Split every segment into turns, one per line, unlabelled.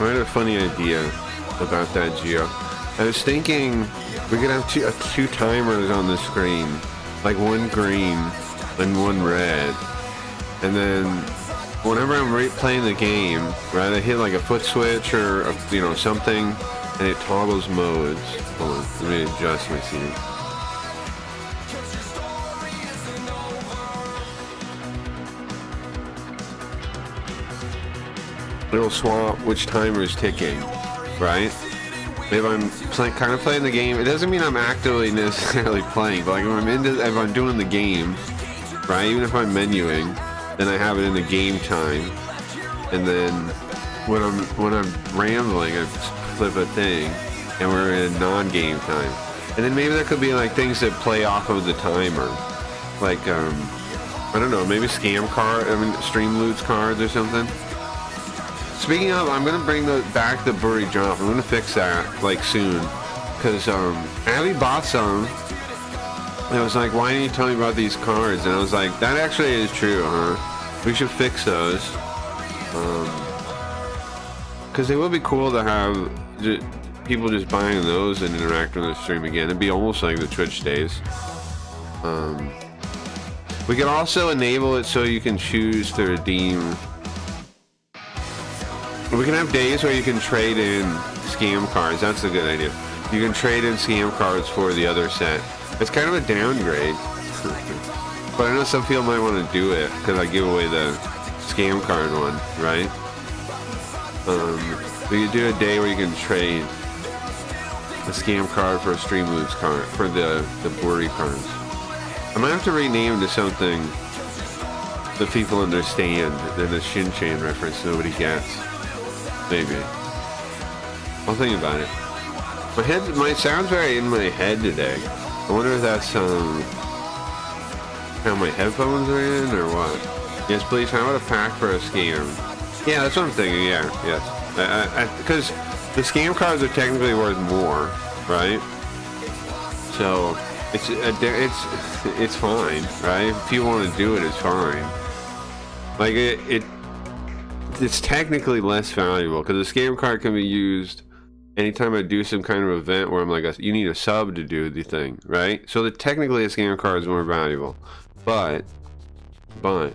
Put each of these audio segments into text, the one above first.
I had a funny idea about that, Geo. I was thinking we could have two timers on the screen, like one green and one red, and then whenever I'm playing the game, right, I hit like a foot switch or something, and it toggles modes. Hold on, let me adjust my scene. It'll swap which timer is ticking, right? If I'm kind of playing the game, it doesn't mean I'm actively necessarily playing, but like if I'm doing the game, right? Even if I'm menuing, then I have it in the game time, and then when I'm rambling, I flip a thing, and we're in non-game time. And then maybe there could be like things that play off of the timer, like I don't know, maybe stream loots cards or something. Speaking of, I'm gonna bring back the Bury Jump. I'm gonna fix that like soon, because Abby bought some. And I was like, why didn't you tell me about these cards? And I was like, that actually is true, huh? We should fix those, because it would be cool to have people just buying those and interacting with the stream again. It'd be almost like the Twitch days. We can also enable it so you can choose to redeem. We can have days where you can trade in scam cards. That's a good idea. You can trade in scam cards for the other set. It's kind of a downgrade. But I know some people might want to do it because I give away the scam card one, right? We could do a day where you can trade a scam card for a Stream Loots card, for the Bury cards. I might have to rename to something that people understand than the Shin-Chan reference nobody gets. Maybe. I'll think about it. My sound's very in my head today. I wonder if that's how my headphones are in or what. Yes, please. How about a pack for a scam? Yeah, that's what I'm thinking. Yeah, yes. Because the scam cards are technically worth more, right? So it's fine, right? If you want to do it, it's fine. Like it's technically less valuable because the scam card can be used anytime I do some kind of event where I'm like, you need a sub to do the thing, right? So technically a scam card is more valuable, but or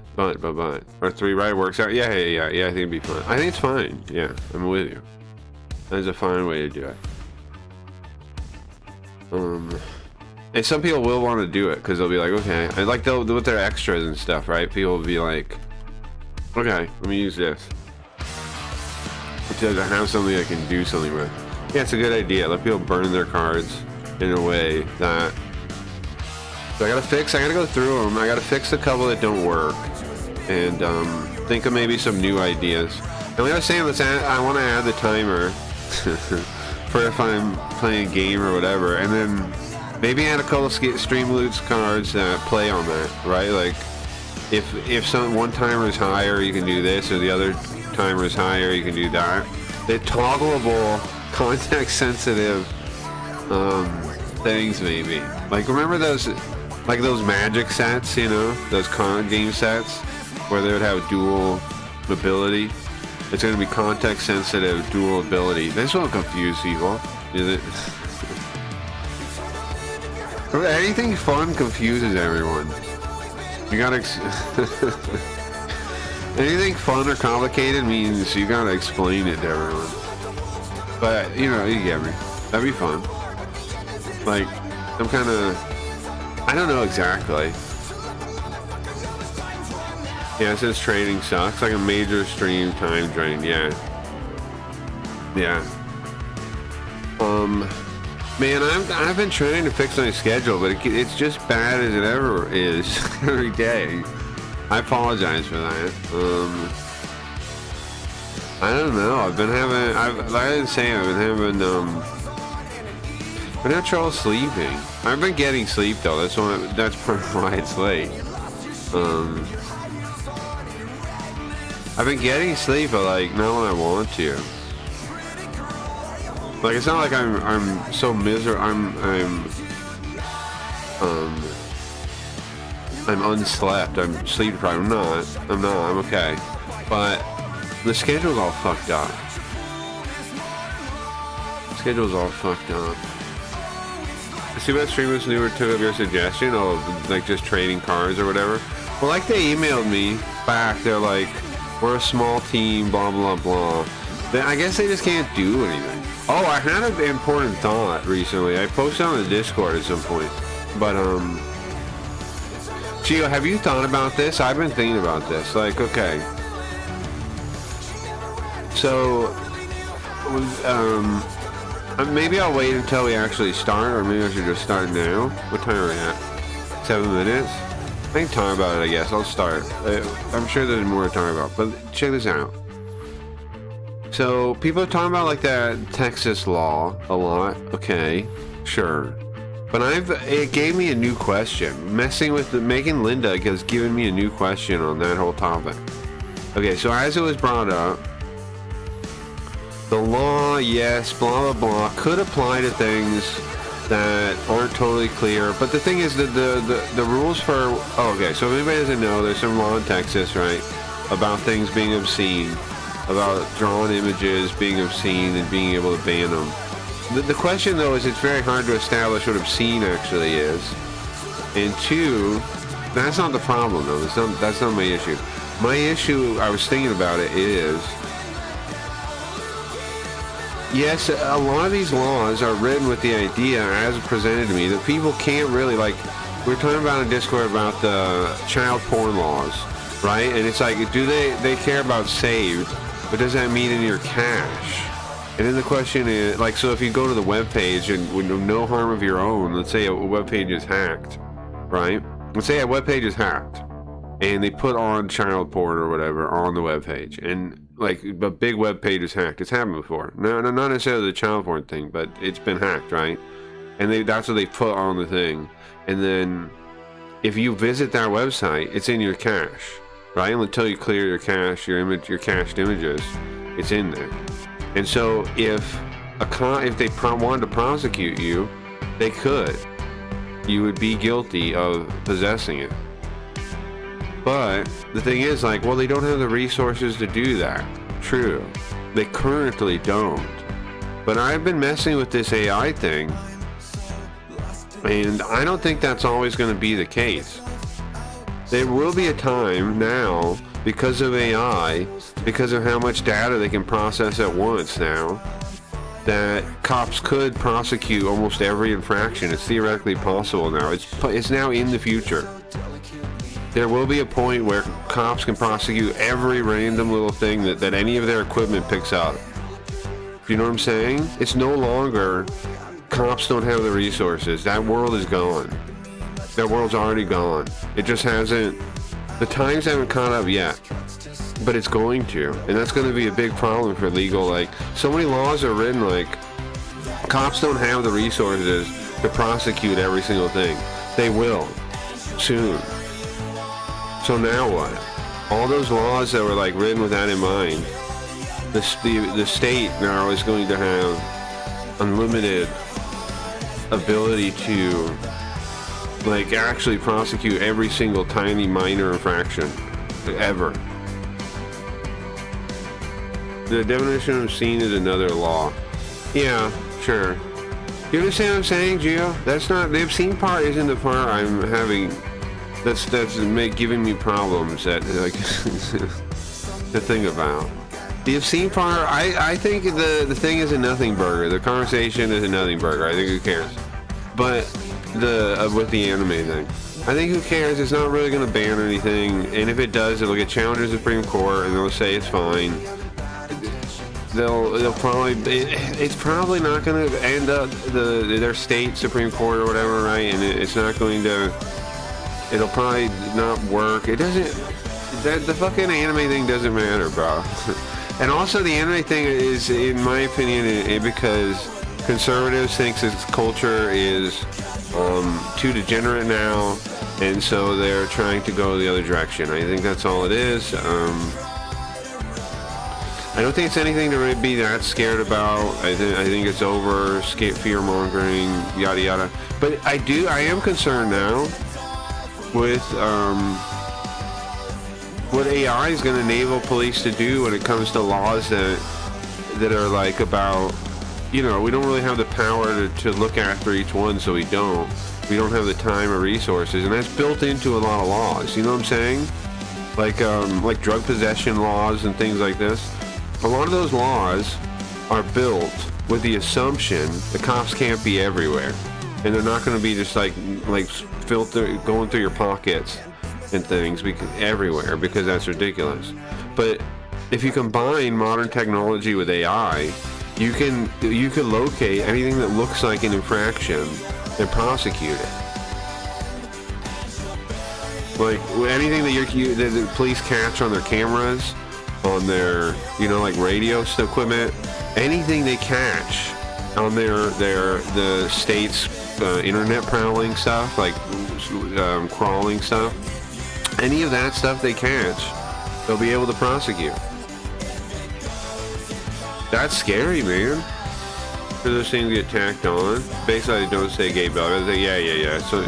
3, right? It works out. Yeah, I think it'd be fine. I think it's fine. Yeah, I'm with you. That's a fine way to do it. And some people will want to do it because they'll be like, okay, and like they'll with their extras and stuff, right? People will be like, okay, let me use this because I have something I can do something with. Yeah, it's a good idea. Let people burn their cards in a way that. So I gotta go through them. I gotta fix a couple that don't work, and think of maybe some new ideas. And like I was saying, I want to add the timer for if I'm playing a game or whatever, and then maybe add a couple of Stream Loots cards that play on that, right? Like if one timer is higher, you can do this, or the other timer is higher, you can do that. They're toggleable, context-sensitive things, maybe. Like remember those magic sets, you know, those card game sets where they would have dual mobility. It's going to be context sensitive, dual ability. This won't confuse people, is it? Anything fun confuses everyone. You gotta anything fun or complicated means you gotta explain it to everyone. But you know, you get me. That'd be fun. Like some kind of, I don't know exactly. Yeah, it says trading sucks. Like a major stream time drain. Yeah. Man, I've been trying to fix my schedule, but it's just bad as it ever is every day. I apologize for that. I don't know. I've been having, like I was saying, I've been having trouble sleeping. I've been getting sleep though. That's part of why it's late. I've been getting sleep, but like not when I want to. Like it's not like I'm so miserable. I'm unslept. I'm sleep deprived. I'm not. I'm okay. But the schedule's all fucked up. I see what streamers newer took up your suggestion of like just trading cards or whatever. Well, like they emailed me back. They're like, we're a small team, blah blah blah. I guess they just can't do anything. Oh, I had an important thought recently. I posted on the Discord at some point. But, Gio, have you thought about this? I've been thinking about this. Like, okay. So, maybe I'll wait until we actually start, or maybe I should just start now. What time are we at? 7 minutes? I can talk about it, I guess. I'll start. I'm sure there's more to talk about, but check this out. So people are talking about like that Texas law a lot. Okay, sure, but it gave me a new question. Making Linda has given me a new question on that whole topic. Okay, so as it was brought up, the law, yes, blah blah blah, could apply to things that aren't totally clear. But the thing is that the rules for okay, so if anybody doesn't know, there's some law in Texas, right, about things being obscene. About drawn images being obscene and being able to ban them. The question though is it's very hard to establish what obscene actually is. And two, that's not the problem though. That's not my issue. My issue, I was thinking about it, is yes, a lot of these laws are written with the idea as presented to me that people can't really, like, we're talking about in Discord about the child porn laws, right? And it's like, do they care about saved? What does that mean in your cache? And then the question is, like, so if you go to the web page and with no harm of your own, let's say a web page is hacked, right? Let's say a web page is hacked, and they put on child porn or whatever on the web page, and like a big web page is hacked. It's happened before. No, not necessarily the child porn thing, but it's been hacked, right? And that's what they put on the thing. And then if you visit that website, it's in your cache. Right, until you clear your cache, your cached images, it's in there. And so if they wanted to prosecute you, they could. You would be guilty of possessing it. But the thing is, like, well, they don't have the resources to do that. True, they currently don't. But I've been messing with this AI thing, and I don't think that's always going to be the case. There will be a time now, because of AI, because of how much data they can process at once now, that cops could prosecute almost every infraction. It's theoretically possible now. It's now in the future. There will be a point where cops can prosecute every random little thing that any of their equipment picks up. You know what I'm saying? It's no longer cops don't have the resources. That world is gone. That world's already gone. It just hasn't, the times haven't caught up yet, but it's going to, and that's going to be a big problem for legal. Like, so many laws are written like cops don't have the resources to prosecute every single thing. They will soon. So now what? All those laws that were like written with that in mind, the state now is going to have unlimited ability to like actually prosecute every single tiny minor infraction ever. The definition of obscene is another law. Yeah, sure. You understand what I'm saying, Gio? That's not the obscene part. Isn't the part I'm having. That's giving me problems. That like to think about. The obscene part. I think the thing is a nothing burger. The conversation is a nothing burger. I think who cares? But with the anime thing, I think who cares? It's not really going to ban anything. And if it does, it'll get challenged to the Supreme Court, and they'll say it's fine. They'll probably it's probably not going to end up their state Supreme Court or whatever, right? And it's not going to. It'll probably not work. It doesn't. The fucking anime thing doesn't matter, bro. And also the anime thing is, in my opinion, because conservatives think this culture is too degenerate now, and so they're trying to go the other direction. I think that's all it is. I don't think it's anything to really be that scared about. I think it's over, fear mongering, yada yada. But I am concerned now with what AI is going to enable police to do when it comes to laws that are like about, you know, we don't really have the power to look after each one, so we don't have the time or resources, and that's built into a lot of laws. You know what I'm saying? Like drug possession laws and things like this. A lot of those laws are built with the assumption the cops can't be everywhere, and they're not going to be just like going through your pockets and things everywhere, because that's ridiculous. But if you combine modern technology with AI, you can locate anything that looks like an infraction and prosecute it. Like anything that the police catch on their cameras, on their, you know, like radio equipment, anything they catch on the state's internet prowling stuff, like crawling stuff, any of that stuff they catch, they'll be able to prosecute. That's scary, man. So those things get tacked on. Basically, I don't say gay belt. I say yeah. So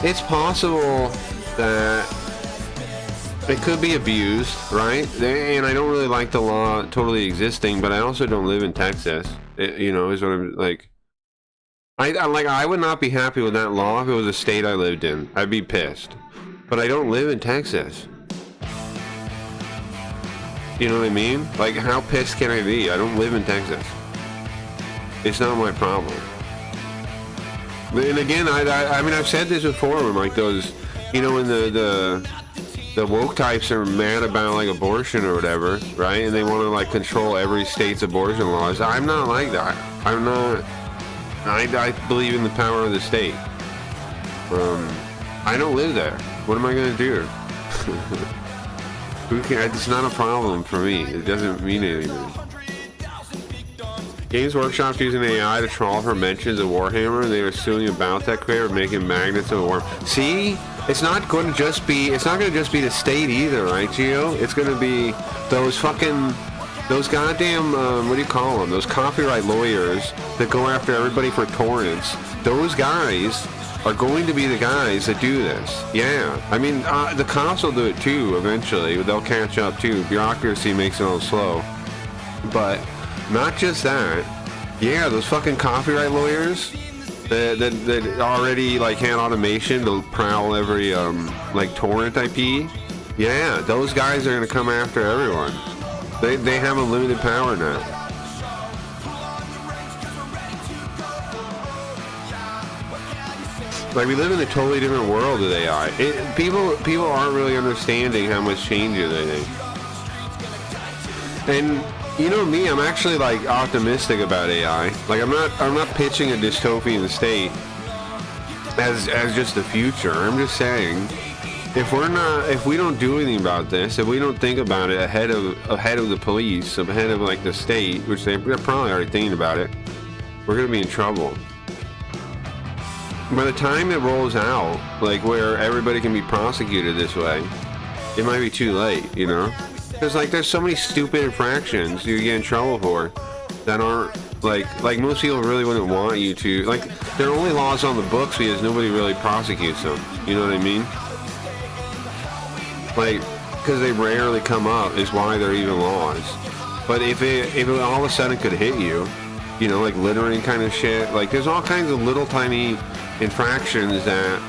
it's possible that it could be abused, right? And I don't really like the law totally existing, but I also don't live in Texas. You know, is what I'm like. I would not be happy with that law if it was a state I lived in. I'd be pissed. But I don't live in Texas. You know what I mean? Like, how pissed can I be? I don't live in Texas. It's not my problem. And again, I mean, I've said this before, when like those, you know, when the woke types are mad about like abortion or whatever, right? And they want to like control every state's abortion laws. I'm not like that. I'm not. I believe in the power of the state. I don't live there. What am I gonna do? Who can? It's not a problem for me. It doesn't mean anything. Games Workshop using AI to trawl for mentions of Warhammer. They are suing about that creator, making magnets of Warhammer. See, it's not going to just be. It's not going to just be the state either, right, Gio? It's going to be those goddamn what do you call them? Those copyright lawyers that go after everybody for torrents. Those guys are going to be the guys that do this. Yeah, I mean, the cops will do it too eventually. They'll catch up too. Bureaucracy makes it all slow. But not just that. Yeah, those fucking copyright lawyers that already like had automation to prowl every like torrent IP. Yeah, those guys are gonna come after everyone. They have unlimited power now. Like, we live in a totally different world with AI. People aren't really understanding how much changes, I think. And you know me, I'm actually like optimistic about AI. Like, I'm not pitching a dystopian state as just the future. I'm just saying, if we don't do anything about this, if we don't think about it ahead of the police, ahead of like the state, which they're probably already thinking about it, we're gonna be in trouble. By the time it rolls out, like where everybody can be prosecuted this way, it might be too late, you know? Because like there's so many stupid infractions you get in trouble for that aren't like most people really wouldn't want you to. Like, there are only laws on the books because nobody really prosecutes them. You know what I mean? Like, because they rarely come up is why they're even laws. But if it all of a sudden could hit you, you know, like littering kind of shit, like there's all kinds of little tiny infractions that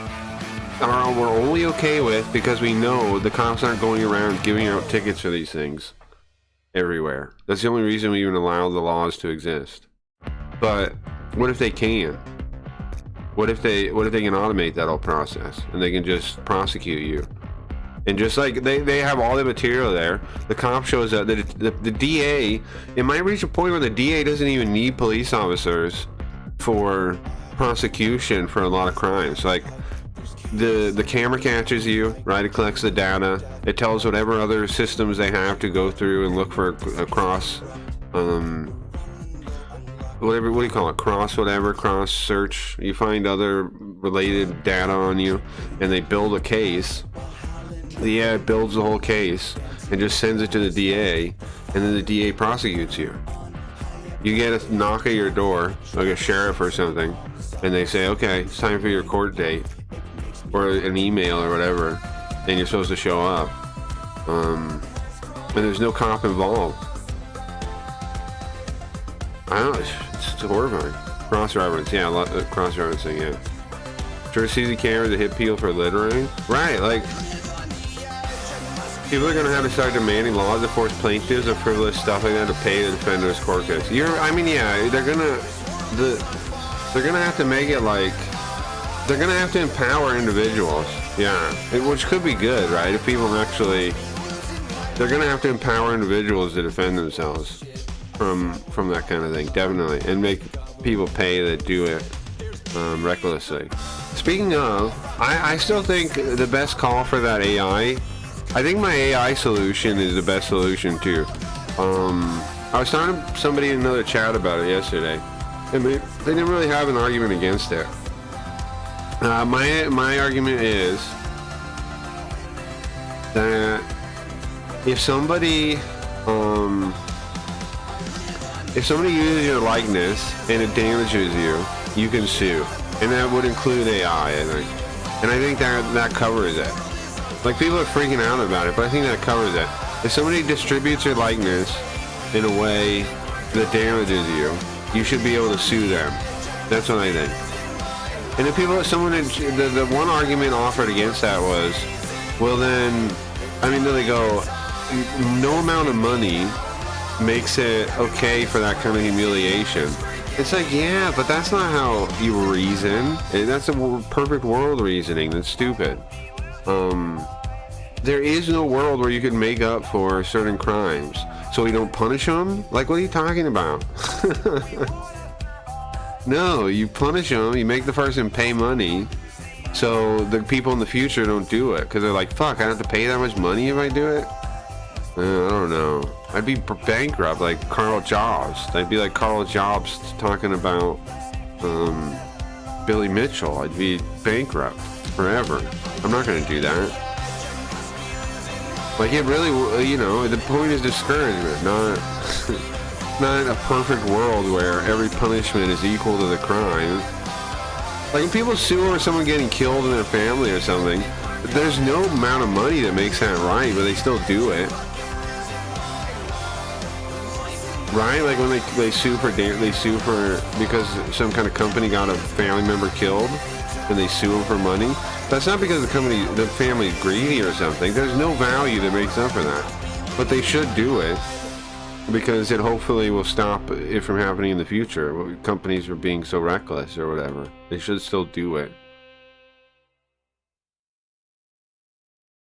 we're only okay with because we know the cops aren't going around giving out tickets for these things everywhere. That's the only reason we even allow the laws to exist. But what if they can? What if they can automate that whole process and they can just prosecute you? And just like they have all the material there, the cop shows up, the DA, it might reach a point where the DA doesn't even need police officers for prosecution for a lot of crimes. Like the camera catches you, right? It collects the data. It tells whatever other systems they have to go through and look for a cross, whatever, what do you call it? Cross search. You find other related data on you and they build a case. Yeah, it builds the whole case and just sends it to the DA, and then the DA prosecutes you. You get a knock at your door, like a sheriff or something, and they say, okay, it's time for your court date, or an email or whatever, and you're supposed to show up. And there's no cop involved. I don't know, it's horrifying. Cross-reference, yeah, cross-referencing, yeah. Sure, CC camera to hit people for littering? Right, like, people are going to have to start demanding laws that force plaintiffs of frivolous stuff like that to pay to defend their court case. I mean, yeah, they're gonna have to make it like, they're gonna have to empower individuals. Yeah, which could be good, right? If people actually, they're gonna have to empower individuals to defend themselves from that kind of thing, definitely, and make people pay that do it recklessly. Speaking of, I still think the best call for that AI. I think my AI solution is the best solution too. I was talking to somebody in another chat about it yesterday, and they didn't really have an argument against it. My argument is that if somebody uses your likeness and it damages you, you can sue, and that would include AI, I think. And I think that covers it. Like, people are freaking out about it, but I think that covers it. If somebody distributes your likeness in a way that damages you, you should be able to sue them. That's what I think. And if the one argument offered against that was, well then, I mean, they go, no amount of money makes it okay for that kind of humiliation. It's like, yeah, but that's not how you reason. That's a perfect world reasoning. That's stupid. There is no world where you can make up for certain crimes, so we don't punish them? Like, what are you talking about? No, you punish them, you make the person pay money, so the people in the future don't do it, because they're like, fuck, I have to pay that much money if I do it? I don't know. I'd be bankrupt, like Carl Jobs. I'd be like Carl Jobs talking about Billy Mitchell. I'd be bankrupt forever. I'm not going to do that. Like, it really, you know, the point is discouragement, not a perfect world where every punishment is equal to the crime. Like, when people sue over someone getting killed in their family or something, there's no amount of money that makes that right, but they still do it. Right? Like, when they sue because some kind of company got a family member killed, and they sue them for money. That's not because the family's greedy or something. There's no value that makes up for that. But they should do it, because it hopefully will stop it from happening in the future. Companies are being so reckless or whatever. They should still do it.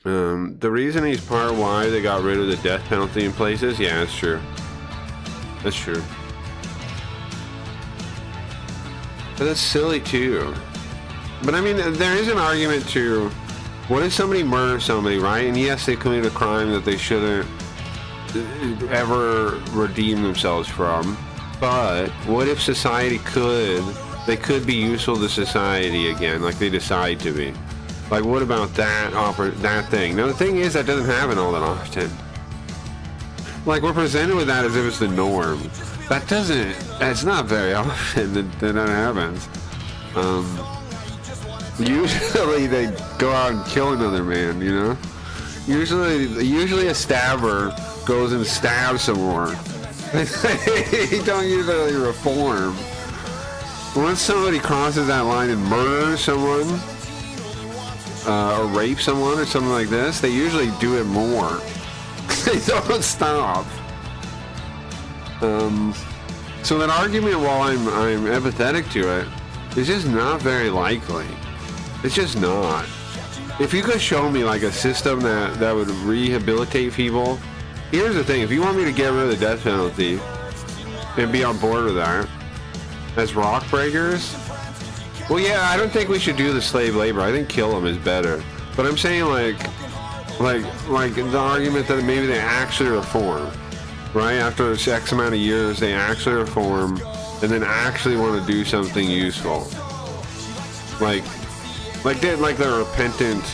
The reason is part why they got rid of the death penalty in places. Yeah, that's true. That's true. But that's silly too. But I mean, there is an argument to, what if somebody murders somebody, right? And yes, they committed a crime that they shouldn't ever redeem themselves from. But what if society they could be useful to society again, like they decide to be? Like, what about that thing? Now, the thing is, that doesn't happen all that often. Like, we're presented with that as if it's the norm. It's not very often that happens. Usually they go out and kill another man, you know? Usually a stabber goes and stabs some more. He don't usually reform. Once somebody crosses that line and murders someone, or rapes someone or something like this, they usually do it more. They don't stop. So that argument, while I'm empathetic to it, is just not very likely. It's just not. If you could show me like a system that would rehabilitate people, here's the thing: if you want me to get rid of the death penalty and be on board with that as rock breakers, well, yeah, I don't think we should do the slave labor. I think kill them is better. But I'm saying like the argument that maybe they actually reform, right? After X amount of years, they actually reform and then actually want to do something useful, like they're repentant,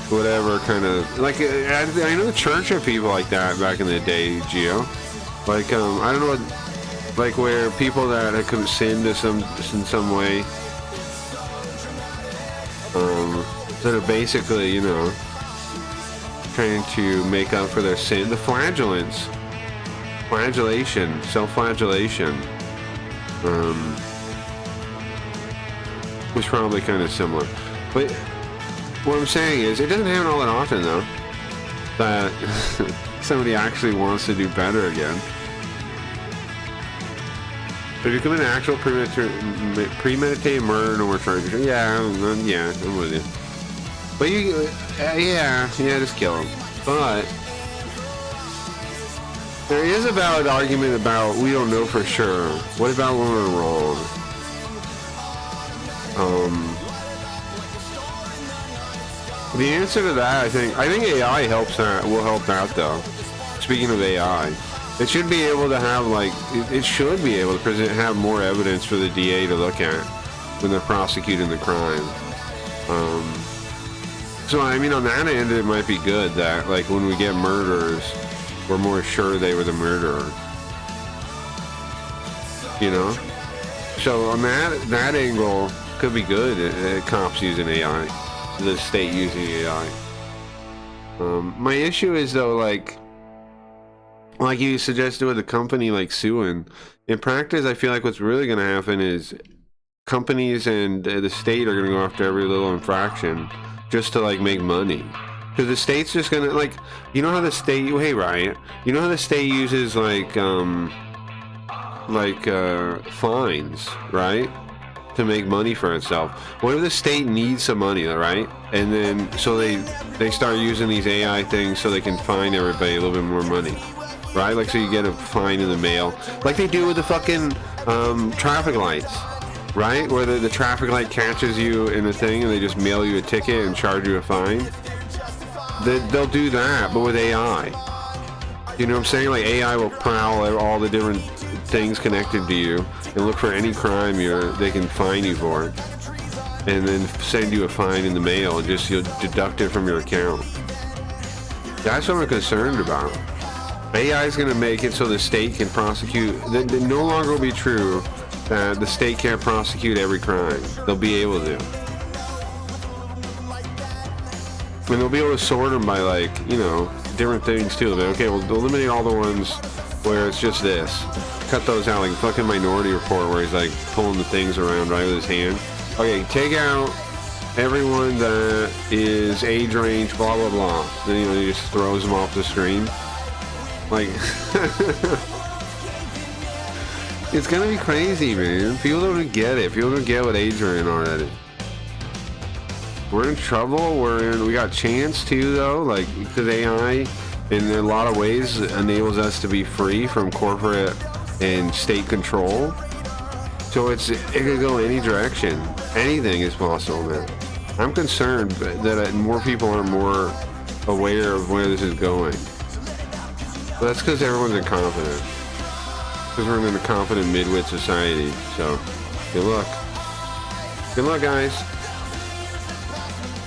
whatever kind of, like, I know the church had people like that back in the day, Gio. Like, I don't know what, like, where people that had sinned in some way, that are basically, you know, trying to make up for their sin. The flagellants, flagellation, self-flagellation, was probably kind of similar. But what I'm saying is, it doesn't happen all that often, though, that somebody actually wants to do better again. If you commit an actual premeditated murder, no more charges. Yeah, I'm with you. But yeah, just kill him. But there is a valid argument about we don't know for sure. What about when we're wrong? The answer to that, I think AI helps that. Will help that though. Speaking of AI, it should be able to have it should be able to have more evidence for the DA to look at when they're prosecuting the crime. So I mean, on that end, it might be good that like when we get murderers, we're more sure they were the murderer. You know. So on that angle, could be good. Cops using AI. The state using AI. My issue is though, like you suggested with a company like suing. In practice, I feel like what's really going to happen is companies and the state are going to go after every little infraction just to like make money. Because the state's just going to like, you know how the state, hey Riot, you know how the state uses fines, right? To make money for itself. What if the state needs some money, right? And then so they start using these AI things so they can fine everybody a little bit more money, right? Like, so you get a fine in the mail, like they do with the fucking traffic lights, right? Where the traffic light catches you in a thing and they just mail you a ticket and charge you a fine. They'll do that, but with AI. You know what I'm saying? Like, AI will prowl all the different things connected to you and look for any crime they can fine you for, and then send you a fine in the mail and just you'll deduct it from your account. That's what I'm concerned about. AI is going to make it so the state can prosecute. It no longer will be true that the state can't prosecute every crime. They'll be able to. And they'll be able to sort them by, like, you know, different things too. Like, okay, we'll eliminate all the ones where it's just this. Cut those out, like fucking Minority Report where he's like pulling the things around right with his hand. Okay, take out everyone that is age range, blah blah blah. Then, you know, he just throws them off the screen. Like, it's gonna be crazy, man. People don't get it. People don't get what age we're in already. We're in trouble. We got chance too, though, like, because AI in a lot of ways enables us to be free from corporate and state control. So it could go any direction. Anything is possible, man. I'm concerned that more people are more aware of where this is going. But that's because everyone's incompetent. Because we're in a competent midwit society. So, good luck. Good luck, guys.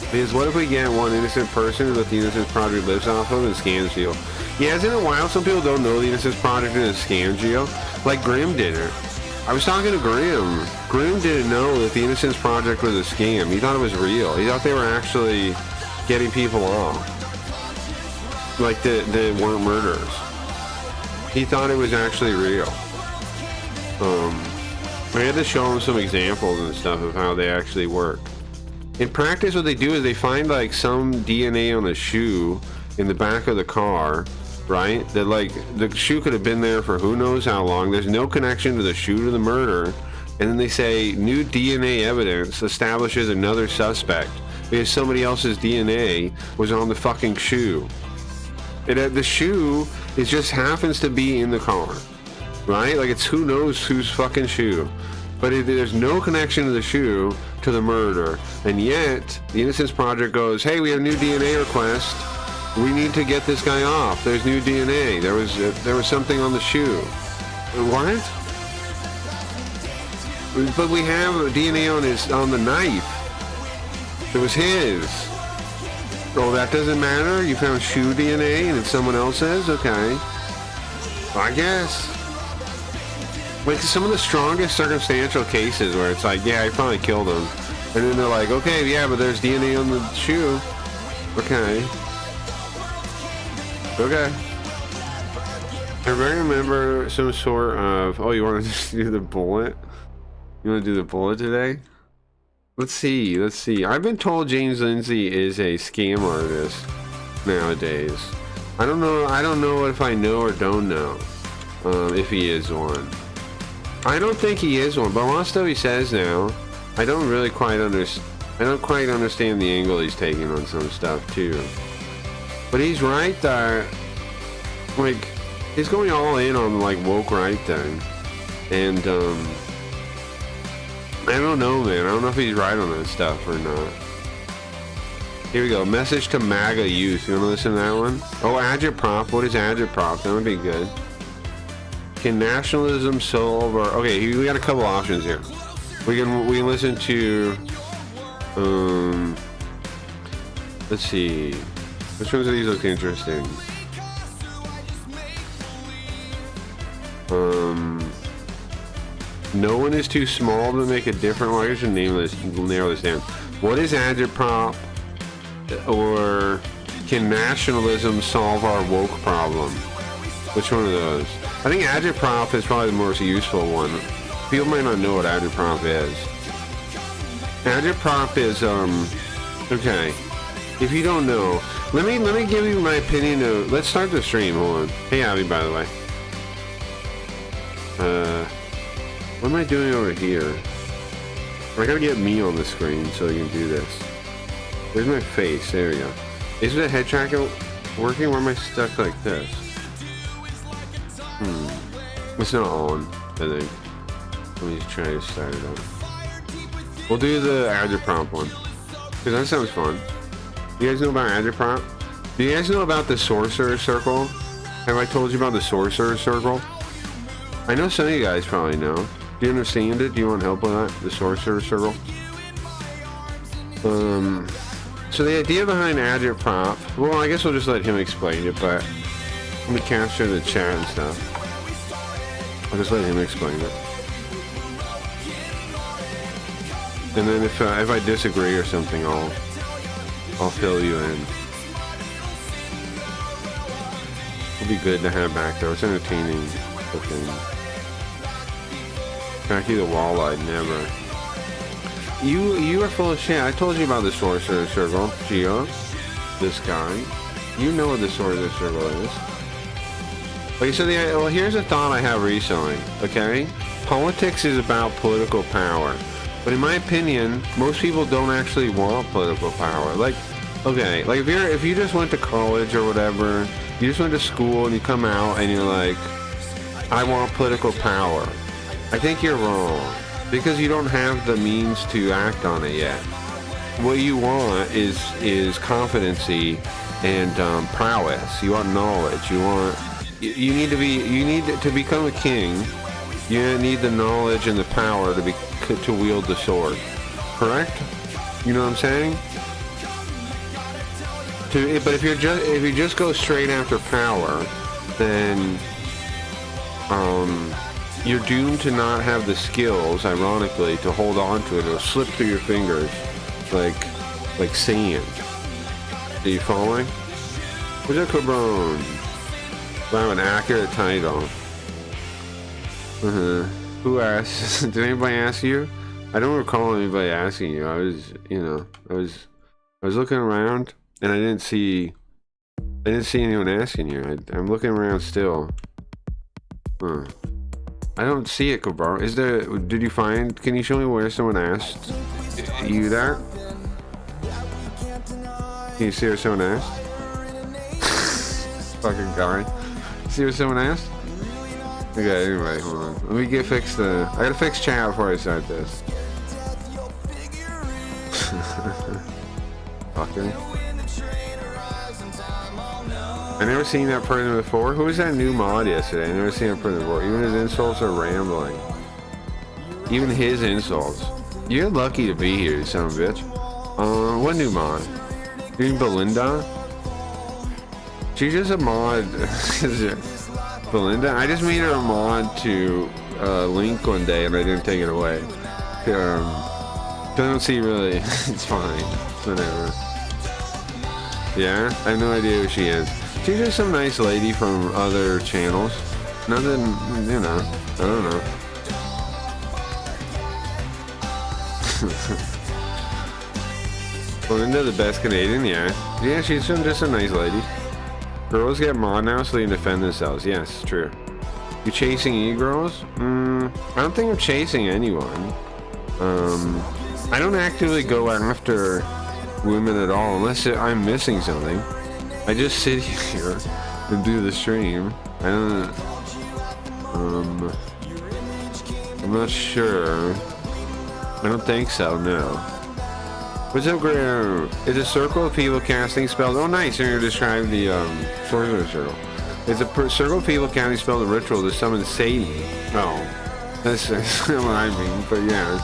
Because what if we get one innocent person that the Innocence Project lives off of and scams you? Yeah, isn't it wild? Some people don't know the Innocence Project is a scam, Gio. Like Grim didn't. I was talking to Grim. Grim didn't know that the Innocence Project was a scam. He thought it was real. He thought they were actually getting people off. Like, they weren't murderers. He thought it was actually real. I had to show him some examples and stuff of how they actually work. In practice, what they do is they find like some DNA on a shoe in the back of the car, right? That like the shoe could have been there for who knows how long. There's no connection to the shoe to the murder. And then they say new DNA evidence establishes another suspect because somebody else's DNA was on the fucking shoe. The shoe, it just happens to be in the car, right? Like it's who knows whose fucking shoe. But there's no connection to the shoe to the murder. And yet, the Innocence Project goes, hey, we have a new DNA request. We need to get this guy off. There's new DNA. There was something on the shoe. What? But we have DNA on the knife. It was his. Oh, that doesn't matter? You found shoe DNA and it's someone else's? Okay. I guess. Like some of the strongest circumstantial cases where it's like, yeah, I probably killed him. And then they're like, okay, yeah, but there's DNA on the shoe. Okay. Okay. I remember some sort of... Oh, you want to do the bullet? You want to do the bullet today? Let's see. I've been told James Lindsay is a scam artist nowadays. I don't know if I know or don't know if he is one. I don't think he is one, but a lot of stuff he says now, I don't quite understand the angle he's taking on some stuff too. But he's right there. Like, he's going all in on like woke right thing. And I don't know, man. I don't know if he's right on that stuff or not. Here we go. Message to MAGA youth. You want to listen to that one? Oh, agitprop. What is agitprop? That would be good. Can nationalism solve our... Okay, we got a couple options here. We can listen to... let's see. Which ones of these look interesting? No one is too small to make a difference. Well, I should narrow this down. What is agitprop? Or can nationalism solve our woke problem? Which one of those? I think agitprop is probably the most useful one. People might not know what agitprop is. Agitprop is okay. If you don't know, let me give you my opinion of. Let's start the stream. Hold on. Hey Abby, by the way. What am I doing over here? I gotta get me on the screen so we can do this. Where's my face? There we go. Is the head tracker working? Why am I stuck like this? It's not on, I think. Let me just try to start it up. We'll do the agitprop one. Because that sounds fun. You guys know about agitprop? Do you guys know about the sorcerer circle? Have I told you about the sorcerer circle? I know some of you guys probably know. Do you understand it? Do you want help with that? The sorcerer circle? So the idea behind agitprop, well, I guess we'll just let him explain it, but let me capture the chat and stuff. I'll just let him explain it. And then if I disagree or something, I'll fill you in. It'll be good to have back there. It's entertaining looking. Jackie the Walleye, never. You are full of shit. I told you about the sorcerer circle, Gio. This guy. You know what the sorcerer circle is. Okay, so well, here's a thought I have recently. Okay, politics is about political power, but in my opinion, most people don't actually want political power. Like, okay, like if you just went to college or whatever, you just went to school and you come out and you're like, I want political power. I think you're wrong. Because you don't have the means to act on it yet. What you want is competency and prowess. You want knowledge. You need to become a king. You need the knowledge and the power to wield the sword. Correct? You know what I'm saying? But if you just go straight after power, then you're doomed to not have the skills, ironically, to hold on to it. It'll slip through your fingers like sand. Are you following? Where's that Cabron? Wow, an accurate title. Who asked? Did anybody ask you? I don't recall anybody asking you. I was, you know, I was looking around and I didn't see anyone asking you. I'm looking around still. Huh. I don't see it, Cobra. Is there? Did you find? Can you show me where someone asked you that? Can you see where someone asked? Fucking guy. See what someone asked? Okay, anyway, hold on. Let me get fixed I gotta fix chat before I start this. Fucking. I never seen that person before. Who was that new mod yesterday? I never seen that person before. Even his insults are rambling. Even his insults. You're lucky to be here, you son of a bitch. What new mod? You mean Belinda? She's just a mod. Belinda? I just made her a mod to Link one day and I didn't take it away. I don't see really. It's fine. Whatever. Yeah? I have no idea who she is. She's just some nice lady from other channels. Nothing, you know. I don't know. Belinda, the best Canadian? Yeah. Yeah, she's just a nice lady. Girls get mod now so they can defend themselves. Yes, true. You chasing e-girls? I don't think I'm chasing anyone. I don't actively go after women at all unless I'm missing something. I just sit here and do the stream. I don't. I'm not sure. I don't think so. No. What's up, Graham? It's a circle of people casting spells. Oh, nice. You're going to describe the sorcerer circle. It's a circle of people casting spells of ritual to summon Satan. Oh, that's not what I mean. But yeah,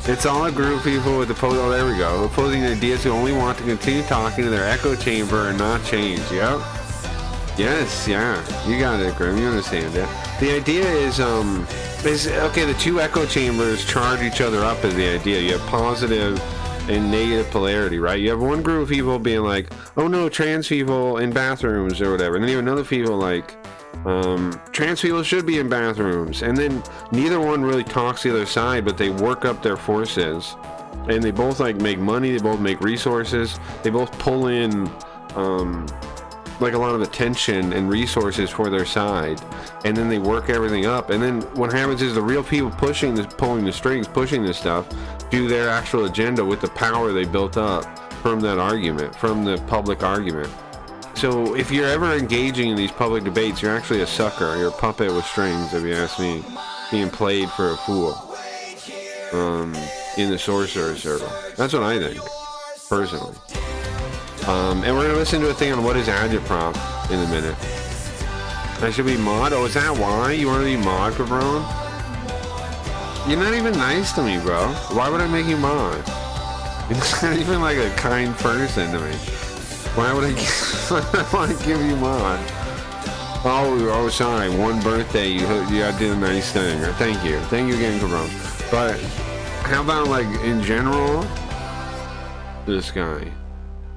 it's all a group of people with oh, there we go. Opposing ideas who only want to continue talking to their echo chamber and not change. Yep. Yes. Yeah. You got it, Graham. You understand it. The idea is okay. The two echo chambers charge each other up. Is the idea. You have positive and negative polarity, right? You have one group of people being like, oh no, trans people in bathrooms or whatever, and then you have another people like, trans people should be in bathrooms, and then neither one really talks to the other side, but they work up their forces, and they both like make money, they both make resources, they both pull in like a lot of attention and resources for their side, and then they work everything up, and then what happens is the real people pulling the strings, pushing this stuff, do their actual agenda with the power they built up from that argument, from the public argument. So if you're ever engaging in these public debates, you're actually a sucker. You're a puppet with strings, if you ask me, being played for a fool in the sorcerer circle. That's what I think, personally. And we're going to listen to a thing on what is agitprop in a minute. I should be mod? Oh, is that why? You want to be mod, Cabron? You're not even nice to me, bro. Why would I make you mod? You're not even like a kind person to me. Why would I want to give you mod? Oh, sorry. One birthday, you did a nice thing. Thank you. Thank you again, Cabron. But how about like in general? This guy.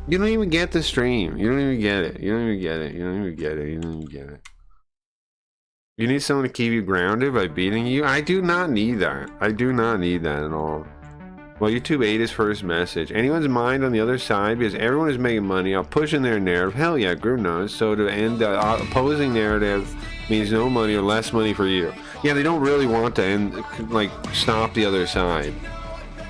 You don't even get the stream. You don't even get it. You don't even get it. You don't even get it. You don't even get it. You need someone to keep you grounded by beating you? I do not need that. I do not need that at all. Well, YouTube ate his first message. Anyone's mind on the other side, because everyone is making money off pushing their narrative. Hell yeah, Groove knows. So to end the opposing narrative means no money or less money for you. Yeah, they don't really want to end, like, stop the other side.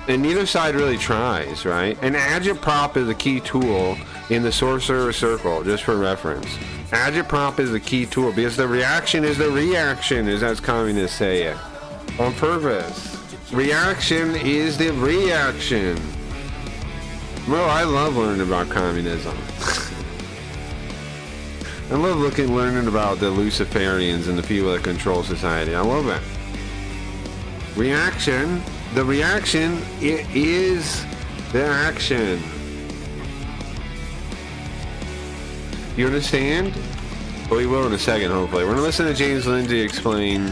And neither side really tries, right? And agitprop is a key tool in the sorcerer circle, just for reference. Agitprop is the key tool because the reaction is the reaction, as communists say it. On purpose. Reaction is the reaction. Bro, I love learning about communism. I love learning about the Luciferians and the people that control society. I love it. Reaction. The reaction, it is the action. You understand? Well, we will in a second, hopefully. We're going to listen to James Lindsay explain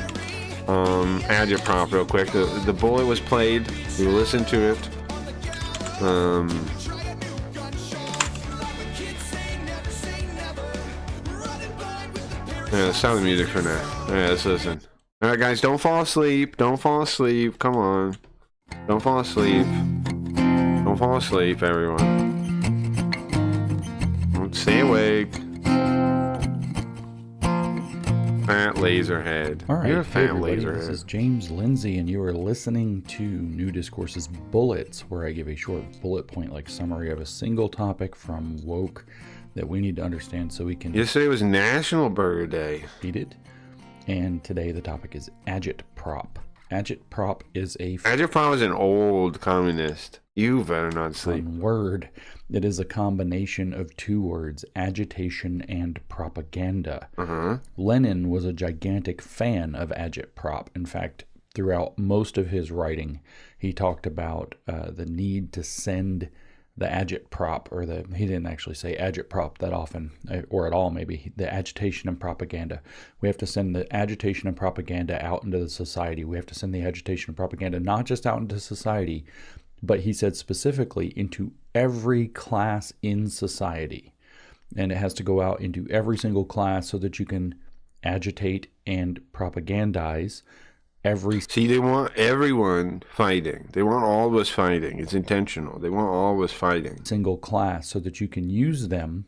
agitprop real quick. The bullet was played. We will listen to it. Yeah, let's stop the music for now. Alright, let's listen. Alright, guys, don't fall asleep. Don't fall asleep. Come on. Don't fall asleep. Don't fall asleep, everyone. Stay awake. Fat Laserhead.
All right,
You're a fat
everybody,
laserhead.
This is James Lindsay, and you are listening to New Discourses Bullets, where I give a short bullet point-like summary of a single topic from woke that we need to understand so we can
Yesterday was National Burger Day.
beat it. And today the topic is agitprop. Agitprop is a
Agitprop is an old communist. You better not sleep.
fun word. It is a combination of two words, agitation and propaganda. Lenin was a gigantic fan of agitprop. In fact, throughout most of his writing, he talked about the need to send the agitprop, or he didn't actually say agitprop that often, or at all maybe, the agitation and propaganda. We have to send the agitation and propaganda out into the society. We have to send the agitation and propaganda not just out into society, but he said specifically into every class in society. And it has to go out into every single class so that you can agitate and propagandize every...
See, they want everyone fighting. They want all of us fighting. It's intentional. They want all of us fighting.
single class so that you can use them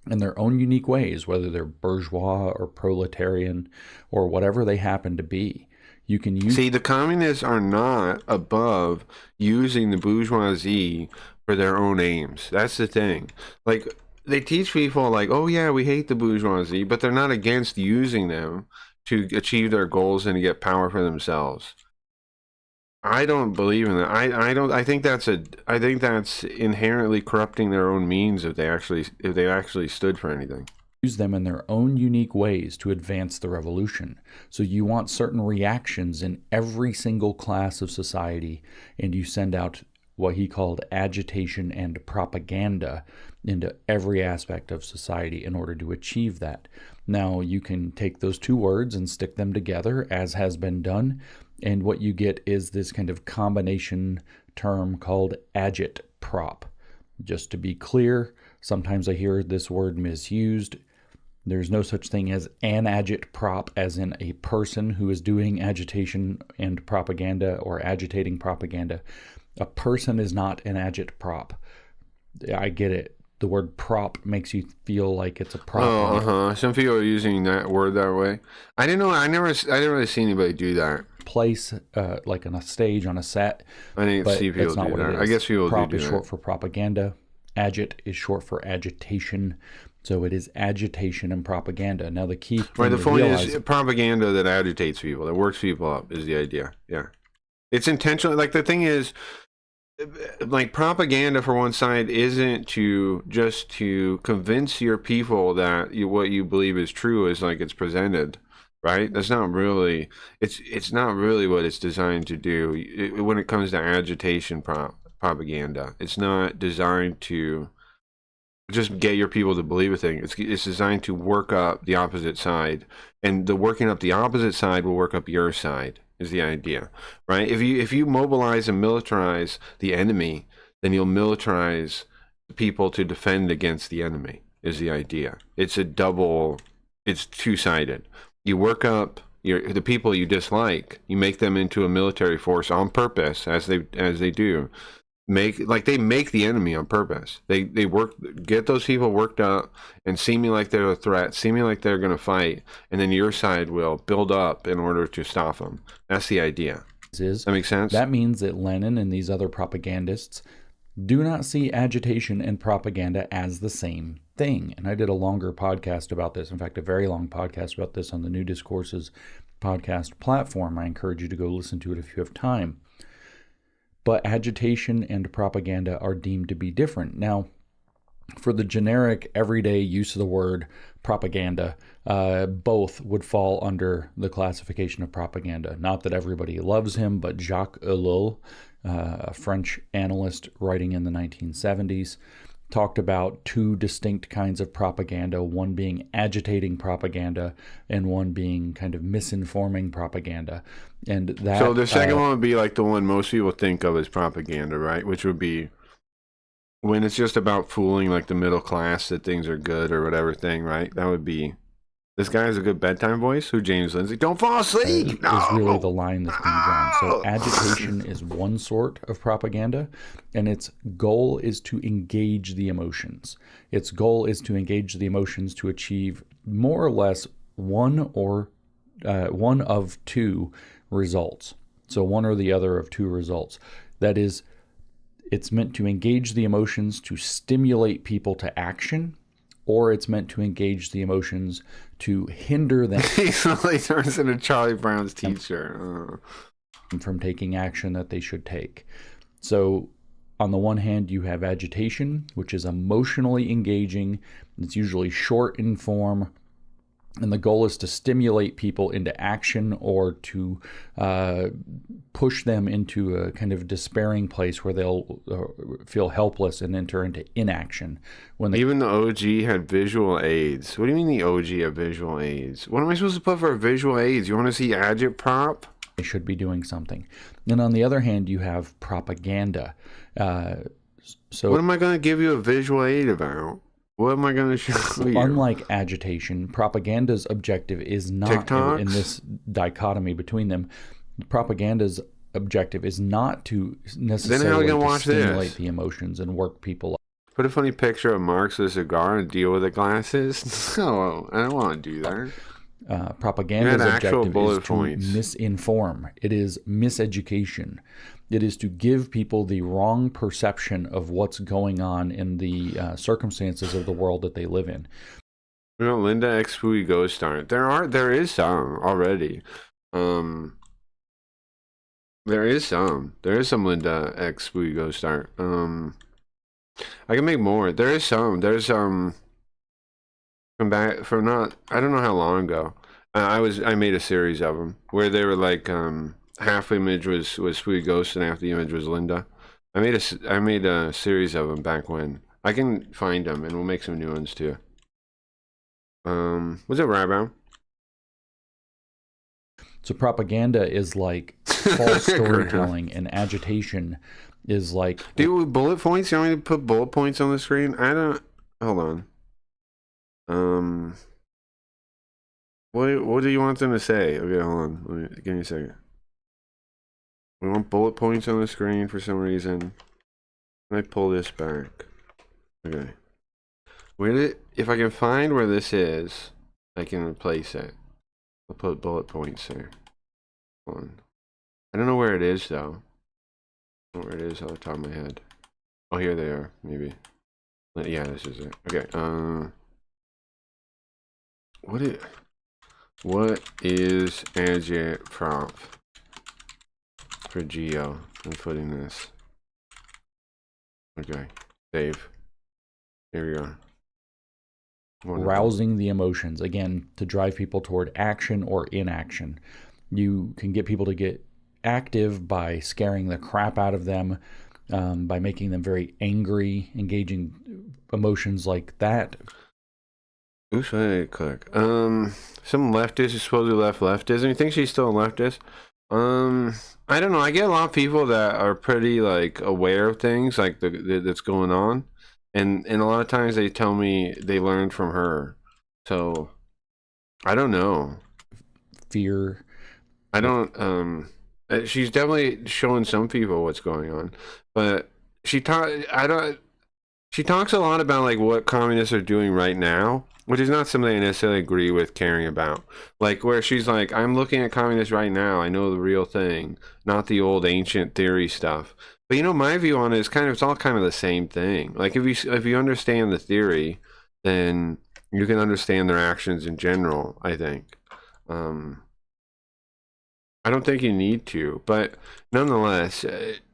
in their own unique ways, whether they're bourgeois or proletarian or whatever they happen to be. You can use...
See, the communists are not above using the bourgeoisie for their own aims. That's the thing. Like, they teach people like, oh yeah, we hate the bourgeoisie, but they're not against using them to achieve their goals and to get power for themselves. I don't believe in that. I think that's inherently corrupting their own means if they actually stood for anything.
Use them in their own unique ways to advance the revolution. So you want certain reactions in every single class of society, and you send out what he called agitation and propaganda into every aspect of society in order to achieve that. Now, you can take those two words and stick them together, as has been done, and what you get is this kind of combination term called agitprop. Just to be clear, sometimes I hear this word misused. There's no such thing as an agitprop, as in a person who is doing agitation and propaganda or agitating propaganda. A person is not an agitprop. I get it. The word prop makes you feel like it's a prop.
Some people are using that word that way. I didn't know. I didn't really see anybody do that.
Place, like on a stage, on a set.
I didn't see people do that. I guess people
prop
do
is
that.
short for propaganda. Agit is short for agitation. So it is agitation and propaganda. Now the key thing
Right, the point
realize,
is propaganda that agitates people, that works people up, is the idea. Yeah, it's intentional. Like, the thing is, like, propaganda for one side isn't just to convince your people that what you believe is true is like it's presented, right? That's not really. It's not really what it's designed to do. When it comes to agitation propaganda, it's not designed to just get your people to believe a thing. It's designed to work up the opposite side, and the working up the opposite side will work up your side, is the idea, right? If you mobilize and militarize the enemy, then you'll militarize people to defend against the enemy, is the idea. It's two-sided. You work up the people you dislike, you make them into a military force on purpose, as they do. They make the enemy on purpose. They get those people worked up and seeming like they're a threat, seeming like they're going to fight, and then your side will build up in order to stop them. That's the idea. Does that make sense?
That means that Lenin and these other propagandists do not see agitation and propaganda as the same thing. And I did a longer podcast about this. In fact, a very long podcast about this on the New Discourses podcast platform. I encourage you to go listen to it if you have time. But agitation and propaganda are deemed to be different. Now, for the generic everyday use of the word propaganda, both would fall under the classification of propaganda. Not that everybody loves him, but Jacques Ellul, a French analyst writing in the 1970s, talked about two distinct kinds of propaganda, one being agitating propaganda and one being kind of misinforming propaganda. And that,
so the second one would be like the one most people think of as propaganda, right? Which would be when it's just about fooling like the middle class that things are good or whatever thing, right? That would be This guy has a good bedtime voice. Who, James Lindsay? Don't fall asleep.
Is really the line that's being drawn. So agitation is one sort of propaganda, and its goal is to engage the emotions. Its goal is to engage the emotions to achieve more or less one of two results. So one or the other of two results. That is, it's meant to engage the emotions to stimulate people to action, or it's meant to engage the emotions to hinder them.
He suddenly turns into Charlie Brown's teacher.
From taking action that they should take. So on the one hand, you have agitation, which is emotionally engaging. It's usually short in form, and the goal is to stimulate people into action or to push them into a kind of despairing place where they'll feel helpless and enter into inaction.
Even the OG had visual aids. What do you mean the OG had visual aids? What am I supposed to put for visual aids? You want to see agitprop?
They should be doing something. And on the other hand, you have propaganda. So
what am I going to give you a visual aid about? What am I going to show you?
Unlike agitation, propaganda's objective is not, in this dichotomy between them, propaganda's objective is not to necessarily to stimulate the emotions and work people up.
Put a funny picture of Marx with a cigar and deal with the glasses? No, I don't want to do that.
Propaganda's objective is to misinform. It is miseducation. It is to give people the wrong perception of what's going on in the circumstances of the world that they live in.
You know, Linda X Spooky Ghost Star. There is some already. There is some Linda X Spooky Ghost Star. I can make more. There's some from back from not. I don't know how long ago. I made a series of them where they were like half image was Spooky Ghost and half the image was Linda. I made a series of them back when. I can find them and we'll make some new ones too. Was it Rabbi?
So propaganda is like false storytelling, and agitation is like.
Dude, bullet points. You want me to put bullet points on the screen? I don't. Hold on. What do you want them to say? Okay, hold on. Give me a second. We want bullet points on the screen for some reason. Let me pull this back. Okay. If I can find where this is, I can replace it. I'll put bullet points there. Hold on. I don't know where it is though. I don't know where it is off the top of my head. Oh, here they are. Maybe. Yeah, this is it. Okay. What is agitprop for Geo? I'm putting this. Okay. Save. Here we go. Wonderful.
Rousing the emotions, again, to drive people toward action or inaction. You can get people to get active by scaring the crap out of them, by making them very angry, engaging emotions like that.
Oops, I didn't click. Some leftist is supposedly leftism. You think she's still a leftist? I don't know. I get a lot of people that are pretty like aware of things like that's going on, and a lot of times they tell me they learned from her. So I don't know.
Fear.
I don't. She's definitely showing some people what's going on, but she talks a lot about like what communists are doing right now, which is not something I necessarily agree with caring about. Like where she's like, I'm looking at communists right now. I know the real thing, not the old ancient theory stuff. But you know, my view on it is it's all kind of the same thing. Like if you understand the theory, then you can understand their actions in general, I think. I don't think you need to, but nonetheless,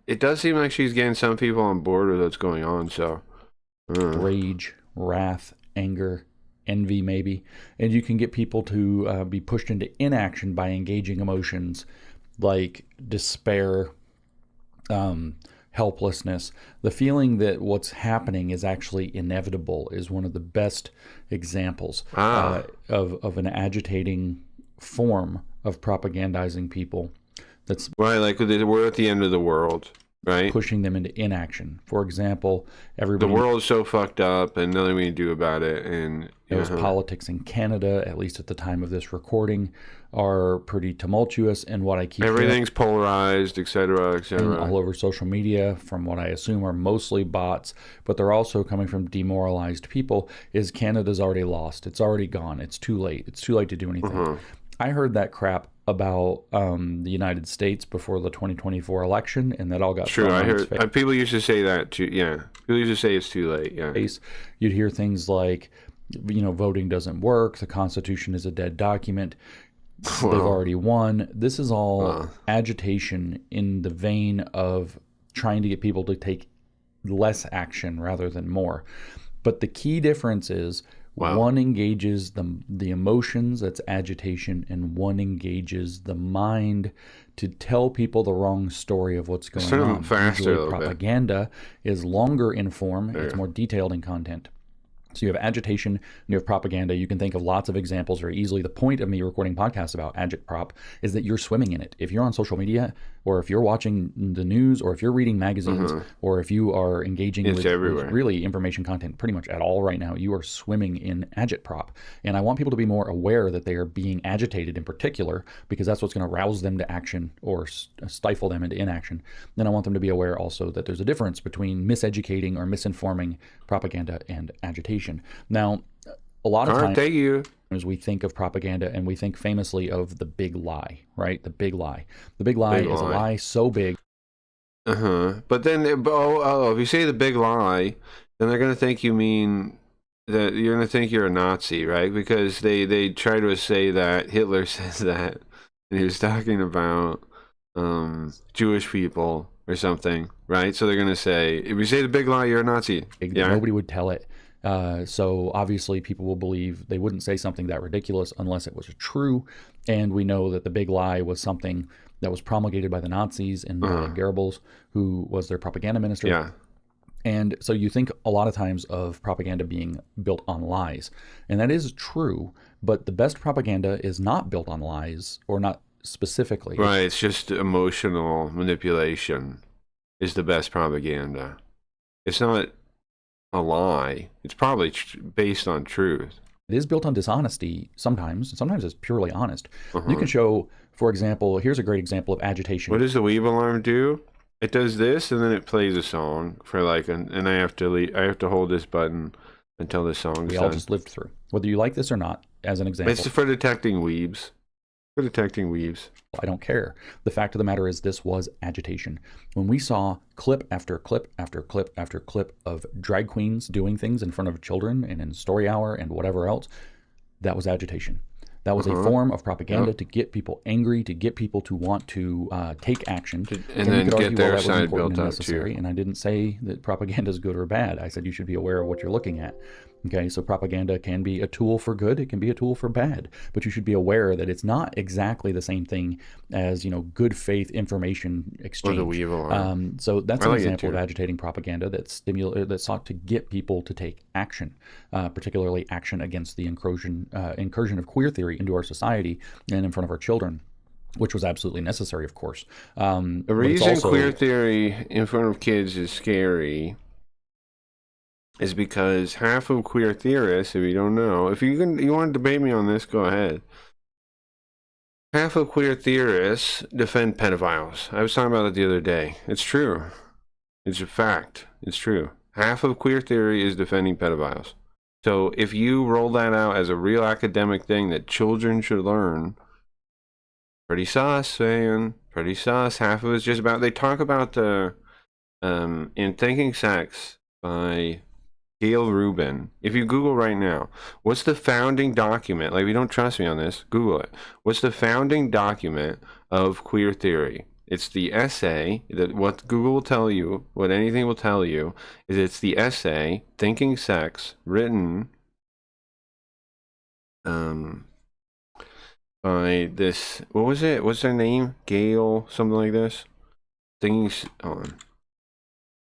it does seem like she's getting some people on board with what's going on. So,
rage, wrath, anger, envy, maybe, and you can get people to be pushed into inaction by engaging emotions like despair, helplessness. The feeling that what's happening is actually inevitable is one of the best examples of an agitating form of propagandizing people. That's
right. Like we're at the end of the world. right?
pushing them into inaction. For example,
The
everybody
world's so fucked up and nothing we can do about it. And
knows politics in Canada, at least at the time of this recording, are pretty tumultuous. And what I keep hearing
everything's polarized, et cetera, et cetera.
all over social media, from what I assume are mostly bots, but they're also coming from demoralized people, is Canada's already lost. It's already gone. It's too late. It's too late to do anything. I heard that crap about the United States before the 2024 election, and that all got
True,
thrown
I
on its
heard people used to say that too. Yeah, people used to say it's too late. Yeah,
face. You'd hear things like, voting doesn't work, the Constitution is a dead document, they've already won. This is all agitation in the vein of trying to get people to take less action rather than more. But the key difference is one engages the emotions, that's agitation, and one engages the mind to tell people the wrong story of what's going on.
Faster,
usually propaganda is longer in form, it's more detailed in content. So you have agitation and you have propaganda. You can think of lots of examples very easily. The point of me recording podcasts about agitprop is that you're swimming in it. If you're on social media, or if you're watching the news, or if you're reading magazines, or if you are engaging with really information content pretty much at all right now, you are swimming in agitprop. And I want people to be more aware that they are being agitated in particular, because that's what's going to rouse them to action or stifle them into inaction. Then I want them to be aware also that there's a difference between miseducating or misinforming propaganda and agitation. Now, a lot of times we think of propaganda and we think famously of the big lie, right? The big lie. The big lie is a lie so big.
But then, if you say the big lie, then they're going to think you mean that you're going to think you're a Nazi, right? Because they try to say that Hitler says that, and he was talking about Jewish people or something, right? So they're going to say, if you say the big lie, you're a Nazi.
Nobody would tell it. So obviously people will believe, they wouldn't say something that ridiculous unless it was true. And we know that the big lie was something that was promulgated by the Nazis and Goebbels, who was their propaganda minister.
Yeah.
And so you think a lot of times of propaganda being built on lies. And that is true, but the best propaganda is not built on lies, or not specifically.
Right, it's just emotional manipulation is the best propaganda. It's not a lie. It's probably based on truth.
It is built on dishonesty sometimes. Sometimes it's purely honest. You can show, for example, here's a great example of agitation.
What does the Weave alarm do? It does this, and then it plays a song for like, and I have to hold this button until the song's done.
We all just lived through. Whether you like this or not, as an example.
It's for detecting weaves. For detecting weaves.
I don't care. The fact of the matter is, this was agitation. When we saw clip after clip after clip after clip of drag queens doing things in front of children and in story hour and whatever else, that was agitation. That was a form of propaganda to get people angry, to get people to want to take action.
And then get their side built up too.
And I didn't say that propaganda is good or bad. I said you should be aware of what you're looking at. Okay, so propaganda can be a tool for good, it can be a tool for bad, but you should be aware that it's not exactly the same thing as, good faith information exchange.
Or the Weave alarm.
So that's an example of agitating propaganda that sought to get people to take action, particularly action against the incursion of queer theory into our society and in front of our children, which was absolutely necessary, of course.
The reason queer theory in front of kids is scary is because half of queer theorists, if you don't know, if you want to debate me on this, go ahead. Half of queer theorists defend pedophiles. I was talking about it the other day. It's true. It's a fact. It's true. Half of queer theory is defending pedophiles. So if you roll that out as a real academic thing that children should learn, pretty sus, man. Pretty sus. Half of it's just about, they talk about the in Thinking Sex by Gail Rubin. If you Google right now, what's the founding document? Like, if you don't trust me on this, Google it. What's the founding document of queer theory? It's the essay that what Google will tell you, what anything will tell you, is it's the essay Thinking Sex, written by this, what was it? What's their name? Gail, something like this. Hold on.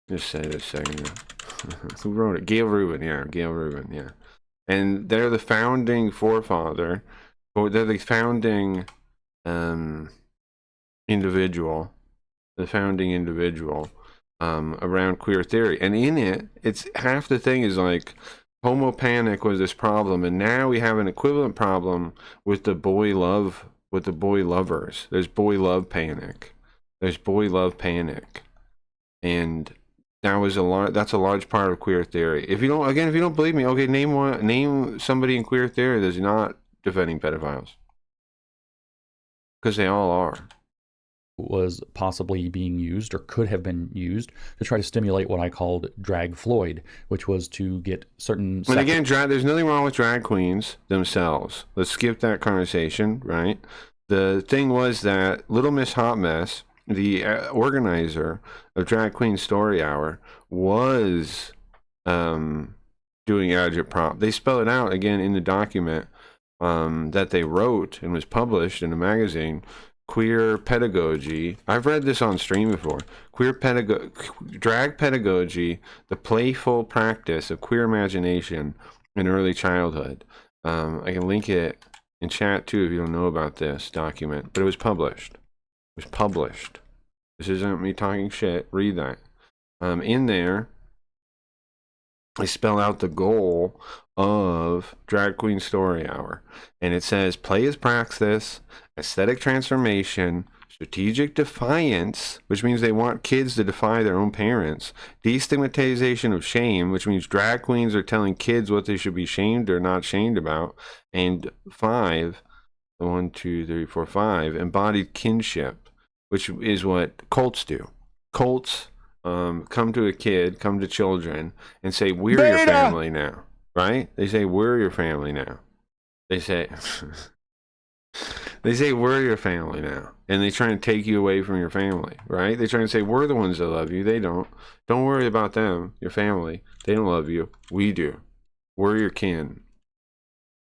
Just say this second. Who wrote it? Gail Rubin, yeah. Gail Rubin, yeah. And they're the founding forefather, or they're the founding individual. The founding individual around queer theory. And in it, it's half the thing is like homo panic was this problem, and now we have an equivalent problem with the boy lovers. There's boy love panic. There's boy love panic. And that's a large part of queer theory. If you don't believe me, okay, name somebody in queer theory that's not defending pedophiles. Because they all are.
Was possibly being used or could have been used to try to stimulate what I called drag Floyd, which was to get certain...
And again, there's nothing wrong with drag queens themselves. Let's skip that conversation, right? The thing was that Little Miss Hot Mess, the organizer of Drag Queen Story Hour, was doing agitprop. They spell it out again in the document that they wrote and was published in a magazine. Queer pedagogy. I've read this on stream before. Drag pedagogy, the playful practice of queer imagination in early childhood. I can link it in chat too if you don't know about this document, but it was published. It was published. This isn't me talking shit. Read that. In there, I spell out the goal of Drag Queen Story Hour. And it says, play as praxis, aesthetic transformation, strategic defiance, which means they want kids to defy their own parents, destigmatization of shame, which means drag queens are telling kids what they should be shamed or not shamed about, and 5, embodied kinship, which is what cults do. Cults come to children and say, we're your family now, right? They say, we're your family now. They say, we're your family now. And they try to take you away from your family, right? They try to say, we're the ones that love you. They don't. Don't worry about them, your family. They don't love you. We do. We're your kin.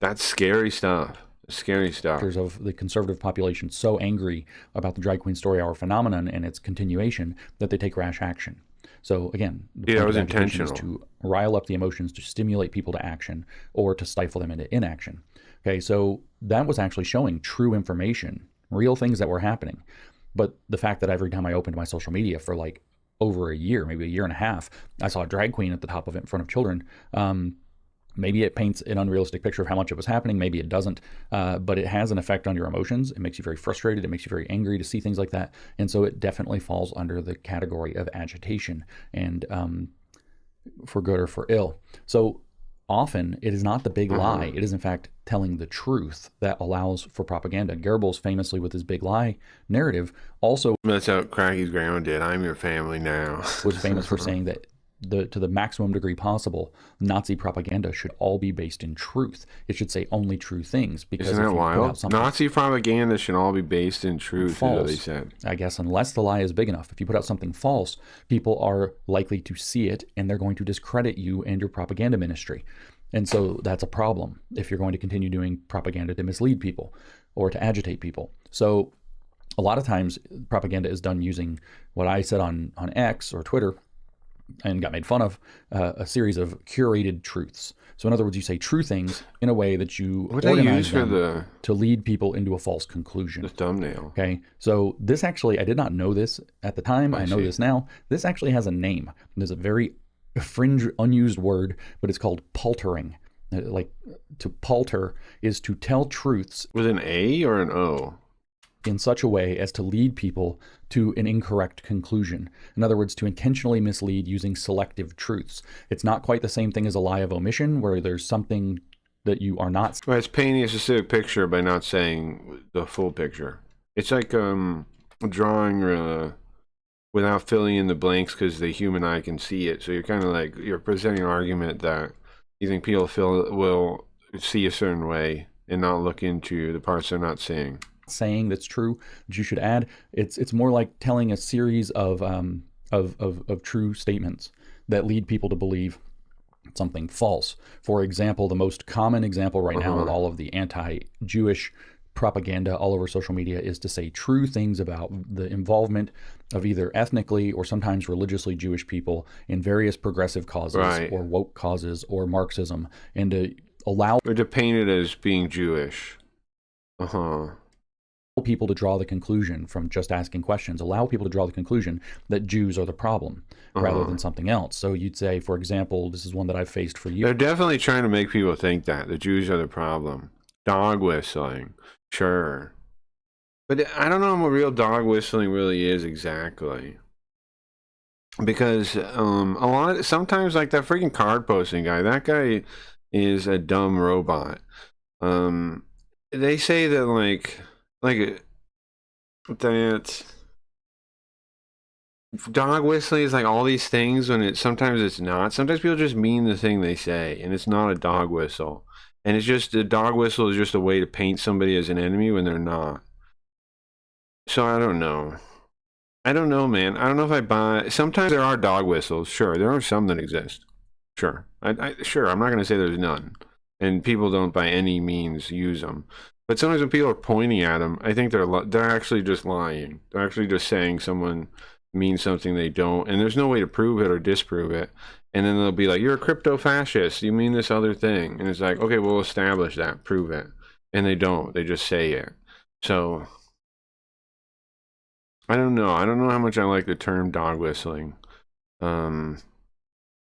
That's scary stuff. Scary stuff.
Of the conservative population so angry about the Drag Queen Story Hour phenomenon and its continuation that they take rash action. So again, the point
was
of agitation
intentional.
is to rile up the emotions, to stimulate people to action, or to stifle them into inaction. Okay, so that was actually showing true information, real things that were happening. But the fact that every time I opened my social media for like over a year, maybe a year and a half, I saw a drag queen at the top of it in front of children. Maybe it paints an unrealistic picture of how much it was happening. Maybe it doesn't, but it has an effect on your emotions. It makes you very frustrated. It makes you very angry to see things like that. And so it definitely falls under the category of agitation, and for good or for ill. So often it is not the big lie. It is in fact telling the truth that allows for propaganda. Goebbels famously with his big lie narrative also...
That's how Cracky's grandma did. I'm your family now.
was famous for saying that to the maximum degree possible, Nazi propaganda should all be based in truth. It should say only true things. Because
isn't that wild? Nazi propaganda should all be based in truth.
False,
they said.
I guess, unless the lie is big enough. If you put out something false, people are likely to see it, and they're going to discredit you and your propaganda ministry. And so that's a problem if you're going to continue doing propaganda to mislead people or to agitate people. So a lot of times propaganda is done using what I said on X or Twitter, and got made fun of, a series of curated truths. So in other words, you say true things in a way that you organize them to lead people into a false conclusion.
The thumbnail.
Okay, so this actually, I did not know this at the time. I know this now. This actually has a name. There's a very fringe, unused word, but it's called paltering. Like, to palter is to tell truths.
With an A or an O?
In such a way as to lead people to an incorrect conclusion. In other words, to intentionally mislead using selective truths. It's not quite the same thing as a lie of omission, where there's something that you are not...
Well, it's painting a specific picture by not saying the full picture. It's like drawing without filling in the blanks because the human eye can see it. So you're kind of like, you're presenting an argument that you think people will see a certain way and not look into the parts they're not seeing.
Saying that's true that you should add. It's more like telling a series of true statements that lead people to believe something false. For example, the most common example right now with all of the anti-Jewish propaganda all over social media is to say true things about the involvement of either ethnically or sometimes religiously Jewish people in various progressive causes or woke causes or Marxism, and to allow...
Or to paint it as being Jewish.
people to draw the conclusion from just asking questions. Allow people to draw the conclusion that Jews are the problem rather than something else. So you'd say, for example, this is one that I've faced for years.
They're definitely trying to make people think that the Jews are the problem. Dog whistling, sure. But I don't know what real dog whistling really is exactly. Because sometimes like that freaking card posting guy, that guy is a dumb robot. They say that like that dog whistling is like all these things when sometimes it's not. Sometimes people just mean the thing they say, and it's not a dog whistle. And it's just a dog whistle is just a way to paint somebody as an enemy when they're not. So I don't know. I don't know, man. I don't know if I buy. Sometimes there are dog whistles. Sure, there are some that exist. Sure, sure. I'm not going to say there's none, and people don't by any means use them. But sometimes when people are pointing at them, I think they're actually just lying. They're actually just saying someone means something they don't, and there's no way to prove it or disprove it. And then they'll be like, "You're a crypto fascist. You mean this other thing?" And it's like, "Okay, we'll establish that. Prove it." And they don't. They just say it. So I don't know. I don't know how much I like the term dog whistling. I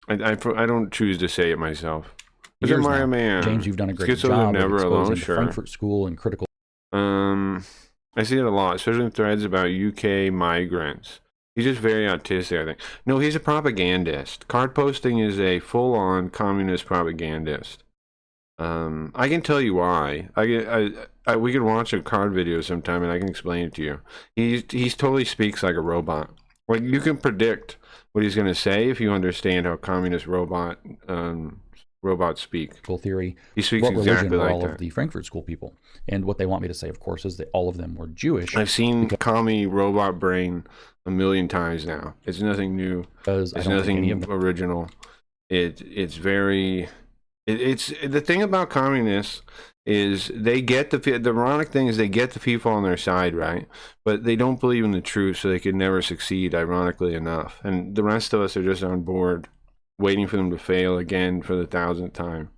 don't choose to say it myself. Is it Mario Man?
James, you've done a great job of
never
exposing
alone,
the
sure.
Frankfurt School and critical.
I see it a lot, especially in threads about UK migrants. He's just very autistic, I think. No, he's a propagandist. Card posting is a full-on communist propagandist. I can tell you why. We could watch a card video sometime, and I can explain it to you. He's totally speaks like a robot. Like you can predict what he's going to say if you understand how communist robots speak.
Theory.
He speaks exactly like
all
that.
Of the Frankfurt School people, and what they want me to say, of course, is that all of them were Jewish.
I've seen commie robot brain a million times now. It's nothing new. It's nothing original. It's very. It's the thing about communists is they get the ironic thing is they get the people on their side, right? But they don't believe in the truth, so they could never succeed. Ironically enough, and the rest of us are just on board, waiting for them to fail again for the 1,000th time.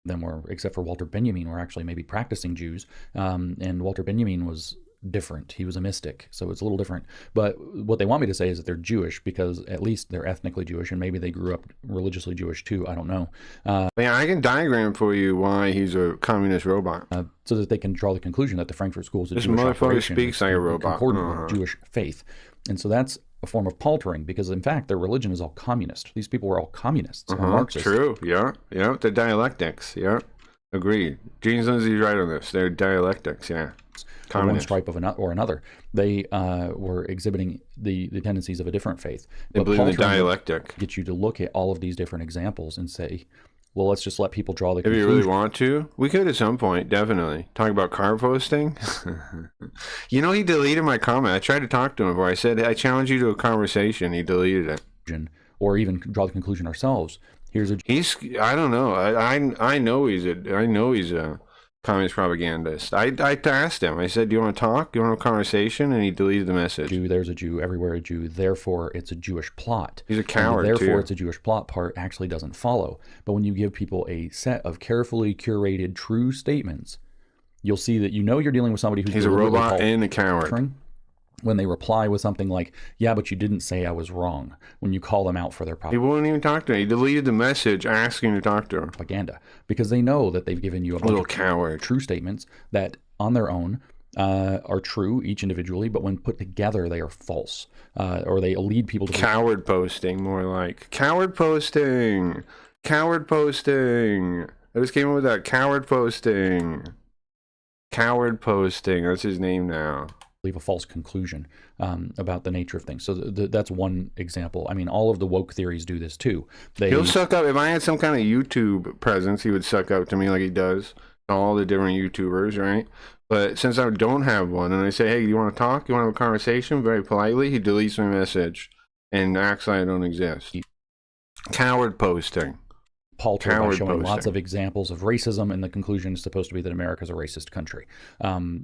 Them were, except for Walter Benjamin, were actually maybe practicing Jews, and Walter Benjamin was different. He was a mystic, so it's a little different. But what they want me to say is that they're Jewish because at least they're ethnically Jewish, and maybe they grew up religiously Jewish too. I don't know.
Yeah, I can diagram for you why he's a communist robot,
so that they can draw the conclusion that the Frankfurt School is a
this
Jewish
motherfucker
operation.
speaks like a robot,
concordant with Jewish faith, and so that's a form of paltering because in fact their religion is all communist. These people were all communists, or Marxists.
True. Yeah. The dialectics. Yeah. Agreed. Gene Lindsay's right on this. They're dialectics. Yeah.
One stripe of or another. They were exhibiting the tendencies of a different faith.
They believe in the dialectic.
Get you to look at all of these different examples and say, well, let's just let people draw the conclusion.
If you really want to, we could at some point, definitely. Talk about card posting. You know, he deleted my comment. I tried to talk to him before. I said, I challenge you to a conversation. He deleted it.
Or even draw the conclusion ourselves.
I don't know. I know he's a communist propagandist. I asked him. I said, "Do you want to talk? Do you want a conversation?" And he deleted the message.
There's a Jew everywhere. A Jew. Therefore, it's a Jewish plot.
He's a coward.
And therefore, it's a Jewish plot. Part actually doesn't follow. But when you give people a set of carefully curated true statements, you'll see that you're dealing with somebody who's
a robot and a coward.
When they reply with something like, "Yeah, but you didn't say I was wrong," when you call them out for their
he won't even talk to me. He deleted the message asking to talk to him.
Propaganda, because they know that they've given you a
little coward
true statements that on their own are true each individually, but when put together they are false, or they lead people to
coward posting. More like coward posting. Coward posting. I just came up with that. Coward posting. Coward posting. That's his name now.
Leave a false conclusion about the nature of things. So that's one example. I mean, all of the woke theories do this too.
He'll suck up. If I had some kind of YouTube presence, he would suck up to me like he does all the different YouTubers, right? But since I don't have one, and I say, "Hey, you want to talk? You want to have a conversation?" Very politely, he deletes my message and acts like I don't exist. Coward posting.
Palter by showing lots of examples of racism, and the conclusion is supposed to be that America is a racist country.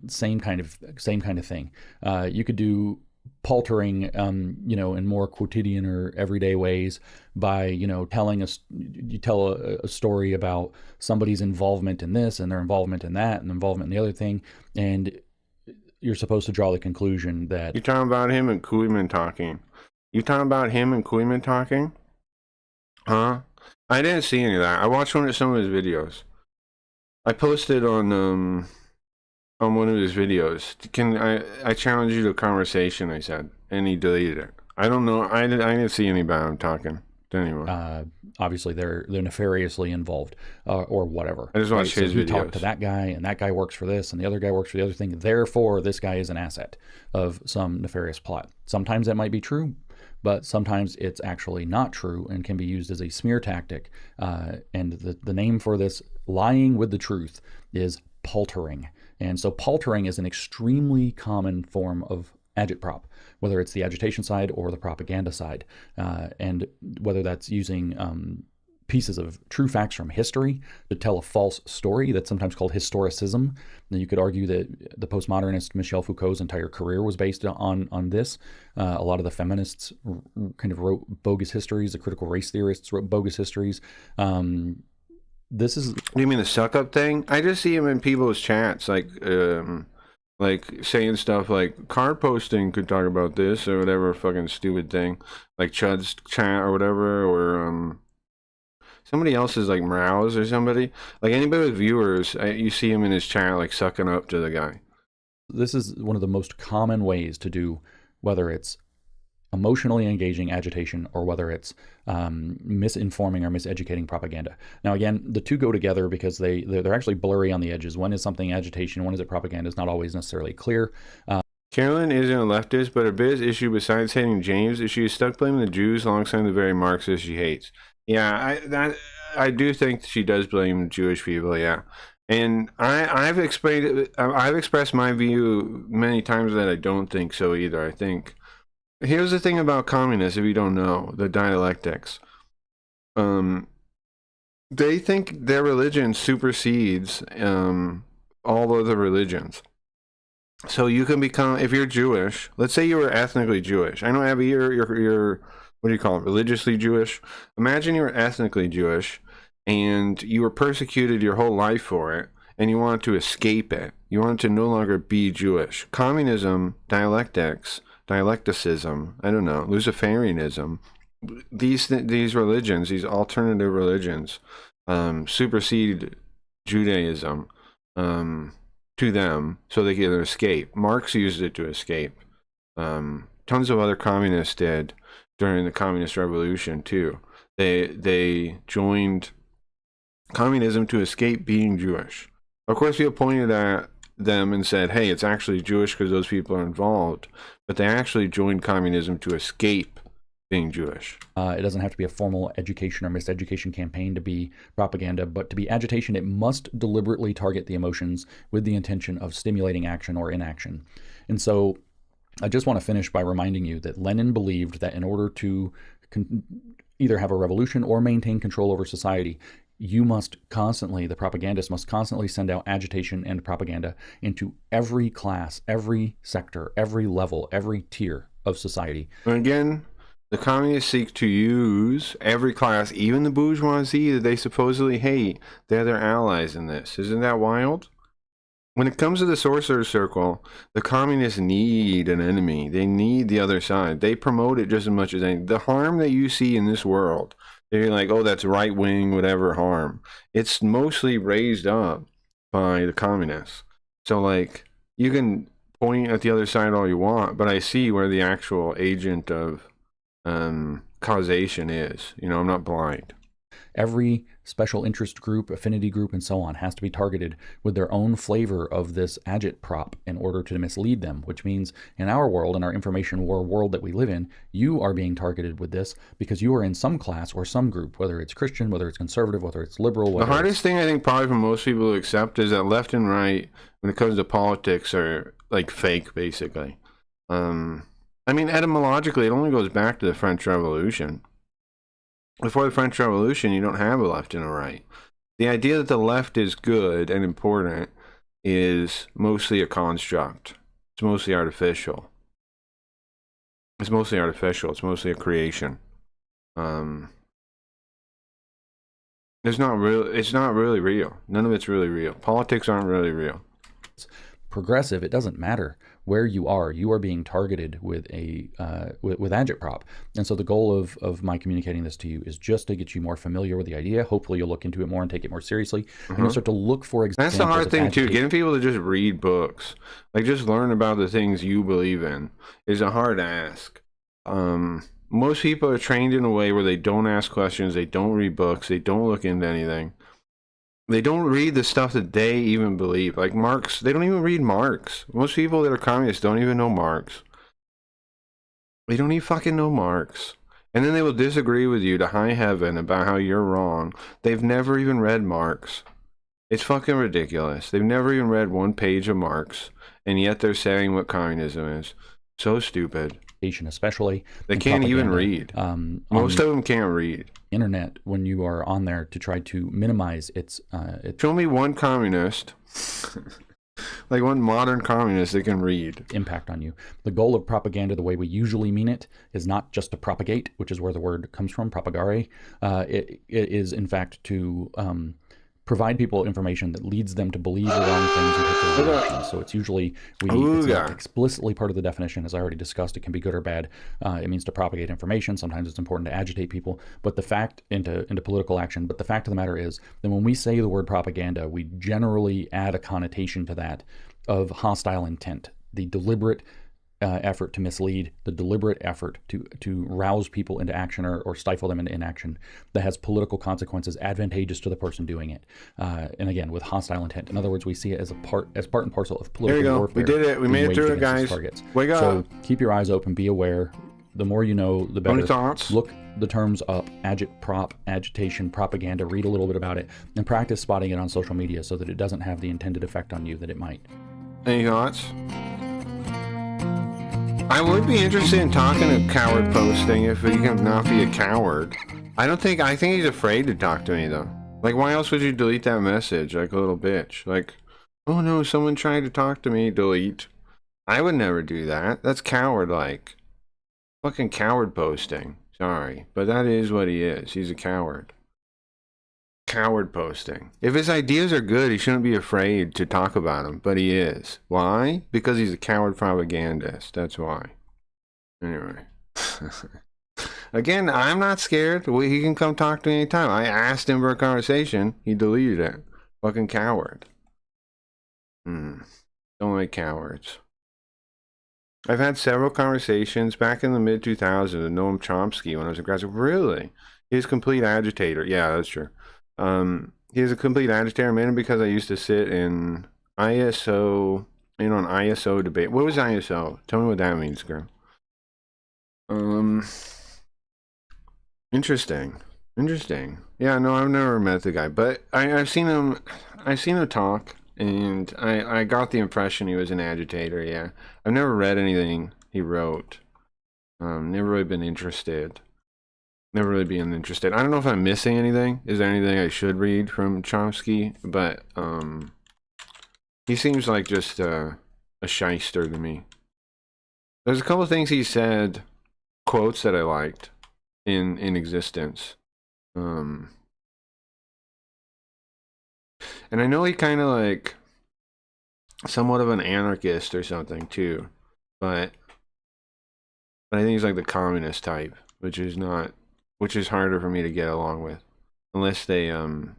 Same kind of thing. You could do paltering, in more quotidian or everyday ways by, telling us, you tell a story about somebody's involvement in this and their involvement in that and involvement in the other thing. And you're supposed to draw the conclusion that
you're talking about him and Koopman talking. You talking about him and Koopman talking? Huh? I didn't see any of that. I watched some of his videos. I posted on one of his videos. I challenge you to a conversation, I said, and he deleted it. I don't know. I didn't see anybody I'm talking to anyone.
Obviously, they're nefariously involved, or whatever.
I just watched his videos.
He talked to that guy, and that guy works for this, and the other guy works for the other thing. Therefore, this guy is an asset of some nefarious plot. Sometimes that might be true, but sometimes it's actually not true and can be used as a smear tactic. And the name for this, lying with the truth, is paltering. And so paltering is an extremely common form of agitprop, whether it's the agitation side or the propaganda side, and whether that's using pieces of true facts from history to tell a false story that's sometimes called historicism. And you could argue that the postmodernist Michel Foucault's entire career was based on this. A lot of the feminists kind of wrote bogus histories. The critical race theorists wrote bogus histories. This is...
You mean the suck-up thing? I just see him in people's chats, like saying stuff like card posting could talk about this or whatever fucking stupid thing, like Chud's chat or whatever, or somebody else's, like Morales or somebody. Like anybody with viewers, you see him in his chat like sucking up to the guy.
This is one of the most common ways to do, whether it's emotionally engaging agitation or whether it's misinforming or miseducating propaganda. Now, again, the two go together because they're actually blurry on the edges. When is something agitation? When is it propaganda? It's not always necessarily clear.
Carolyn isn't a leftist, but her biggest issue besides hating James is she is stuck blaming the Jews alongside the very Marxists she hates. Yeah, I do think she does blame Jewish people, yeah. And I've expressed my view many times that I don't think so either. I think... Here's the thing about communists, if you don't know, the dialectics. They think their religion supersedes all other religions. So you can become, if you're Jewish, let's say you were ethnically Jewish. I know, Abby, you're what do you call it, religiously Jewish? Imagine you were ethnically Jewish, and you were persecuted your whole life for it, and you wanted to escape it. You wanted to no longer be Jewish. Communism, dialectics... dialecticism, I don't know, Luciferianism, these religions, these alternative religions, supersede Judaism to them so they can escape. Marx used it to escape. Tons of other communists did during the communist revolution too. They joined communism to escape being Jewish. Of course, people pointed at them and said, hey, it's actually Jewish because those people are involved, but they actually joined communism to escape being Jewish.
It doesn't have to be a formal education or miseducation campaign to be propaganda, but to be agitation, it must deliberately target the emotions with the intention of stimulating action or inaction. And so I just want to finish by reminding you that Lenin believed that in order to either have a revolution or maintain control over society, you must constantly, the propagandists must constantly send out agitation and propaganda into every class, every sector, every level, every tier of society.
And again, the communists seek to use every class, even the bourgeoisie that they supposedly hate. They're their allies in this. Isn't that wild? When it comes to the sorcerer circle, the communists need an enemy. They need the other side. They promote it just as much as anything. The harm that you see in this world, they're like, oh, that's right-wing, whatever harm. It's mostly raised up by the communists. So, like, you can point at the other side all you want, but I see where the actual agent of causation is. You know, I'm not blind.
Every special interest group, affinity group, and so on has to be targeted with their own flavor of this agitprop in order to mislead them, which means in our world, in our information war world that we live in, you are being targeted with this because you are in some class or some group, whether it's Christian, whether it's conservative, whether it's liberal.
The hardest thing I think probably for most people to accept is that left and right, when it comes to politics, are like fake, basically. I mean, etymologically, it only goes back to the French Revolution. Before the French Revolution, you don't have a left and a right. The idea that the left is good and important is mostly a construct. It's mostly artificial. It's mostly artificial. It's mostly a creation. It's not real. It's not really real. None of it's really real. Politics aren't really real.
Progressive, it doesn't matter where you are being targeted with a with agitprop. And so the goal of my communicating this to you is just to get you more familiar with the idea. Hopefully you'll look into it more and take it more seriously, and you'll start to look for examples.
That's the hard thing too, getting people to just read books, like just learn about the things you believe in, is a hard ask. Most people are trained in a way where they don't ask questions, they don't read books, they don't look into anything. They don't read the stuff that they even believe. Like Marx, they don't even read Marx. Most people that are communists don't even know Marx. They don't even fucking know Marx. And then they will disagree with you to high heaven about how you're wrong. They've never even read Marx. It's fucking ridiculous. They've never even read one page of Marx, and yet they're saying what communism is. So stupid.
Especially
they can't even read. Most of them can't read.
Internet, when you are on there to try to minimize its
show me one communist, like one modern communist that can read.
Impact on you. The goal of propaganda, the way we usually mean it, is not just to propagate, which is where the word comes from, propagare. It is in fact to provide people information that leads them to believe the wrong things and take the wrong actions. So it's usually, it's not explicitly part of the definition, as I already discussed. It can be good or bad. It means to propagate information. Sometimes it's important to agitate people, but the fact into political action. But the fact of the matter is that when we say the word propaganda, we generally add a connotation to that of hostile intent, the deliberate effort to mislead, the deliberate effort to rouse people into action or stifle them into inaction that has political consequences advantageous to the person doing it. And again, with hostile intent. In other words, we see it as part and parcel of political warfare.
We did it. We made it through it, guys. Wake up.
So keep your eyes open. Be aware. The more you know, the better.
Any thoughts?
Look the terms up: agitprop, agitation, propaganda. Read a little bit about it and practice spotting it on social media so that it doesn't have the intended effect on you that it might.
Any thoughts? I would be interested in talking to coward posting if he can not be a coward. I think he's afraid to talk to me though. Like, why else would you delete that message like a little bitch? Like, oh no, someone tried to talk to me, delete. I would never do that. That's coward-like. Fucking coward posting. Sorry, but that is what he is. He's a coward. Coward posting. If his ideas are good, he shouldn't be afraid to talk about them, but he is. Why? Because he's a coward propagandist. That's why. Anyway. Again, I'm not scared. He can come talk to me anytime. I asked him for a conversation. He deleted it. Fucking coward. Don't like cowards. I've had several conversations back in the mid-2000s with Noam Chomsky when I was a graduate. Really? He's a complete agitator. Yeah, that's true. He's a complete agitator, mainly because I used to sit in ISO, an ISO debate. What was ISO? Tell me what that means, girl. Interesting. Yeah, no, I've never met the guy, but I've seen him talk, and I got the impression he was an agitator. Yeah, I've never read anything he wrote. Never really been interested. I don't know if I'm missing anything. Is there anything I should read from Chomsky? But he seems like just a shyster to me. There's a couple of things he said, quotes that I liked in existence. And I know he kind of like somewhat of an anarchist or something too, but I think he's like the communist type, which is harder for me to get along with, unless they like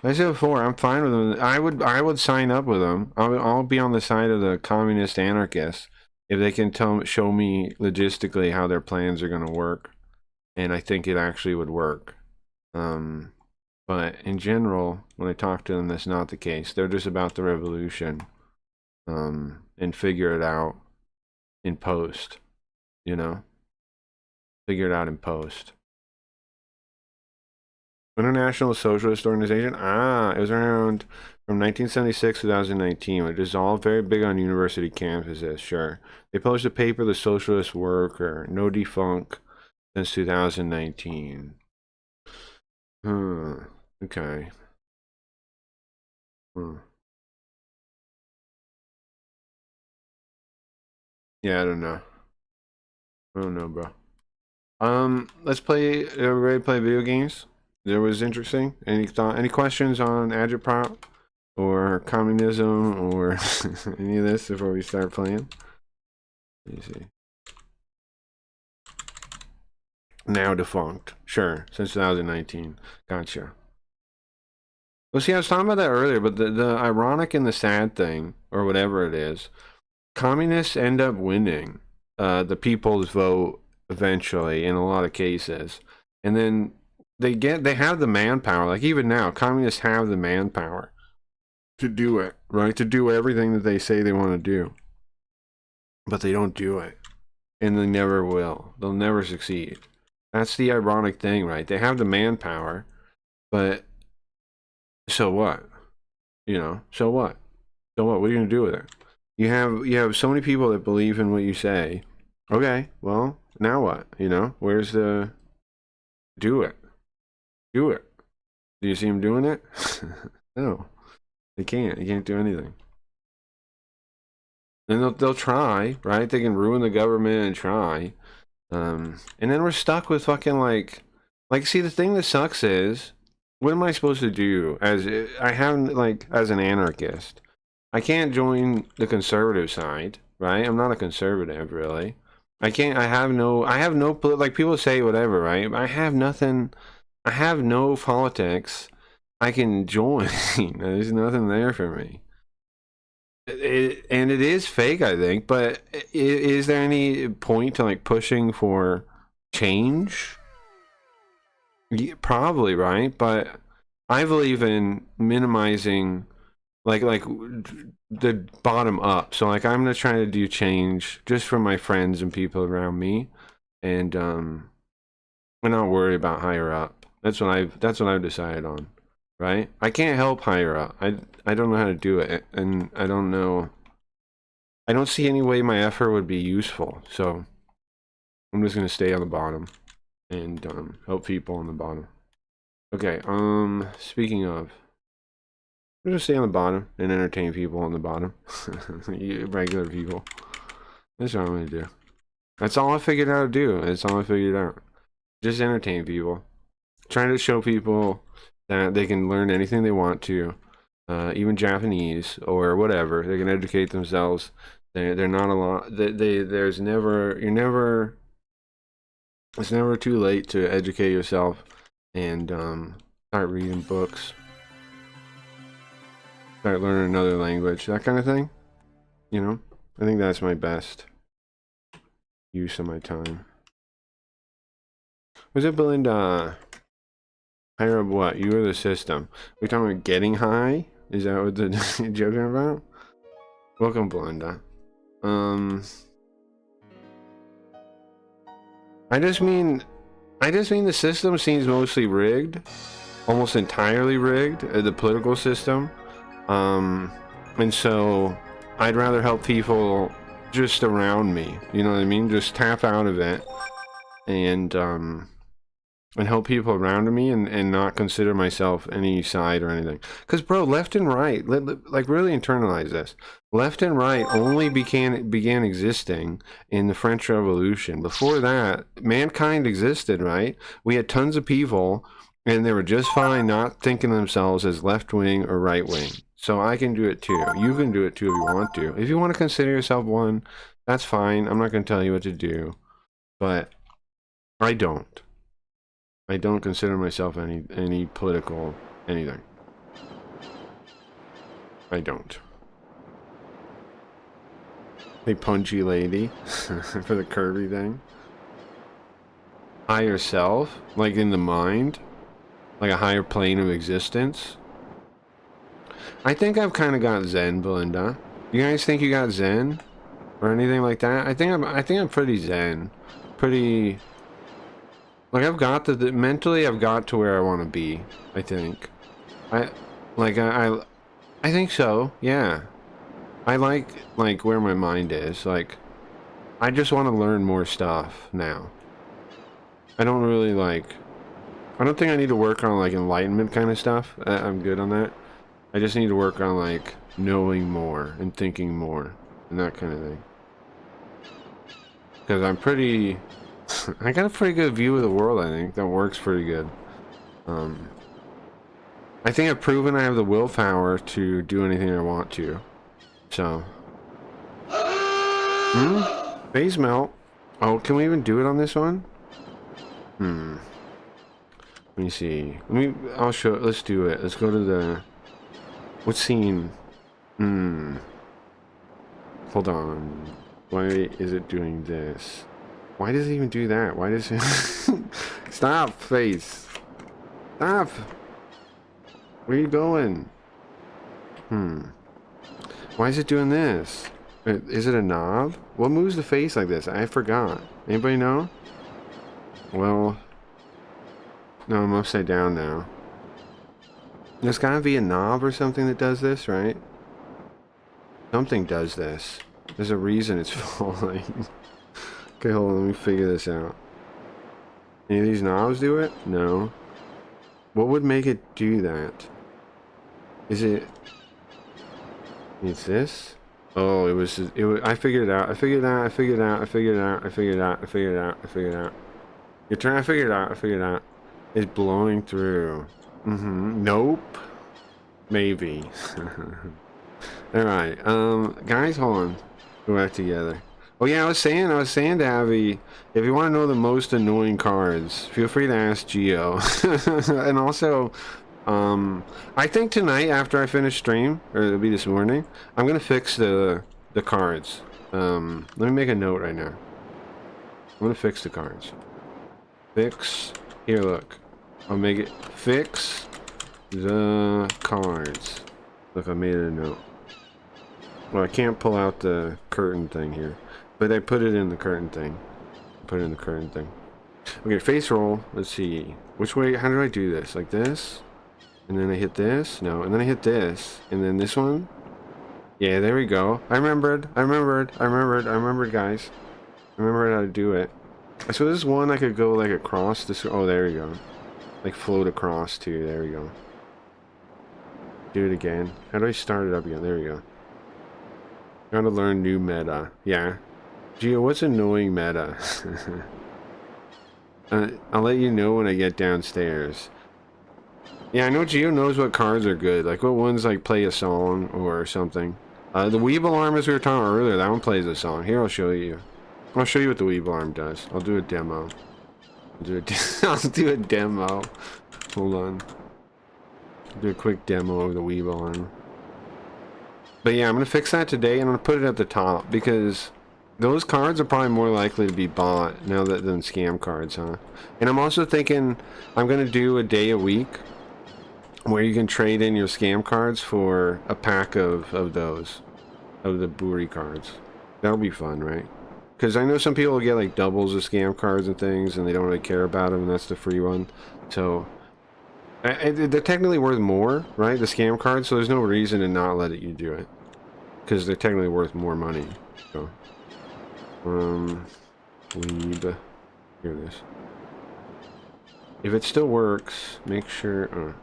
I said before, I'm fine with them. I would sign up with them. I'll be on the side of the communist anarchists if they can show me logistically how their plans are going to work, and I think it actually would work. But in general, when I talk to them, that's not the case. They're just about the revolution, and figure it out in post, Figure it out in post. International Socialist Organization? It was around from 1976 to 2019. It dissolved, very big on university campuses, sure. They published a paper, The Socialist Worker, no defunct since 2019. Okay. Yeah, I don't know. I don't know, bro. Let's play. Are we ready to play video games? That was interesting. Any thought? Any questions on agitprop or communism or any of this before we start playing? Let me see. Now defunct. Sure, since 2019. Gotcha. Well, see, I was talking about that earlier, but the ironic and the sad thing, or whatever it is, communists end up winning the people's vote eventually in a lot of cases, and then they have the manpower. Like even now, communists have the manpower to do it, right? To do everything that they say they want to do, but they don't do it, and they never will. They'll never succeed. That's the ironic thing, right? They have the manpower, but so what? You know, so what? So what? What are you gonna do with it? You have so many people that believe in what you say. Okay, well, now what? You know, where's the do it? Do it. Do you see them doing it? No, they can't. They can't do anything. And they'll try, right? They can ruin the government and try. And then we're stuck with fucking like see, the thing that sucks is, what am I supposed to do as as an anarchist? I can't join the conservative side, right? I'm not a conservative, really. I can't. I have no. Like people say, whatever, right? I have nothing. I have no politics I can join. There's nothing there for me. And it is fake, I think. But is there any point to like pushing for change? Yeah, probably, right? But I believe in minimizing, like the bottom up. So like I'm gonna try to do change just for my friends and people around me, and I'm not worried about higher up. That's what I've decided on, right? I can't help higher up. I don't know how to do it, and I don't know. I don't see any way my effort would be useful. So I'm just gonna stay on the bottom and help people on the bottom. Okay. Speaking of, I'm gonna stay on the bottom and entertain people on the bottom. Regular people. That's what I'm gonna do. That's all I figured out to do. That's all I figured out. Just entertain people. Trying to show people that they can learn anything they want to, even Japanese or whatever. They can educate themselves. They're not a lot. There's never. It's never too late to educate yourself and start reading books. Start learning another language, that kind of thing. You know, I think that's my best use of my time. Was it Belinda? Higher up what? You are the system. We talking about getting high? Is that what the you're joking about? Welcome, Belinda. I just mean the system seems mostly rigged, almost entirely rigged. The political system. And so I'd rather help people just around me, you know what I mean? Just tap out of it and help people around me and not consider myself any side or anything. Because, bro, left and right, like really internalize this. Left and right only began existing in the French Revolution. Before that, mankind existed, right? We had tons of people and they were just fine not thinking of themselves as left wing or right wing. So I can do it too. You can do it too if you want to. If you want to consider yourself one, that's fine. I'm not going to tell you what to do. But I don't. I don't consider myself any political anything. I don't. Hey, punchy lady, for the Kirby thing. Higher self, like in the mind, like a higher plane of existence. I think I've kind of got Zen, Belinda. You guys think you got Zen, or anything like that? I think I'm pretty Zen, pretty. Like I've got mentally, I've got to where I want to be. I think. I think so. Yeah. I like where my mind is. Like, I just want to learn more stuff now. I don't really I don't think I need to work on like enlightenment kind of stuff. I'm good on that. I just need to work on like knowing more and thinking more and that kind of thing. Because I'm pretty... I got a pretty good view of the world, I think. That works pretty good. I think I've proven I have the willpower to do anything I want to. So... Phase melt. Oh, can we even do it on this one? Let me see. I'll show... Let's do it. Let's go to the... What scene? Hold on. Why is it doing this? Why does it even do that? Why does it... Stop, face. Stop. Where are you going? Why is it doing this? Is it a knob? What moves the face like this? I forgot. Anybody know? Well... No, I'm upside down now. There's gotta be a knob or something that does this, right? Something does this. There's a reason it's falling. Okay, hold on, let me figure this out. Any of these knobs do it? No. What would make it do that? Is it... It's this? Oh, it was... I figured it out. I figured it out. I figured it out. I figured it out. I figured it out. I figured it out. I figured it out. You're trying to figure it out. I figured it out. It's blowing through. Nope. Maybe. Alright. Guys, hold on. Go back together. Oh yeah, I was saying to Abby, if you want to know the most annoying cards, feel free to ask Geo. And also, I think tonight after I finish stream, or it'll be this morning, I'm gonna fix the cards. Let me make a note right now. I'm gonna fix the cards. Fix. Here, look. I'll make it fix the cards. Look, I made a note. Well, I can't pull out the curtain thing here, but I put it in the curtain thing. Put it in the curtain thing. Okay, face roll. Let's see. Which way? How do I do this? Like this? And then I hit this? No. And then I hit this. And then this one? Yeah, there we go. I remembered, guys. I remembered how to do it. So this one I could go like across this. Oh, there we go. Like float across too. There we go. Do it again. How do I start it up again? There we go. Gotta learn new meta. Yeah. Gio, what's annoying meta? I'll let you know when I get downstairs. Yeah, I know Gio knows what cards are good. Like what ones like play a song or something. The Weeb Alarm, as we were talking earlier, that one plays a song. Here, I'll show you. I'll show you what the Weeb Alarm does. I'll do a demo. I'll do a demo. Hold on. I'll do a quick demo of the Weeb Alarm. But yeah, I'm going to fix that today, and I'm going to put it at the top, because those cards are probably more likely to be bought now than scam cards, huh? And I'm also thinking I'm going to do a day a week where you can trade in your scam cards for a pack of those, of the Buri cards. That'll be fun, right? Because I know some people will get like doubles of scam cards and things, and they don't really care about them, and that's the free one. So they're technically worth more, right? The scam cards, so there's no reason to not let you do it, because they're technically worth more money. So, Weeb. Here it is. If it still works, make sure.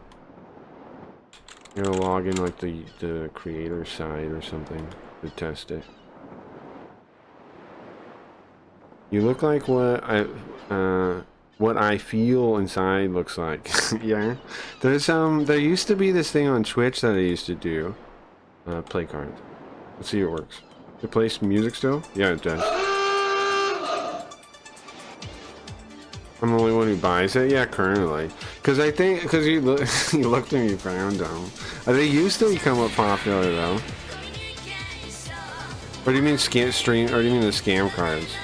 You know, log in like the creator side or something to test it. You look like what I feel inside looks like. Yeah. There used to be this thing on Twitch that I used to do. Play cards. Let's see if it works. It plays music still? Yeah, it does. I'm the only one who buys it? Yeah, currently. Because I think, because you looked and you found them. They used to become popular though. What do you mean stream, or do you mean the scam cards?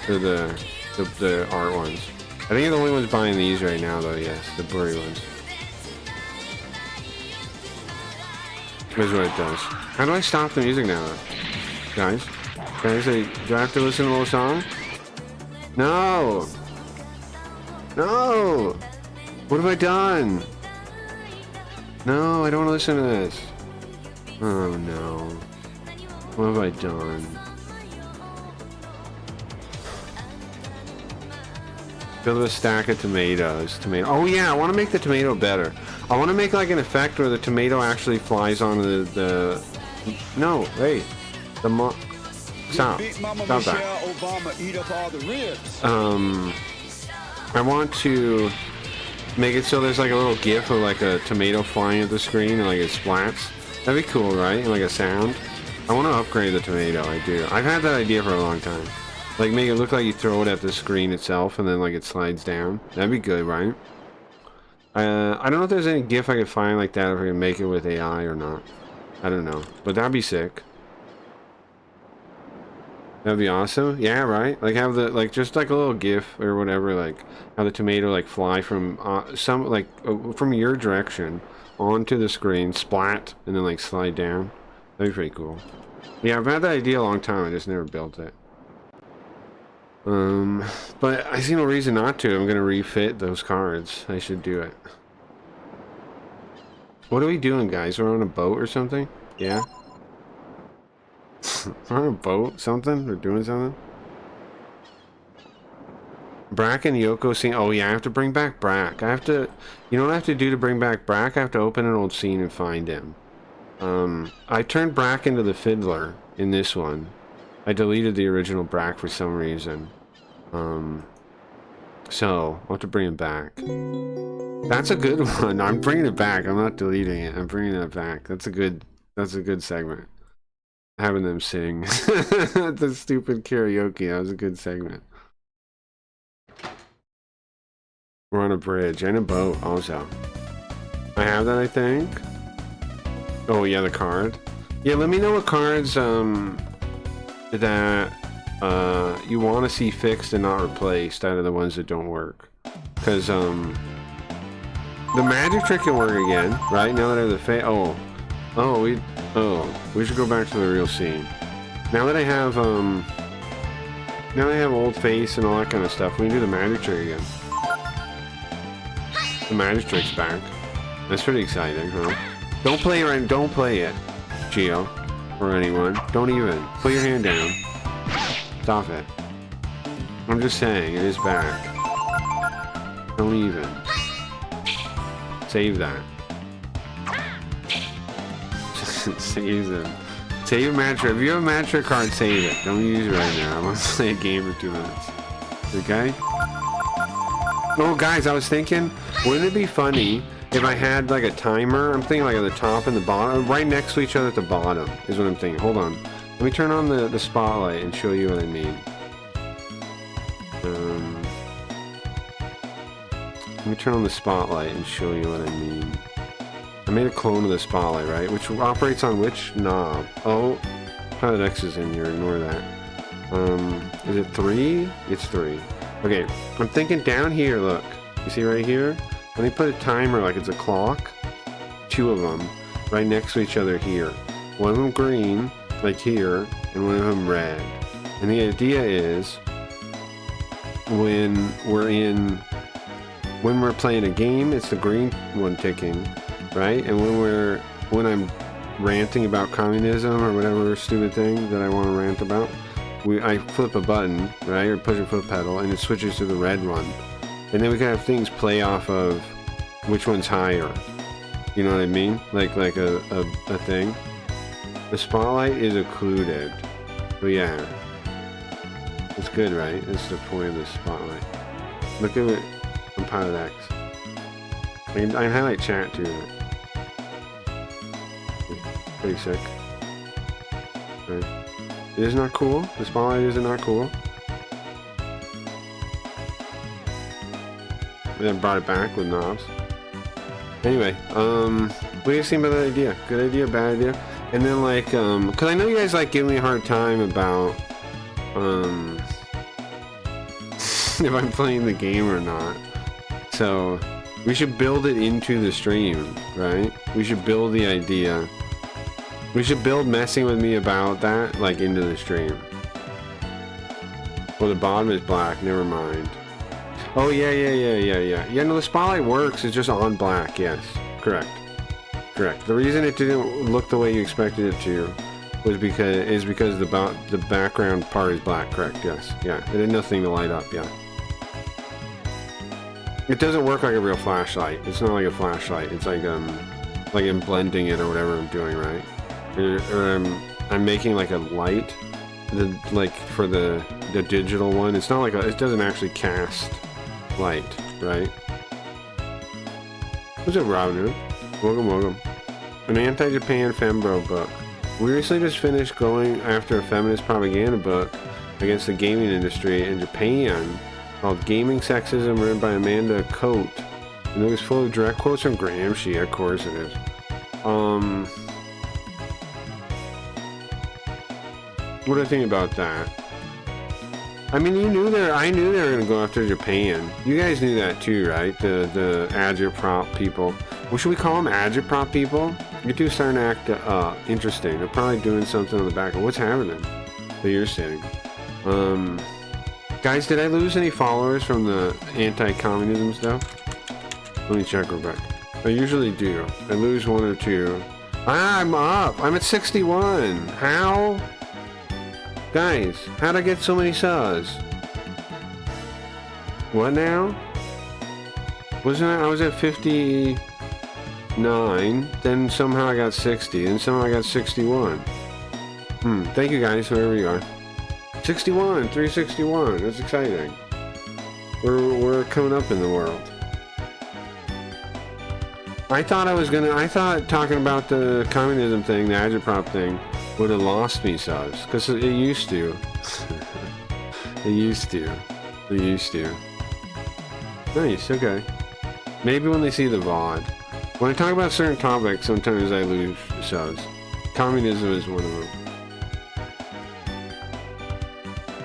Or the art ones? I think you're the only ones buying these right now though, yes. The blurry ones. Here's what it does. How do I stop the music now though? Guys? Guys, do I have to listen to the whole song? No! No! What have I done? No, I don't want to listen to this. Oh no. What have I done? Build a stack of tomatoes. Oh yeah, I want to make the tomato better. I want to make like an effect where the tomato actually flies onto the... No, wait. The Stop. Stop that. I want to make it so there's like a little gif of like a tomato flying at the screen and like it splats. That'd be cool, right? And like a sound. I want to upgrade the tomato, I do. I've had that idea for a long time. Like make it look like you throw it at the screen itself and then like it slides down. That'd be good, right? I don't know if there's any gif I could find like that, if I can make it with AI or not. I don't know. But that'd be sick. That'd be awesome. Yeah, right? Like have the, like just like a little gif or whatever, like have the tomato like fly from from your direction onto the screen, splat, and then like slide down. That'd be pretty cool. Yeah, I've had that idea a long time, I just never built it. But I see no reason not to. I'm gonna refit those cards. I should do it. What are we doing, guys? We're on a boat or something? Yeah? We're on a boat? Something? We're doing something? Brack and Yoko scene. Oh yeah, I have to bring back Brack. I have to... You know what I have to do to bring back Brack? I have to open an old scene and find him. I turned Brack into the fiddler in this one. I deleted the original Brack for some reason. So, I'll have to bring him back. That's a good one. I'm bringing it back. I'm not deleting it. I'm bringing it back. That's a good segment. Having them sing. The stupid karaoke. That was a good segment. We're on a bridge and a boat also. I have that, I think. Oh yeah, the card. Yeah, let me know what cards that you want to see fixed and not replaced out of the ones that don't work. Because the magic trick can work again, right? Now that I have the we should go back to the real scene. Now that I have old face and all that kind of stuff, we can do the magic trick again. The magic trick's back. That's pretty exciting, huh? Don't play it, don't play it, Gio, or anyone. Don't even. Put your hand down. Stop it. I'm just saying, it is back. Don't even. Save that. Save them. Save your match trick. If you have a match trick card, save it. Don't use it right now. I'm gonna play a game for 2 minutes. Okay? Oh, guys, I was thinking, wouldn't it be funny if I had like a timer? I'm thinking like at the top and the bottom, right next to each other at the bottom, is what I'm thinking. Hold on. Let me turn on the spotlight and show you what I mean. Let me turn on the spotlight and show you what I mean. I made a clone of the spotlight, right? Which operates on which knob? Oh, Pilot X is in here, ignore that. Is it 3? It's 3. Okay, I'm thinking down here, look. You see right here? Let me put a timer like it's a clock. 2 of them, right next to each other here. One of them green, like here, and one of them red. And the idea is, when we're playing a game, it's the green one ticking, right? And when I'm ranting about communism or whatever stupid thing that I want to rant about, I flip a button, right, or push a foot pedal, and it switches to the red one. And then we can have things play off of which one's higher. You know what I mean? Like a thing. The spotlight is occluded. But yeah. It's good, right? That's the point of the spotlight. Look at it on Pilot X. I can highlight chat too. Pretty sick. Right. It is not cool. The spotlight is not cool. And then brought it back with knobs. Anyway, what do you think about that idea? Good idea, bad idea? And then like, cause I know you guys like giving me a hard time about, if I'm playing the game or not. So, we should build it into the stream, right? We should build the idea. We should build messing with me about that, like, into the stream. Well, the bottom is black, never mind. Oh, yeah. Yeah, no, the spotlight works, it's just on black, yes. Correct. The reason it didn't look the way you expected it to was because the background part is black, correct, yes. Yeah, it had nothing to light up, yeah. It doesn't work like a real flashlight. It's not like a flashlight. It's like I'm blending it or whatever I'm doing, right? Or I'm making like a light like for the digital one. It's not like it doesn't actually cast light, right? What's up, Robin? Welcome. An anti-Japan fembro book. We recently just finished going after a feminist propaganda book against the gaming industry in Japan called Gaming Sexism, written by Amanda Coate. And it was full of direct quotes from Gramsci. Of course it is. What do I think about that? I mean, I knew they were gonna go after Japan. You guys knew that too, right? The agitprop people. What should we call them? Agitprop people? You two starting to act interesting. They're probably doing something on the back of what's happening that you're saying. Guys, did I lose any followers from the anti-communism stuff? Let me check real quick. I usually do. I lose one or two. I'm up. I'm at 61. How? Guys, how'd I get so many subs? What now? I was at 59, then somehow I got 60, then somehow I got 61. Thank you guys, wherever you are. 61, 361, that's exciting. We're coming up in the world. I thought talking about the communism thing, the agitprop thing, would have lost me subs, because it used to. It used to. Nice, okay. Maybe when they see the VOD. When I talk about certain topics, sometimes I lose subs. Communism is one of them.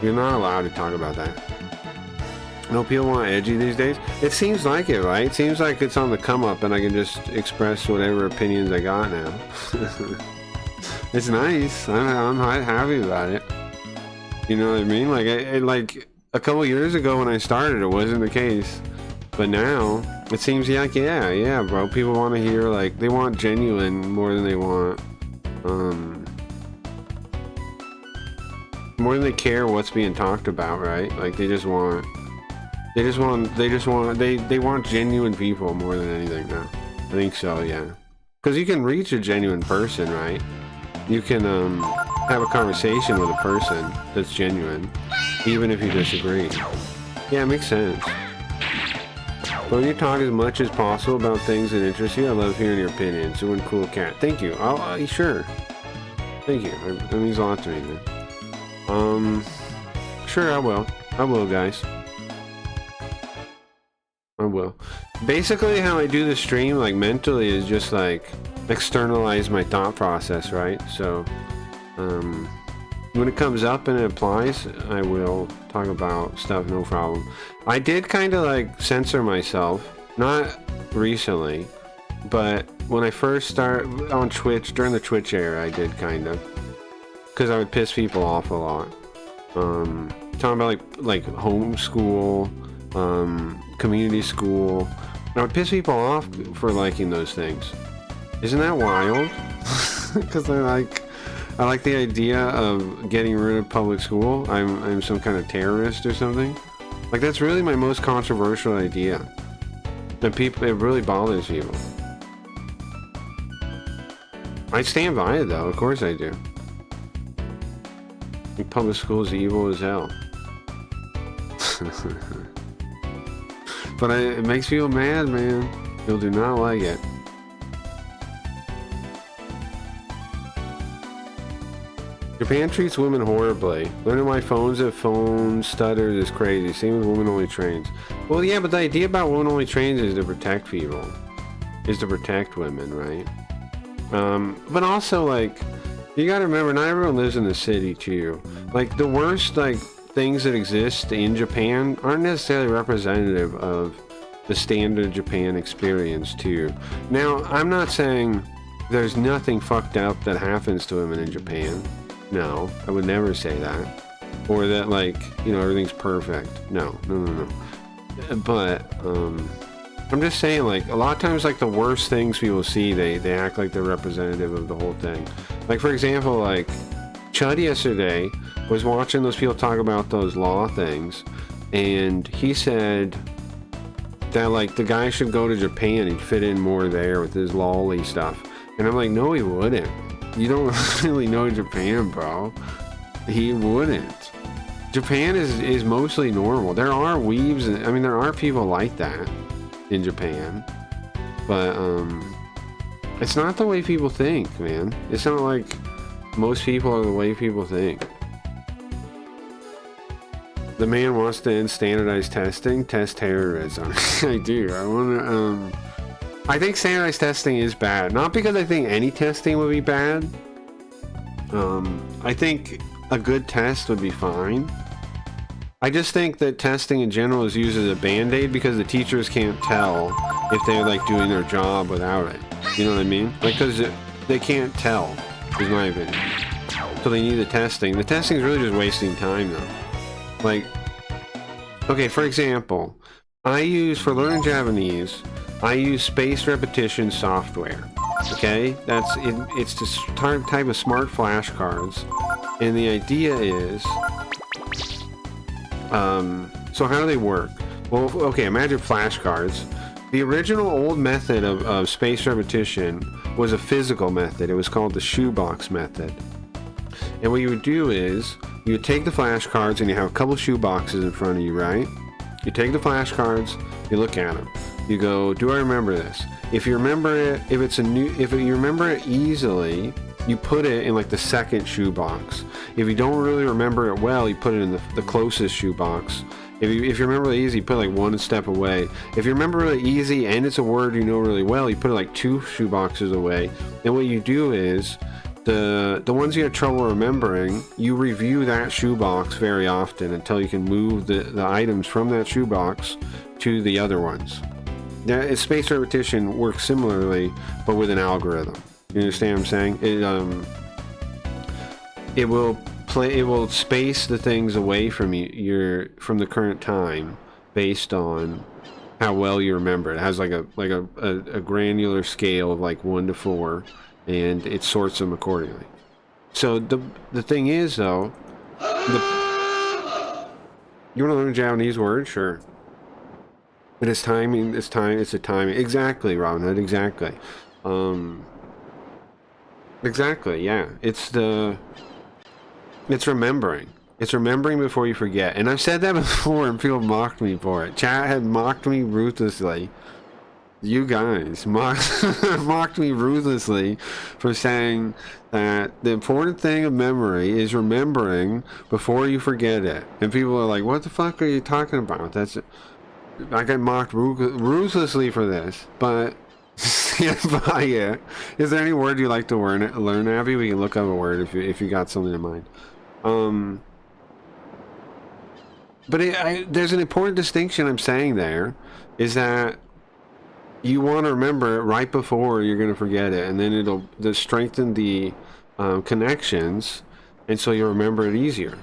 You're not allowed to talk about that. No, people want edgy these days. It seems like it, right? It seems like it's on the come up and I can just express whatever opinions I got now. It's nice. I'm happy about it. You know what I mean? Like a couple years ago when I started, it wasn't the case. But now, it seems like, yeah, bro. People want to hear, like, they want genuine more than they want, more than they care what's being talked about, right? Like, they want genuine people more than anything now. I think so, yeah. Because you can reach a genuine person, right? You can, have a conversation with a person that's genuine, even if you disagree. Yeah, it makes sense. But when you talk as much as possible about things that interest you, I love hearing your opinions. You're one cool cat. Thank you. Sure. Thank you. That means a lot to me, man. Sure, I will. I will, guys. I will. Basically, how I do the stream, like, mentally, is just, like, externalize my thought process, right? So, when it comes up and it applies, I will talk about stuff, no problem. I did kind of like censor myself, not recently, but when I first started on Twitch, during the Twitch era, I did kind of, because I would piss people off a lot. Talking about like homeschool, community school, and I would piss people off for liking those things. Isn't that wild? Because I like the idea of getting rid of public school. I'm some kind of terrorist or something. Like, that's really my most controversial idea. And it really bothers people. I stand by it though, of course I do. I think public school is evil as hell. But it makes people mad, man. People do not like it. Japan treats women horribly. Learning why phones have phone stutters is crazy. Same with women-only trains. Well, yeah, but the idea about women-only trains is to protect people. Is to protect women, right? But also, like, you gotta remember, not everyone lives in the city, too. Like, the worst, like, things that exist in Japan aren't necessarily representative of the standard Japan experience, too. Now, I'm not saying there's nothing fucked up that happens to women in Japan. No, I would never say that. Or that, like, you know, everything's perfect. No. But, I'm just saying, like, a lot of times, like, the worst things people see, they act like they're representative of the whole thing. Like, for example, like, Chud yesterday was watching those people talk about those law things, and he said that, like, the guy should go to Japan, he'd fit in more there with his lolly stuff. And I'm like, no, he wouldn't. You don't really know Japan, bro. He wouldn't. Japan is mostly normal. There are weebs, and I mean there are people like that in Japan, but it's not the way people think, man. It's not like most people are the way people think. The man wants to end standardized testing, test terrorism. I do. I want to. I think standardized testing is bad. Not because I think any testing would be bad. I think a good test would be fine. I just think that testing in general is used as a band-aid because the teachers can't tell if they're like doing their job without it. You know what I mean? Like, because they can't tell, is my opinion. So they need the testing. The testing is really just wasting time, though. Like, okay, for example, for learning Japanese, I use spaced repetition software. Okay, it's this type of smart flashcards, and the idea is, so how do they work? Well, okay, imagine flashcards. The original old method of spaced repetition was a physical method. It was called the shoebox method. And what you would do is, you would take the flashcards and you have a couple shoeboxes in front of you, right? You take the flashcards, you look at them. You go, do I remember this? If you remember it, if you remember it easily, you put it in like the second shoebox. If you don't really remember it well, you put it in the closest shoebox. If you remember really easy, you put it like one step away. If you remember really easy and it's a word you know really well, you put it like two shoeboxes away. And what you do is, the ones you have trouble remembering, you review that shoebox very often until you can move the items from that shoebox to the other ones. Now, spaced repetition works similarly, but with an algorithm. You understand what I'm saying? It will space the things away from from the current time based on how well you remember it. It has like a granular scale of like 1 to 4, and it sorts them accordingly. So the thing is though, you want to learn a Japanese word? Sure. But it's timing. It's a timing. Exactly, Robin Hood. Exactly. Exactly. Yeah. It's remembering. It's remembering before you forget. And I've said that before, and people mocked me for it. Chat had mocked me ruthlessly. You guys mocked me ruthlessly for saying that the important thing of memory is remembering before you forget it. And people are like, "What the fuck are you talking about?" I got mocked ruthlessly for this, but stand by it. Is there any word you'd like to learn, Abby? We can look up a word if you got something in mind. But there's an important distinction I'm saying there, is that you want to remember it right before you're going to forget it, and then it'll strengthen the connections, and so you'll remember it easier.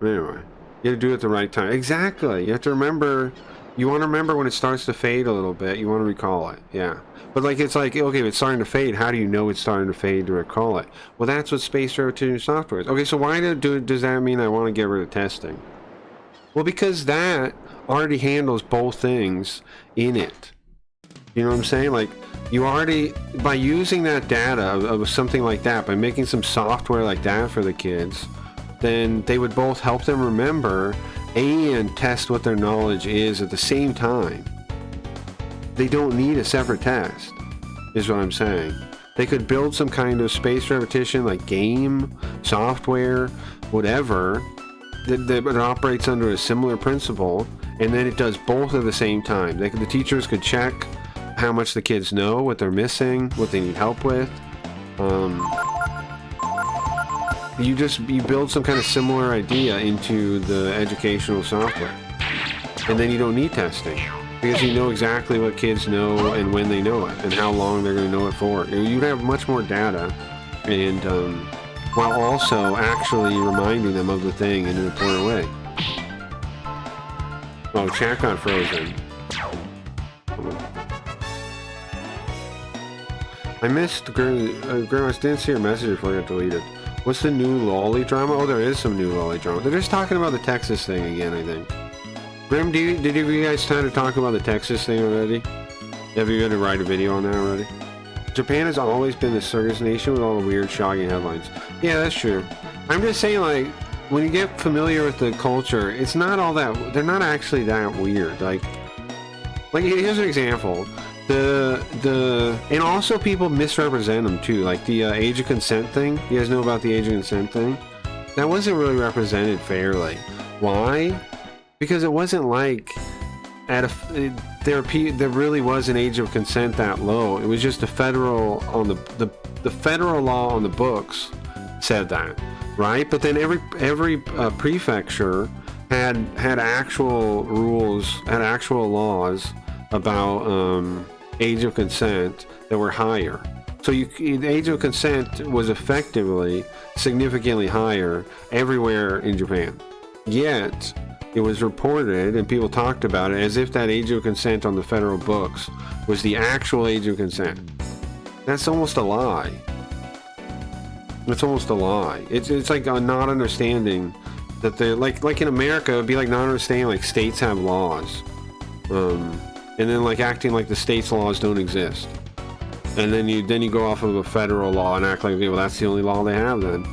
Anyway. You have to do it at the right time. Exactly. You have to remember. You want to remember when it starts to fade a little bit. You want to recall it. Yeah. But like, it's like, okay, if it's starting to fade, how do you know it's starting to fade to recall it? Well, that's what spaced repetition software is. Okay, so why does that mean I want to get rid of testing? Well, because that already handles both things in it. You know what I'm saying? Like, you already, by using that data of something like that, by making some software like that for the kids, then they would both help them remember and test what their knowledge is at the same time. They don't need a separate test, is what I'm saying. They could build some kind of spaced repetition, like game, software, whatever, that operates under a similar principle, and then it does both at the same time. The teachers could check how much the kids know, what they're missing, what they need help with. You build some kind of similar idea into the educational software, and then you don't need testing because you know exactly what kids know and when they know it and how long they're going to know it for. You'd have much more data, and while also actually reminding them of the thing in an important way. Oh, chat got frozen. I missed Grandma. I didn't see your message before I got deleted. What's the new lolly drama? Oh, there is some new lolly drama. They're just talking about the Texas thing again, I think. Grim, did you guys time to talk about the Texas thing already? Have you got to write a video on that already? Japan has always been the circus nation with all the weird, shocking headlines. Yeah, that's true. I'm just saying, like, when you get familiar with the culture, it's not all that, they're not actually that weird. Like here's an example. And also people misrepresent them too. Like the age of consent thing. You guys know about the age of consent thing? That wasn't really represented fairly. Why? Because it wasn't like there really was an age of consent that low. It was just the federal law on the books said that, right? But then every prefecture had actual rules, had actual laws about age of consent that were higher. So the age of consent was effectively significantly higher everywhere in Japan. Yet it was reported and people talked about it as if that age of consent on the federal books was the actual age of consent. That's almost a lie. It's almost a lie. It's like a not understanding that they're like in America, it'd be like not understanding like states have laws. And then like acting like the state's laws don't exist. And then you go off of a federal law and act like, okay, well, that's the only law they have then.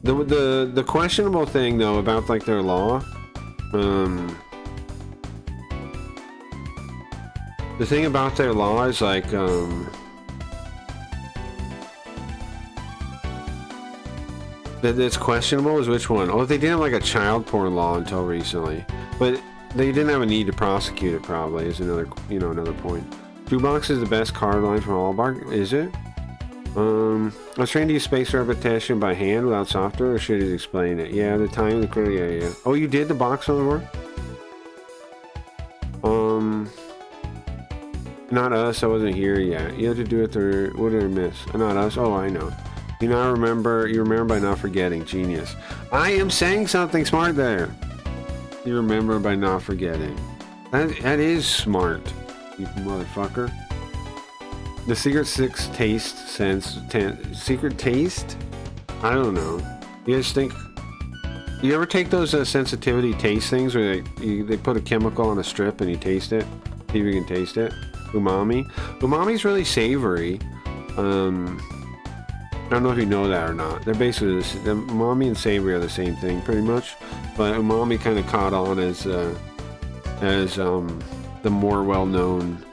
The questionable thing though about like their law, the thing about their law is like that's questionable is which one? Oh, they didn't have like a child porn law until recently, but they didn't have a need to prosecute it. Probably is another point. Shoebox is the best card line from all bar. Is it? I was trying to use space repetition by hand without software, or should he explain it? Yeah, the time, the clear, yeah. Oh, you did the box on the board? Not us, I wasn't here yet. You had to do it through, what did I miss? Not us, oh, I know. You remember by not forgetting, genius. I am saying something smart there. You remember by not forgetting. That is smart, you motherfucker. The secret secret taste? I don't know. You guys think? You ever take those sensitivity taste things where they put a chemical on a strip and you taste it? See if you can taste it. Umami. Umami's really savory. I don't know if you know that or not. They're basically the umami and savory are the same thing, pretty much. But umami kind of caught on as the more well-known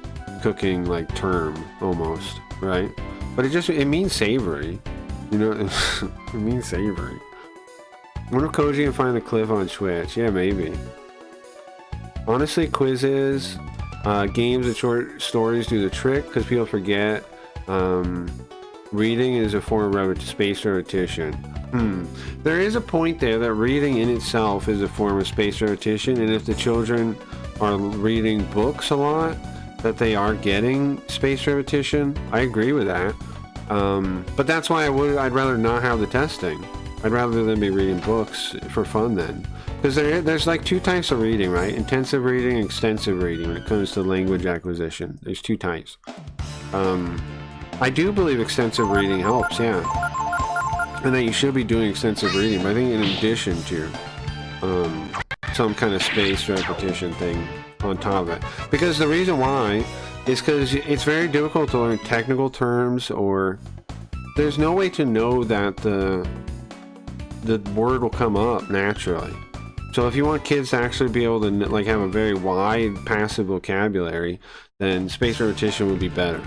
cooking like term almost, right? But it means savory, you know. It means savory. I wonder if Koji can find the cliff on Switch. Yeah, maybe. Honestly, quizzes, games and short stories do the trick because people forget. Reading is a form of space repetition. There is a point there that reading in itself is a form of space repetition, and if the children are reading books a lot, that they are getting space repetition. I agree with that. But that's why I'd rather not have the testing. I'd rather than be reading books for fun then. Because there's like two types of reading, right? Intensive reading and extensive reading when it comes to language acquisition. There's two types. I do believe extensive reading helps, yeah. And that you should be doing extensive reading, but I think in addition to some kind of space repetition thing on top of it. Because the reason why is because it's very difficult to learn technical terms, or there's no way to know that the word will come up naturally. So if you want kids to actually be able to like have a very wide passive vocabulary, then space repetition would be better.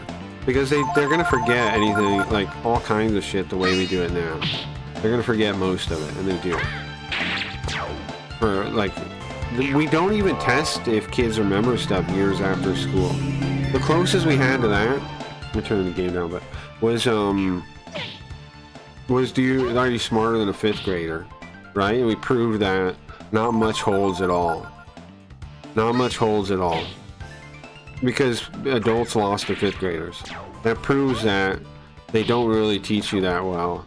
Because they're gonna forget anything, like all kinds of shit the way we do it now. They're gonna forget most of it, and they do. Or like, we don't even test if kids remember stuff years after school. The closest we had to that, let me turn the game down, but was are you smarter than a 5th grader, right? And we proved that not much holds at all. Not much holds at all. Because adults lost to 5th graders. That proves that they don't really teach you that well.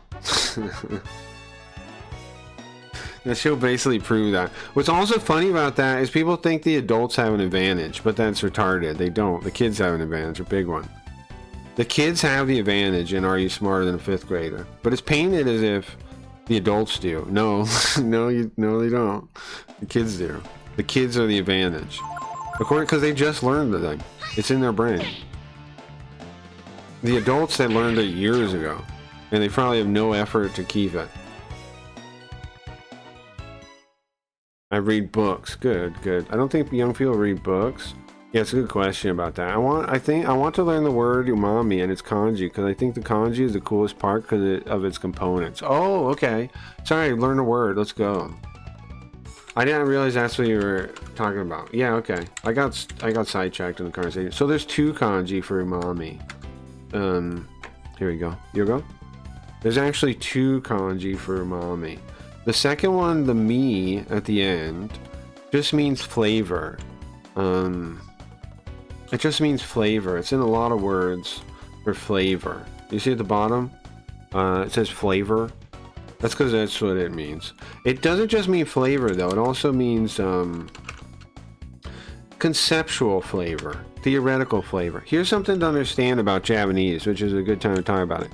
That should basically prove that. What's also funny about that is people think the adults have an advantage, but that's retarded. They don't. The kids have an advantage, a big one. The kids have the advantage in Are You Smarter Than a 5th Grader? But it's painted as if the adults do. No, no, they don't. The kids do. The kids are the advantage. Because they just learned the thing. It's in their brain. The adults, they learned it years ago. And they probably have no effort to keep it. I read books. Good, good. I don't think young people read books. Yeah, it's a good question about that. I want to learn the word umami and its kanji, because I think the kanji is the coolest part because of its components. Oh, okay. Sorry, learn a word. Let's go. I didn't realize that's what you were talking about. Yeah, okay. I got sidetracked in the conversation. So there's 2 kanji for umami. Here we go. You go. There's actually 2 kanji for umami. The second one, the mi at the end, just means flavor. It just means flavor. It's in a lot of words for flavor. You see at the bottom? It says flavor. That's because that's what it means. It doesn't just mean flavor, though. It also means conceptual flavor, theoretical flavor. Here's something to understand about Japanese, which is a good time to talk about it.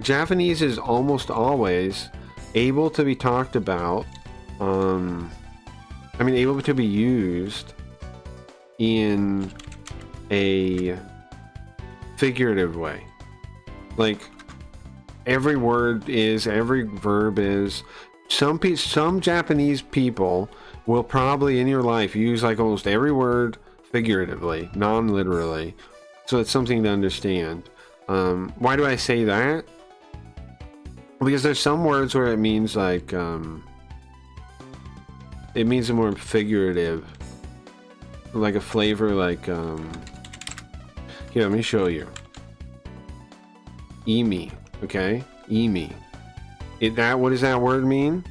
Japanese is almost always able to be talked about, able to be used in a figurative way. Like, every word is, every verb is. Some Japanese people will probably in your life use like almost every word figuratively, non-literally. So it's something to understand. Why do I say that? Because there's some words where it means like, it means a more figurative, like a flavor, like, here, let me show you. Imi, okay? Imi. What does that word mean?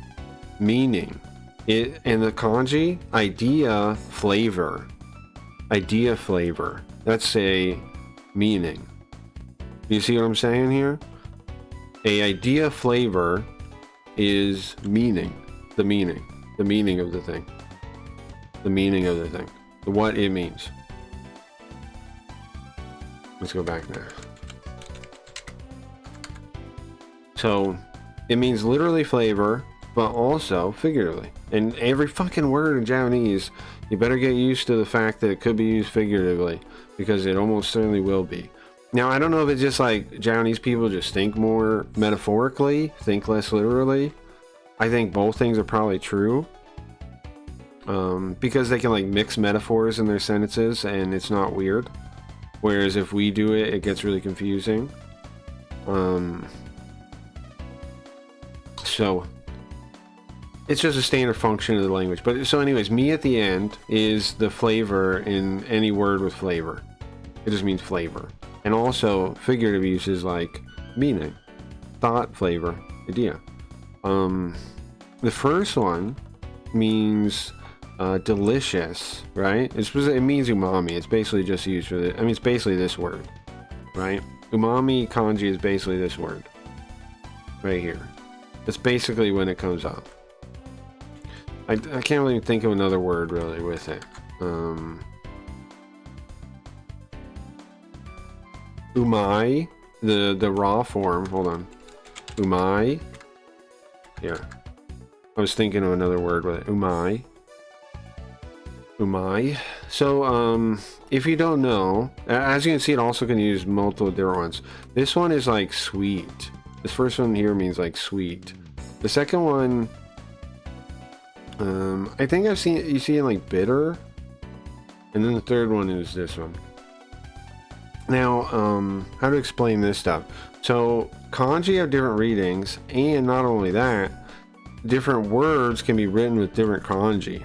Meaning. And the kanji, idea, flavor. Idea, flavor. That's a meaning. You see what I'm saying here? A idea, flavor is meaning. The meaning. The meaning of the thing. The meaning of the thing. What it means. Let's go back there. So, it means literally flavor, but also figuratively. And every fucking word in Japanese, you better get used to the fact that it could be used figuratively, because it almost certainly will be. Now, I don't know if it's just like Japanese people just think more metaphorically, think less literally. I think both things are probably true. Because they can like mix metaphors in their sentences and it's not weird. Whereas if we do it, it gets really confusing. So it's just a standard function of the language. But so anyways, mi at the end is the flavor in any word with flavor. It just means flavor. And also figurative uses like meaning, thought, flavor, idea. The first one means delicious, right? It means umami. It's basically just used for the, it's basically this word, right? Umami kanji is basically this word right here. That's basically when it comes up. I can't really think of another word really with it. Umai, the raw form. Hold on. Umai. Yeah. I was thinking of another word with it. Umai. Umai. So, if you don't know, as you can see, it also can use multiple different ones. This one is like sweet. This first one here means like sweet. The second one, I think you see it like bitter. And then the third one is this one. Now, how to explain this stuff? So, kanji have different readings, and not only that, different words can be written with different kanji.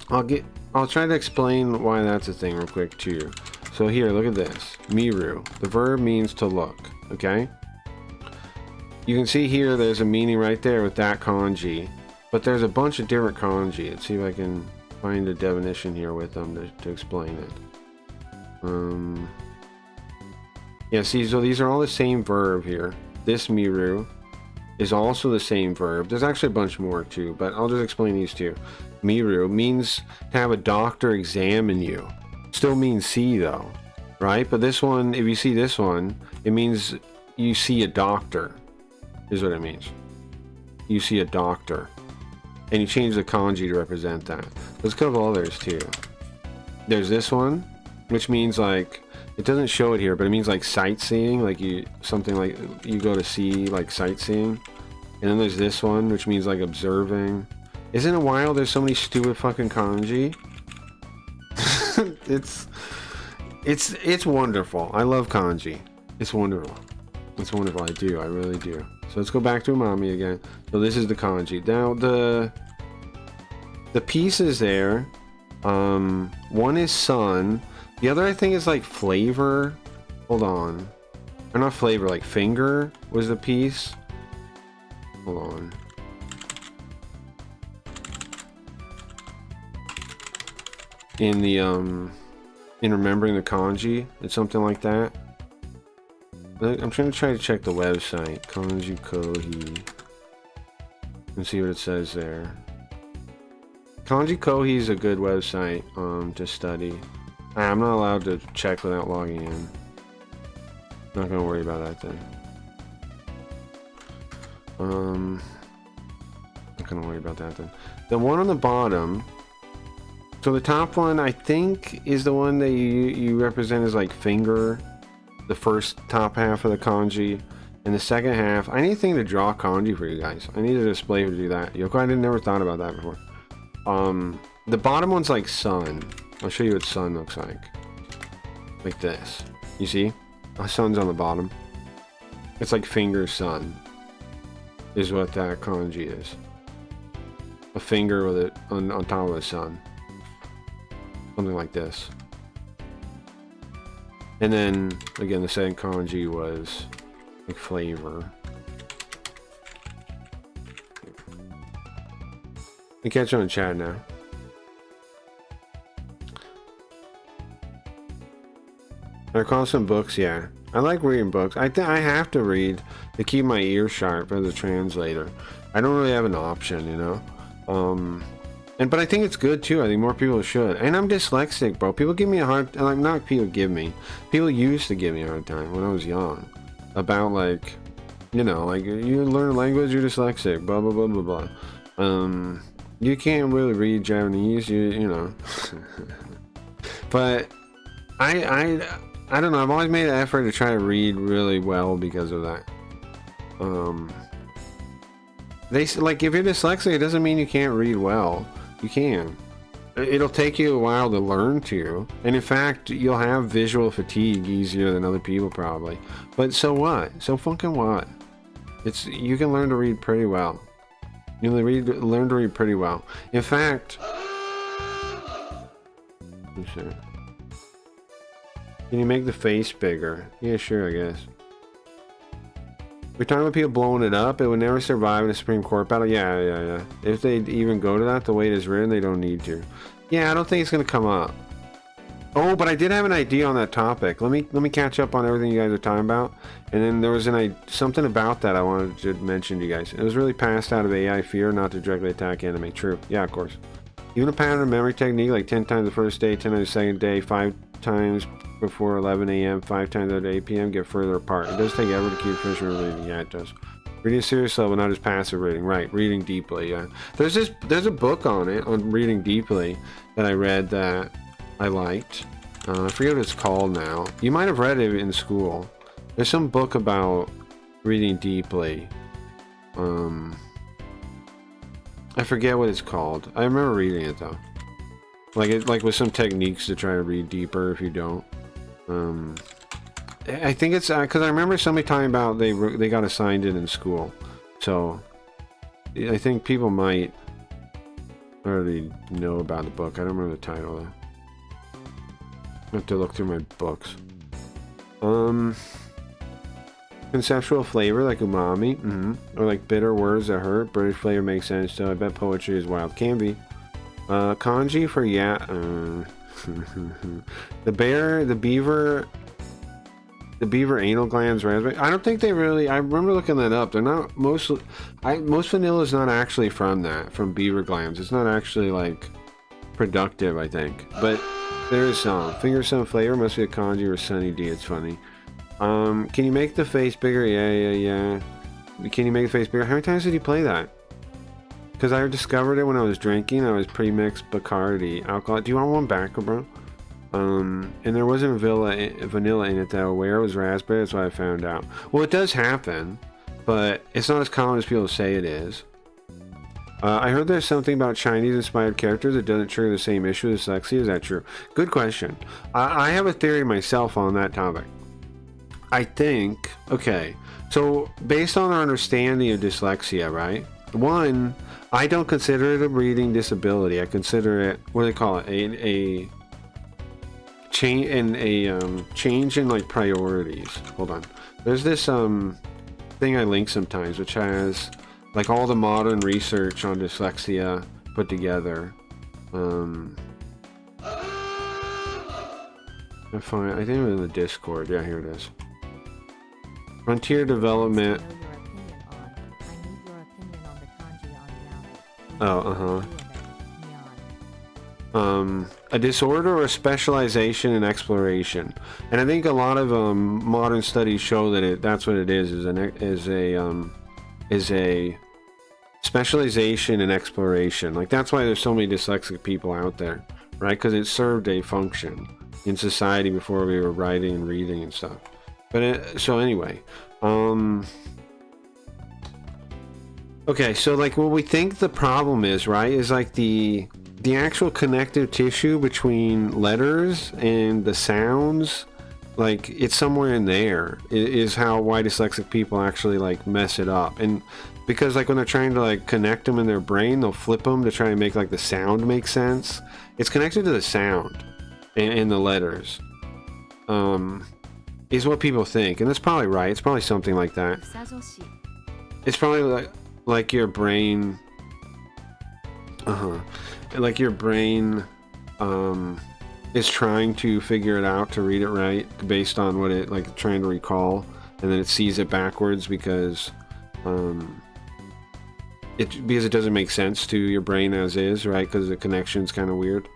I'll try to explain why that's a thing real quick to you. So here, look at this. Miru. The verb means to look, okay? You can see here there's a meaning right there with that kanji, but there's a bunch of different kanji. Let's see if I can find a definition here with them to explain it. Yeah, see, so these are all the same verb here. This miru is also the same verb. There's actually a bunch more too, but I'll just explain these two. Miru means to have a doctor examine you. Still means see though, right? But this one, if you see this one, it means you see a doctor, is what it means. You see a doctor. And you change the kanji to represent that. There's a couple others too. There's this one, which means like, it doesn't show it here, but it means like sightseeing, like something like you go to see, like sightseeing. And then there's this one, which means like observing. Isn't it wild? There's so many stupid fucking kanji. It's wonderful. I love kanji. It's wonderful. It's wonderful. I do. I really do. So let's go back to umami again. So this is the kanji. Now the pieces there. One is sun. The other I think is like flavor. Hold on. Or not flavor, like finger was the piece. Hold on. In the in remembering the kanji, it's something like that. I'm trying to check the website, kanji kohi, and see what it says there. Kanji Kohi is a good website to study. I'm not allowed to check without logging in. Not gonna worry about that then. Not gonna worry about that then. The one on the bottom. So the top one, I think, is the one that you represent as like finger. The first top half of the kanji. And the second half, I need a thing to draw kanji for you guys. I need a display to do that. Yoko, I never thought about that before. The bottom one's like sun. I'll show you what sun looks like. Like this. You see? A sun's on the bottom. It's like finger sun. Is what that kanji is. A finger with it on top of a sun. Something like this. And then, again, the second kanji was like flavor. I catch you on chat now. I recall some books, yeah. I like reading books. I have to read to keep my ears sharp as a translator. I don't really have an option, you know. But I think it's good too. I think more people should. And I'm dyslexic, bro. People give me a hard, like, not people give me. People used to give me a hard time when I was young about, like, you know, like, you learn a language, you're dyslexic, blah blah blah blah blah. You can't really read Japanese, you know. But I don't know. I've always made an effort to try to read really well because of that. They like, if you're dyslexic, it doesn't mean you can't read well. You can. It'll take you a while to learn to, and in fact, you'll have visual fatigue easier than other people probably. But so what? So fucking what? You can learn to read pretty well. You learn to read pretty well. In fact, can you make the face bigger? Yeah, sure, I guess. We're talking about people blowing it up. It would never survive in a Supreme Court battle. Yeah. If they even go to that, the way it is written, they don't need to. Yeah, I don't think it's gonna come up. Oh, but I did have an idea on that topic. Let me catch up on everything you guys are talking about. And then there was something about that I wanted to mention to you guys. It was really passed out of AI fear not to directly attack enemy. True. Yeah, of course. Even a pattern of memory technique, like 10 times the first day, 10 times the second day, 5 times before 11 a.m., 5 times at 8 p.m. get further apart. It does take ever to keep finishing reading. Yeah, it does. Reading a serious level, not just passive reading. Right, reading deeply. Yeah, there's a book on it, on reading deeply, that I read that I liked. I forget what it's called now. You might have read it in school. There's some book about reading deeply. I forget what it's called. I remember reading it though. Like with some techniques to try to read deeper if you don't. I think it's because I remember somebody talking about they got assigned it in school, so I think people might already know about the book. I don't remember the title though. I have to look through my books. Conceptual flavor like umami, or like bitter words that hurt. British flavor makes sense, so I bet poetry is wild. Can be. Kanji for the beaver anal glands raspberry. I don't think they really. I remember looking that up. They're not most vanilla is not actually from beaver glands. It's not actually like productive, I think. But there is some finger sun flavor. Must be a kanji or Sunny D. It's funny. Can you make the face bigger? Yeah. Can you make the face bigger? How many times did you play that? Because I discovered it when I was drinking. I was pre-mixed Bacardi alcohol. Do you want one back, bro? And there wasn't vanilla in it that I was aware it was raspberry. That's what I found out. Well, it does happen, but it's not as common as people say it is. I heard there's something about Chinese-inspired characters that doesn't trigger the same issue as dyslexia. Is that true? Good question. I have a theory myself on that topic. I think, okay, so based on our understanding of dyslexia, right? One, I don't consider it a reading disability. I consider it, what do they call it? A change in like priorities. Hold on. There's this thing I link sometimes, which has like all the modern research on dyslexia put together. I think it was in the Discord. Yeah, here it is. Frontier development. Oh, a disorder or a specialization in exploration, and I think a lot of modern studies show that that's what it is a specialization in exploration. Like that's why there's so many dyslexic people out there, right? Because it served a function in society before we were writing and reading and stuff. But so anyway, okay, so like what we think the problem is, right, is like the actual connective tissue between letters and the sounds, like it's somewhere in there is why dyslexic people actually like mess it up. And because like when they're trying to like connect them in their brain, they'll flip them to try and make like the sound make sense. It's connected to the sound and the letters, is what people think, and that's probably right. It's probably something like that. It's probably like your brain, like your brain is trying to figure it out to read it right based on what it like trying to recall, and then it sees it backwards because it doesn't make sense to your brain as is, right? Because the connection's kind of weird.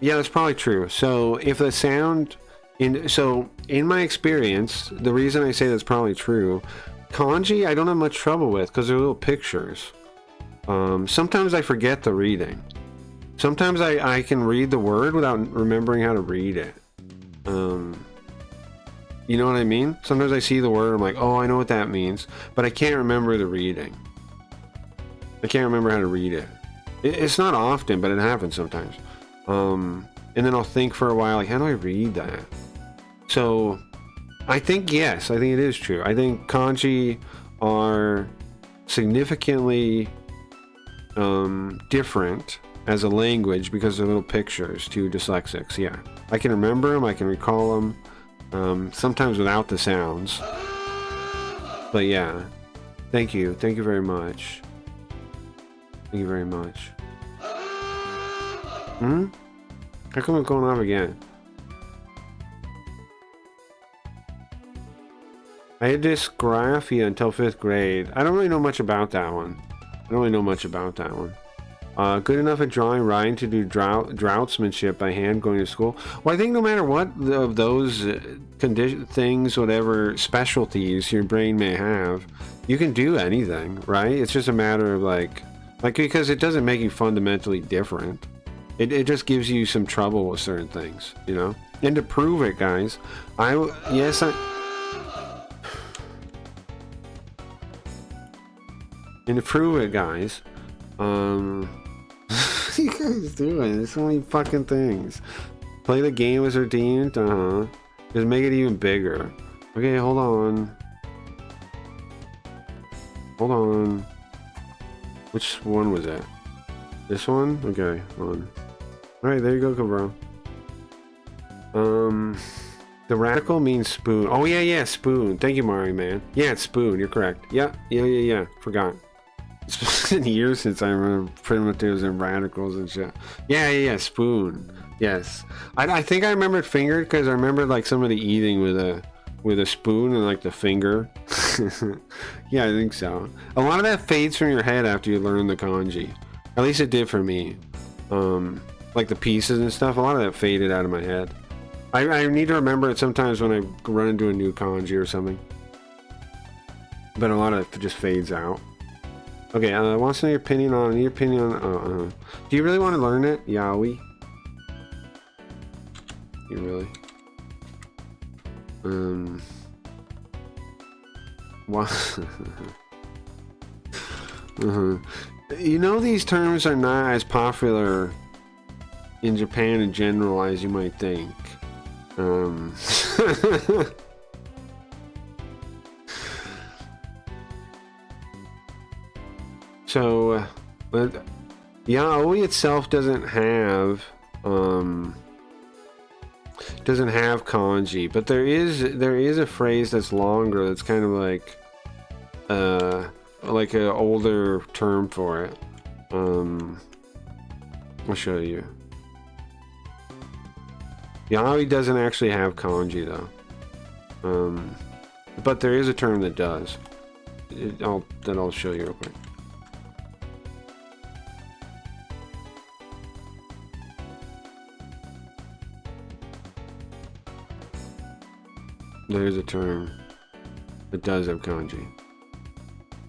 Yeah, that's probably true. So if the sound in my experience, the reason I say that's probably true, kanji I don't have much trouble with because they're little pictures. Sometimes I forget the reading. Sometimes I can read the word without remembering how to read it. You know what I mean? Sometimes I see the word, I'm like, oh, I know what that means, but I can't remember the reading. I can't remember how to read it. It's not often, but it happens sometimes. And then I'll think for a while, like, how do I read that? So I think, yes, I think it is true. I think kanji are significantly different as a language because they're little pictures to dyslexics. Yeah, I can remember them, I can recall them, sometimes without the sounds. But yeah, thank you very much. Thank you very much. How come it's going off again? I had dysgraphia until 5th grade. I don't really know much about that one. Good enough at drawing, writing to do draughtsmanship by hand going to school. Well, I think no matter what of those things, whatever specialties your brain may have, you can do anything, right? It's just a matter of like because it doesn't make you fundamentally different. It just gives you some trouble with certain things, you know? And to prove it, guys, and to prove it, guys, what are you guys doing? There's so many fucking things. Play the game was redeemed, just make it even bigger. Okay, hold on. Which one was that? This one? Okay, hold on. Alright, there you go, bro. The radical means spoon. Oh, yeah, spoon. Thank you, Mario, man. Yeah, it's spoon. You're correct. Yeah. Forgot. It's been years since I remember primitives and radicals and shit. Yeah, spoon. Yes. I think I remembered fingered because I remember like somebody eating with a spoon and like the finger. Yeah, I think so. A lot of that fades from your head after you learn the kanji. At least it did for me. Like the pieces and stuff, a lot of that faded out of my head. I need to remember it sometimes when I run into a new kanji or something. But a lot of it just fades out. Okay, I want to know your opinion on do you really want to learn it, Yaoi? You really? What? You know, these terms are not as popular in Japan in general as you might think. So, but yaoi itself doesn't have kanji, but there is a phrase that's longer. That's kind of like an older term for it. I'll show you. Yaoi doesn't actually have kanji though, but there is a term that does. I'll show you real quick. There's a term that does have kanji.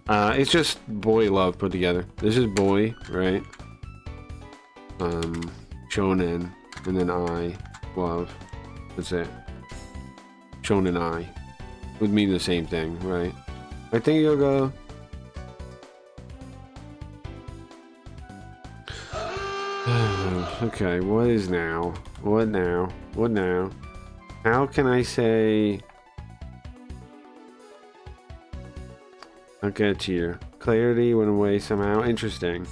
It's just boy love put together. This is boy, right? Shonen, and then I love. That's it. Shonen I would mean the same thing, right? I think you'll go. Okay, what is now? What now? What now? How can I say? I'll get to you. Clarity went away somehow. Interesting.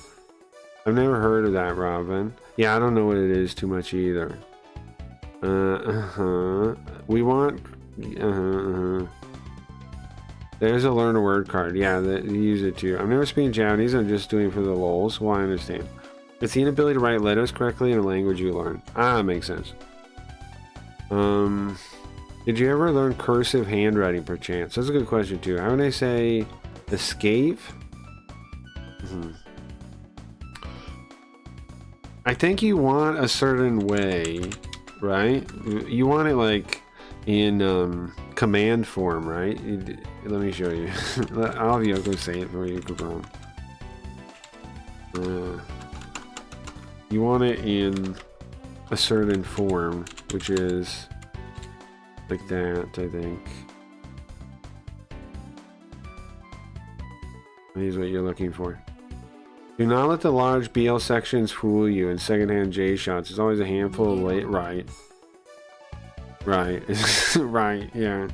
I've never heard of that, Robin. Yeah, I don't know what it is too much either. We want... There's a learn a word card. Yeah, use it too. I'm never speaking Japanese. I'm just doing it for the lols. Well, I understand. It's the inability to write letters correctly in a language you learn. Ah, makes sense. Did you ever learn cursive handwriting perchance? That's a good question too. How would I say... Escape? I think you want a certain way, right? You want it like in command form, right? Let me show you. I'll have Yoko say it for you, Kabron. You want it in a certain form, which is like that, I think. Here's what you're looking for. Do not let the large BL sections fool you in secondhand J shots. There's always a handful of late. Right. Right, yeah.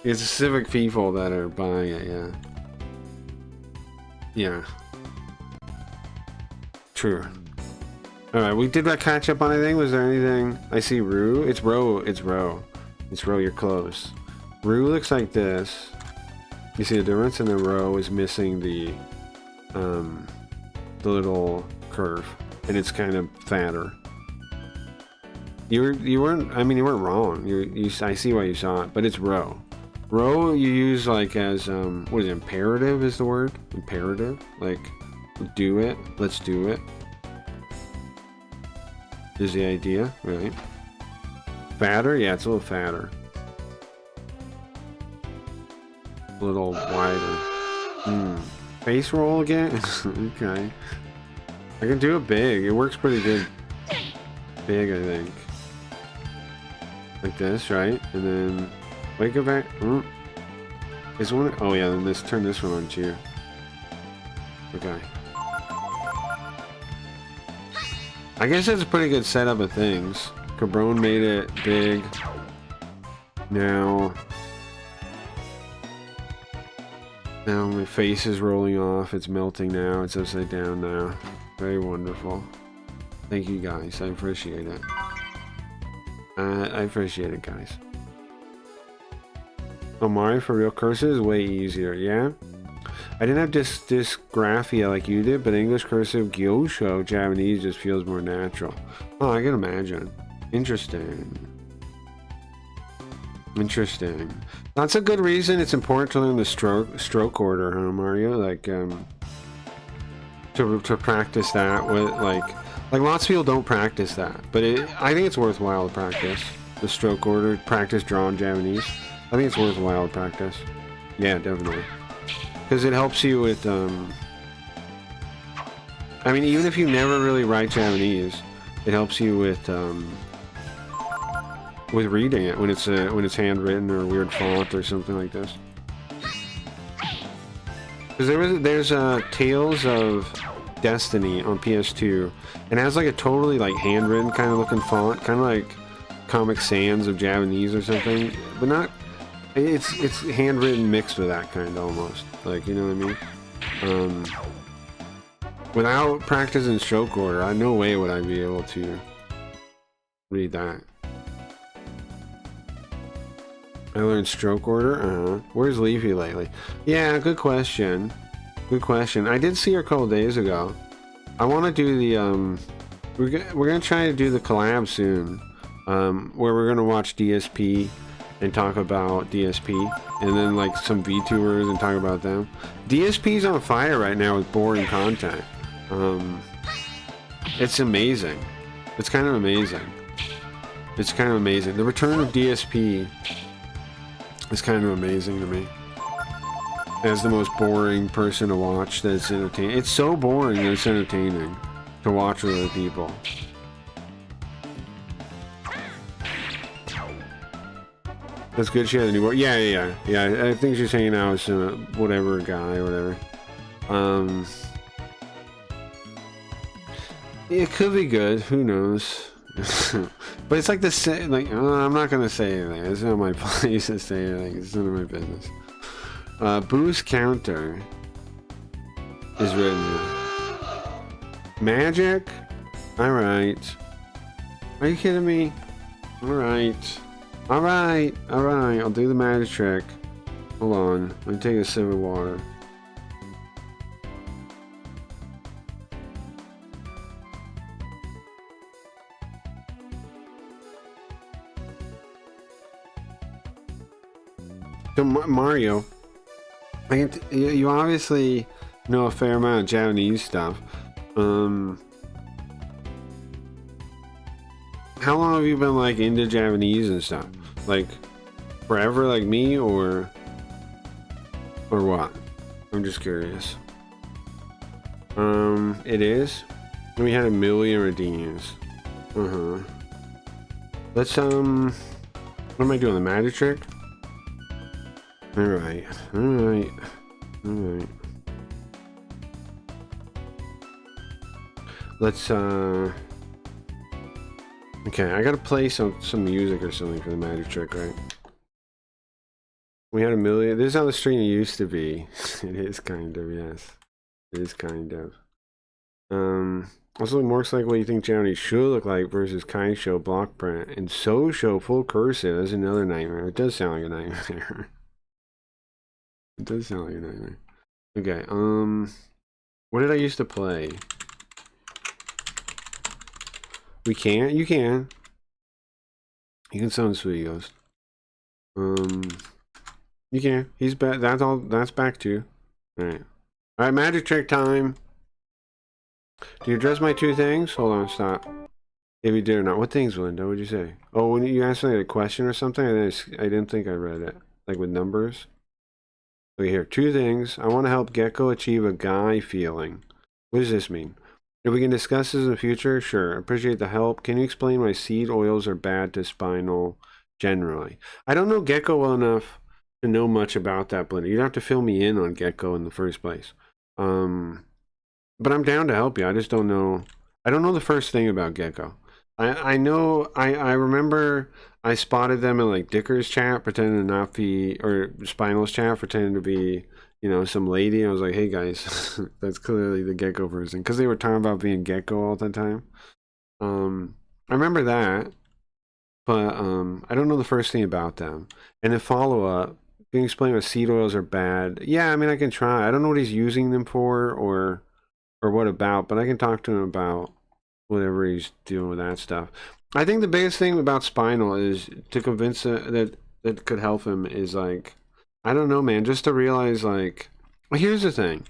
It's specific people that are buying it, yeah. Yeah. True. Alright, we did that catch up on anything? Was there anything? I see Rue. It's Ro. It's Ro. It's Ro, you're close. Rue looks like this. You see the difference? And the row is missing the little curve, and it's kind of fatter. You weren't. I mean, you weren't wrong. I see why you saw it, but it's row. Row you use like as what is it, imperative is the word? Imperative, like do it. Let's do it. Is the idea, right? Fatter, yeah, it's a little fatter. A little wider. Face roll again? Okay. I can do it big. It works pretty good. Big, I think. Like this, right? And then wake it back. Is one? Oh yeah. Then turn this one on too. Okay. I guess that's a pretty good setup of things. Cabron made it big. Now my face is rolling off. It's melting now. It's upside down now. Very wonderful. Thank you guys. I appreciate it. I appreciate it, guys. Omari for real cursive is way easier, yeah? I didn't have dysgraphia like you did, but English cursive gyosho Japanese just feels more natural. Oh, I can imagine. Interesting. Interesting. That's a good reason it's important to learn the stroke order, huh, Mario? Like, to practice that with, like lots of people don't practice that, but I think it's worthwhile to practice the stroke order, practice drawn Japanese. I think it's worthwhile to practice. Yeah, definitely. Because it helps you with, I mean, even if you never really write Japanese, it helps you with reading it when it's handwritten or a weird font or something like this. Because there's Tales of Destiny on PS2, and it has like a totally like handwritten kind of looking font, kind of like Comic Sans of Japanese or something, but not. It's handwritten mixed with that kind almost, like, you know what I mean? Without practicing stroke order, no way would I be able to read that. I learned stroke order. Where's Leafy lately? Yeah, good question. Good question. I did see her a couple days ago. I want to do the we're gonna try to do the collab soon, where we're gonna watch DSP and talk about DSP, and then like some VTubers and talk about them. DSP's on fire right now with boring content. It's amazing. It's kind of amazing. It's kind of amazing. The return of DSP is kind of amazing to me. As the most boring person to watch that's entertaining. It's so boring that it's entertaining to watch with other people. That's good she had a new board. Yeah. I think she's hanging out with some whatever guy or whatever. It could be good. Who knows? But it's like the same. Like, I'm not gonna say anything. It's not my place to say anything. It's none of my business. Boost counter is written here. Magic? Alright. Are you kidding me? Alright. Alright. I'll do the magic trick. Hold on. Let me take a sip of water. So Mario, you obviously know a fair amount of Japanese stuff. How long have you been like into Japanese and stuff? Like forever, like me, or what? I'm just curious. It is. We had 1 million redeems. Let's what am I doing? The magic trick? Alright. Let's okay, I gotta play some music or something for the magic trick, right? We had 1 million. This is how the stream used to be. It is kind of, yes. It is kind of. Also more like what you think Japanese should look like versus Kaisho block print. And Sosho full cursive. That's another nightmare. It does sound like a nightmare. It does sound like a nightmare. Okay, what did I used to play? We can't? You can. You can summon Sweetie Ghost. You can. He's back. That's all. That's back too. Alright. Alright, magic trick time. Do you address my 2 things? Hold on, stop. If you did or not. What things, Linda? What'd you say? Oh, when you asked me a question or something, I didn't think I read it. Like with numbers? Okay, here, 2 things. I want to help Gecko achieve a guy feeling. What does this mean? If we can discuss this in the future, sure. Appreciate the help. Can you explain why seed oils are bad to spinal generally? I don't know Gecko well enough to know much about that blender. You'd have to fill me in on Gecko in the first place. But I'm down to help you. I just don't know. I don't know the first thing about Gecko. I know, I remember I spotted them in like Dicker's chat pretending to not be, or Spinal's chat pretending to be, you know, some lady. I was like, hey guys, that's clearly the Gecko version. Because they were talking about being Gecko all the time. I remember that. But I don't know the first thing about them. And the follow-up, can you explain why seed oils are bad? Yeah, I mean, I can try. I don't know what he's using them for or what about, but I can talk to him about whatever he's doing with that stuff. I think the biggest thing about Spinal is to convince that could help him is like, I don't know, man, just to realize like, well, here's the thing.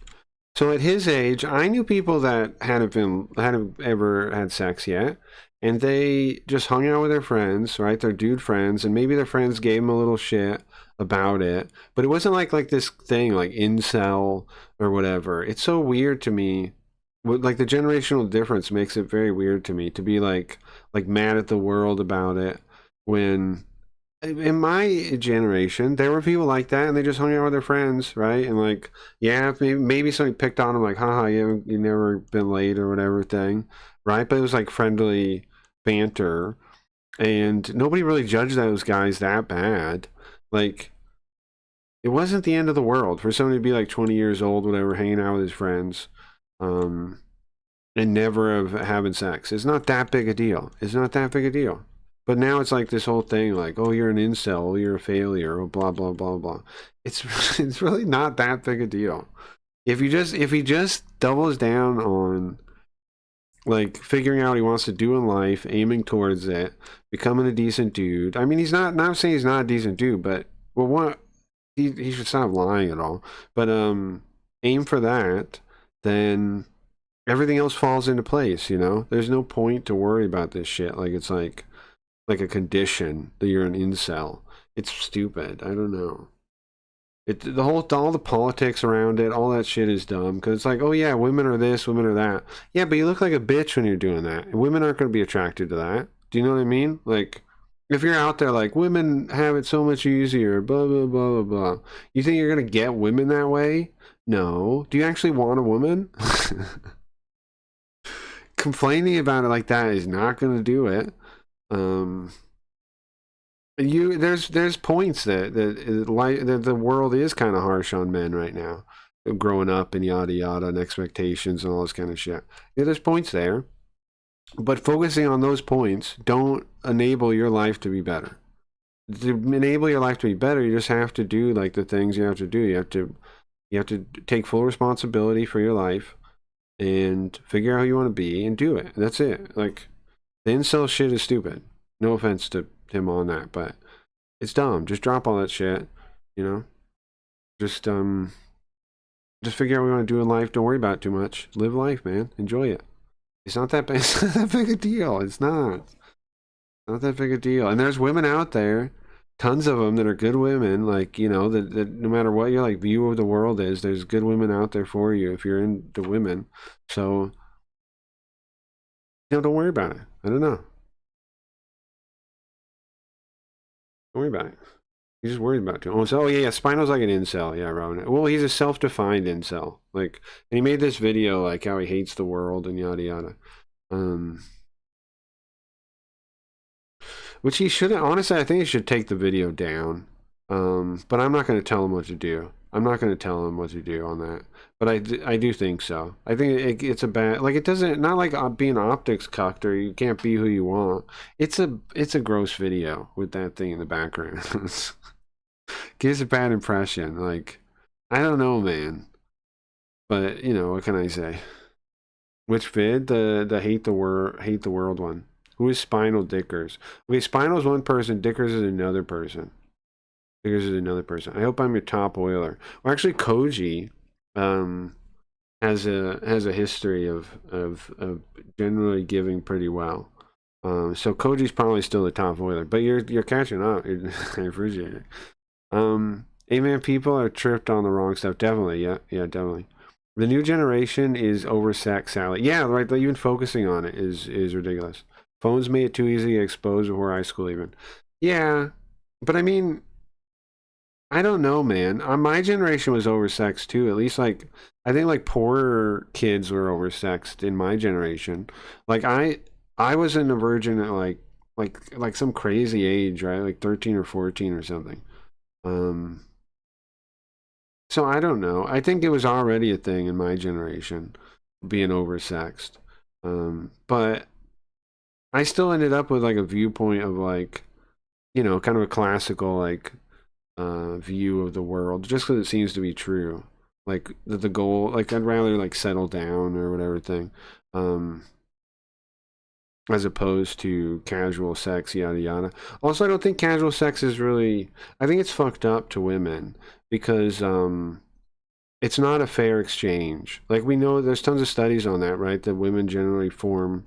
So at his age, I knew people that hadn't ever had sex yet, and they just hung out with their friends, right? Their dude friends, and maybe their friends gave them a little shit about it, but it wasn't like this thing like incel or whatever. It's so weird to me. Like the generational difference makes it very weird to me to be like mad at the world about it when in my generation, there were people like that, and they just hung out with their friends, right? And like, yeah, maybe somebody picked on them, like, haha, you never been late or whatever thing, right? But it was like friendly banter, and nobody really judged those guys that bad. Like, it wasn't the end of the world for somebody to be like 20 years old, whatever, hanging out with his friends, um, and never of having sex. It's not that big a deal. It's not that big a deal. But now it's like this whole thing, like, oh, you're an incel, oh, you're a failure, oh, blah blah blah blah. It's it's really not that big a deal. If he just doubles down on like figuring out what he wants to do in life, aiming towards it, becoming a decent dude. I mean, he's not saying he's not a decent dude, but well, what he should stop lying at all. But aim for that, then everything else falls into place. You know, there's no point to worry about this shit. Like it's like a condition that you're an incel. It's stupid. I don't know. All the politics around it, all that shit is dumb. Because it's like, oh yeah, women are this, women are that. Yeah, but you look like a bitch when you're doing that. And women aren't going to be attracted to that. Do you know what I mean? Like, if you're out there like, women have it so much easier, blah, blah, blah, blah, blah. You think you're going to get women that way? No. Do you actually want a woman? Complaining about it like that is not going to do it. There's points that the world is kind of harsh on men right now, growing up and yada yada and expectations and all this kind of shit. Yeah, there's points there, but focusing on those points don't enable your life to be better. To enable your life to be better, you just have to do like the things you have to do. You have to take full responsibility for your life and figure out how you want to be and do it. That's it. Like the incel shit is stupid. No offense to him on that, but it's dumb. Just drop all that shit, you know. Just figure out what we want to do in life. Don't worry about it too much. Live life, man. Enjoy it. It's not that big. It's not that big a deal. It's not that big a deal. And there's women out there, tons of them that are good women. Like you know that no matter what your like view of the world is, there's good women out there for you if you're into women. So you know, don't worry about it. I don't know. Don't worry about it. He's just worried about it. Oh yeah, Spino's like an incel. Yeah, Robin. Well, he's a self-defined incel. Like, and he made this video like how he hates the world and yada yada. Which he shouldn't. Honestly, I think he should take the video down. But I'm not going to tell him what to do. I'm not going to tell him what to do on that. But I do think so. I think it's a bad, like it doesn't, not like being optics cucked or you can't be who you want. It's a gross video with that thing in the background. Gives a bad impression. Like, I don't know, man. But you know, what can I say? Which vid? The hate the world one. Who is Spinal Dickers? Okay, Spinal's one person. Dickers is another person. Dickers is another person. I hope I'm your top oiler. Well, actually, Koji has a history of generally giving pretty well. So Koji's probably still the top oiler, but you're catching up. I appreciate it. Amen. People are tripped on the wrong stuff. Definitely, yeah, definitely. The new generation is oversex Sally. Yeah, right. Even focusing on it is ridiculous. Phones made it too easy to expose before high school, even. Yeah, but I mean, I don't know, man. My generation was oversexed too. At least, like, I think like poorer kids were oversexed in my generation. Like I was in a virgin at like some crazy age, right? Like 13 or 14 or something. So I don't know. I think it was already a thing in my generation, being oversexed. But I still ended up with like a viewpoint of like, you know, kind of a classical like view of the world, just because it seems to be true. Like the goal, like I'd rather like settle down or whatever thing, as opposed to casual sex, yada yada. Also, I don't think casual sex is really. I think it's fucked up to women because it's not a fair exchange. Like we know, there's tons of studies on that, right? That women generally form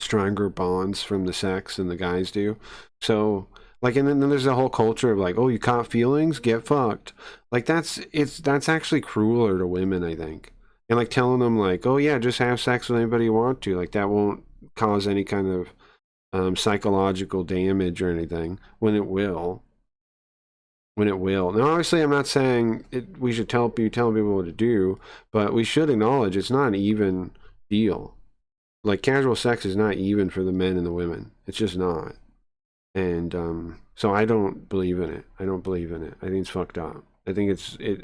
stronger bonds from the sex than the guys do. So like, and then there's a whole culture of like, oh, you caught feelings, get fucked. Like that's actually crueler to women, I think. And like telling them like, oh yeah, just have sex with anybody you want to. Like that won't cause any kind of psychological damage or anything, when it will. When it will. Now, obviously, I'm not saying we should telling people what to do, but we should acknowledge it's not an even deal. Like, casual sex is not even for the men and the women. It's just not. And so I don't believe in it. I don't believe in it. I think it's fucked up. I think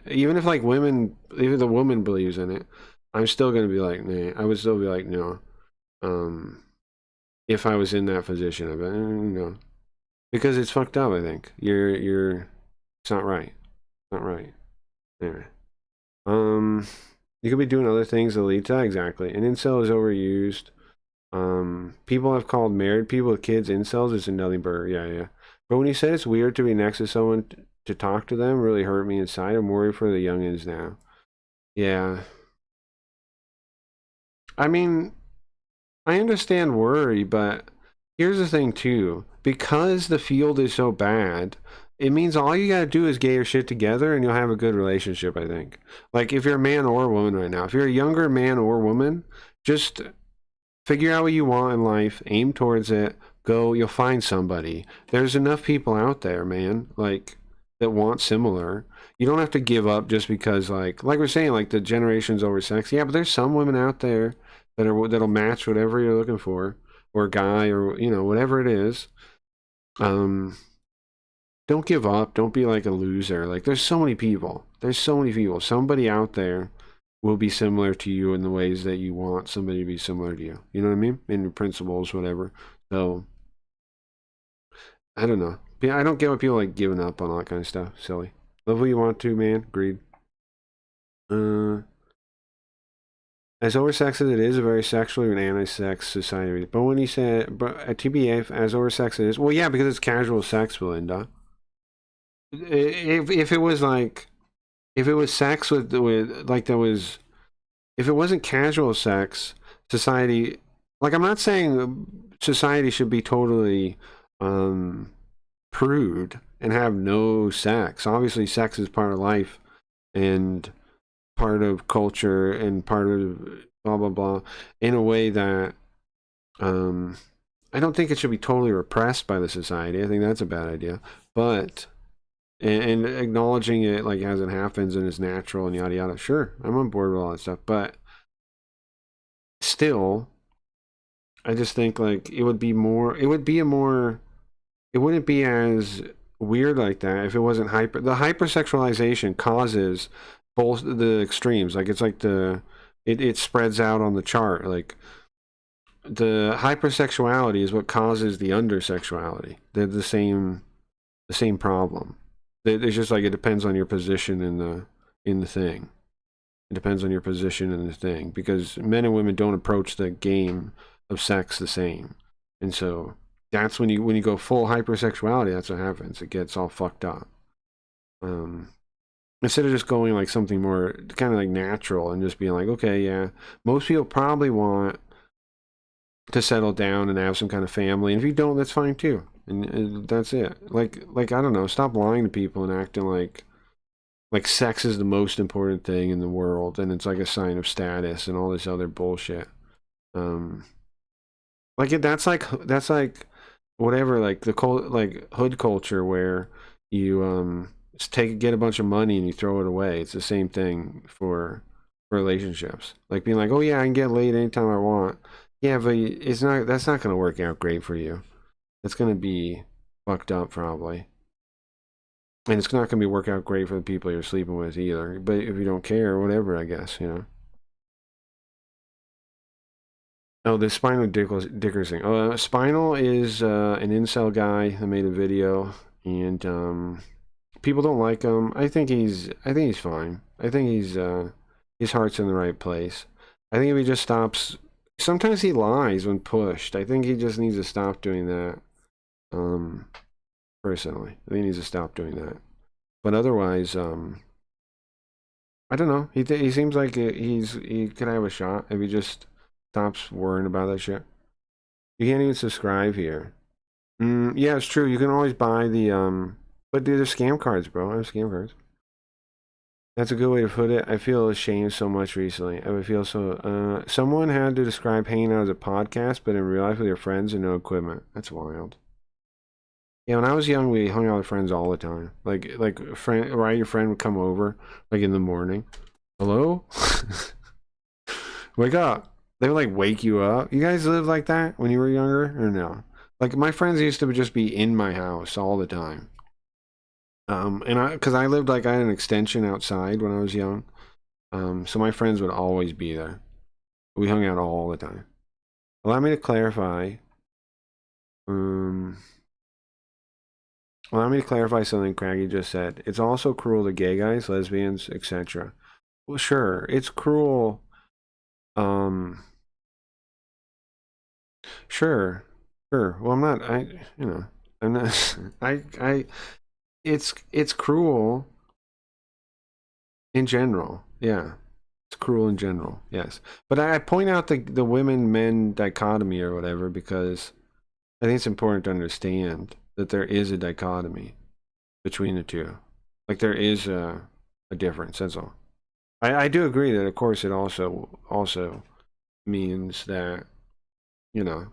even if like women, even the woman believes in it, I'm still gonna be like, nah. I would still be like, no. If I was in that position, I'd be like, no, because it's fucked up. I think it's not right. It's not right. Anyway, you could be doing other things that lead to that, exactly. An incel is overused. People have called married people with kids incels. It's a nothing burger. Yeah. But when you said it's weird to be next to someone to talk to them, really hurt me inside. I'm worried for the youngins now. Yeah. I mean, I understand worry, but here's the thing too. Because the field is so bad, it means all you gotta do is get your shit together and you'll have a good relationship, I think. Like, if you're a man or a woman right now, if you're a younger man or woman, just figure out what you want in life, aim towards it, go, you'll find somebody. There's enough people out there, man, like, that want similar. You don't have to give up just because, like we're saying, like, the generation's over sex. Yeah, but there's some women out there that'll match whatever you're looking for, or guy, or, you know, whatever it is. Don't give up. Don't be like a loser. Like, there's so many people. There's so many people. Somebody out there will be similar to you in the ways that you want somebody to be similar to you. You know what I mean? In your principles, whatever. So, I don't know. I don't get why people like giving up on all that kind of stuff. Silly. Love who you want to, man. Agreed. As oversexed as it is, a very sexually and anti-sex society. But when he said, but at TBA, as oversexed as it is, well, yeah, because it's casual sex, Belinda. If it was like, if it was sex with like there was, if it wasn't casual sex, society, like, I'm not saying society should be totally prude and have no sex. Obviously, sex is part of life and part of culture and part of blah blah blah, in a way that I don't think it should be totally repressed by the society. I think that's a bad idea. But and acknowledging it, like, as it happens and is natural and yada yada. Sure, I'm on board with all that stuff, but still, I just think, like, it wouldn't be as weird like that if it wasn't the hypersexualization causes both the extremes. Like, it's like it spreads out on the chart. Like, the hypersexuality is what causes the undersexuality. They're the same problem. It's just like, it depends on your position in the thing. It depends on your position in the thing, because men and women don't approach the game of sex the same. And so that's when you go full hypersexuality, that's what happens. It gets all fucked up. Instead of just going like something more kind of like natural and just being like, okay, yeah, most people probably want to settle down and have some kind of family. And if you don't, that's fine too. And that's it. Like, I don't know, stop lying to people and acting like sex is the most important thing in the world and it's like a sign of status and all this other bullshit. That's like whatever, like like hood culture where you just get a bunch of money and you throw it away. It's the same thing for relationships. Like, being like, oh yeah, I can get laid anytime I want. Yeah, but that's not going to work out great for you. It's going to be fucked up probably. And it's not going to work out great for the people you're sleeping with either. But if you don't care, whatever, I guess, you know. Oh, the Spinal Dickers thing. Oh, Spinal is an incel guy that made a video, and people don't like him. I think he's fine. I think his heart's in the right place. I think if he just stops, sometimes he lies when pushed. I think he just needs to stop doing that. Personally, I think he needs to stop doing that. But otherwise, I don't know. He seems like he could have a shot if he just stops worrying about that shit. You can't even subscribe here. Yeah, it's true. You can always buy the but they're scam cards, bro. I have scam cards. That's a good way to put it. I feel ashamed so much recently. I would feel so. Someone had to describe hanging out as a podcast, but in real life with your friends and no equipment. That's wild. Yeah, when I was young, we hung out with friends all the time. Like a friend, right? Your friend would come over, like in the morning. Hello, wake up. They would like wake you up. You guys lived like that when you were younger, or no? Like my friends used to just be in my house all the time. And because I lived like I had an extension outside when I was young. So my friends would always be there. We hung out all the time. Allow me to clarify. Um, Allow me to clarify something Craggy just said. It's also cruel to gay guys, lesbians, etc. Well, sure, it's cruel. Um, sure, sure. Well, I'm not. I'm not. I. It's cruel in general. Yeah, it's cruel in general. Yes, but I point out the women men dichotomy or whatever because I think it's important to understand that there is a dichotomy between the two. Like there is a difference. That's all. I do agree that of course it also means that you know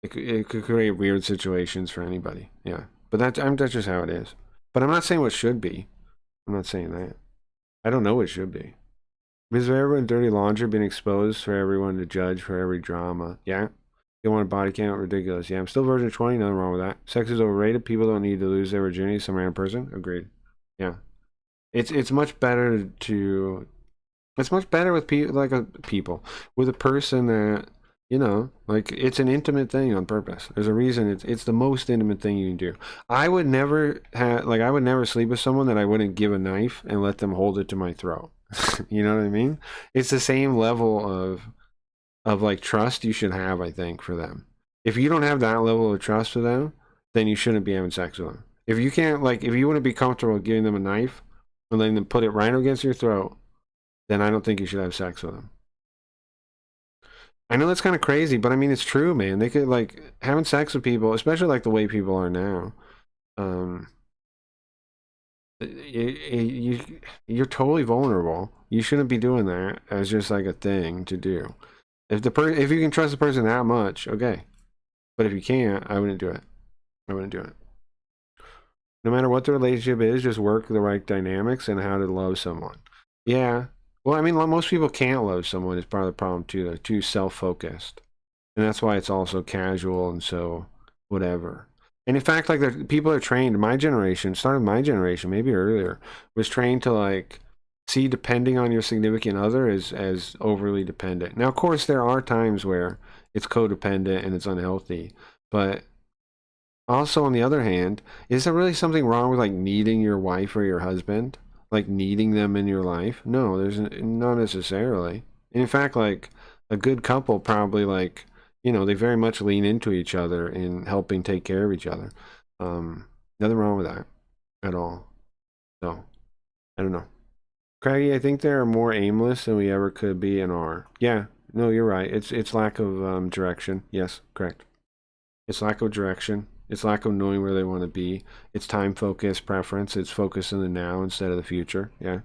it could create weird situations for anybody. Yeah, but that's just how it is. But I'm not saying what should be. I'm not saying that. I don't know what should be. Because of everyone dirty laundry being exposed for everyone to judge for every drama. Yeah. You want a body count? Ridiculous. Yeah, I'm still virgin 20. Nothing wrong with that. Sex is overrated. People don't need to lose their virginity. Some random person. Agreed. Yeah. It's much better to. It's much better with people like a people with a person that like it's an intimate thing on purpose. There's a reason it's the most intimate thing you can do. I would never I would never sleep with someone that I wouldn't give a knife and let them hold it to my throat. You know what I mean? It's the same level of like trust you should have, I think, for them. If you don't have that level of trust for them, then you shouldn't be having sex with them. If you can't if you wouldn't be comfortable giving them a knife and letting them put it right against your throat, then I don't think you should have sex with them. I know that's kind of crazy, but I mean it's true, man. They could like having sex with people, especially like the way people are now. Um, you're totally vulnerable. You shouldn't be doing that as just like a thing to do. If you can trust the person that much, okay. But if you can't, I wouldn't do it. I wouldn't do it. No matter what the relationship is, just work the right dynamics and how to love someone. Yeah. Well, I mean, most people can't love someone is part of the problem too. They're too self-focused, and that's why it's also casual and so whatever. And in fact, like people are trained. My generation, started my generation, maybe earlier, was trained to like see depending on your significant other as overly dependent. Now, of course, there are times where it's codependent and it's unhealthy, but also on the other hand, is there really something wrong with like needing your wife or your husband? Like needing them in your life? No, there's not necessarily. And in fact, like a good couple probably like, they very much lean into each other in helping take care of each other. Nothing wrong with that at all. So, I don't know. Craggy, I think they are more aimless than we ever could be and are. Yeah, no, you're right. It's lack of direction. Yes, correct. It's lack of direction. It's lack of knowing where they want to be. It's time focus preference. It's focus in the now instead of the future. Yeah.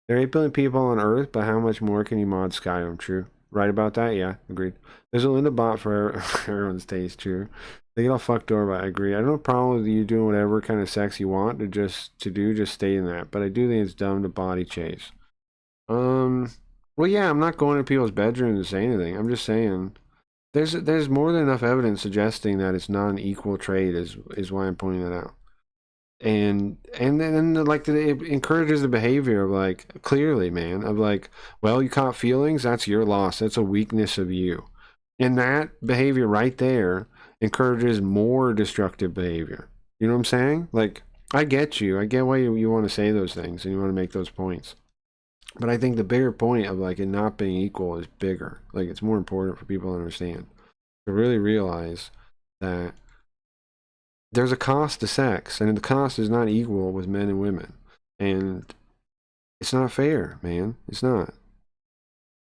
There are 8 billion people on Earth, but how much more can you mod Skyrim? True. Right about that? Yeah, agreed. There's a Linda bot for everyone's taste. True. They get all fucked over, but I agree. I don't have a problem with you doing whatever kind of sex you want to do, just stay in that. But I do think it's dumb to body chase. Well, yeah, I'm not going to people's bedrooms to say anything. I'm just saying there's more than enough evidence suggesting that it's not an equal trade is why I'm pointing that out. And then like it encourages the behavior of like clearly, man, of like, well, you caught feelings, that's your loss. That's a weakness of you. And that behavior right there encourages more destructive behavior. You know what I'm saying? Like, I get you. I get why you want to say those things and you want to make those points. But I think the bigger point of like it not being equal is bigger. Like it's more important for people to understand. To really realize that there's a cost to sex, and the cost is not equal with men and women. And it's not fair, man. It's not.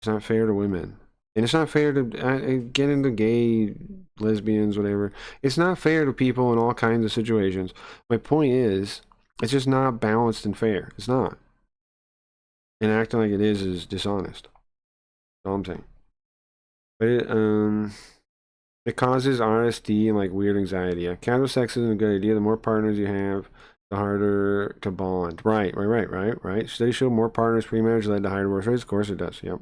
It's not fair to women. And it's not fair to get into gay, lesbians, whatever. It's not fair to people in all kinds of situations. My point is, it's just not balanced and fair. It's not. And acting like it is dishonest. That's all I'm saying. But it causes RSD and like weird anxiety. Yeah. Casual sex isn't a good idea. The more partners you have, the harder to bond. Right. Studies show more partners pre-marriage led to higher divorce rates. Of course it does. Yep.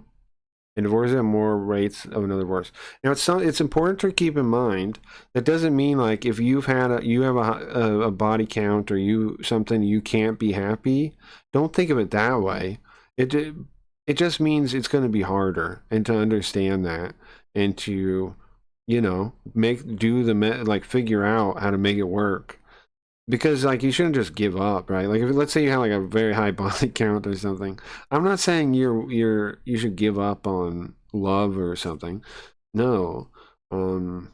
And divorces have more rates of another divorce. Now it's important to keep in mind that doesn't mean like if you have a body count or something you can't be happy. Don't think of it that way. It just means it's going to be harder, and to understand that and to figure out how to make it work. Because like you shouldn't just give up, right? Like if let's say you have like a very high body count or something. I'm not saying you should give up on love or something. No. Of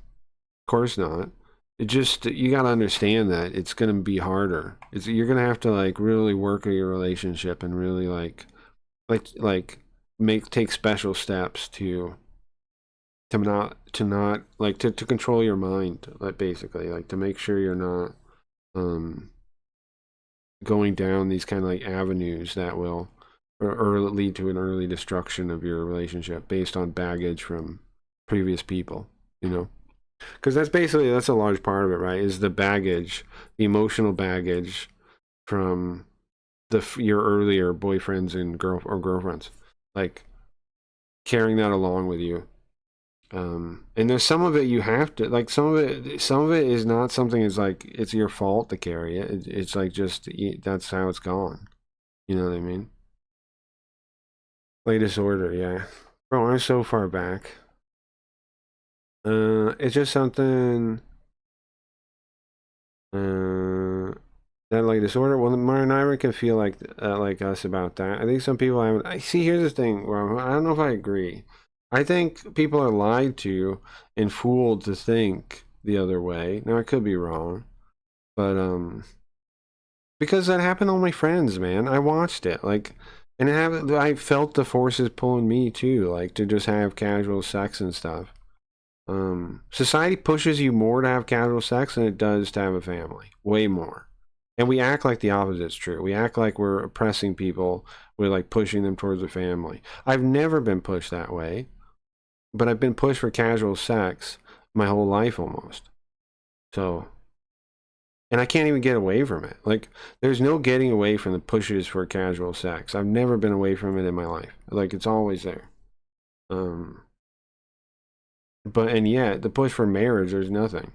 course not. It just you got to understand that it's going to be harder. You're going to have to like really work at your relationship and really like take special steps to not like to control your mind, like basically like to make sure you're not going down these kind of like avenues that will or lead to an early destruction of your relationship based on baggage from previous people, because that's a large part of it, right? Is the baggage, the emotional baggage from your earlier boyfriends and girlfriends, like carrying that along with you. And there's some of it you have to like. Some of it is not something. It's like it's your fault to carry it. It's like just that's how it's gone. You know what I mean? Play disorder, yeah. Bro, I'm so far back. It's just something. That like disorder. Well, Mario and Ira can feel like us about that. I think some people haven't. I see. Here's the thing. Where I don't know if I agree. I think people are lied to and fooled to think the other way. Now I could be wrong, but because that happened to all my friends, man. I watched it and I felt the forces pulling me too, like to just have casual sex and stuff. Society pushes you more to have casual sex than it does to have a family, way more. And we act like the opposite's true. We act like we're oppressing people. We're like pushing them towards a family. I've never been pushed that way. But I've been pushed for casual sex my whole life almost. So, and I can't even get away from it. Like, there's no getting away from the pushes for casual sex. I've never been away from it in my life. Like, it's always there. And yet, the push for marriage, there's nothing.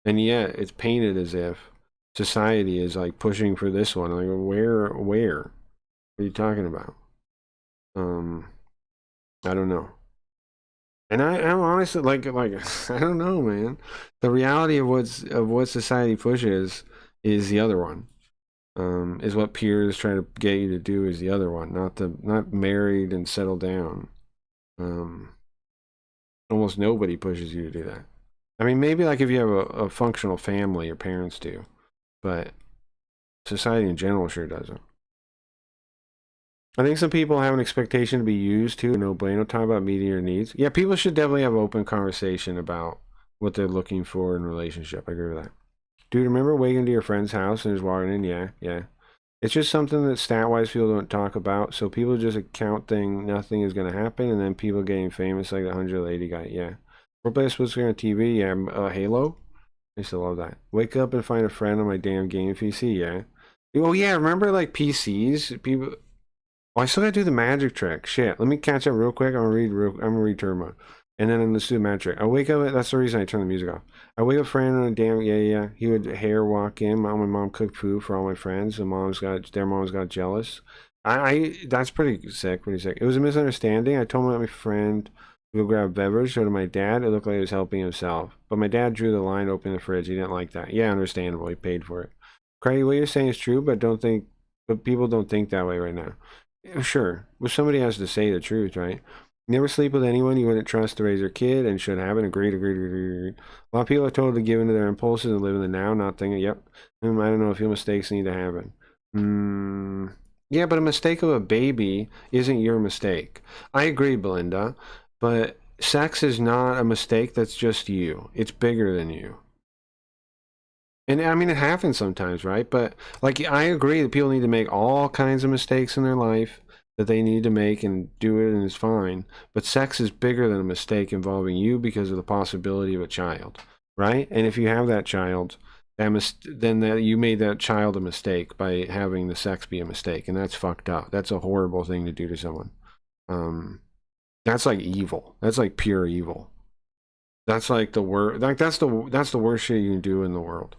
And yet, it's painted as if society is like pushing for this one. Like, where? What are you talking about? I don't know. And I'm honestly like I don't know, man. The reality of what society pushes is the other one. Is what peers try to get you to do is the other one, not married and settle down. Almost nobody pushes you to do that. I mean, maybe like if you have a functional family, your parents do, but society in general sure doesn't. I think some people have an expectation to be used to. No bueno, talk about meeting your needs. Yeah, people should definitely have open conversation about what they're looking for in a relationship. I agree with that. Dude, remember waking to your friend's house and just walking in? Yeah. It's just something that stat-wise people don't talk about. So people just accounting nothing is going to happen, and then people getting famous like the 100 lady guy. Yeah. We're playing split screen on TV. Yeah. Halo. I used to love that. Wake up and find a friend on my damn game PC. Yeah. Oh yeah, remember like PCs? People. Oh, I still gotta do the magic trick. Shit. Let me catch up real quick. I'm gonna read Turbo. And then let's do the magic trick. I wake up, that's the reason I turn the music off. I wake up friend on a damn, yeah. He would hair walk in. My mom cooked food for all my friends. Their moms got jealous. That's pretty sick, It was a misunderstanding. I told my friend to go grab a beverage. So to my dad, it looked like he was helping himself. But my dad drew the line, open the fridge. He didn't like that. Yeah, understandable. He paid for it. Craig, what you're saying is true, but people don't think that way right now. Sure, but somebody has to say the truth, right? Never sleep with anyone you wouldn't trust to raise your kid and should have it. Agreed. A lot of people are told to give in to their impulses and live in the now, not thinking, yep, I don't know if your mistakes need to happen. Yeah, but a mistake of a baby isn't your mistake. I agree, Belinda, but sex is not a mistake that's just you. It's bigger than you. And I mean, it happens sometimes, right? But like, I agree that people need to make all kinds of mistakes in their life. that they need to make and do it, and it's fine. But sex is bigger than a mistake involving you because of the possibility of a child, right? And if you have that child, then you made that child a mistake by having the sex be a mistake, and that's fucked up. That's a horrible thing to do to someone. That's like evil. That's like pure evil. That's like the worst. Like that's the worst shit you can do in the world.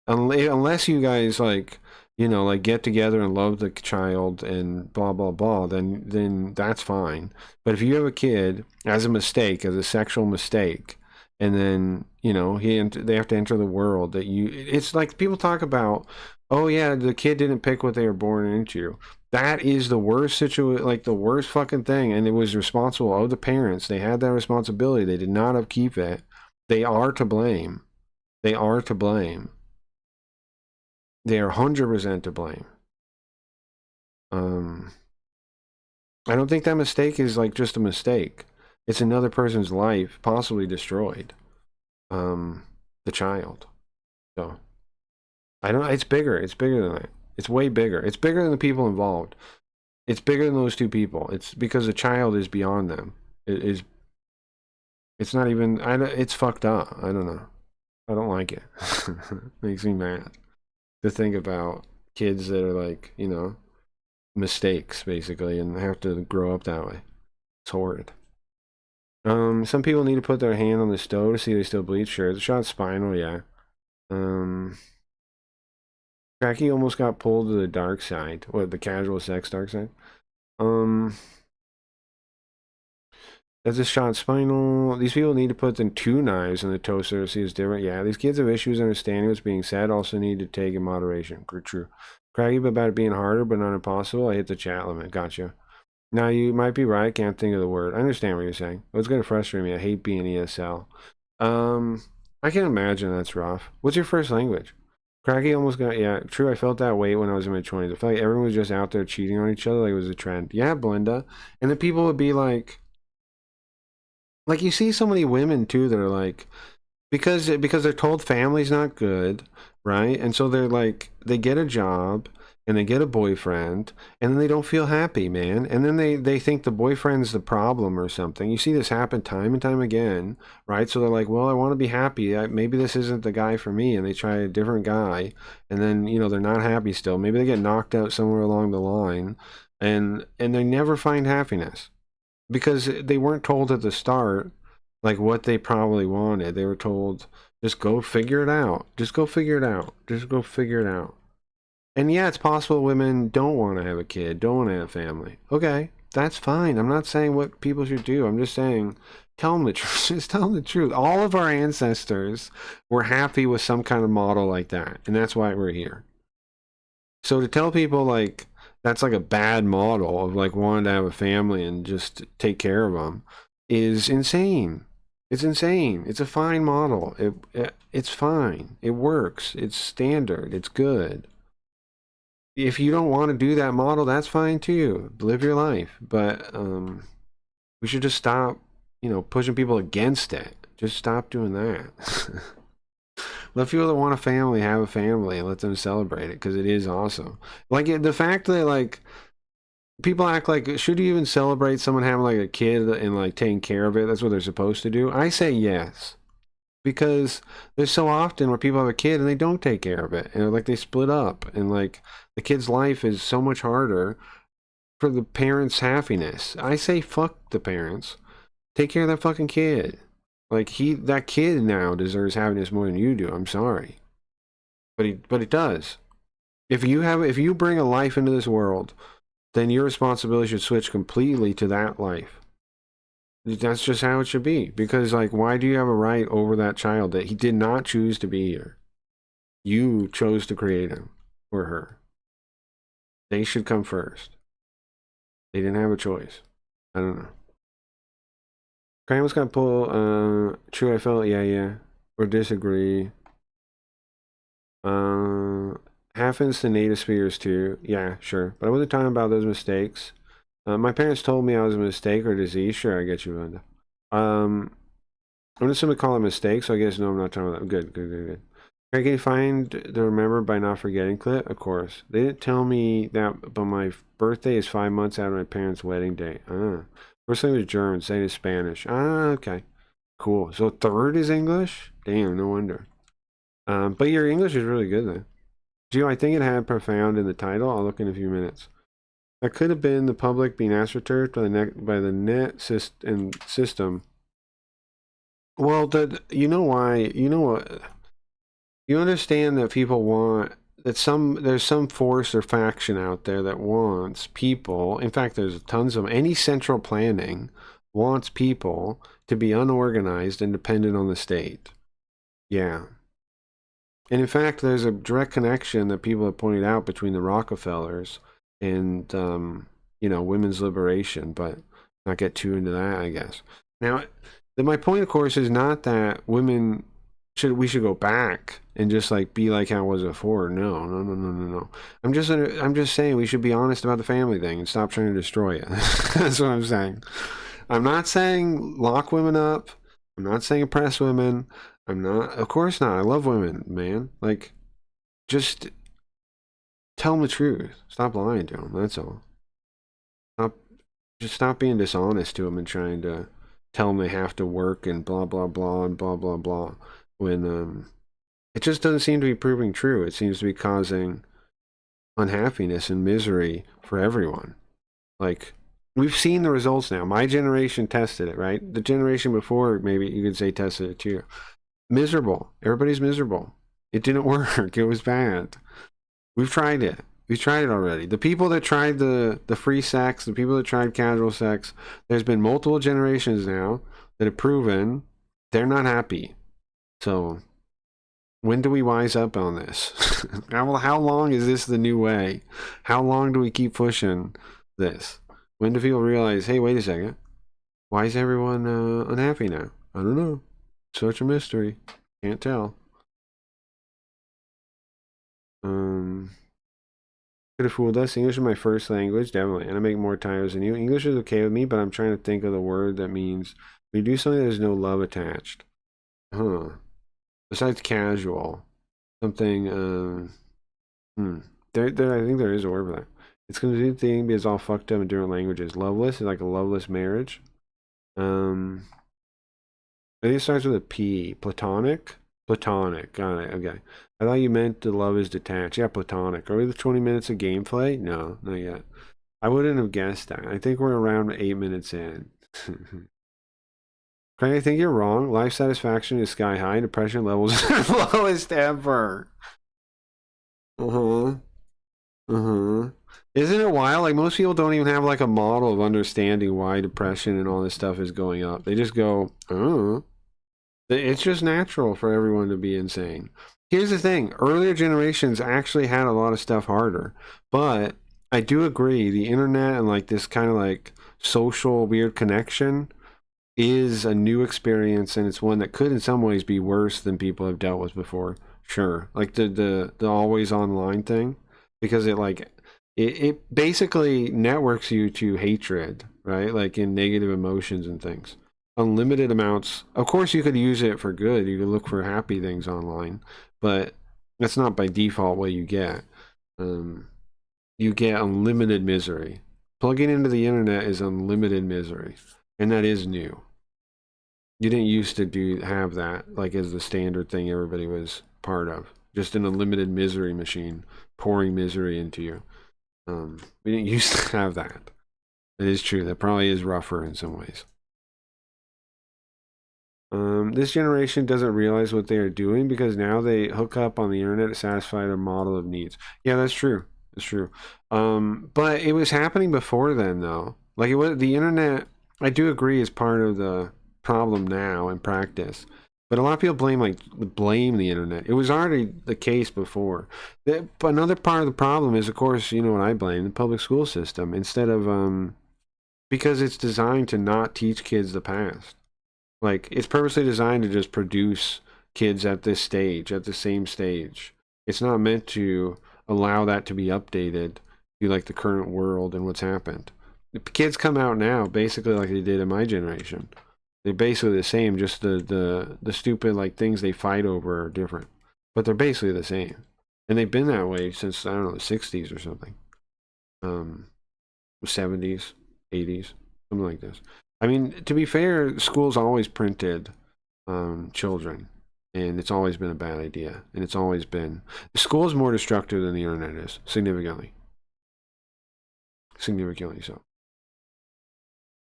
Unless you guys like, you know, like get together and love the child and blah blah blah, then that's fine. But if you have a kid as a mistake, as a sexual mistake, and then, you know, they have to enter the world that it's like people talk about, oh yeah, the kid didn't pick what they were born into. That is the worst situation, like the worst fucking thing, and it was responsible of the parents. They had that responsibility. They did not upkeep it. They are to blame. They are to blame. They are 100% to blame. I don't think that mistake is like just a mistake. It's another person's life possibly destroyed. The child. So I don't. It's bigger. It's bigger than that. It's way bigger. It's bigger than the people involved. It's bigger than those two people. It's because the child is beyond them. It's not even. It's fucked up. I don't know. I don't like it. Makes me mad to think about kids that are like, you know, mistakes basically, and have to grow up that way. It's horrid. Some people need to put their hand on the stove to see if they still bleed. Sure, it's a shot spinal, yeah. Cracky almost got pulled to the dark side. What, the casual sex dark side? That's a shot spinal. These people need to put the 2 knives in the toaster to see it's different. Yeah, these kids have issues understanding what's being said. Also need to take in moderation. True. Craggy about it being harder, but not impossible. I hit the chat limit. Gotcha. Now, you might be right. I can't think of the word. I understand what you're saying. It's going to frustrate me. I hate being ESL. I can imagine that's rough. What's your first language? Craggy almost got, yeah, true. I felt that way when I was in my 20s. I felt like everyone was just out there cheating on each other like it was a trend. Yeah, Belinda. And then people would be like you see so many women too that are like, because they're told family's not good, right? And so they're like, they get a job and they get a boyfriend and then they don't feel happy, man. And then they think the boyfriend's the problem or something. You see this happen time and time again, right? So they're like, well, I want to be happy. Maybe this isn't the guy for me. And they try a different guy. And then, you know, they're not happy still. Maybe they get knocked out somewhere along the line and they never find happiness because they weren't told at the start, like what they probably wanted. They were told, just go figure it out. Just go figure it out. Just go figure it out. And yeah, it's possible women don't want to have a kid, don't want to have a family. Okay, that's fine. I'm not saying what people should do. I'm just saying, tell them the truth. Just tell them the truth. All of our ancestors were happy with some kind of model like that, and that's why we're here. So to tell people like that's like a bad model of like wanting to have a family and just take care of them is insane. It's insane. It's a fine model. It's fine. It works. It's standard. It's good. If you don't want to do that model, that's fine too. Live your life. But we should just stop, you know, pushing people against it. Just stop doing that. Let people that want a family have a family and let them celebrate it because it is awesome. Like the fact that like people act like, should you even celebrate someone having like a kid and like taking care of it? That's what they're supposed to do. I say yes. Because there's so often where people have a kid and they don't take care of it. And like they split up. And like the kid's life is so much harder for the parents' happiness. I say fuck the parents. Take care of that fucking kid. Like that kid now deserves happiness more than you do. I'm sorry. But it does. If you bring a life into this world, then your responsibility should switch completely to that life. That's just how it should be. Because, like, why do you have a right over that child that he did not choose to be here? You chose to create him or her. They should come first. They didn't have a choice. I don't know. Kramer's got to pull, true, I felt, yeah. Or disagree. Happens to native speakers too. Yeah, sure. But I wasn't talking about those mistakes. My parents told me I was a mistake or disease. Sure, I get you, Linda. I'm assuming call it a mistake, so I guess no, I'm not talking about that. Good. I can find the remember by not forgetting clip? Of course. They didn't tell me that, but my birthday is 5 months out of my parents' wedding date. First thing was German, second is Spanish. Okay. Cool. So third is English? Damn, no wonder. But your English is really good then. Gio, I think it had profound in the title. I'll look in a few minutes. That could have been the public being ascertained by the net system. Well, you know why? You know what? You understand that people want that there's some force or faction out there that wants people. In fact, there's tons of any central planning wants people to be unorganized and dependent on the state. Yeah. And in fact, there's a direct connection that people have pointed out between the Rockefellers and women's liberation, but not get too into that, I guess. Now, my point, of course, is not that we should go back and just like be like how it was before. No. I'm just saying we should be honest about the family thing and stop trying to destroy it. That's what I'm saying. I'm not saying lock women up. I'm not saying oppress women. Of course not. I love women, man. Like, just tell them the truth. Stop lying to them. That's all. Stop being dishonest to them and trying to tell them they have to work and blah, blah, blah, and blah, blah, blah. When, it just doesn't seem to be proving true. It seems to be causing unhappiness and misery for everyone. Like, we've seen the results now. My generation tested it, right? The generation before, maybe you could say tested it too. Miserable. Everybody's miserable. It didn't work. It was bad. We've tried it. We've tried it already. The people that tried the free sex, the people that tried casual sex, there's been multiple generations now that have proven they're not happy. So, when do we wise up on this? How long is this the new way? How long do we keep pushing this? When do people realize, hey, wait a second, why is everyone unhappy now? I don't know. Such a mystery. Can't tell. Could have fooled us. English is my first language, definitely, and I make more tires than you. English is okay with me, but I'm trying to think of the word that means we do something there's no love attached. Besides casual, something. I think there is a word for that. It's going to do the thing because all fucked up in different languages. Loveless is like a loveless marriage. I think it starts with a P. Platonic. Platonic. Got it. Okay. I thought you meant the love is detached. Yeah, platonic. Are we the 20 minutes of gameplay? No, not yet. I wouldn't have guessed that. I think we're around 8 minutes in. Craig, I think you're wrong. Life satisfaction is sky high. Depression levels are lowest ever. Isn't it wild? Like, most people don't even have like a model of understanding why depression and all this stuff is going up. They just go, oh. It's just natural for everyone to be insane. Here's the thing. Earlier generations actually had a lot of stuff harder. But I do agree, the internet and like this kind of like social weird connection is a new experience, and it's one that could in some ways be worse than people have dealt with before. Sure. Like the always online thing. Because it basically networks you to hatred, right? Like in negative emotions and things. Unlimited amounts. Of course, you could use it for good. You could look for happy things online, but that's not by default what you get. You get unlimited misery. Plugging into the internet is unlimited misery, and that is new. You didn't used to have that like as the standard thing everybody was part of. Just an unlimited misery machine pouring misery into you. We didn't used to have that. It is true. That probably is rougher in some ways. This generation doesn't realize what they are doing because now they hook up on the internet to satisfy their model of needs. Yeah, that's true. That's true. But it was happening before then, though. Like the internet. I do agree is part of the problem now in practice. But a lot of people blame the internet. It was already the case before. But another part of the problem is, of course, you know what I blame, the public school system. Instead of because it's designed to not teach kids the past. Like, it's purposely designed to just produce kids at this stage, at the same stage. It's not meant to allow that to be updated to like the current world and what's happened. The kids come out now basically like they did in my generation. They're basically the same, just the stupid like things they fight over are different. but they're basically the same, and they've been that way since, I don't know, the 60s or something, 70s, 80s, something like this. I mean, to be fair, schools always printed children, and it's always been a bad idea, and it's always been, the school is more destructive than the internet is, significantly so.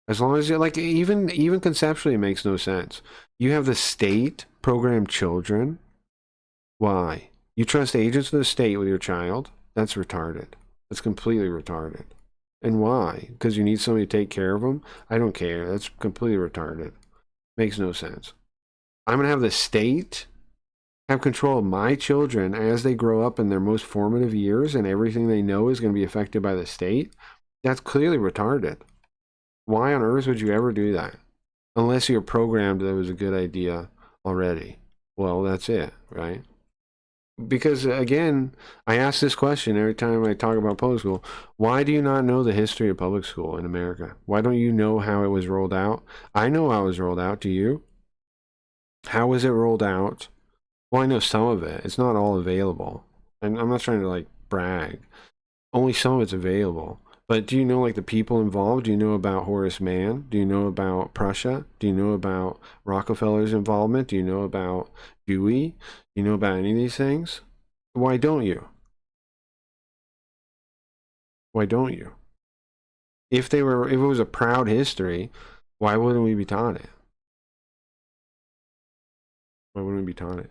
As long as you like, even conceptually, it makes no sense. You have the state program children. Why? You trust agents of the state with your child? That's retarded. That's completely retarded. And why? Because you need somebody to take care of them? I don't care. That's completely retarded. Makes no sense. I'm going to have the state have control of my children as they grow up in their most formative years, and everything they know is going to be affected by the state? That's clearly retarded. Why on earth would you ever do that? Unless you're programmed that it was a good idea already. Well, that's it, right? Because, again, I ask this question every time I talk about public school. Why do you not know the history of public school in America? Why don't you know how it was rolled out? I know how it was rolled out. Do you? How was it rolled out? Well, I know some of it. It's not all available. And I'm not trying to, like, brag. Only some of it's available. But do you know, like, the people involved? Do you know about Horace Mann? Do you know about Prussia? Do you know about Rockefeller's involvement? Do you know about Dewey? Do you know about any of these things? Why don't you? Why don't you? If it was a proud history, why wouldn't we be taught it? Why wouldn't we be taught it?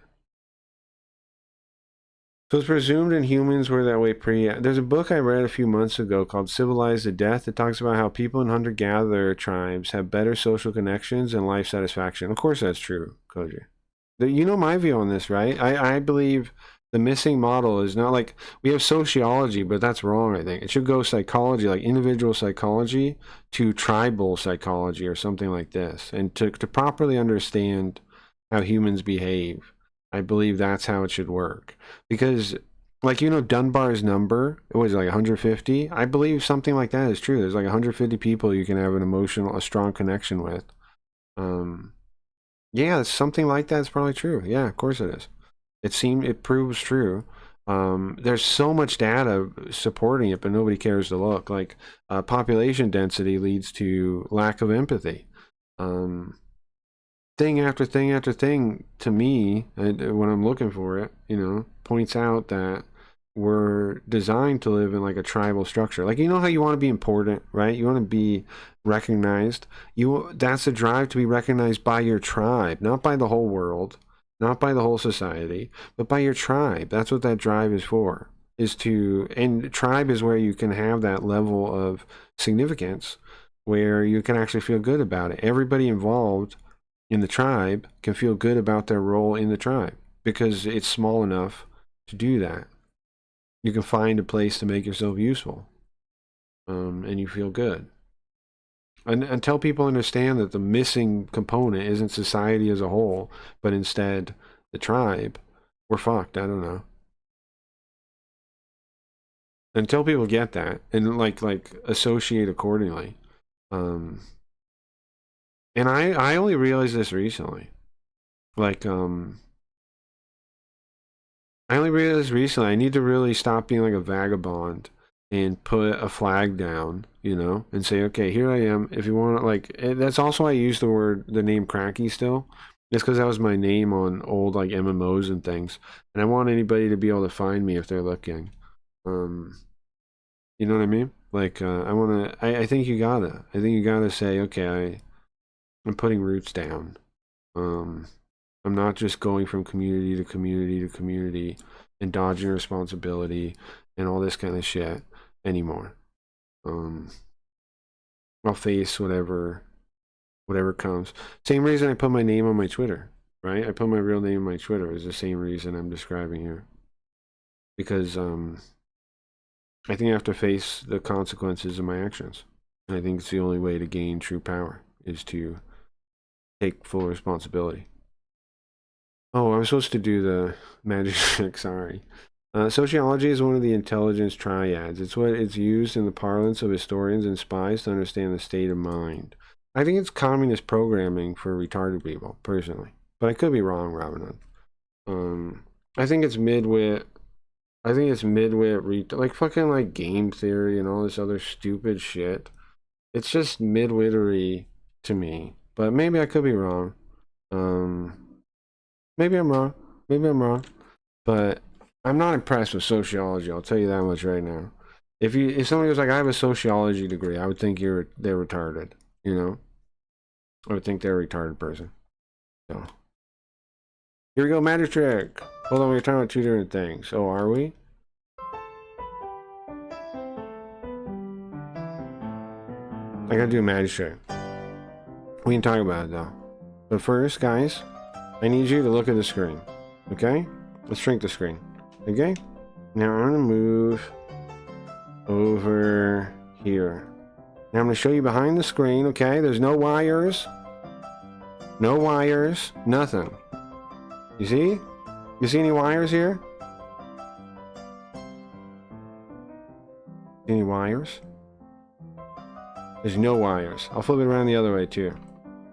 So it's presumed in humans were that way There's a book I read a few months ago called Civilized to Death. It talks about how people in hunter-gatherer tribes have better social connections and life satisfaction. Of course that's true, Koji. You know my view on this, right? I believe the missing model is not like, we have sociology, but that's wrong, I think. It should go psychology, like individual psychology, to tribal psychology or something like this. And to properly understand how humans behave, I believe that's how it should work. Because, like, you know, Dunbar's number, it was like 150. I believe something like that is true. There's like 150 people you can have a strong connection with. Yeah, something like that's probably true. Yeah, of course it is. It proves true. There's so much data supporting it, but nobody cares to look. Like, population density leads to lack of empathy. Thing after thing after thing, to me, when I'm looking for it, points out that we're designed to live in like a tribal structure. Like, you know how you want to be important, right? You want to be recognized. That's a drive to be recognized by your tribe, not by the whole world, not by the whole society, but by your tribe. That's what that drive is for. And tribe is where you can have that level of significance where you can actually feel good about it. Everybody involved in the tribe can feel good about their role in the tribe because it's small enough to do that. You can find a place to make yourself useful, and you feel good. Until people understand that the missing component isn't society as a whole, but instead the tribe, we're fucked. I don't know. Until people get that and like associate accordingly. And I only realized this recently. Like, I only realized recently I need to really stop being like a vagabond and put a flag down, and say, okay, here I am. If you want to, like, that's also why I use the name Cracky still. It's because that was my name on old, like, MMOs and things. And I want anybody to be able to find me if they're looking. You know what I mean? Like, I think you gotta say, okay, I'm putting roots down. I'm not just going from community to community to community and dodging responsibility and all this kind of shit anymore. I'll face whatever comes. Same reason I put my name on my Twitter, right? I put my real name on my Twitter is the same reason I'm describing here. Because I think I have to face the consequences of my actions. And I think it's the only way to gain true power is to take full responsibility. Oh, I was supposed to do the magic trick, sorry. Sociology is one of the intelligence triads. It's what it's used in the parlance of historians and spies to understand the state of mind. I think it's communist programming for retarded people, personally. But I could be wrong, Robin Hood. I think it's midwit. I think it's midwit like fucking like game theory and all this other stupid shit. It's just midwittery to me. But maybe I could be wrong. Maybe I'm wrong. Maybe I'm wrong. But I'm not impressed with sociology. I'll tell you that much right now. If somebody was like, I have a sociology degree, I would think they're retarded. You know, I would think they're a retarded person. So here we go, magic trick. Hold on, we're talking about two different things. Oh, are we? I gotta do a magic trick. We can talk about it though. But first, guys, I need you to look at the screen. Okay? Let's shrink the screen. Okay? Now I'm gonna move over here. Now I'm gonna show you behind the screen, okay? There's no wires. No wires. Nothing. You see? You see any wires here? Any wires? There's no wires. I'll flip it around the other way too.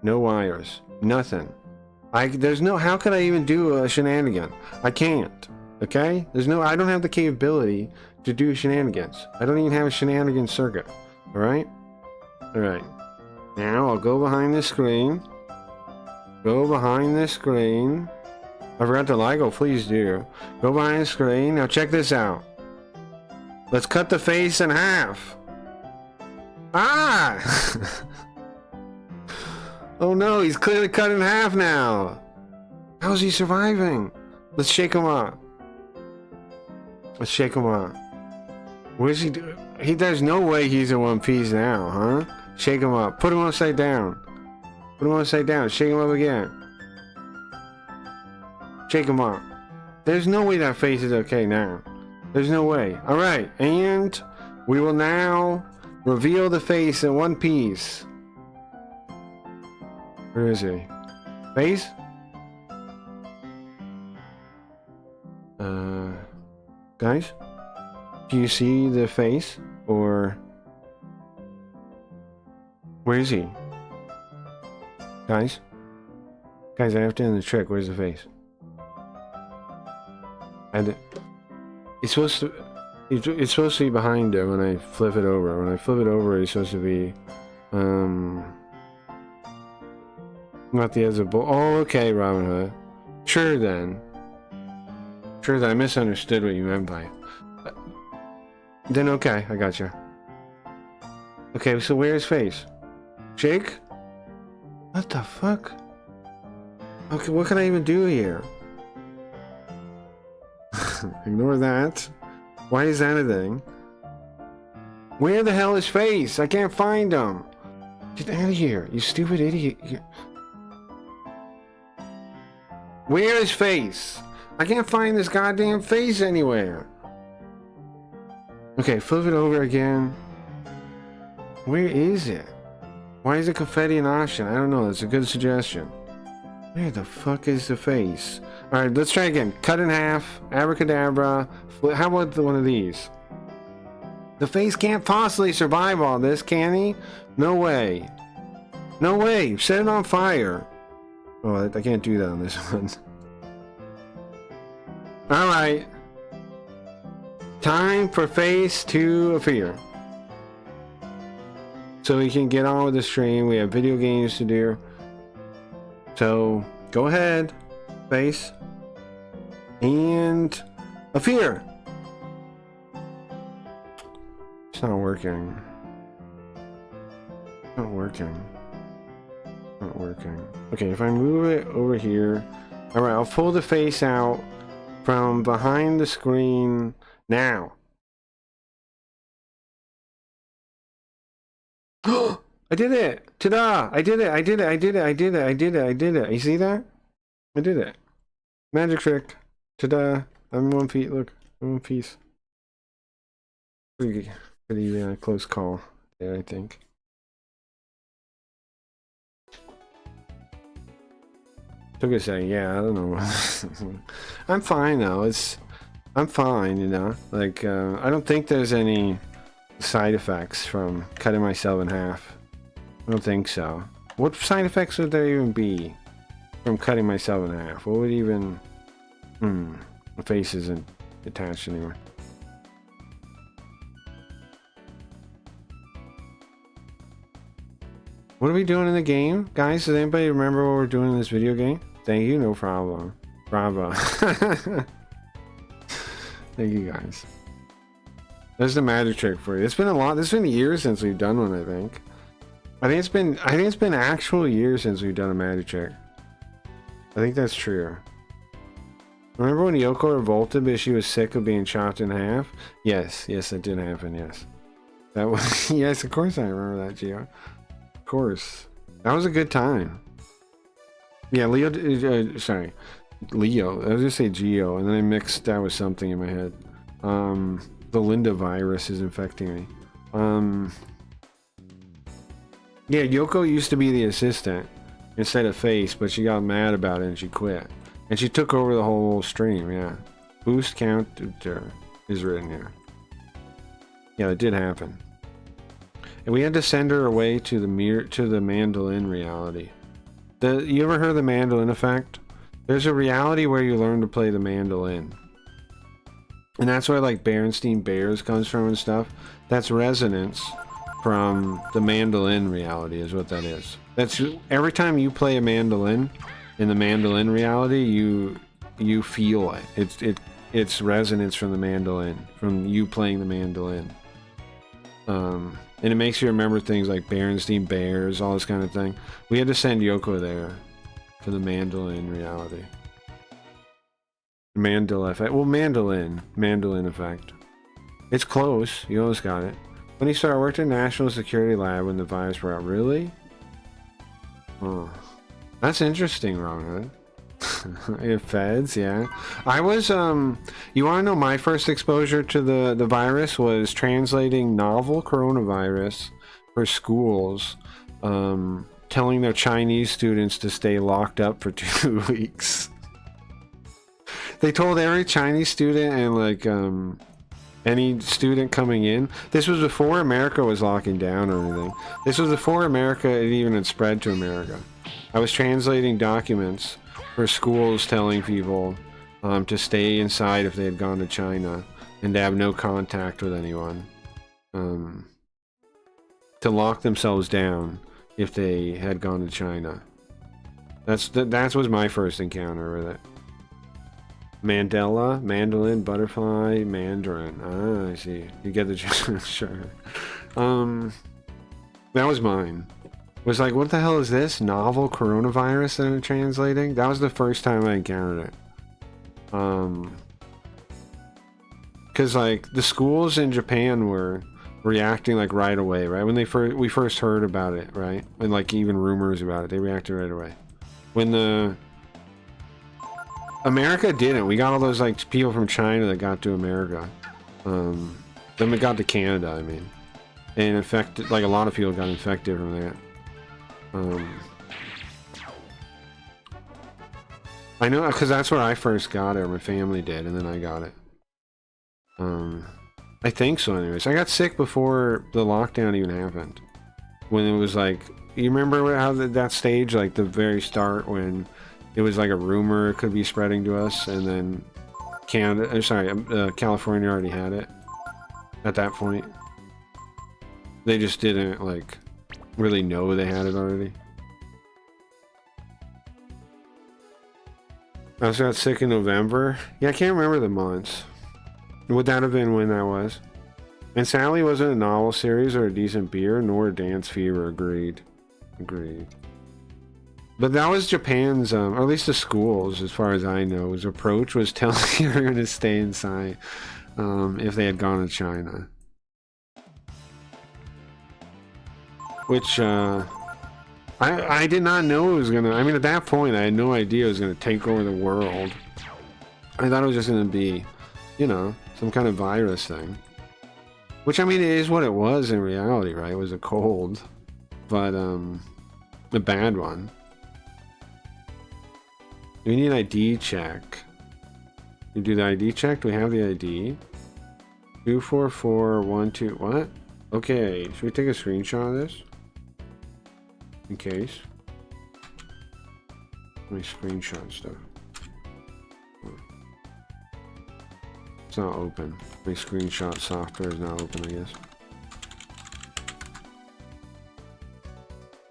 No wires. Nothing. There's no, how could I even do a shenanigan? I can't. Okay? I don't have the capability to do shenanigans. I don't even have a shenanigan circuit. Alright? Alright. Now I'll go behind the screen. Go behind the screen. I forgot to like, oh please do. Go behind the screen. Now check this out. Let's cut the face in half. Ah! Oh no, he's clearly cut in half now. How is he surviving? Let's shake him up. Let's shake him up. What is he doing? There's no way he's in one piece now, huh? Shake him up. Put him upside down. Put him upside down. Shake him up again. Shake him up. There's no way that face is okay now. There's no way. Alright, and we will now reveal the face in one piece. Where is he? Face? Guys? Do you see the face? Or... where is he? Guys? Guys, I have to end the trick. Where's the face? It's supposed to be behind it when I flip it over. When I flip it over, it's supposed to be... not the other bull. Oh, okay, Robin Hood. Sure then. Sure then. I misunderstood what you meant by it. Then okay, I got you. Okay, so where's face? Shake? What the fuck? Okay, what can I even do here? Ignore that. Why is that a thing? Where the hell is face? I can't find him. Get out of here, you stupid idiot. Where is face? I can't find this goddamn face anywhere. Okay, flip it over again. Where is it? Why is it confetti an option? I don't know. That's a good suggestion. Where the fuck is the face? Alright, let's try again. Cut in half. Abracadabra. How about one of these? The face can't possibly survive all this, can he? No way. No way. Set it on fire. Oh, I can't do that on this one. Alright. Time for face to appear. So we can get on with the stream. We have video games to do. So, go ahead. Face. And appear. It's not working. Not working. Not working. Okay, if I move it over here. Alright, I'll pull the face out from behind the screen now. I did it! Ta-da! I did it! I did it! I did it! I did it! I did it! I did it! You see that? I did it. Magic trick. Ta-da! I'm in one piece. Look, I'm in one piece. Pretty close call there, I think. Took a second. Yeah, I don't know. I'm fine though. I'm fine, you know. Like, I don't think there's any side effects from cutting myself in half. I don't think so. What side effects would there even be from cutting myself in half? What would even... The face isn't attached anymore. What are we doing in the game? Guys, does anybody remember what we're doing in this video game? Thank you, no problem. Bravo. Thank you guys. There's the magic trick for you. It's been a lot. It's been years since we've done one, I think. I think it's been actual years since we've done a magic trick. I think that's true. Remember when Yoko revolted because she was sick of being chopped in half? Yes, that did happen, yes. That was yes, of course I remember that, Gio. Of course. That was a good time. Yeah, sorry. Leo. I was gonna say Geo, and then I mixed that with something in my head. The Linda virus is infecting me. Yeah, Yoko used to be the assistant instead of face, but she got mad about it and she quit. And she took over the whole stream, yeah. Boost counter is written here. Yeah, it did happen. And we had to send her away to the mandolin reality. You ever heard of the mandolin effect? There's a reality where you learn to play the mandolin. And that's where like Berenstain Bears comes from and stuff. That's resonance from the mandolin reality is what that is. That's every time you play a mandolin in the mandolin reality, you feel it. It's resonance from the mandolin, from you playing the mandolin. And it makes you remember things like Berenstain Bears, all this kind of thing. We had to send Yoko there for the mandolin reality. Mandolin effect. Well, mandolin effect. It's close. You almost got it. When he started, worked at National Security Lab when the virus broke out. Really? Oh, that's interesting, Ron. Feds, yeah. I was, you want to know my first exposure to the virus was translating novel coronavirus for schools, telling their Chinese students to stay locked up for 2 weeks. They told every Chinese student and like any student coming in. This was before America was locking down or anything. This was before America even had spread to America. I was translating documents for schools telling people to stay inside if they had gone to China and to have no contact with anyone. To lock themselves down if they had gone to China. That was my first encounter with it. Mandela, mandolin, butterfly, mandarin. Ah, I see. You get the sure. That was mine. Was like, what the hell is this? Novel coronavirus that I'm translating? That was the first time I encountered it. Because like the schools in Japan were reacting like right away, right? When we first heard about it, right? And like even rumors about it, they reacted right away. When America didn't. We got all those like people from China that got to America. Then we got to Canada, I mean. And infected, like a lot of people got infected from that. I know, because that's where I first got it, or my family did, and then I got it. I think so anyways. I got sick before the lockdown even happened. When it was like, you remember how that stage, like the very start when it was like a rumor it could be spreading to us, and then California already had it at that point. They just didn't like really know they had it already. I also got sick in November. Yeah, I can't remember the months. Would that have been when that was? And Sally wasn't a novel series or a decent beer, nor a dance fever. Agreed. But that was Japan's, or at least the schools, as far as I know, his approach was telling everyone to stay inside if they had gone to China. Which, I did not know it was gonna, I mean, at that point, I had no idea it was gonna take over the world. I thought it was just gonna be, you know, some kind of virus thing. Which, I mean, it is what it was in reality, right? It was a cold, but, a bad one. We need an ID check. You do the ID check? Do we have the ID? 24412, what? Okay, should we take a screenshot of this? In case. Let me screenshot stuff. It's not open. My screenshot software is not open, I guess.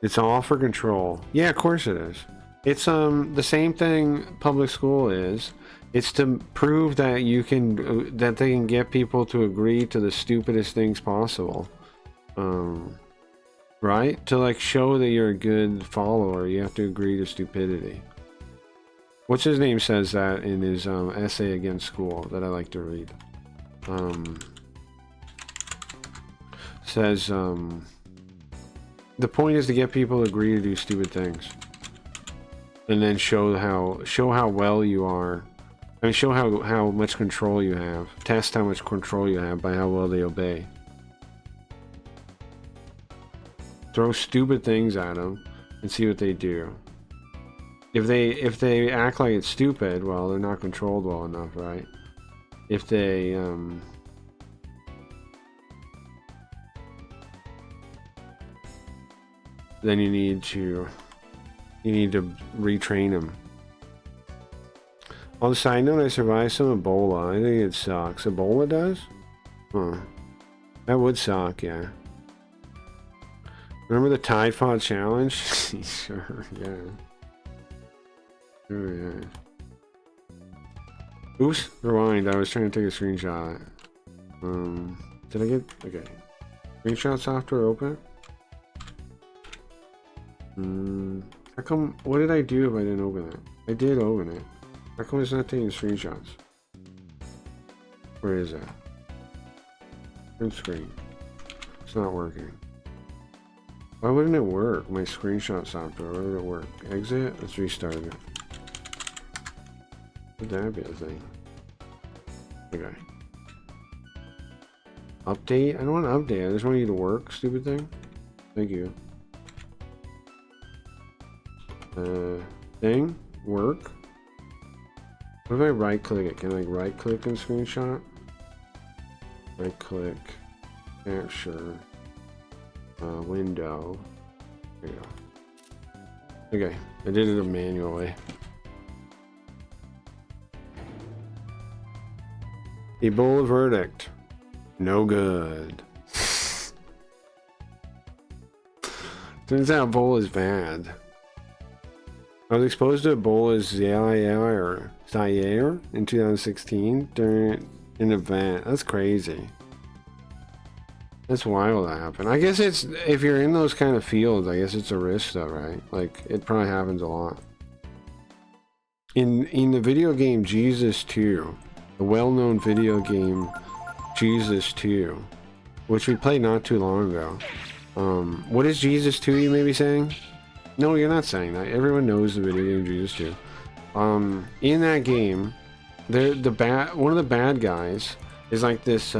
It's all for control. Yeah, of course it is. It's the same thing public school is. It's to prove that you can that they can get people to agree to the stupidest things possible. Right? To like show that you're a good follower, you have to agree to stupidity. What's his name says that in his essay against school that I like to read. Says the point is to get people to agree to do stupid things, and then show how well you are. I mean, show how much control you have. Test how much control you have by how well they obey. Throw stupid things at them and see what they do. If they act like it's stupid, well, they're not controlled well enough, right? If they then you need to retrain them. On the side note, I survived some Ebola. I think it sucks. Ebola does? Huh. That would suck, yeah. Remember the Tide Pod Challenge? Sure, yeah. Oh, yeah. Oops, rewind. I was trying to take a screenshot. Did I get... Okay. Screenshot software open? How come... What did I do if I didn't open it? I did open it. How come it's not taking screenshots? Where is that? Print screen. It's not working. Why wouldn't it work? My screenshot software, why would it work? Exit? Let's restart it. Would that be a thing? Okay. Update? I don't want to update. I just want you to work, stupid thing. Thank you. Thing? Work? What if I right click it? Can I right click and screenshot? Right click. Capture. Window. There you go. Okay. I did it a manual way. Ebola verdict. No good. Turns out Ebola is bad. I was exposed to Ebola's Zaire in 2016 during an event. That's crazy. That's wild that happened. I guess it's, if you're in those kind of fields, I guess it's a risk though, right? Like, it probably happens a lot. In the video game Jesus 2, the well-known video game Jesus 2, which we played not too long ago. What is Jesus 2, you may be saying? No, you're not saying that. Everyone knows the video game Jesus 2. In that game, one of the bad guys is like this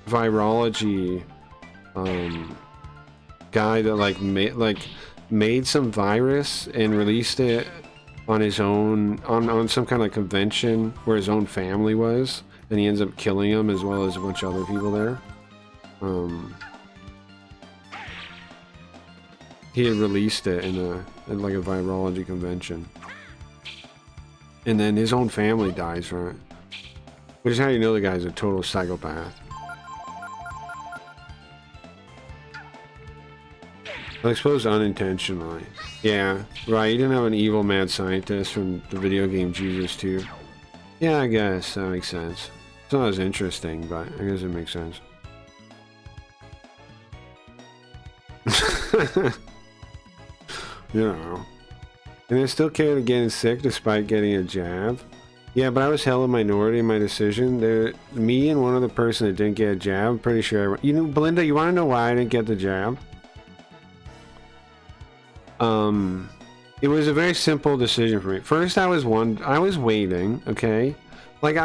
virology guy that made some virus and released it on his own on some kind of convention where his own family was, and he ends up killing him as well as a bunch of other people there. He had released it in like a virology convention, and then his own family dies from it, which is how you know the guy's a total psychopath. I suppose unintentionally. Yeah, right, you didn't have an evil mad scientist from the video game Jesus 2. Yeah, I guess that makes sense. It's not as interesting, but I guess it makes sense. You know. And I still cared of getting sick despite getting a jab. Yeah, but I was hella minority in my decision. Me and one other person that didn't get a jab, I'm pretty sure. You know, Belinda, you want to know why I didn't get the jab? It was a very simple decision for me. First, I was waiting, okay? Like,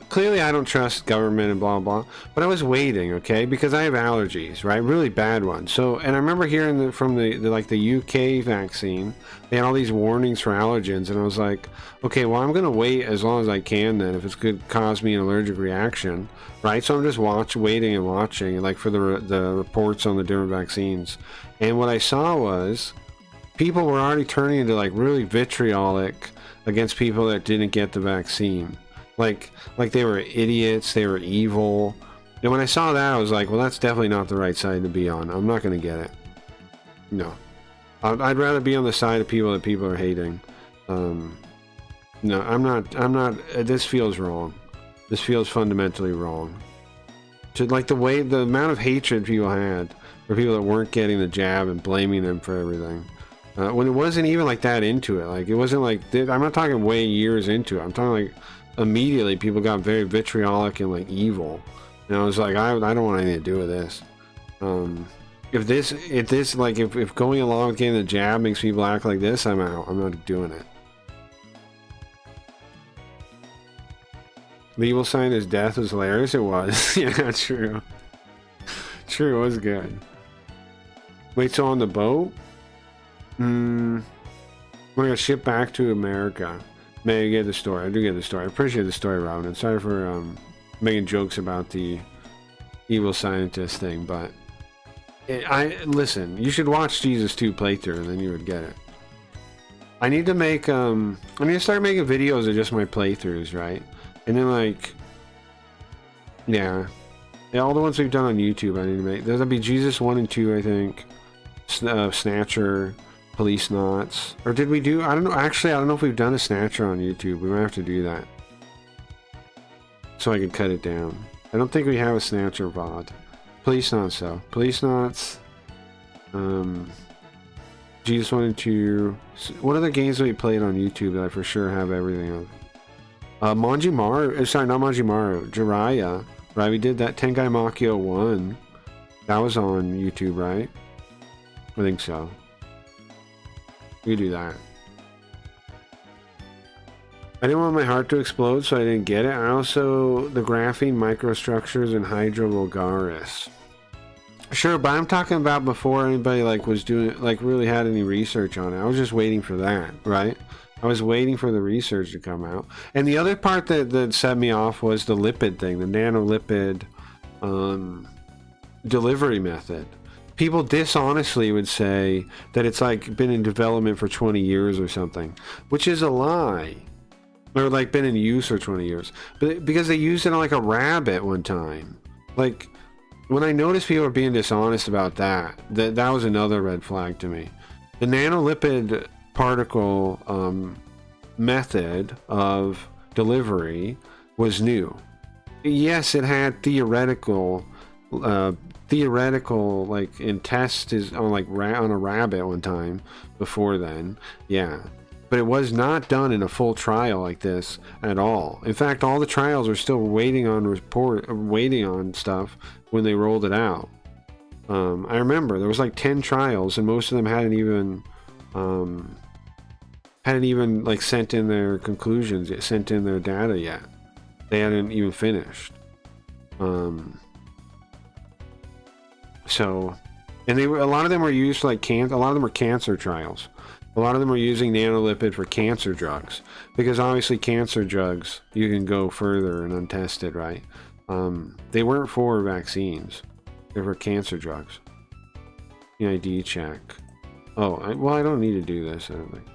clearly I don't trust government and blah, blah, but I was waiting, okay? Because I have allergies, right? Really bad ones. So, and I remember hearing from the UK vaccine, they had all these warnings for allergens, and I was like, okay, well, I'm going to wait as long as I can then, if it's going to cause me an allergic reaction, right? So I'm just waiting and watching, like, for the reports on the different vaccines. And what I saw was people were already turning into, like, really vitriolic against people that didn't get the vaccine. like they were idiots, they were evil. And when I saw that, I was like, well, that's definitely not the right side to be on. I'm not going to get it. No. I'd rather be on the side of people that people are hating. No, I'm not, this feels wrong. This feels fundamentally wrong. To, like, the amount of hatred people had for people that weren't getting the jab and blaming them for everything. When it wasn't even like that into it. Like, it wasn't like, I'm not talking way years into it. I'm talking like immediately people got very vitriolic and like evil. And I was like, I don't want anything to do with this. If going along with getting the jab makes people act like this, I'm out. I'm not doing it. The evil sign is death was hilarious. It was. Yeah, true. True, it was good. Wait, so on the boat? We're gonna ship back to America. May I get the story? I do get the story. I appreciate the story, Robin. And sorry for making jokes about the evil scientist thing, but listen. You should watch Jesus 2 playthrough, and then you would get it. I need to make I need to start making videos of just my playthroughs, right? And then like, yeah, all the ones we've done on YouTube, I need to make. There'll be Jesus 1 and 2, I think. Snatcher, Police Knots, or did we do? I don't know. Actually, I don't know if we've done a Snatcher on YouTube. We might have to do that, so I can cut it down. I don't think we have a Snatcher VOD. Police Knots though. Police Knots. Jesus 1 and 2. What other games that we played on YouTube that I for sure have everything of? Manjimaru, sorry, not Manjimaru, Jiraiya, right? We did that Tengai Makio 1. That was on YouTube, right? I think so. We do that. I didn't want my heart to explode, so I didn't get it. I also, the graphene microstructures in Hydra vulgaris. Sure, but I'm talking about before anybody like was doing, like really had any research on it. I was just waiting for that, right? I was waiting for the research to come out. And the other part that set me off was the lipid thing, the nanolipid delivery method. People dishonestly would say that it's like been in development for 20 years or something, which is a lie. Or like been in use for 20 years. But because they used it on like a rabbit one time. Like, when I noticed people were being dishonest about that was another red flag to me. The nanolipid particle method of delivery was new. Yes, it had theoretical like in tests on like on a rabbit one time before then, yeah, but it was not done in a full trial like this at all. In fact, all the trials are still waiting on stuff when they rolled it out. I remember there was like 10 trials and most of them hadn't even like sent in their conclusions yet, sent in their data yet. They hadn't even finished. So, and a lot of them were used for like a lot of them were cancer trials. A lot of them were using nanolipid for cancer drugs because obviously cancer drugs you can go further and untested, right? They weren't for vaccines. They were cancer drugs. ID check. Oh, I don't need to do this, I don't think.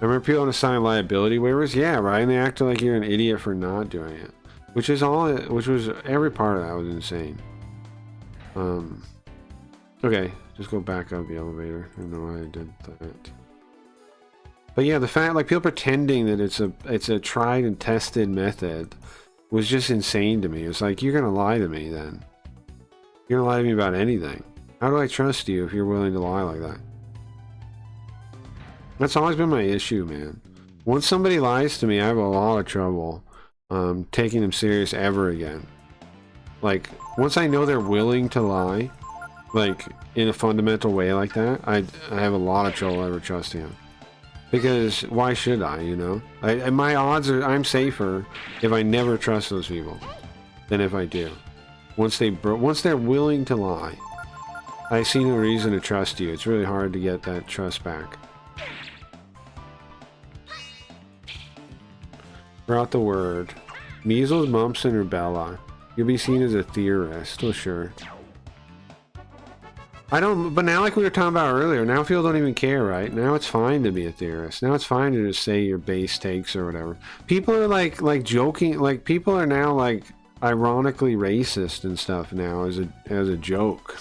I remember people assign liability waivers. Yeah, right. And they acted like you're an idiot for not doing it, which was every part of that was insane. Okay, just go back up the elevator. I don't know why I did that. But yeah, the fact like people pretending that it's a tried and tested method was just insane to me. It's like, you're gonna lie to me then. You're gonna lie to me about anything. How do I trust you if you're willing to lie like that? That's always been my issue, man. Once somebody lies to me, I have a lot of trouble taking them serious ever again. Like, once I know they're willing to lie, like, in a fundamental way like that, I have a lot of trouble ever trusting them. Because, why should I, you know? My odds are, I'm safer if I never trust those people than if I do. Once they're willing to lie, I see no reason to trust you. It's really hard to get that trust back. Brought the word. Measles, mumps, and rubella. You'll be seen as a theorist. Well, sure. I don't, but now, like we were talking about earlier, now people don't even care, right? Now it's fine to be a theorist. Now it's fine to just say your base takes or whatever. People are like joking, like people are now like ironically racist and stuff now as a joke.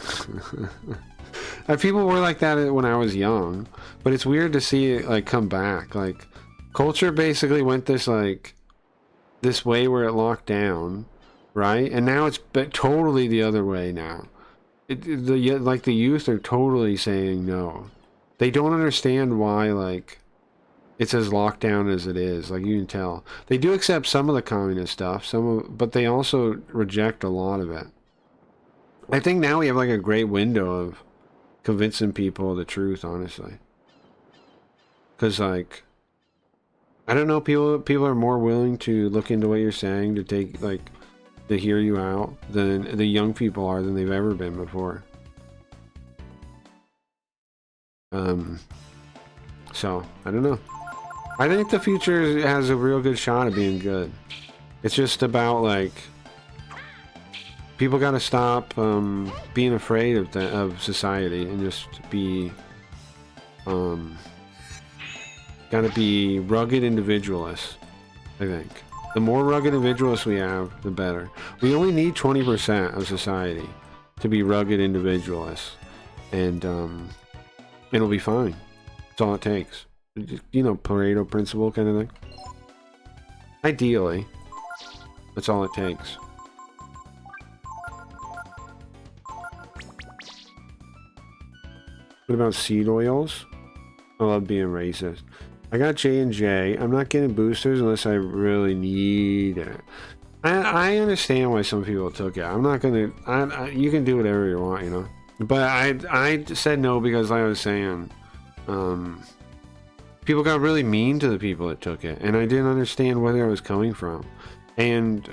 People were like that when I was young, but it's weird to see it like come back. Like culture basically went this way where it locked down, right? And now it's totally the other way now. The youth are totally saying no. They don't understand why like it's as locked down as it is. Like you can tell, they do accept some of the communist stuff, but they also reject a lot of it. I think now we have like a great window of convincing people of the truth, honestly. Because like, I don't know, people are more willing to look into what you're saying, to take like, to hear you out than the young people are than they've ever been before. So I don't know. I think the future has a real good shot of being good. It's just about like people got to stop being afraid of society and just be got to be rugged individualists. I think the more rugged individualists we have, the better. We only need 20% of society to be rugged individualists, and it'll be fine. That's all it takes. You know, Pareto principle kind of thing. Ideally, that's all it takes. What about seed oils? I love being racist. I got J&J. I'm not getting boosters unless I really need it. I understand why some people took it. I'm not gonna. You can do whatever you want, you know. But I said no because, like I was saying, people got really mean to the people that took it, and I didn't understand where I was coming from, and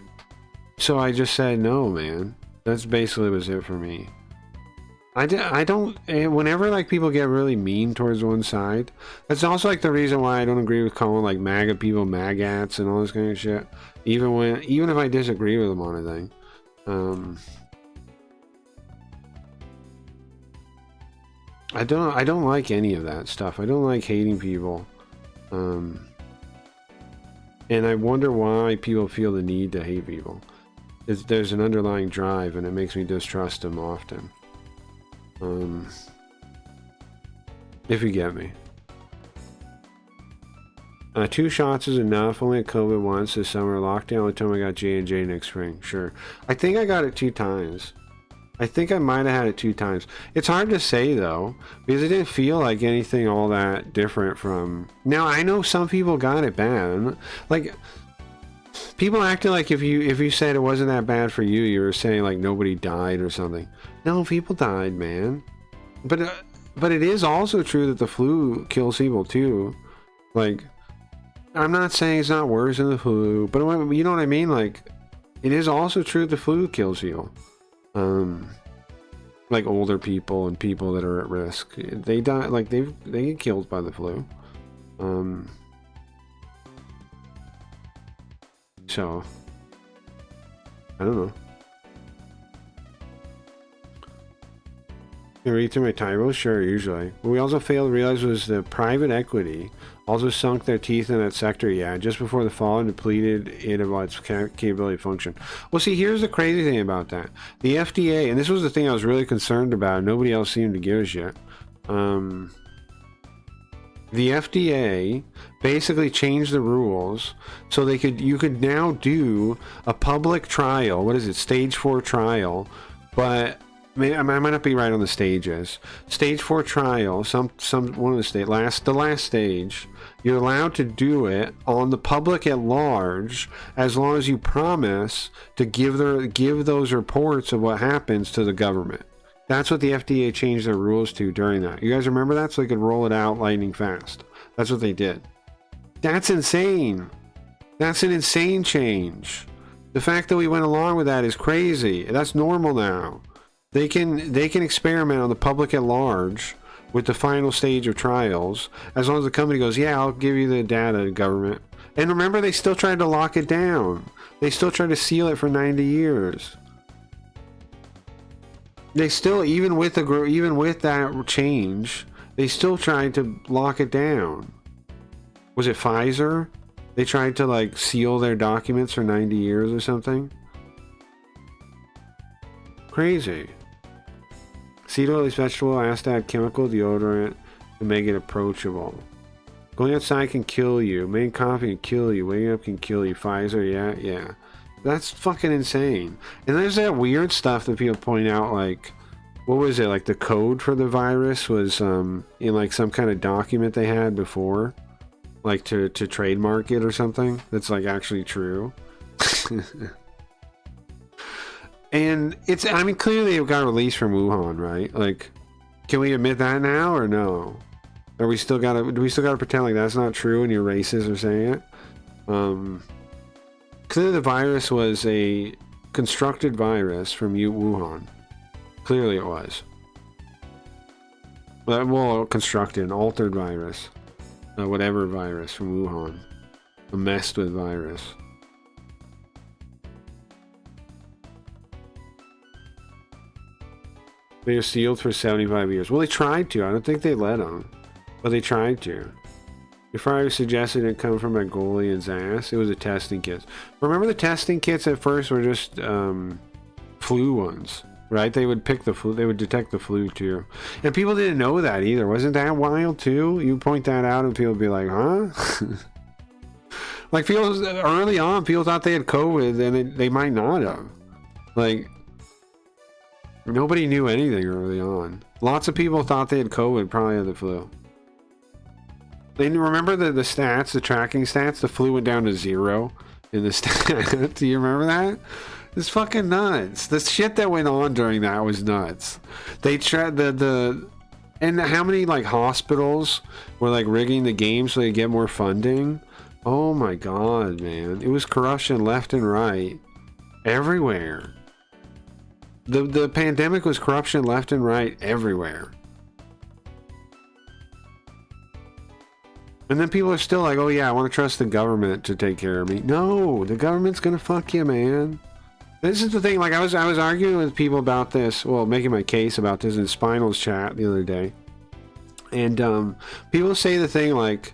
so I just said no, man. That's basically was it for me. I don't, whenever like people get really mean towards one side, that's also like the reason why I don't agree with calling like MAGA people magats and all this kind of shit, even if I disagree with them on a thing. I don't like any of that stuff. I don't like hating people. And I wonder why people feel the need to hate people. There's an underlying drive, and it makes me distrust them often. If you get me. 2 shots is enough. Only a COVID once this summer. Lockdown. Only time I got J&J next spring. Sure. I think I got it 2 times. I think I might have had it 2 times. It's hard to say though, because it didn't feel like anything all that different from. Now I know some people got it bad. Like people acted like if you said it wasn't that bad for you, you were saying like nobody died or something. No, people died, man. But it is also true that the flu kills people too. Like, I'm not saying it's not worse than the flu, but you know what I mean? Like, it is also true that the flu kills people. Like older people and people that are at risk. They die, like they get killed by the flu. So, I don't know. You read through my typos? Sure, usually. What we also failed to realize was the private equity also sunk their teeth in that sector, yeah, just before the fall and depleted it of its capability to function. Well, see, here's the crazy thing about that. The FDA, and this was the thing I was really concerned about, nobody else seemed to give a shit. The FDA basically changed the rules so you could now do a public trial. What is it? Stage 4 trial, but I might not be right on the stages. Stage 4 trial, one of the last stage. You're allowed to do it on the public at large as long as you promise to give those reports of what happens to the government. That's what the FDA changed their rules to during that. You guys remember that? So they could roll it out lightning fast. That's what they did. That's insane. That's an insane change. The fact that we went along with that is crazy. That's normal now. They can experiment on the public at large with the final stage of trials as long as the company goes, yeah, I'll give you the data, government. And remember, they still tried to lock it down. They still tried to seal it for 90 years. They still, even with that change, they still tried to lock it down. Was it Pfizer? They tried to like seal their documents for 90 years or something. Crazy. Seed oil is vegetable, has to add chemical deodorant to make it approachable. Going outside can kill you. Making coffee can kill you. Waking up can kill you. Pfizer, yeah. That's fucking insane. And there's that weird stuff that people point out, like, what was it? Like the code for the virus was in like some kind of document they had before, like to trademark it or something. That's like actually true. And it's, I mean, clearly it got released from Wuhan, right? Like, can we admit that now or no? Do we still gotta pretend like that's not true and you're racist or saying it? Clearly the virus was a constructed virus from Wuhan. Clearly it was. Well, constructed, an altered virus. Whatever virus from Wuhan. A messed with virus. They were sealed for 75 years. Well, they tried to. I don't think they let them. But they tried to. Before I suggested it come from Mongolian's ass, it was a testing kit. Remember the testing kits at first were just flu ones, right? They would pick the flu, they would detect the flu too. And people didn't know that either. Wasn't that wild too? You point that out and people would be like, huh? Like people, early on, people thought they had COVID and they might not have. Like, nobody knew anything early on. Lots of people thought they had COVID, probably had the flu. Then remember the stats, the tracking stats? The flu went down to 0 in the stats. Do you remember that? It's fucking nuts. The shit that went on during that was nuts. They tried and how many like hospitals were like rigging the game so they get more funding? Oh my god, man. It was corruption left and right. Everywhere. The pandemic was corruption left and right everywhere. And then people are still like, oh yeah, I want to trust the government to take care of me. No, the government's gonna fuck you, man. This is the thing, like I was arguing with people about this, well, making my case about this in Spinal's chat the other day. And people say the thing like,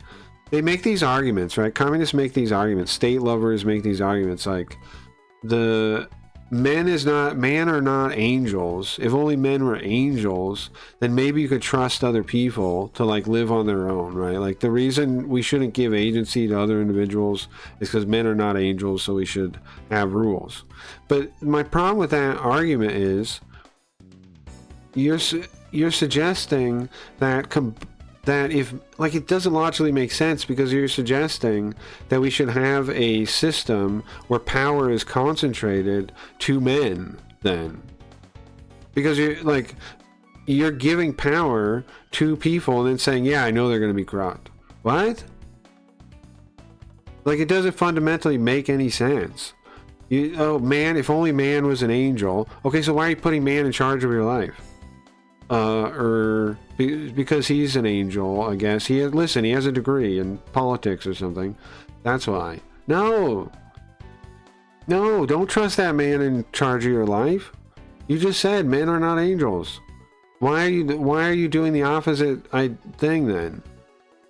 they make these arguments, right? Communists make these arguments, state lovers make these arguments like, the man are not angels. If only men were angels, then maybe you could trust other people to like live on their own, right? Like the reason we shouldn't give agency to other individuals is because men are not angels, so we should have rules. But my problem with that argument is you're suggesting that if, like, it doesn't logically make sense, because you're suggesting that we should have a system where power is concentrated to men then. Because you're giving power to people and then saying, yeah, I know they're going to be corrupt. What? Like, it doesn't fundamentally make any sense. Oh, man, if only man was an angel. Okay, so why are you putting man in charge of your life? Because he's an angel, I guess. He has a degree in politics or something. That's why. No, don't trust that man in charge of your life. You just said men are not angels. Why are you doing the opposite thing then?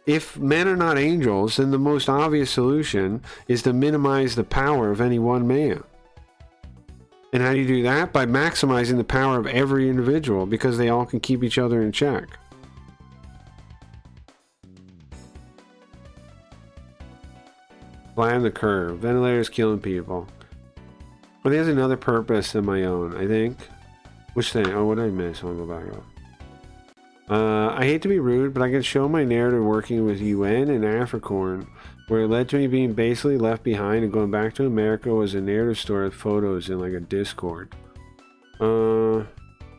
If men are not angels, then the most obvious solution is to minimize the power of any one man. And how do you do that? By maximizing the power of every individual, because they all can keep each other in check. Flatten the curve. Ventilators killing people. But there's another purpose than my own, I think. Which thing? Oh, what did I miss? I'll go back up. I hate to be rude, but I can show my narrative working with UN and Africorn, where it led to me being basically left behind and going back to America was a narrative story with photos in like a Discord. I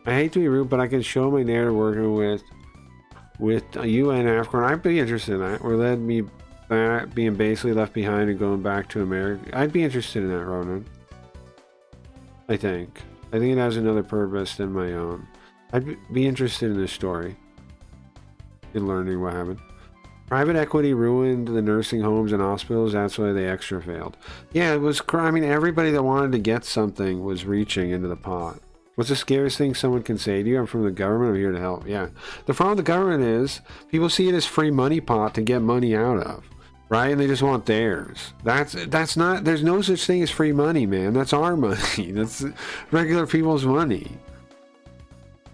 hate to be rude, but I can show my narrative working with UN and Africorn. I'd be interested in that. Where it led me back being basically left behind and going back to America. I'd be interested in that, Ronan. I think it has another purpose than my own. I'd be interested in this story. In learning what happened. Private equity ruined the nursing homes and hospitals. That's why they extra failed. Yeah, it was. I mean, everybody that wanted to get something was reaching into the pot. What's the scariest thing someone can say to you? I'm from the government. I'm here to help. Yeah. The problem with the government is people see it as free money pot to get money out of, right? And they just want theirs. That's not. There's no such thing as free money, man. That's our money. That's regular people's money.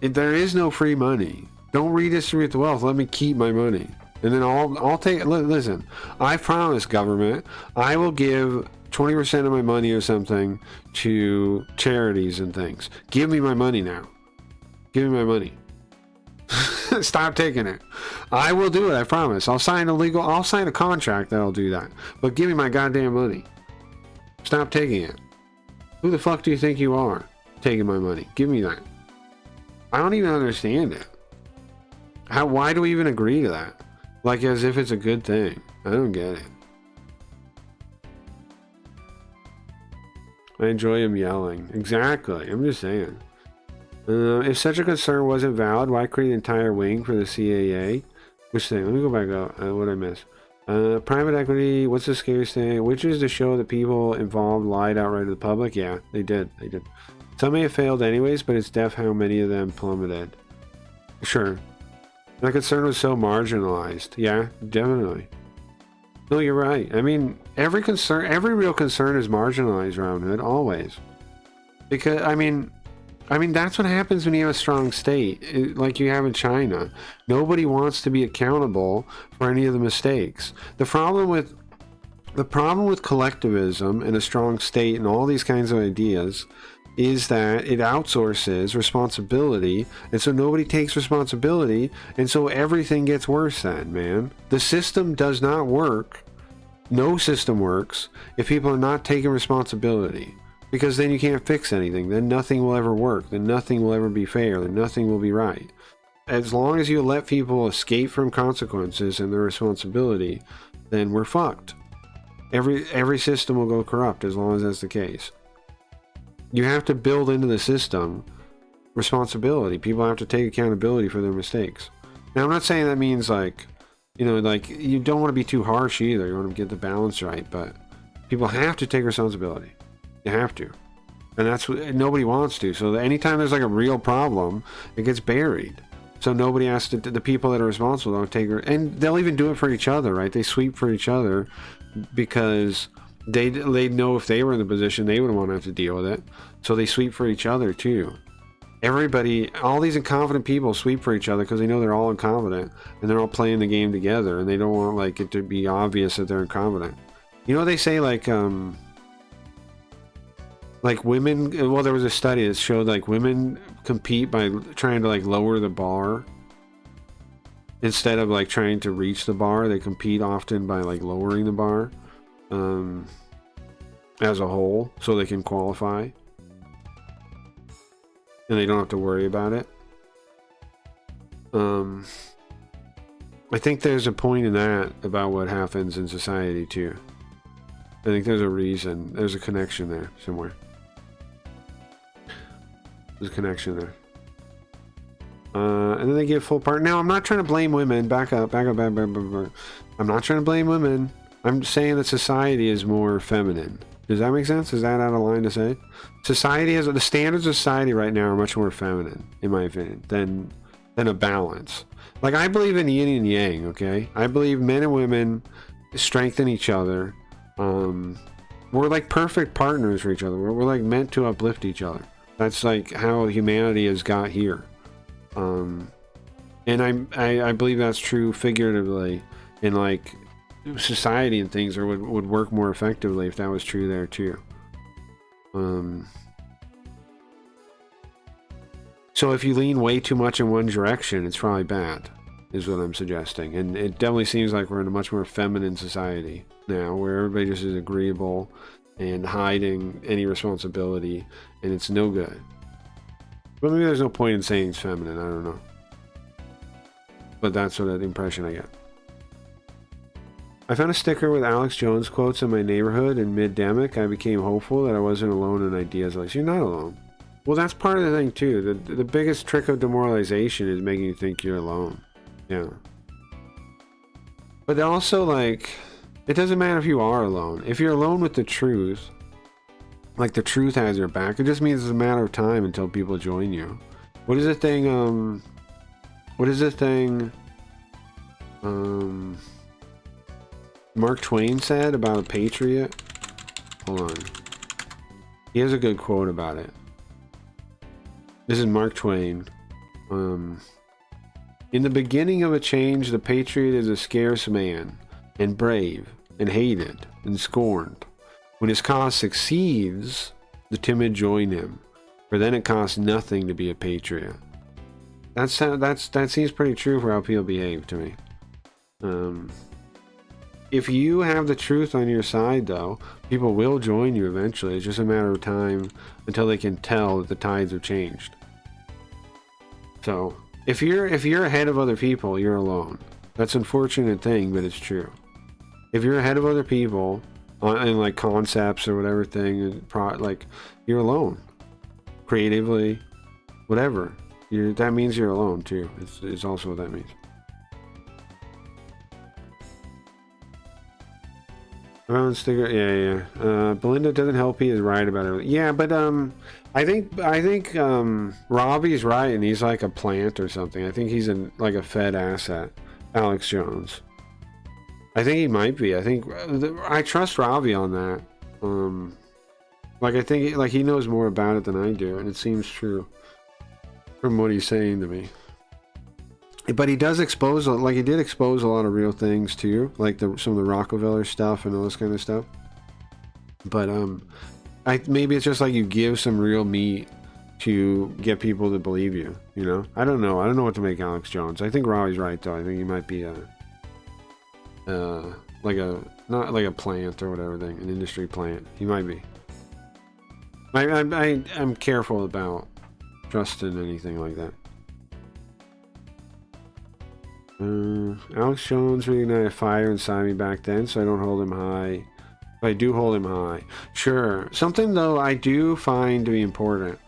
There is no free money. Don't redistribute the wealth. Let me keep my money, and then I'll take. Listen, I promise, government, I will give 20% of my money or something to charities and things. Give me my money now. Give me my money. Stop taking it. I will do it, I promise. I'll sign a contract that'll do that. But give me my goddamn money. Stop taking it. Who the fuck do you think you are? Taking my money. Give me that. I don't even understand it. Why do we even agree to that? Like as if it's a good thing. I don't get it. I enjoy him yelling. Exactly. I'm just saying. If such a concern wasn't valid, why create an entire wing for the CAA? Which thing? Let me go back up. What did I miss? Private equity. What's the scariest thing? Which is to show that people involved lied outright to the public? Yeah, they did. They did. Some may have failed anyways, but it's deaf how many of them plummeted. Sure. That concern was so marginalized. Yeah, definitely. No, you're right. I mean, every real concern is marginalized around it, always. Because, I mean, that's what happens when you have a strong state, like you have in China. Nobody wants to be accountable for any of the mistakes. The problem with collectivism and a strong state and all these kinds of ideas is that it outsources responsibility, and so nobody takes responsibility, and so everything gets worse then, man. The system does not work. No system works if people are not taking responsibility, because then you can't fix anything. Then nothing will ever work. Then nothing will ever be fair. Then nothing will be right. As long as you let people escape from consequences and their responsibility, then we're fucked. Every system will go corrupt as long as that's the case. You have to build into the system responsibility. People have to take accountability for their mistakes. Now, I'm not saying that means like, you know, like you don't want to be too harsh either. You want to get the balance right, but people have to take responsibility. You have to. And that's what nobody wants to. So anytime there's like a real problem, it gets buried. So nobody has to, the people that are responsible don't take it. And they'll even do it for each other, right? They sweep for each other because they know if they were in the position, they wouldn't want to have to deal with it. So they sweep for each other too. Everybody, all these incompetent people sweep for each other because they know they're all incompetent and they're all playing the game together and they don't want like it to be obvious that they're incompetent. You know what they say, like women, well, there was a study that showed like women compete by trying to like lower the bar instead of like trying to reach the bar. They compete often by like lowering the bar as a whole so they can qualify and they don't have to worry about it. I think there's a point in that about what happens in society too. I think there's a reason, there's a connection there somewhere. There's a connection there. And then they give full part. Now, I'm not trying to blame women. Back up. I'm not trying to blame women. I'm saying that society is more feminine. Does that make sense? Is that out of line to say? Society has, the standards of society right now are much more feminine, in my opinion, than a balance. Like, I believe in yin and yang, okay? I believe men and women strengthen each other. We're like perfect partners for each other. We're like meant to uplift each other. That's like how humanity has got here. And I believe that's true figuratively in like society and things, or would work more effectively if that was true there too. So if you lean way too much in one direction, it's probably bad, is what I'm suggesting. And it definitely seems like we're in a much more feminine society now, where everybody just is agreeable and hiding any responsibility, and it's no good. But maybe there's no point in saying it's feminine, I don't know. But that's what the impression I get. I found a sticker with Alex Jones quotes in my neighborhood in mid-demic. I became hopeful that I wasn't alone in ideas like, you're not alone. Well, that's part of the thing too. The biggest trick of demoralization is making you think you're alone. Yeah. But also, like, it doesn't matter if you are alone. If you're alone with the truth, like the truth has your back. It just means it's a matter of time until people join you. What is the thing? What is the thing? Mark Twain said about a patriot. Hold on. He has a good quote about it. This is Mark Twain. In the beginning of a change, the patriot is a scarce man, and brave, and hated, and scorned. When his cause succeeds, the timid join him, for then it costs nothing to be a patriot. That seems pretty true for how people behave to me. If you have the truth on your side, though, people will join you eventually. It's just a matter of time until they can tell that the tides have changed. So, if you're ahead of other people, you're alone. That's an unfortunate thing, but it's true. If you're ahead of other people in like concepts or whatever thing, like you're alone, creatively, whatever. That means you're alone too. It's also what that means. Sticker, yeah. Belinda doesn't help. He is right about everything. Yeah, but I think Robbie's right, and he's like a plant or something. I think he's like a Fed asset. Alex Jones. I think he might be. I trust Robbie on that. Like I think like he knows more about it than I do, and it seems true from what he's saying to me. But he does expose, like he did expose a lot of real things too, like some of the Rockefeller stuff and all this kind of stuff. But maybe it's just like you give some real meat to get people to believe you. You know, I don't know what to make Alex Jones. I think Robbie's right though. I think he might be not like a plant or whatever thing, an industry plant. He might be. I'm careful about trusting anything like that. Alex Jones reignited a fire inside me back then, so I don't hold him high. But I do hold him high. Sure. Something, though, I do find to be important.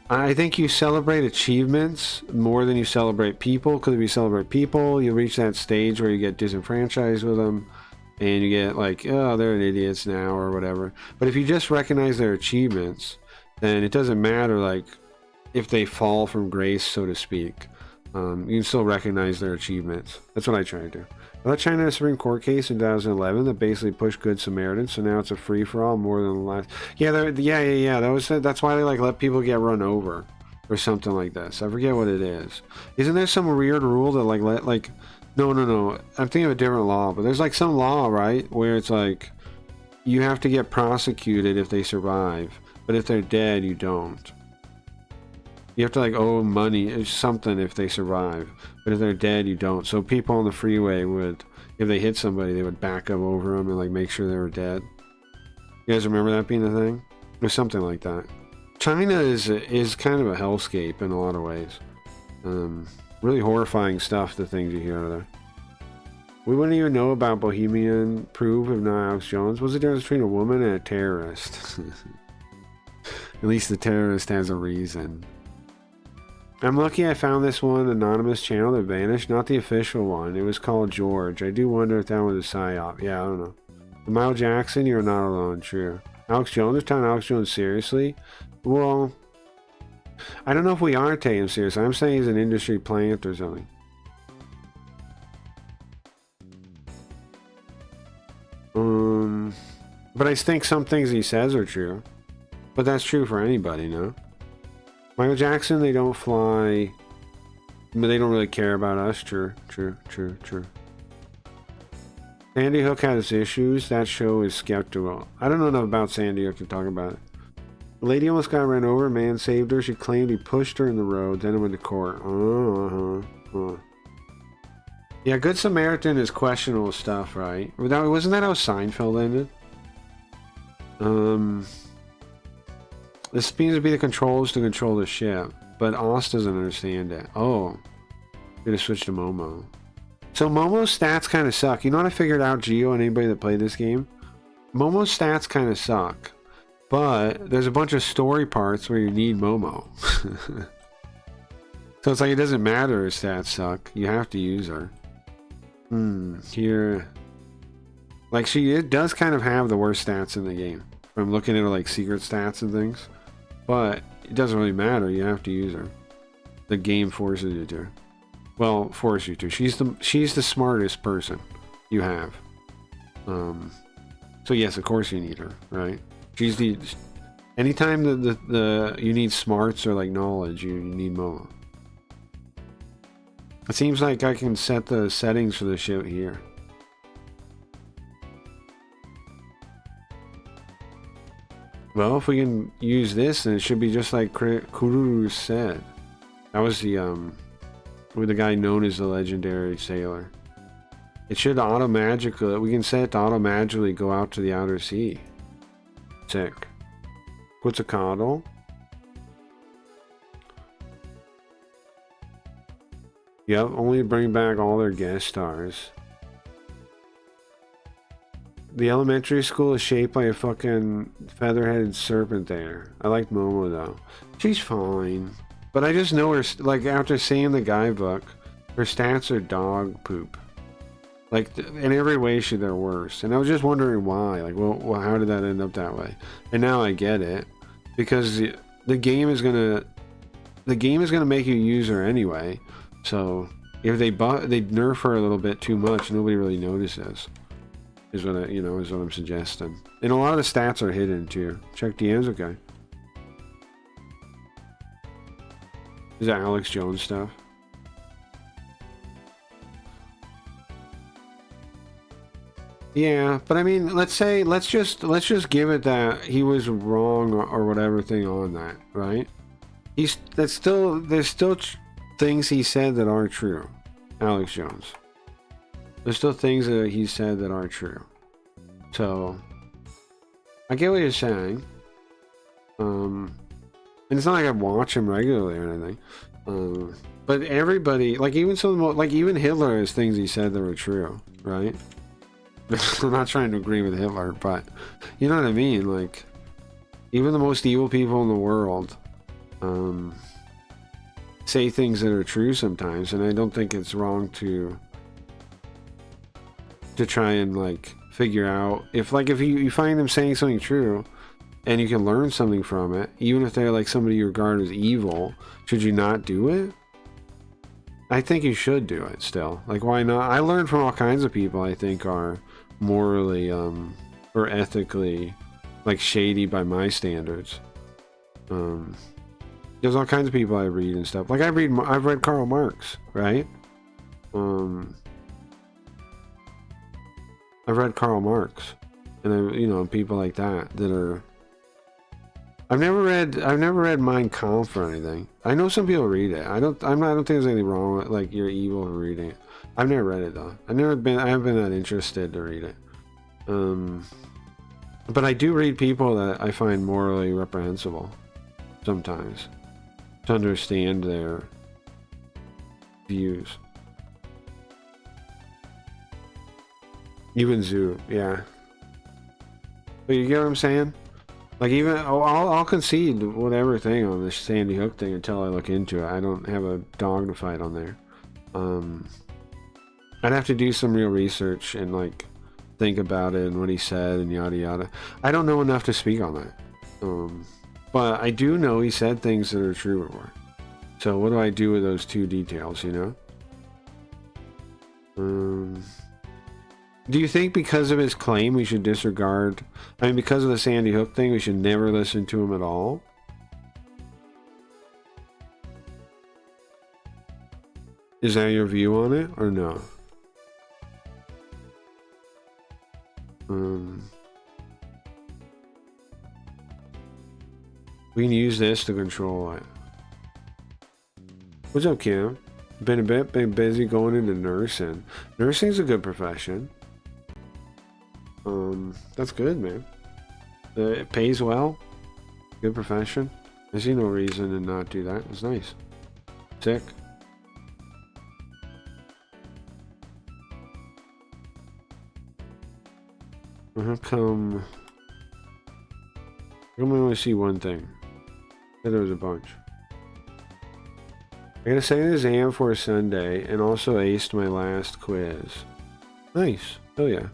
I think you celebrate achievements more than you celebrate people, because if you celebrate people, you'll reach that stage where you get disenfranchised with them, and you get like, oh, they're idiots now, or whatever. But if you just recognize their achievements, then it doesn't matter, like, if they fall from grace, so to speak. You can still recognize their achievements. That's what I try to do. I let China had a Supreme Court case in 2011 that basically pushed Good Samaritans, so now it's a free-for-all more than the last. Yeah. That's why they like let people get run over or something like this. I forget what it is. Isn't there some weird rule that no. I'm thinking of a different law, but there's like some law, right, where it's like you have to get prosecuted if they survive, but if they're dead, you don't. You have to like owe money or something if they survive, but if they're dead, you don't. So people on the freeway would, if they hit somebody, they would back up over them and like make sure they were dead. You guys remember that being a thing? Or something like that. China is kind of a hellscape in a lot of ways. Really horrifying stuff, the things you hear out of there. We wouldn't even know about Bohemian Proof if not Alex Jones. What's the difference between a woman and a terrorist? At least the terrorist has a reason. I'm lucky I found this one anonymous channel that vanished, not the official one. It was called George. I do wonder if that was a psyop. Yeah, I don't know. Michael Jackson, you're not alone. True. Alex Jones, they're taking Alex Jones seriously? Well, I don't know if we are taking him seriously. I'm saying he's an industry plant or something. But I think some things he says are true. But that's true for anybody, no? Michael Jackson, they don't fly, but they don't really care about us. True. Sandy Hook has issues. That show is skeptical. I don't know enough about Sandy Hook to talk about it. The lady almost got run over. A man saved her. She claimed he pushed her in the road. Then it went to court. Yeah, Good Samaritan is questionable stuff, right? Wasn't that how Seinfeld ended? This seems to be the controls to control the ship, but Oz doesn't understand it. Oh, I'm gonna switch to Momo. So Momo's stats kind of suck. You know what I figured out, Geo, and anybody that played this game? Momo's stats kind of suck, but there's a bunch of story parts where you need Momo. So it's like it doesn't matter if stats suck. You have to use her. Here, like it does kind of have the worst stats in the game. from looking at her like secret stats and things. But it doesn't really matter. You have to use her. The game forces you to. Well, force you to. She's the smartest person you have. So yes, of course you need her, right? She's the anytime the you need smarts or like knowledge, you need Momo. It seems like I can set the settings for the shit here. Well, if we can use this, then it should be just like Kururu said. That was the guy known as the legendary sailor. It should auto-magically, we can set it to auto-magically go out to the outer sea. Sick. Quetzalcoatl. Yep, only bring back all their guest stars. The elementary school is shaped like a fucking feather-headed serpent there. I like Momo though. She's fine. But I just know her, like after seeing the guidebook, her stats are dog poop. Like, in every way, they're worse. And I was just wondering why. Like, well, how did that end up that way? And now I get it. Because the game is gonna make you use her anyway. So, if they nerf her a little bit too much, nobody really notices. Is what I'm suggesting. And a lot of the stats are hidden, too. Check DMs, okay. Is that Alex Jones stuff? Yeah, but I mean, let's just give it that he was wrong or whatever thing on that, right? There's still things he said that are true. Alex Jones. There's still things that he said that are true. So I get what you're saying. And it's not like I watch him regularly or anything. But everybody, like even even Hitler has things he said that were true, right? I'm not trying to agree with Hitler, but you know what I mean? Like, even the most evil people in the world say things that are true sometimes, and I don't think it's wrong to try and like figure out if you find them saying something true and you can learn something from it, even if they're like somebody you regard as evil, should you not do it? I think you should do it still. Like, why not? I learned from all kinds of people I think are morally or ethically like shady by my standards. There's all kinds of people I read and stuff. Like I've read Karl Marx, right? I've read Karl Marx, and people like that are. I've never read Mein Kampf or anything. I know some people read it. I don't think there's anything wrong with like you're evil for reading it. I've never read it though. I haven't been that interested to read it. But I do read people that I find morally reprehensible sometimes to understand their views. Even Zoo, yeah. But you get what I'm saying? Like even I'll concede whatever thing on this Sandy Hook thing until I look into it. I don't have a dog to fight on there. I'd have to do some real research and like think about it and what he said and yada yada. I don't know enough to speak on that. But I do know he said things that are true before. So what do I do with those two details, you know? Do you think because of his claim we should disregard... I mean, because of the Sandy Hook thing, we should never listen to him at all? Is that your view on it, or no? We can use this to control it. What's up, Kim? Been busy going into nursing. Nursing's a good profession. That's good, man. It pays well. Good profession. I see no reason to not do that. It's nice. Sick. How come I only see one thing? There was a bunch. I got a second exam for Sunday and also aced my last quiz. Nice. Oh yeah.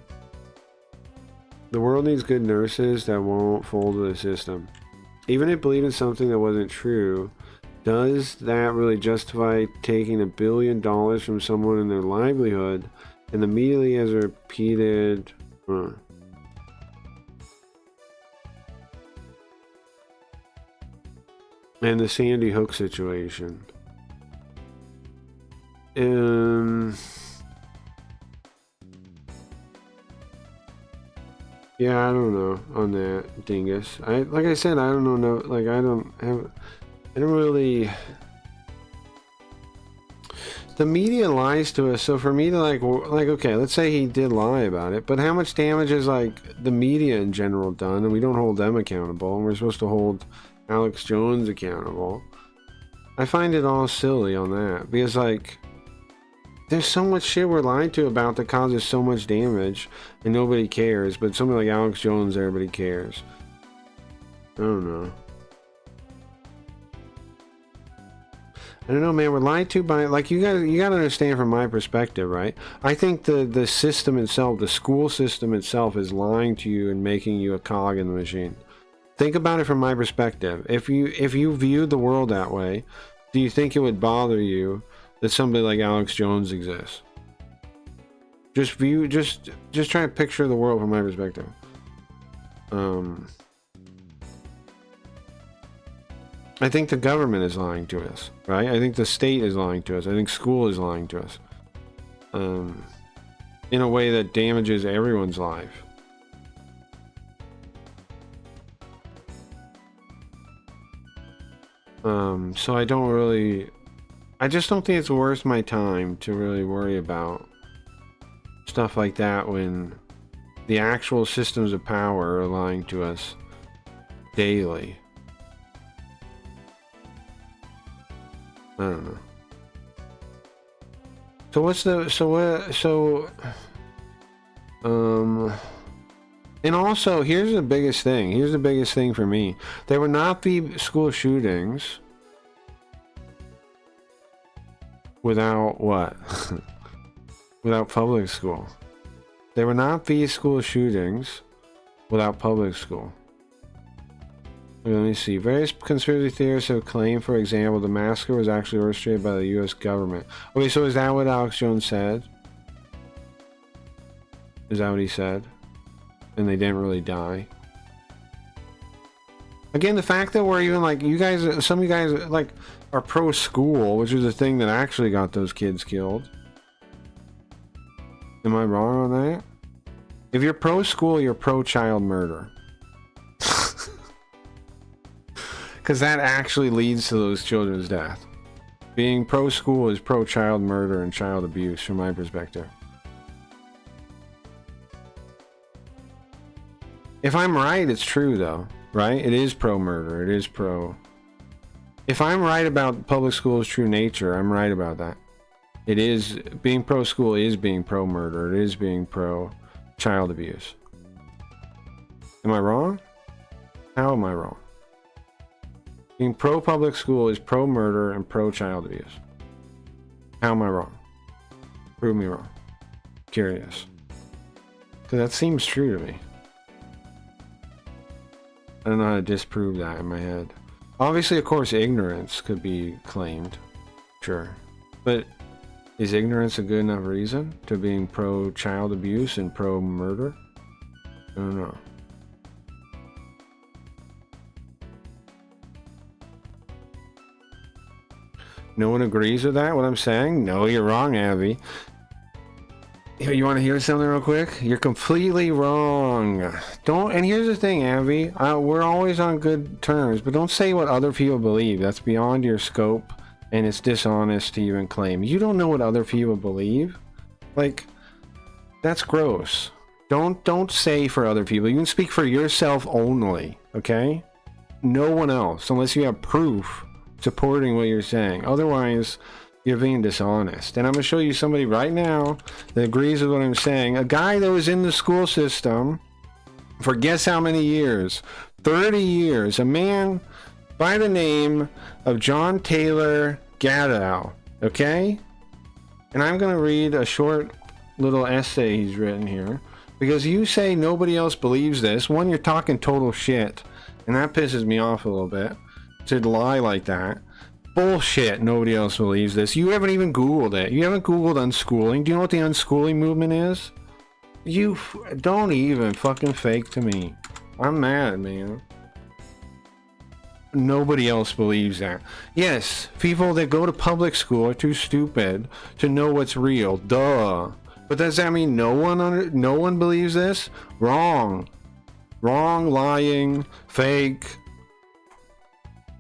The world needs good nurses that won't fold to the system. Even if believing something that wasn't true, does that really justify taking $1 billion from someone and their livelihood, and immediately as repeated... And the Sandy Hook situation. Yeah, I don't know on that, dingus. Like I said, I don't know. No, like I don't really. The media lies to us, so for me to like okay, let's say he did lie about it, but how much damage has like the media in general done, and we don't hold them accountable, and we're supposed to hold Alex Jones accountable. I find it all silly on that, because like there's so much shit we're lied to about that causes so much damage and nobody cares, but somebody like Alex Jones, everybody cares. I don't know. I don't know, man. We're lied to by, like, you gotta understand from my perspective, right? I think the system itself, the school system itself, is lying to you and making you a cog in the machine. Think about it from my perspective. If you viewed the world that way, do you think it would bother you that somebody like Alex Jones exists? Just try to picture the world from my perspective. I think the government is lying to us, right? I think the state is lying to us. I think school is lying to us. In a way that damages everyone's life. So I just don't think it's worth my time to really worry about stuff like that when the actual systems of power are lying to us daily. I don't know. And also, here's the biggest thing for me. There would not be school shootings without what? Without public school. There would not be school shootings without public school. Let me see. Various conspiracy theorists have claimed, for example, the massacre was actually orchestrated by the U.S. government. Okay, so is that what Alex Jones said? Is that what he said? And they didn't really die? Again, the fact that we're even like, you guys, some of you guys like are pro-school, which is the thing that actually got those kids killed. Am I wrong on that? If you're pro-school, you're pro-child murder. Because that actually leads to those children's death. Being pro-school is pro-child murder and child abuse, from my perspective. If I'm right, it's true, though. Right? It is pro-murder. It is pro... If I'm right about public school's true nature, I'm right about that. It is... Being pro-school is being pro-murder. It is being pro-child abuse. Am I wrong? How am I wrong? Being pro-public school is pro-murder and pro-child abuse. How am I wrong? Prove me wrong. Curious. Because that seems true to me. I don't know how to disprove that in my head. Obviously, of course, ignorance could be claimed. Sure. But is ignorance a good enough reason to being pro-child abuse and pro-murder? I don't know. No one agrees with that, what I'm saying? No, you're wrong, Abby. You want to hear something real quick? You're completely wrong. Don't, and here's the thing, Abby. We're always on good terms, but don't say what other people believe. That's beyond your scope, and it's dishonest to even claim. You don't know what other people believe. Like, that's gross. Don't say for other people. You can speak for yourself only, okay? No one else, unless you have proof supporting what you're saying. Otherwise, you're being dishonest. And I'm going to show you somebody right now that agrees with what I'm saying. A guy that was in the school system for guess how many years? 30 years. A man by the name of John Taylor Gatto. Okay? And I'm going to read a short little essay he's written here, Because you say nobody else believes this. One, you're talking total shit. And that pisses me off a little bit. To lie like that. Bullshit, nobody else believes this. You haven't even Googled it. You haven't Googled unschooling. Do you know what the unschooling movement is? You don't even fucking fake to me. I'm mad, man. Nobody else believes that. Yes, people that go to public school are too stupid to know what's real. Duh. But does that mean no one believes this? Wrong. Wrong, lying, fake.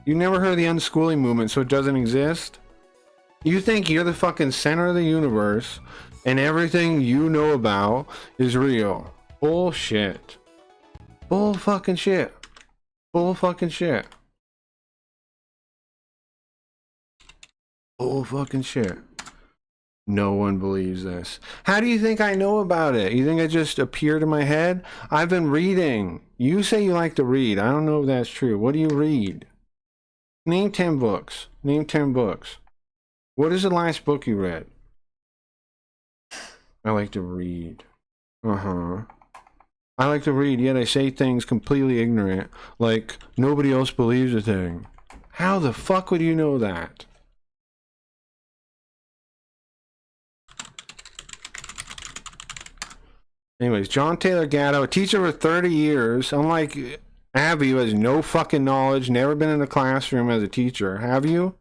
You never heard of the unschooling movement, so it doesn't exist? You think you're the fucking center of the universe and everything you know about is real. Bullshit. Bull fucking shit. Bull fucking shit. Bull fucking shit. No one believes this. How do you think I know about it? You think I just appeared in my head? I've been reading. You say you like to read. I don't know if that's true. What do you read? Name 10 books. Name 10 books. What is the last book you read? I like to read. I like to read, yet I say things completely ignorant. Like, nobody else believes a thing. How the fuck would you know that? Anyways, John Taylor Gatto, a teacher for 30 years, unlike Abby, who has no fucking knowledge, never been in a classroom as a teacher. Have you?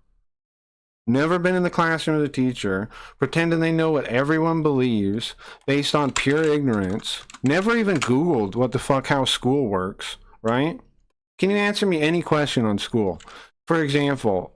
Never been in the classroom as a teacher, pretending they know what everyone believes based on pure ignorance. Never even Googled what the fuck how school works, right? Can you answer me any question on school? For example,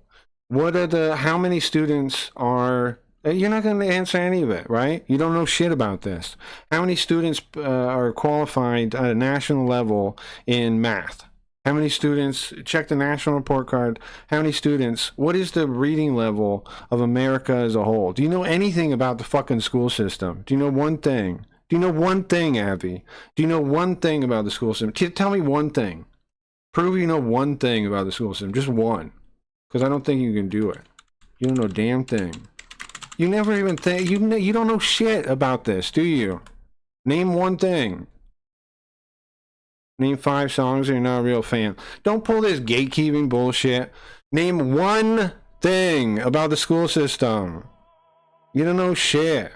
how many students are... You're not going to answer any of it, right? You don't know shit about this. How many students are qualified at a national level in math? How many students, check the national report card, how many students, what is the reading level of America as a whole? Do you know anything about the fucking school system? Do you know one thing? Do you know one thing, Abby? Do you know one thing about the school system? Tell me one thing. Prove you know one thing about the school system. Just one. Because I don't think you can do it. You don't know a damn thing. You never even think, you don't know shit about this, do you? Name one thing. Name 5 songs and you're not a real fan. Don't pull this gatekeeping bullshit. Name one thing about the school system. You don't know shit.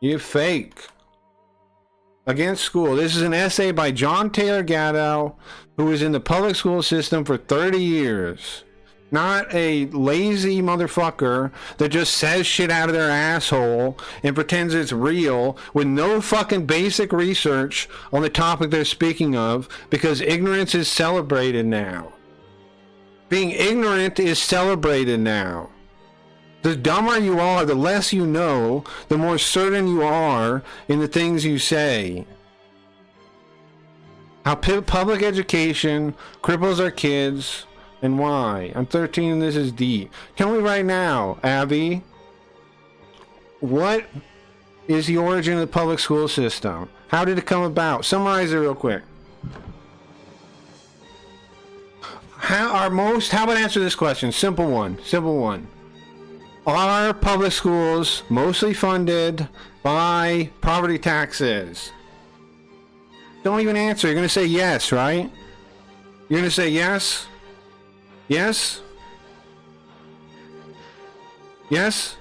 You fake. Against school. This is an essay by John Taylor Gatto, who was in the public school system for 30 years. Not a lazy motherfucker that just says shit out of their asshole and pretends it's real with no fucking basic research on the topic they're speaking of, because ignorance is celebrated now. Being ignorant is celebrated now. The dumber you are, the less you know, the more certain you are in the things you say. How public education cripples our kids. And why? I'm 13 and this is deep. Tell me right now, Abby, what is the origin of the public school system? How did it come about? Summarize it real quick. How about answer this question? Simple one. Are public schools mostly funded by property taxes? Don't even answer. You're going to say yes, right? You're going to say yes? Yes? Yes?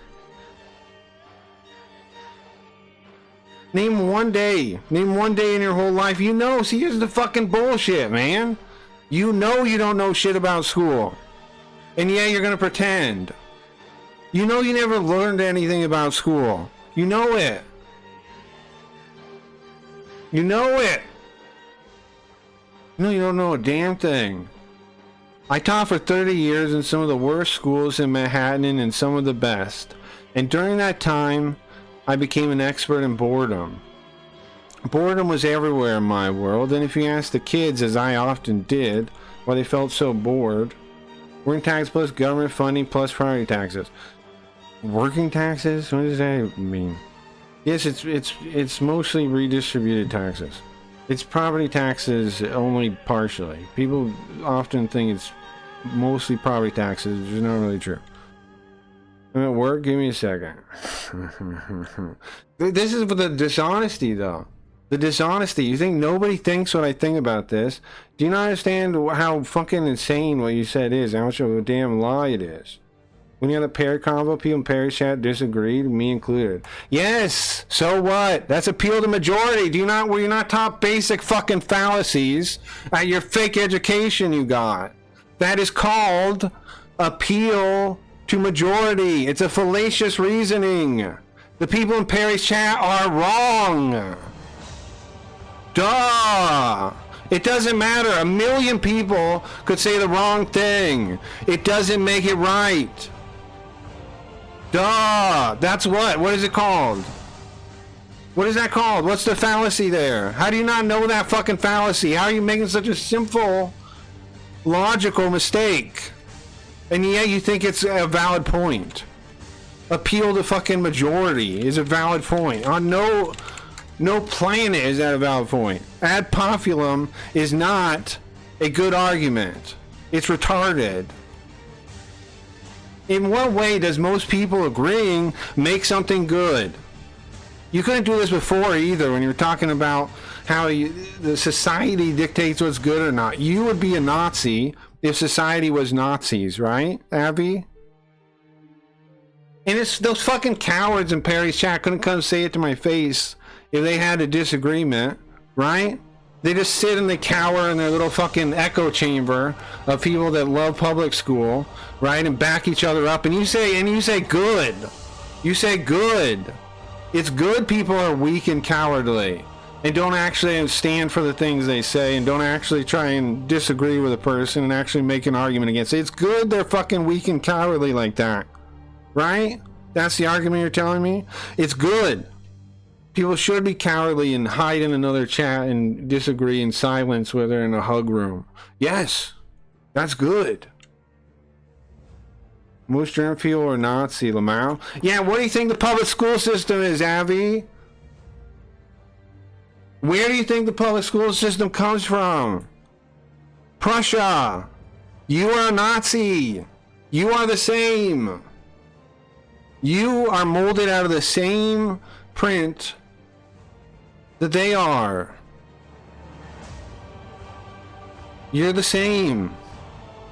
Name one day. Name one day in your whole life. You know, see, here's the fucking bullshit, man. You know you don't know shit about school. And yeah, you're gonna pretend. You know you never learned anything about school. You know it. You know it. No, you don't know a damn thing. I taught for 30 years in some of the worst schools in Manhattan and some of the best. And during that time, I became an expert in boredom. Boredom was everywhere in my world, and if you ask the kids, as I often did, why they felt so bored, working tax plus government funding plus property taxes. Working taxes? What does that mean? Yes, it's mostly redistributed taxes. It's property taxes only partially. People often think it's mostly property taxes, which is not really true. I'm at work? Give me a second. This is for the dishonesty, though. The dishonesty. You think nobody thinks what I think about this? Do you not understand how fucking insane what you said is? How much of a damn lie it is? When you had a Perry convo, people in Perry's chat disagreed, me included. Yes, so what? That's appeal to majority. Were you not taught basic fucking fallacies at your fake education you got? That is called appeal to majority. It's a fallacious reasoning. The people in Perry's chat are wrong. Duh. It doesn't matter. 1 million people could say the wrong thing. It doesn't make it right. Duh. That's what? What is it called? What is that called? What's the fallacy there? How do you not know that fucking fallacy? How are you making such a simple, logical mistake? And yet you think it's a valid point. Appeal to fucking majority is a valid point. On no planet is that a valid point. Ad populum is not a good argument. It's retarded. In what way does most people agreeing make something good? You couldn't do this before either when you were talking about how the society dictates what's good or not. You would be a Nazi if society was Nazis, right, Abby? And it's those fucking cowards in Perry's chat couldn't come say it to my face if they had a disagreement, right? They just sit and they cower in their little fucking echo chamber of people that love public school, right? And back each other up. And you say good. You say good. It's good people are weak and cowardly and don't actually stand for the things they say and don't actually try and disagree with a person and actually make an argument against it. It's good they're fucking weak and cowardly like that, right? That's the argument you're telling me? It's good. People should be cowardly and hide in another chat and disagree in silence where they're in a hug room. Yes, that's good. Most German people are Nazi, Lamau. Yeah, what do you think the public school system is, Avi? Where do you think the public school system comes from? Prussia. You are a Nazi. You are the same. You are molded out of the same print that they are. You're the same.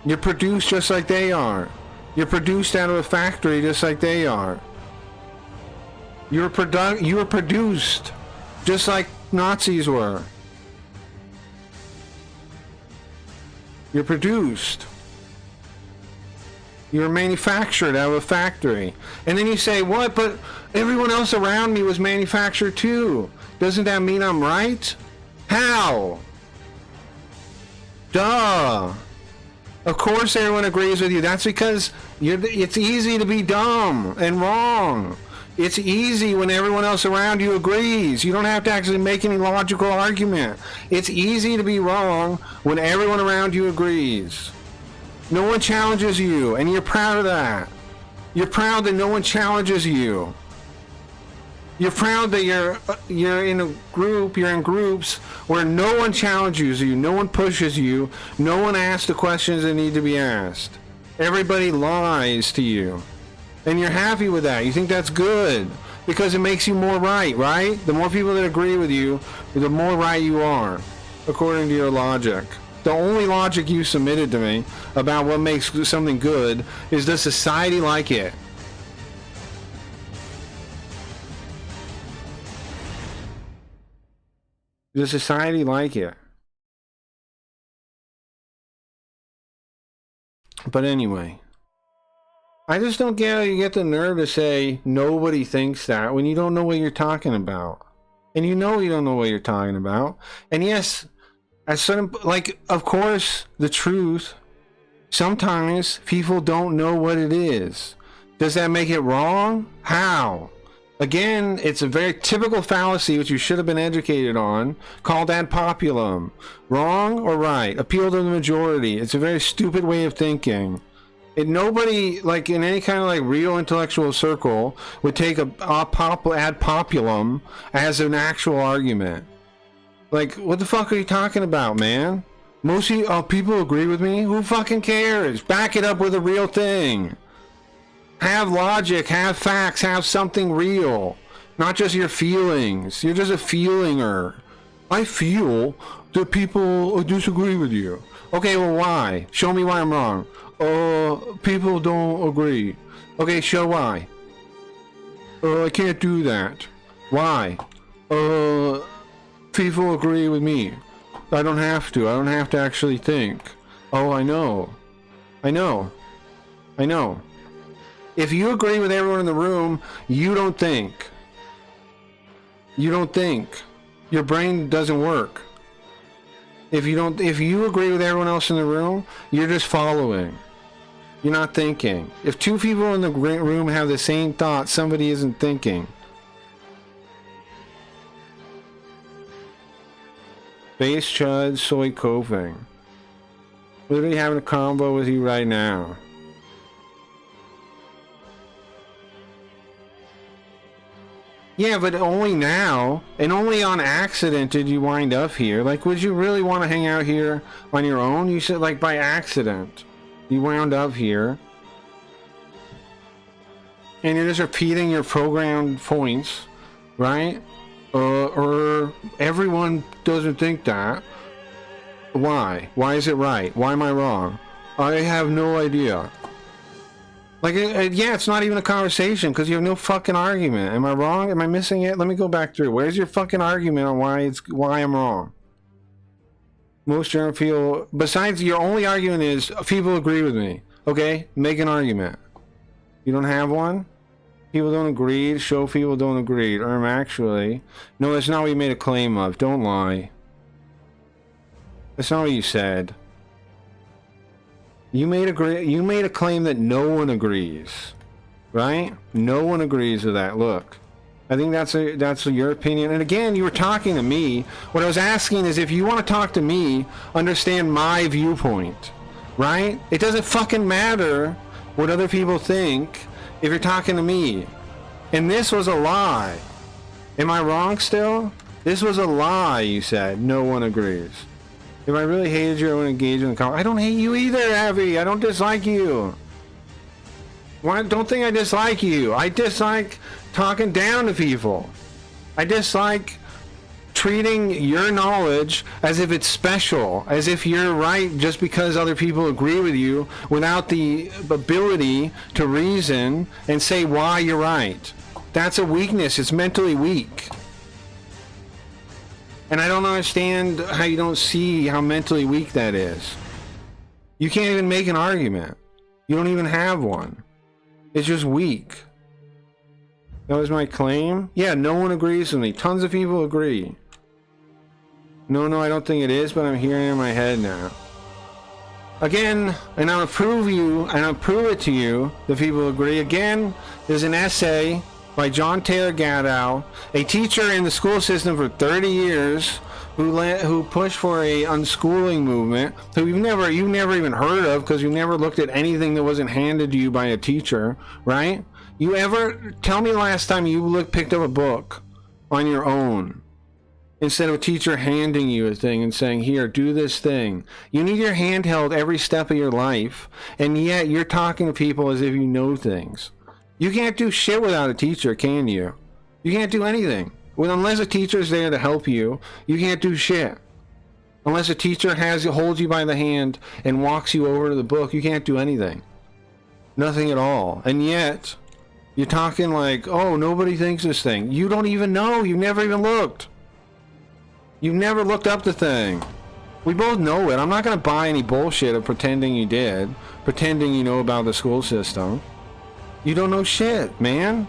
You're produced just like they are. You're produced out of a factory just like they are. You were produced just like Nazis were. You're produced. You're manufactured out of a factory. And then you say, what? But everyone else around me was manufactured too. Doesn't that mean I'm right? How? Duh. Of course everyone agrees with you. That's because it's easy to be dumb and wrong. It's easy when everyone else around you agrees. You don't have to actually make any logical argument. It's easy to be wrong when everyone around you agrees. No one challenges you, and you're proud of that. You're proud that no one challenges you. You're proud that you're in a group, you're in groups where no one challenges you, no one pushes you, no one asks the questions that need to be asked. Everybody lies to you. And you're happy with that. You think that's good because it makes you more right, right? The more people that agree with you, the more right you are, according to your logic. The only logic you submitted to me about what makes something good is, does society like it? Does society like it? But anyway, I just don't get how you get the nerve to say nobody thinks that when you don't know what you're talking about. And you know you don't know what you're talking about. And yes, at certain, like, of course, the truth, sometimes people don't know what it is. Does that make it wrong? How? Again, it's a very typical fallacy which you should have been educated on, called ad populum. Wrong or right? Appeal to the majority. It's a very stupid way of thinking. Nobody, like, in any kind of like real intellectual circle would take ad populum as an actual argument. Like, what the fuck are you talking about, man? Most people agree with me? Who fucking cares? Back it up with a real thing. Have logic, have facts, have something real. Not just your feelings. You're just a feelinger. I feel that people disagree with you. Okay, well, why? Show me why I'm wrong. People don't agree. Okay, show why. I can't do that. Why? People agree with me. I don't have to. I don't have to actually think. Oh, I know. I know. I know. If you agree with everyone in the room, you don't think. You don't think. Your brain doesn't work. If you agree with everyone else in the room, you're just following. You're not thinking. If two people in the room have the same thought, somebody isn't thinking. Base Chud Soy Coping. Literally having a combo with you right now. Yeah, but only now, and only on accident did you wind up here. Like, would you really want to hang out here on your own? You said, like, by accident. You wound up here. And you're just repeating your programmed points, right? Or everyone doesn't think that. Why? Why is it right? Why am I wrong? I have no idea. Like, yeah, it's not even a conversation because you have no fucking argument. Am I wrong? Am I missing it? Let me go back through. Where's your fucking argument on why I'm wrong? Most general feel. Besides, your only argument is people agree with me. Okay, make an argument. You don't have one. People don't agree. Show people don't agree. Or actually, no, that's not what you made a claim of. Don't lie. That's not what you said. You made a claim that no one agrees, right? No one agrees with that. Look, I think that's your opinion. And again, you were talking to me. What I was asking is if you want to talk to me, understand my viewpoint, right? It doesn't fucking matter what other people think if you're talking to me. And this was a lie. Am I wrong still? This was a lie, you said. No one agrees. If I really hated you, I would engage in the conversation. I don't hate you either, Abby. I don't dislike you. Don't think I dislike you. I dislike talking down to people. I dislike treating your knowledge as if it's special, as if you're right just because other people agree with you without the ability to reason and say why you're right. That's a weakness. It's mentally weak. And I don't understand how you don't see how mentally weak that is. You can't even make an argument. You don't even have one. It's just weak. That was my claim? Yeah, no one agrees with me. Tons of people agree. No, I don't think it is, but I'm hearing it in my head now. Again, and I'll prove it to you that people agree. Again, there's an essay by John Taylor Gatto, a teacher in the school system for 30 years, who pushed for a unschooling movement, who you've never even heard of because you never looked at anything that wasn't handed to you by a teacher, right? You ever tell me the last time you picked up a book on your own instead of a teacher handing you a thing and saying, here, do this thing? You need your hand held every step of your life, and yet you're talking to people as if you know things. You can't do shit without a teacher, can you? You can't do anything. Well, unless a teacher's there to help you, you can't do shit. Unless a teacher holds you by the hand and walks you over to the book, you can't do anything. Nothing at all. And yet, you're talking like, oh, nobody thinks this thing. You don't even know. You've never even looked. You've never looked up the thing. We both know it. I'm not going to buy any bullshit of pretending you did. Pretending you know about the school system. You don't know shit, man.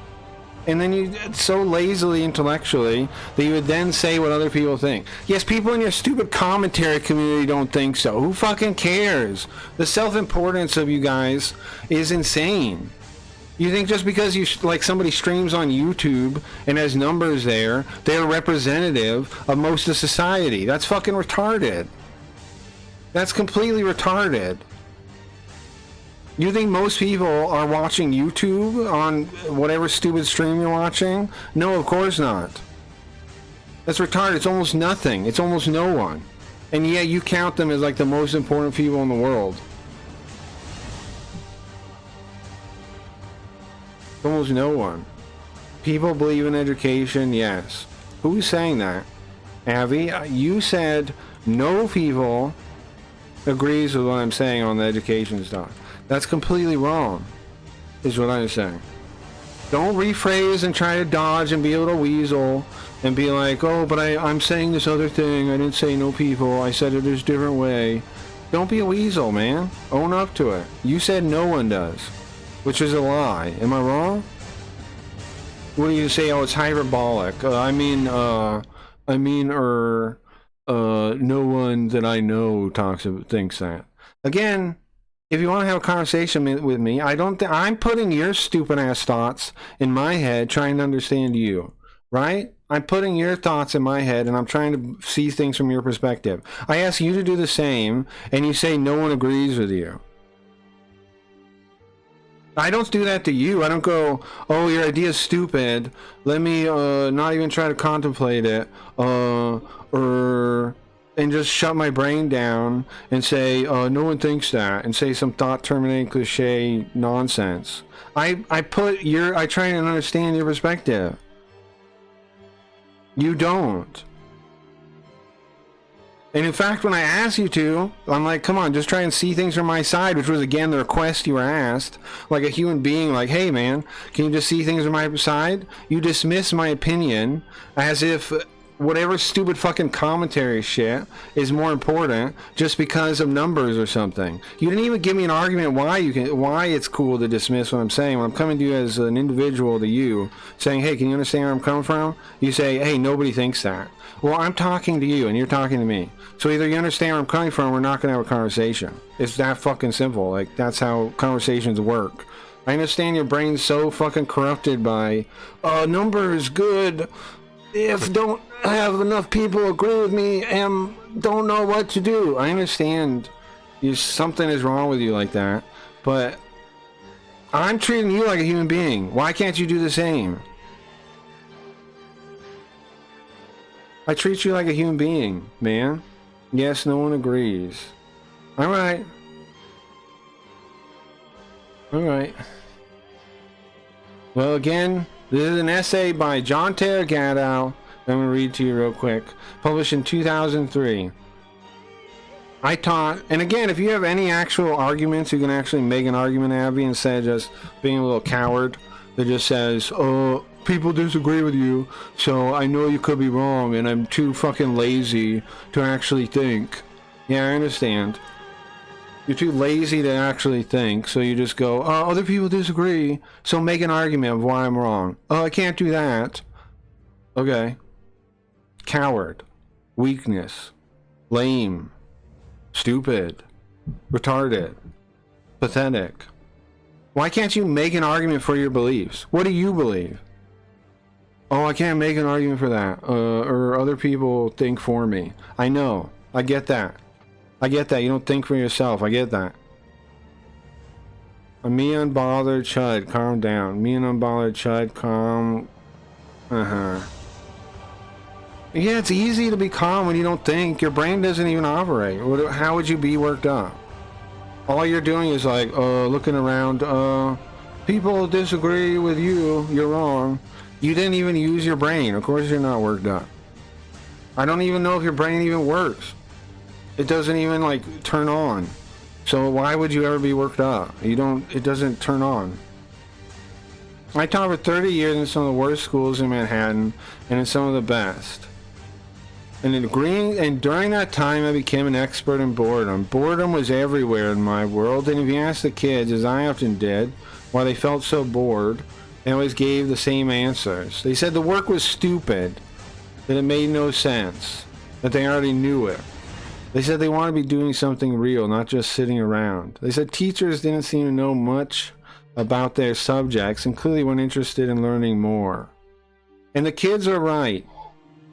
And then you so lazily intellectually that you would then say what other people think. Yes, people in your stupid commentary community don't think so. Who fucking cares? The self-importance of you guys is insane. You think just because somebody streams on YouTube and has numbers there, they're representative of most of society. That's fucking retarded. That's completely retarded. You think most people are watching YouTube on whatever stupid stream you're watching? No, of course not. That's retarded. It's almost nothing. It's almost no one. And yet you count them as like the most important people in the world. Almost no one. People believe in education, yes. Who's saying that?
Abby, you said no people agrees with what I'm saying on the education stuff. That's completely wrong, is what I'm saying. Don't rephrase and try to dodge and be a little weasel and be like, oh, but I'm saying this other thing. I didn't say no people. I said it this different way. Don't be a weasel, man. Own up to it. You said no one does, which is a lie. Am I wrong? What do you say? Oh, it's hyperbolic. No one that I know thinks that. Again, if you want to have a conversation with me, I'm putting your stupid ass thoughts in my head, trying to understand you, right? I'm putting your thoughts in my head, and I'm trying to see things from your perspective. I ask you to do the same, and you say no one agrees with you. I don't do that to you. I don't go, oh, your idea is stupid. Let me not even try to contemplate it, and just shut my brain down and say, no one thinks that, and say some thought-terminating cliche nonsense. I try and understand your perspective. You don't. And in fact, when I asked you to, I'm like, come on, just try and see things from my side, which was, again, the request you were asked. Like a human being, like, hey, man, can you just see things from my side? You dismiss my opinion as if whatever stupid fucking commentary shit is more important just because of numbers or something. You didn't even give me an argument why it's cool to dismiss what I'm saying. When I'm coming to you as an individual to you, saying, hey, can you understand where I'm coming from? You say, hey, nobody thinks that. Well, I'm talking to you and you're talking to me. So either you understand where I'm coming from or we're not going to have a conversation. It's that fucking simple. Like, that's how conversations work. I understand your brain's so fucking corrupted by, number is good. If don't have enough people agree with me and don't know what to do. I understand something is wrong with you like that, but I'm treating you like a human being. Why can't you do the same? I treat you like a human being, man. Yes, no one agrees. Alright. Alright. Well, again, this is an essay by John Taylor Gatto. I'm going to read to you real quick. Published in 2003. I taught, and again, if you have any actual arguments, you can actually make an argument, Abby, instead of just being a little coward that just says, oh, people disagree with you, so I know you could be wrong, and I'm too fucking lazy to actually think. Yeah, I understand. You're too lazy to actually think, so you just go, oh, other people disagree, so make an argument of why I'm wrong. Oh, I can't do that. Okay. Coward. Weakness. Lame. Stupid. Retarded. Pathetic. Why can't you make an argument for your beliefs? What do you believe? Oh, I can't make an argument for that. Or other people think for me. I know. I get that. I get that. You don't think for yourself. I get that. Me unbothered chud. Calm down. Me and unbothered chud. Calm. Yeah, it's easy to be calm when you don't think. Your brain doesn't even operate. How would you be worked up? All you're doing is like, looking around. People disagree with you. You're wrong. You didn't even use your brain. Of course you're not worked up. I don't even know if your brain even works. It doesn't even like turn on. So why would you ever be worked up? It doesn't turn on. I taught for 30 years in some of the worst schools in Manhattan and in some of the best. And during that time I became an expert in boredom. Boredom was everywhere in my world, and if you ask the kids, as I often did, why they felt so bored, they always gave the same answers. They said the work was stupid, that it made no sense, that they already knew it. They said they wanted to be doing something real, not just sitting around. They said teachers didn't seem to know much about their subjects and clearly weren't interested in learning more. And the kids are right.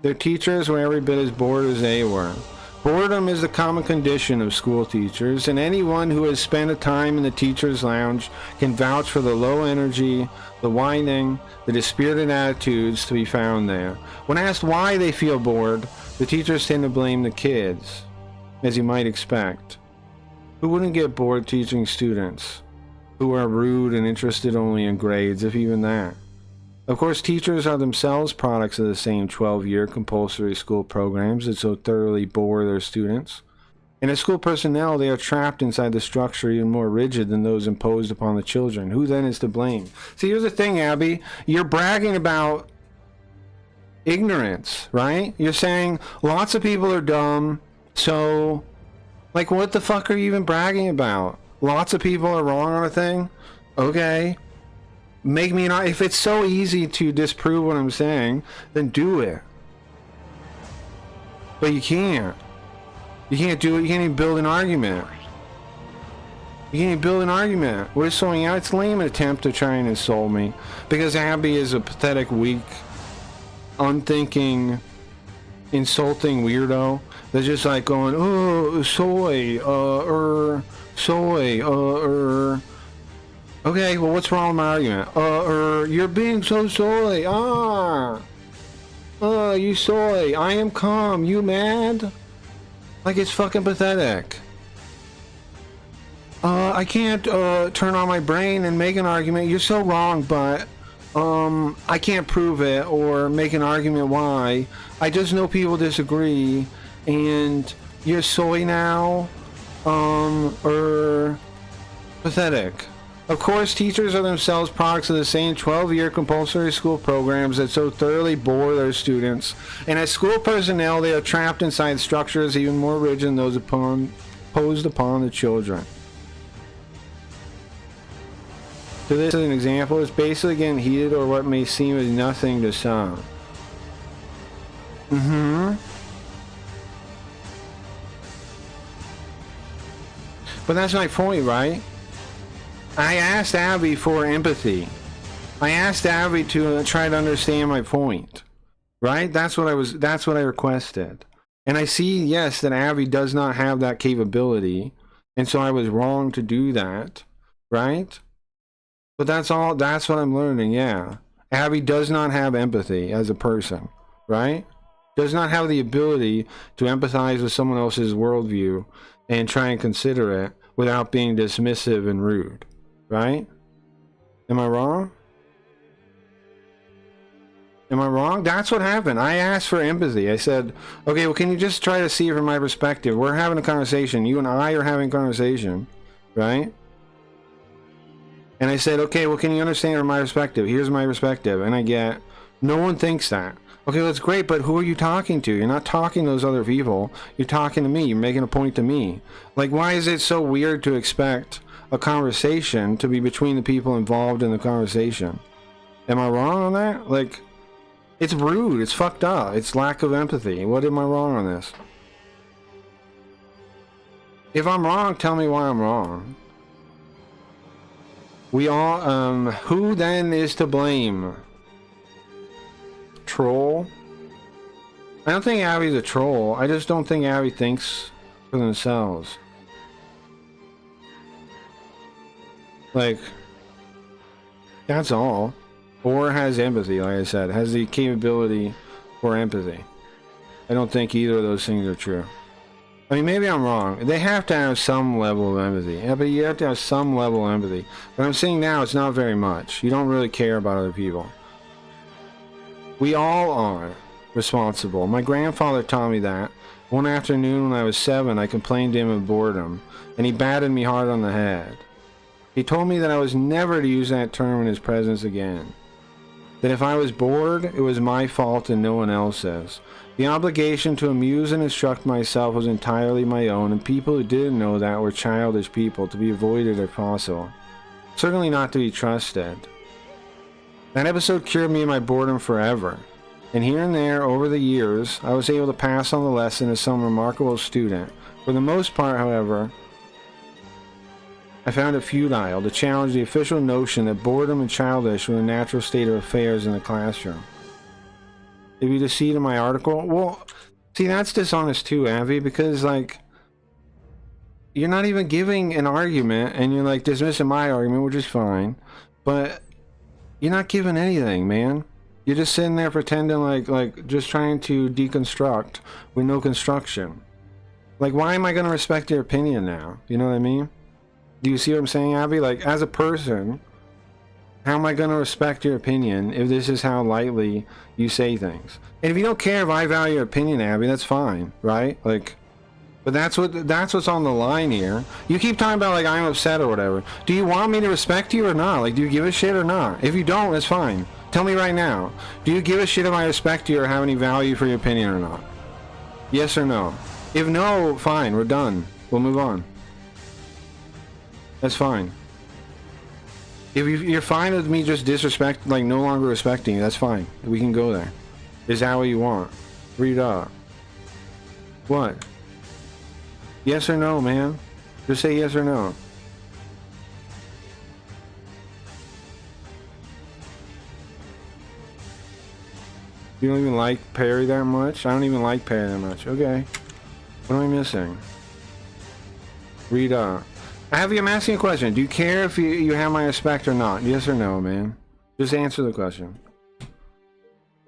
Their teachers were every bit as bored as they were. Boredom is the common condition of school teachers, and anyone who has spent a time in the teacher's lounge can vouch for the low energy, the whining, the dispirited attitudes to be found there. When asked why they feel bored, the teachers tend to blame the kids, as you might expect. Who wouldn't get bored teaching students who are rude and interested only in grades, if even that? Of course, teachers are themselves products of the same 12-year compulsory school programs that so thoroughly bore their students. And as school personnel, they are trapped inside the structure even more rigid than those imposed upon the children. Who then is to blame? See, here's the thing, Abby. You're bragging about ignorance, right? You're saying lots of people are dumb, so, like, what the fuck are you even bragging about? Lots of people are wrong on a thing? Okay. Make me not. If it's so easy to disprove what I'm saying, then do it. But you can't. You can't do it. You can't even build an argument. You can't even build an argument. What is showing out? It's lame attempt to try and insult me. Because Abby is a pathetic, weak, unthinking, insulting weirdo that's just like going, oh, soy, soy, okay, well, what's wrong with my argument? You're being so soy, you soy, I am calm, you mad? Like, it's fucking pathetic. I can't, turn on my brain and make an argument, you're so wrong, but, I can't prove it or make an argument why. I just know people disagree, and you're soy now, pathetic. Of course, teachers are themselves products of the same 12-year compulsory school programs that so thoroughly bore their students, and as school personnel, they are trapped inside structures even more rigid than those imposed upon the children. So this is an example. It's basically getting heated or what may seem as nothing to some. But that's my point, right? I asked Abby for empathy. I asked Abby to try to understand my point. Right? That's what I requested. And I see, yes, that Abby does not have that capability. And so I was wrong to do that. Right? But that's what I'm learning, yeah. Abby does not have empathy as a person, right? Does not have the ability to empathize with someone else's worldview and try and consider it without being dismissive and rude, right? Am I wrong? Am I wrong? That's what happened. I asked for empathy. I said, okay, well, can you just try to see it from my perspective? We're having a conversation. You and I are having a conversation, right? And I said, okay, well, can you understand from my perspective? Here's my perspective. And I get, no one thinks that. Okay, well, that's great, but who are you talking to? You're not talking to those other people. You're talking to me. You're making a point to me. Like, why is it so weird to expect a conversation to be between the people involved in the conversation? Am I wrong on that? Like, it's rude. It's fucked up. It's lack of empathy. What am I wrong on this? If I'm wrong, tell me why I'm wrong. We all, who then is to blame? Troll? I don't think Abby's a troll. I just don't think Abby thinks for themselves. Like, that's all. Or has empathy, like I said. Has the capability for empathy. I don't think either of those things are true. I mean, maybe I'm wrong. They have to have some level of empathy. Yeah, but you have to have some level of empathy. But I'm seeing now it's not very much. You don't really care about other people. We all are responsible. My grandfather taught me that. One afternoon when I was 7, I complained to him of boredom, and he batted me hard on the head. He told me that I was never to use that term in his presence again. That if I was bored, it was my fault and no one else's. The obligation to amuse and instruct myself was entirely my own, and people who didn't know that were childish people, to be avoided if possible. Certainly not to be trusted. That episode cured me of my boredom forever, and here and there, over the years, I was able to pass on the lesson as some remarkable student. For the most part, however, I found it futile to challenge the official notion that boredom and childish were the natural state of affairs in the classroom. If you just see it in my article, well, see, that's dishonest too, Avi, because, like, you're not even giving an argument, and you're, like, dismissing my argument, which is fine, but you're not giving anything, man. You're just sitting there pretending like just trying to deconstruct with no construction. Like, why am I going to respect your opinion now? You know what I mean? Do you see what I'm saying, Abby? Like, as a person, How am I going to respect your opinion if this is how lightly you say things? And if you don't care if I value your opinion, Abby, that's fine, right? Like, but that's what's on the line here. You keep talking about like I'm upset or whatever. Do you want me to respect you or not? Like, do you give a shit or not? If you don't, that's fine. Tell me right now. Do you give a shit if I respect you or have any value for your opinion or not? Yes or no? If no, fine, we're done. We'll move on. That's fine. If you're fine with me just disrespect, like no longer respecting you, that's fine. We can go there. Is that what you want? Read up. What? Yes or no, man? Just say yes or no. You don't even like Perry that much? I don't even like Perry that much. Okay. What am I missing? Read up. I'm asking a question. Do you care if you have my respect or not? Yes or no, man? Just answer the question.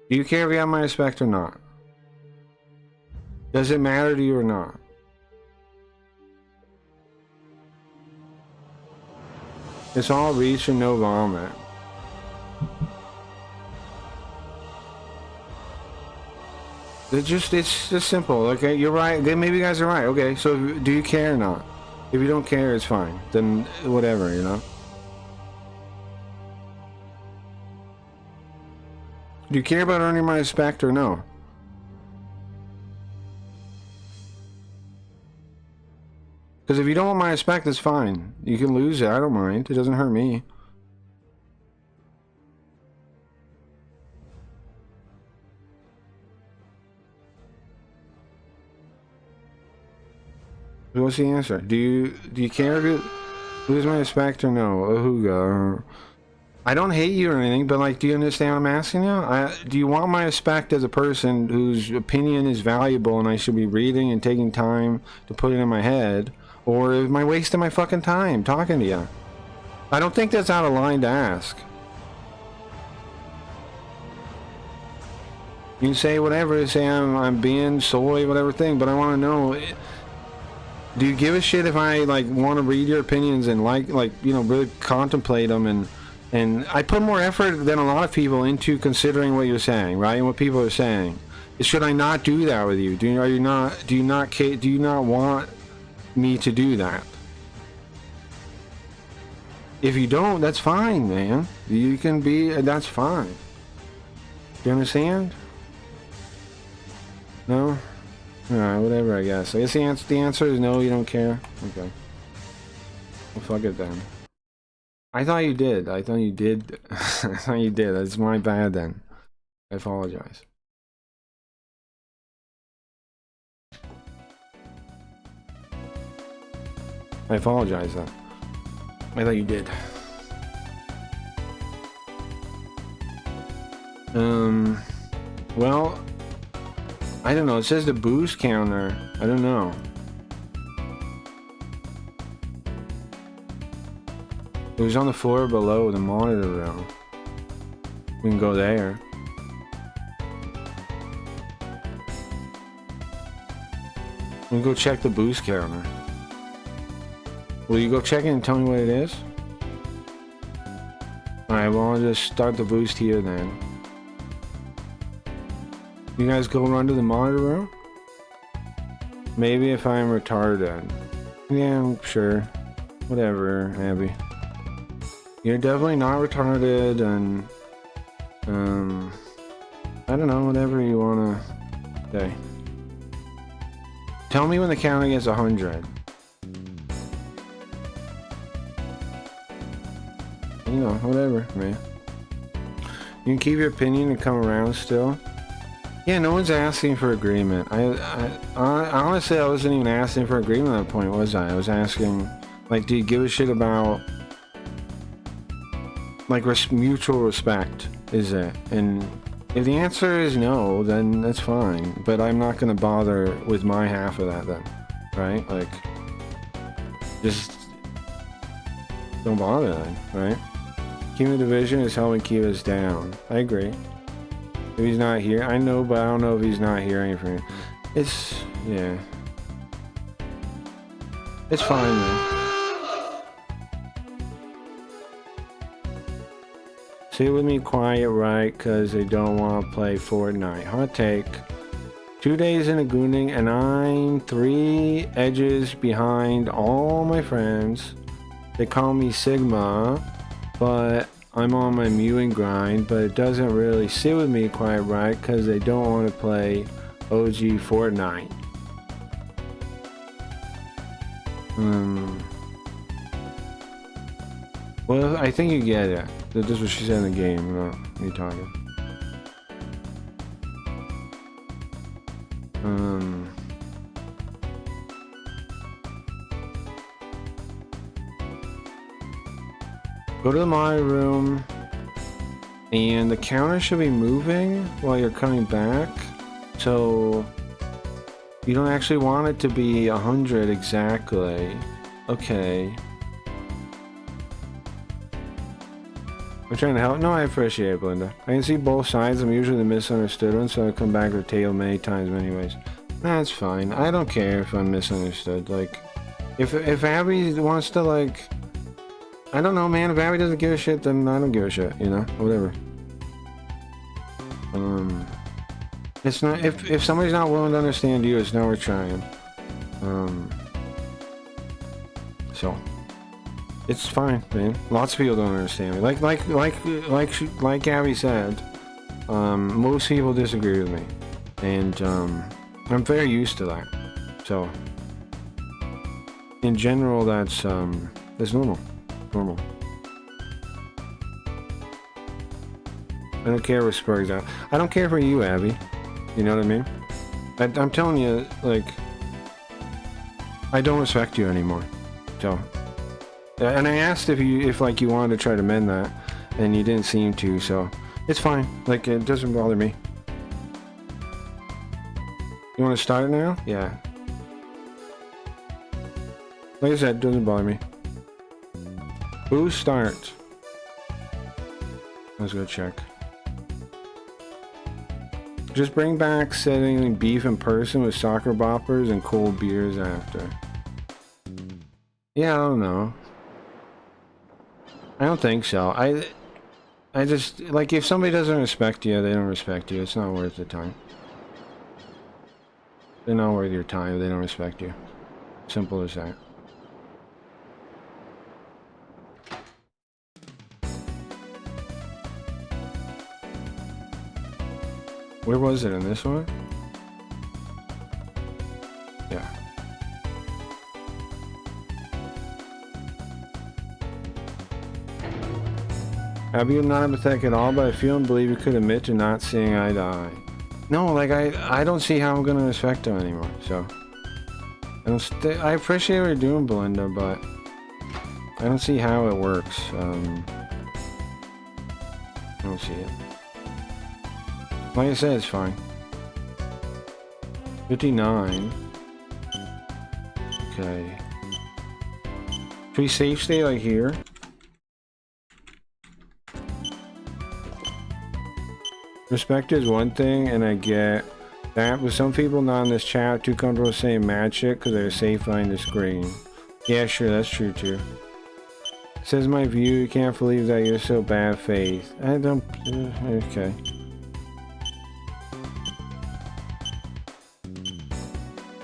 Do you care if you have my respect or not? Does it matter to you or not? It's all reach and no vomit. It's just simple. Okay, you're right. Then maybe you guys are right. Okay, so do you care or not? If you don't care, it's fine. Then whatever, you know? Do you care about earning my respect or no? Because if you don't want my respect, that's fine. You can lose it. I don't mind. It doesn't hurt me. What's the answer? Do you care if you lose my respect or no? Ahuga. I don't hate you or anything, but like, do you understand what I'm asking you? Do you want my respect as a person whose opinion is valuable and I should be reading and taking time to put it in my head? Or am I wasting my fucking time talking to you? I don't think that's out of line to ask. You can say whatever, say I'm being soy, whatever thing, but I want to know... Do you give a shit if I like want to read your opinions and like you know, really contemplate them and I put more effort than a lot of people into considering what you're saying, right? And what people are saying. Should I not do that with you? Do you not want me to do that? If you don't, that's fine, man. You can be, that's fine. Do you understand? No? Alright, whatever, I guess. I guess the answer is no, you don't care? Okay. Well, fuck it then. I thought you did. I thought you did. I thought you did. That's my bad then. I apologize. I apologize then. I thought you did. Well... I don't know, it says the boost counter. I don't know. It was on the floor below the monitor room. We can go there. We can go check the boost counter. Will you go check it and tell me what it is? Alright, well I'll just start the boost here then. You guys go run to the monitor room? Maybe if I'm retarded. Yeah, I'm sure. Whatever, Abby. You're definitely not retarded and... I don't know, whatever you wanna say. Tell me when the counter gets 100. You know, whatever, man. You can keep your opinion and come around still. Yeah, no one's asking for agreement. I honestly, I wasn't even asking for agreement at that point, was I? I was asking, like, do you give a shit about, like, mutual respect, is it? And if the answer is no, then that's fine. But I'm not going to bother with my half of that then, right? Like, just don't bother then, right? Keeping the division is helping keep us down. I agree. If he's not here, I know, but I don't know if he's not hearing from you. It's, yeah. It's fine, man. Sit with me quiet, right? Because they don't want to play Fortnite. Hot take. 2 days in a gooning and I'm 3 edges behind all my friends. They call me Sigma, but I'm on my mewing grind, but it doesn't really sit with me quite right because they don't want to play OG Fortnite. Well, I think you get it. This is what she said in the game, not me talking. Go to my room, and the counter should be moving while you're coming back, so you don't actually want it to be 100 exactly. Okay. I'm trying to help. No, I appreciate it, Belinda. I can see both sides. I'm usually the misunderstood one, so I come back to the table many times anyways. That's fine. I don't care if I'm misunderstood. Like, if Abby wants to, like, I don't know, man. If Abby doesn't give a shit, then I don't give a shit, you know? Whatever. It's not, if somebody's not willing to understand you, it's not worth trying. So it's fine, man. Lots of people don't understand me. Like Abby said, most people disagree with me, and I'm very used to that. So in general, that's normal. Normal. I don't care what Spurg's out. I don't care for you, Abby. You know what I mean? I'm telling you, like, I don't respect you anymore. So, and I asked if you wanted to try to mend that, and you didn't seem to. So, it's fine. Like, it doesn't bother me. You want to start now? Yeah. Like I said, it doesn't bother me. Who starts? Let's go check. Just bring back setting beef in person with soccer boppers and cold beers after. Yeah, I don't know. I don't think so. I just, like, if somebody doesn't respect you, they don't respect you. It's not worth the time. They're not worth your time if they don't respect you. Simple as that. Where was it, in this one? Yeah. Abby, you're not empathetic at all, but I feel and believe you could admit to not seeing eye to eye. No, like, I don't see how I'm gonna respect him anymore, so. I appreciate what you're doing, Belinda, but I don't see how it works. I don't see it. Like I said, it's fine. 59. Okay. Should we safe stay like here? Respect is one thing, and I get that, but some people not in this chat are too comfortable saying mad shit because they're safe behind the screen. Yeah, sure, that's true too. Says my view, you can't believe that you're so bad faith. I don't... okay.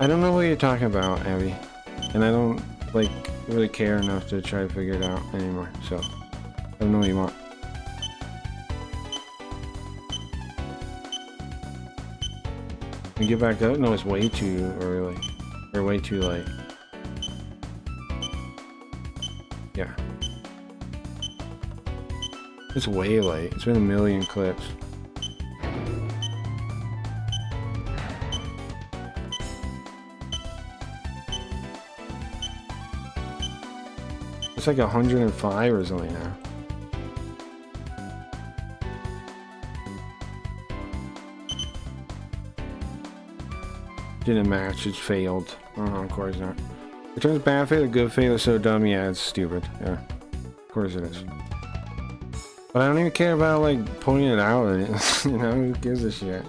I don't know what you're talking about, Abby. And I don't, like, really care enough to try to figure it out anymore, so... I don't know what you want. We get back up? No, it's way too early. Or way too late. Yeah. It's way late. It's been a million clips. It's like 105 or something now. Didn't match, it failed. Oh, of course not. Returns bad faith or good faith is so dumb, yeah, it's stupid. Yeah. Of course it is. But I don't even care about, like, pointing it out. You know, who gives a shit?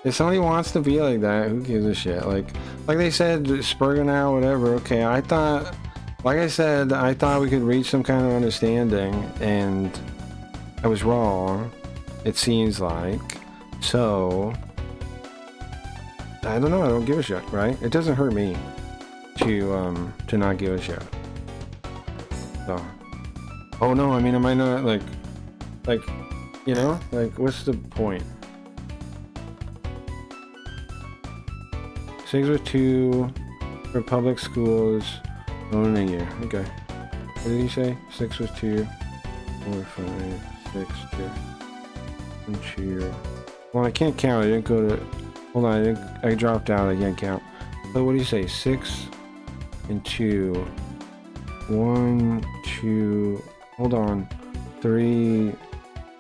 If somebody wants to be like that, who gives a shit? Like they said, spurging out, whatever, okay, I thought... Like I said, I thought we could reach some kind of understanding, and I was wrong, it seems like. So I don't know, I don't give a shit, right? It doesn't hurt me to not give a shit. So, oh no, I mean, am I not like, you know, like, what's the point? 6 with 2 for public schools owning a year. Okay. What did he say? 6 with 2, 4, 5, 6, 2, 1, 2. Well, I can't count. I didn't go to. Hold on, I dropped out. I can't count. But what do you say? 6 and 2. 1, 2. Hold on. 3,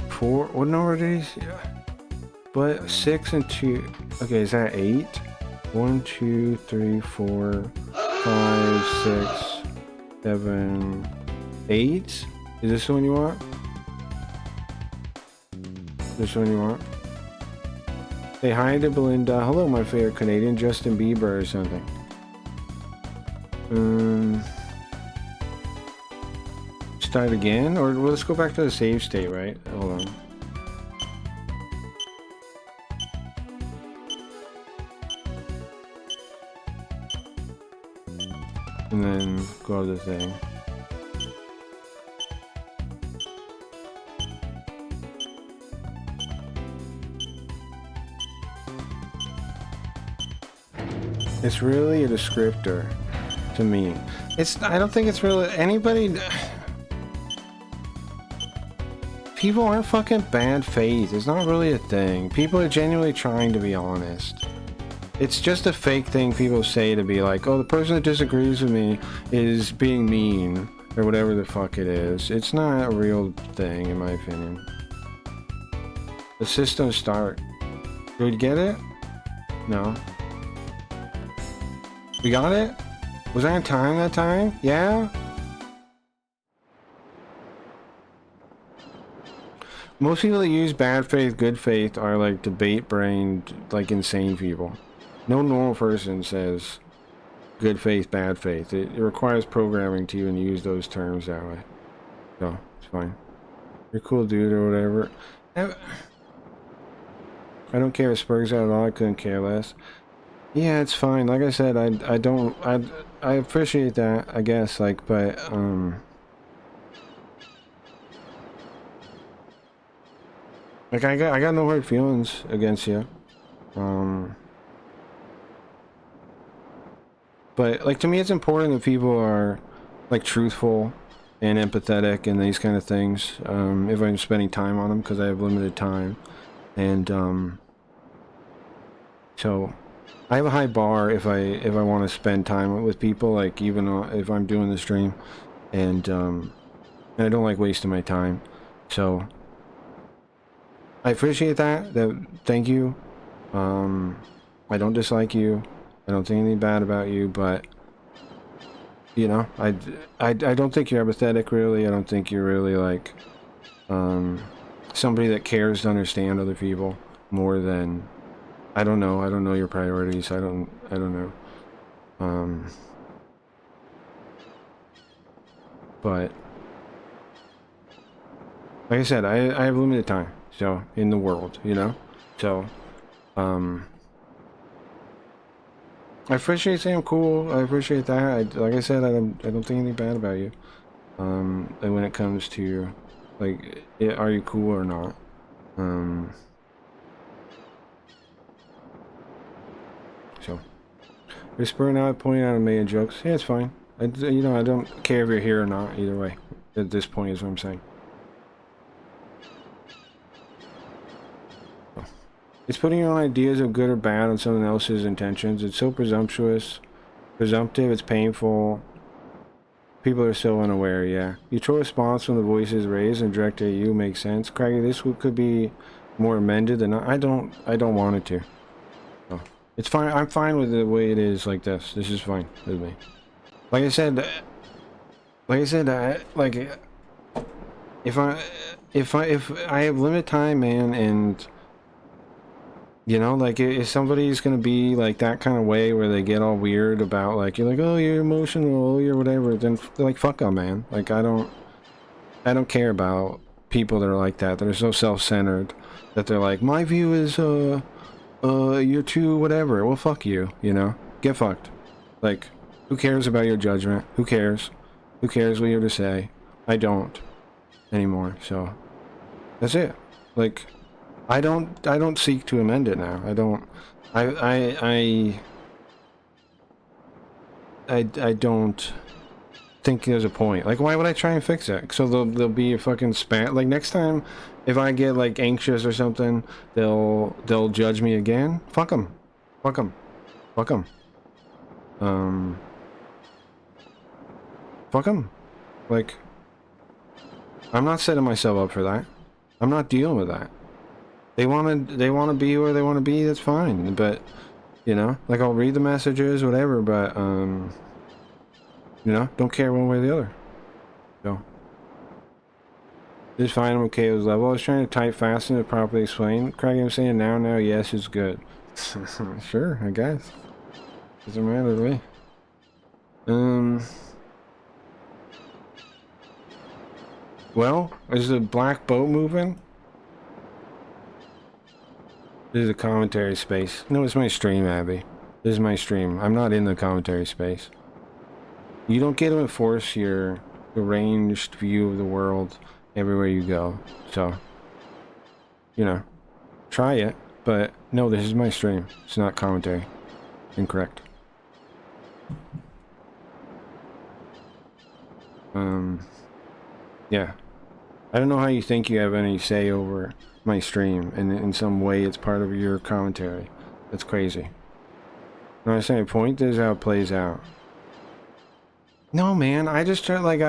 4. What number did he say? But 6 and 2. Okay, is that 8? 1, 2, 3, 4, 5, 6, 7, 8. Is this the one you want? This one you want? Say hi to Belinda. Hello, my favorite Canadian, Justin Bieber or something. Start again, or let's go back to the save state, right? Hold on. And then go to the thing. It's really a descriptor to me. I don't think it's really anybody. People aren't fucking bad faith. It's not really a thing. People are genuinely trying to be honest. It's just a fake thing people say to be like, oh, the person that disagrees with me is being mean, or whatever the fuck it is. It's not a real thing, in my opinion. The system start. Did we get it? No. We got it? Was I on time that time? Yeah? Most people that use bad faith, good faith are like debate-brained, like insane people. No normal person says good faith, bad faith. It requires programming to even use those terms that way. So, it's fine. You're a cool dude or whatever. I don't care if Spurg's out at all. I couldn't care less. Yeah, it's fine. Like I said, I appreciate that, I guess, like, but, like, I got no hard feelings against you. But, like, to me it's important that people are, like, truthful and empathetic and these kind of things, if I'm spending time on them, because I have limited time. And, so, I have a high bar if I want to spend time with people, like, even if I'm doing the stream, and I don't like wasting my time. So, I appreciate that, thank you. I don't dislike you. I don't think anything bad about you, but you know, I don't think you're empathetic, really. I don't think you're really like somebody that cares to understand other people more than I don't know your priorities. I don't know. But like I said, I have limited time, so in the world, you know, so I appreciate saying I'm cool. I appreciate that. Like I said, I don't think anything bad about you. And when it comes to, like, are you cool or not? So, you're spurring out, pointing out, and making jokes. Yeah, it's fine. You know, I don't care if you're here or not. Either way, at this point, is what I'm saying. It's putting your own ideas of good or bad on someone else's intentions. It's so presumptuous, presumptive, it's painful. People are so unaware, yeah. Mutual response when the voice is raised and directed at you makes sense. Craggy, this could be more amended than I don't want it to. So, it's fine. I'm fine with the way it is like this. This is fine with me. Like I said, like if I have limited time, man, and you know, like, if somebody's gonna be like that kind of way where they get all weird about, like, you're like, oh, you're emotional, you're whatever, then, like, fuck them, man. Like, I don't care about people that are like that are so self-centered that they're like, my view is you're too whatever. Well, fuck you, you know? Get fucked. Like, who cares about your judgment? Who cares? Who cares what you have to say? I don't anymore, so that's it. Like, I don't seek to amend it now. I don't think there's a point. Like, why would I try and fix it? So there'll be a fucking spat. Like, next time, if I get like anxious or something, they'll judge me again. Fuck them. Fuck them. Fuck them. Fuck them. Like, I'm not setting myself up for that. I'm not dealing with that. They want to be where they want to be. That's fine. But, you know, like, I'll read the messages, whatever. But you know, don't care one way or the other. So, it's fine. I'm okay with level. I was trying to type fast and to properly explain. Craig, I'm saying now, yes, it's good. Sure, I guess. Doesn't matter to me. Well, is the black boat moving? This is a commentary space. No, it's my stream, Abby. This is my stream. I'm not in the commentary space. You don't get to enforce your arranged view of the world everywhere you go. So, you know, try it. But no, this is my stream. It's not commentary. Incorrect. Yeah. I don't know how you think you have any say over my stream, and in some way it's part of your commentary. That's crazy. No, I'm saying, point is how it plays out. No, man, I just try, like,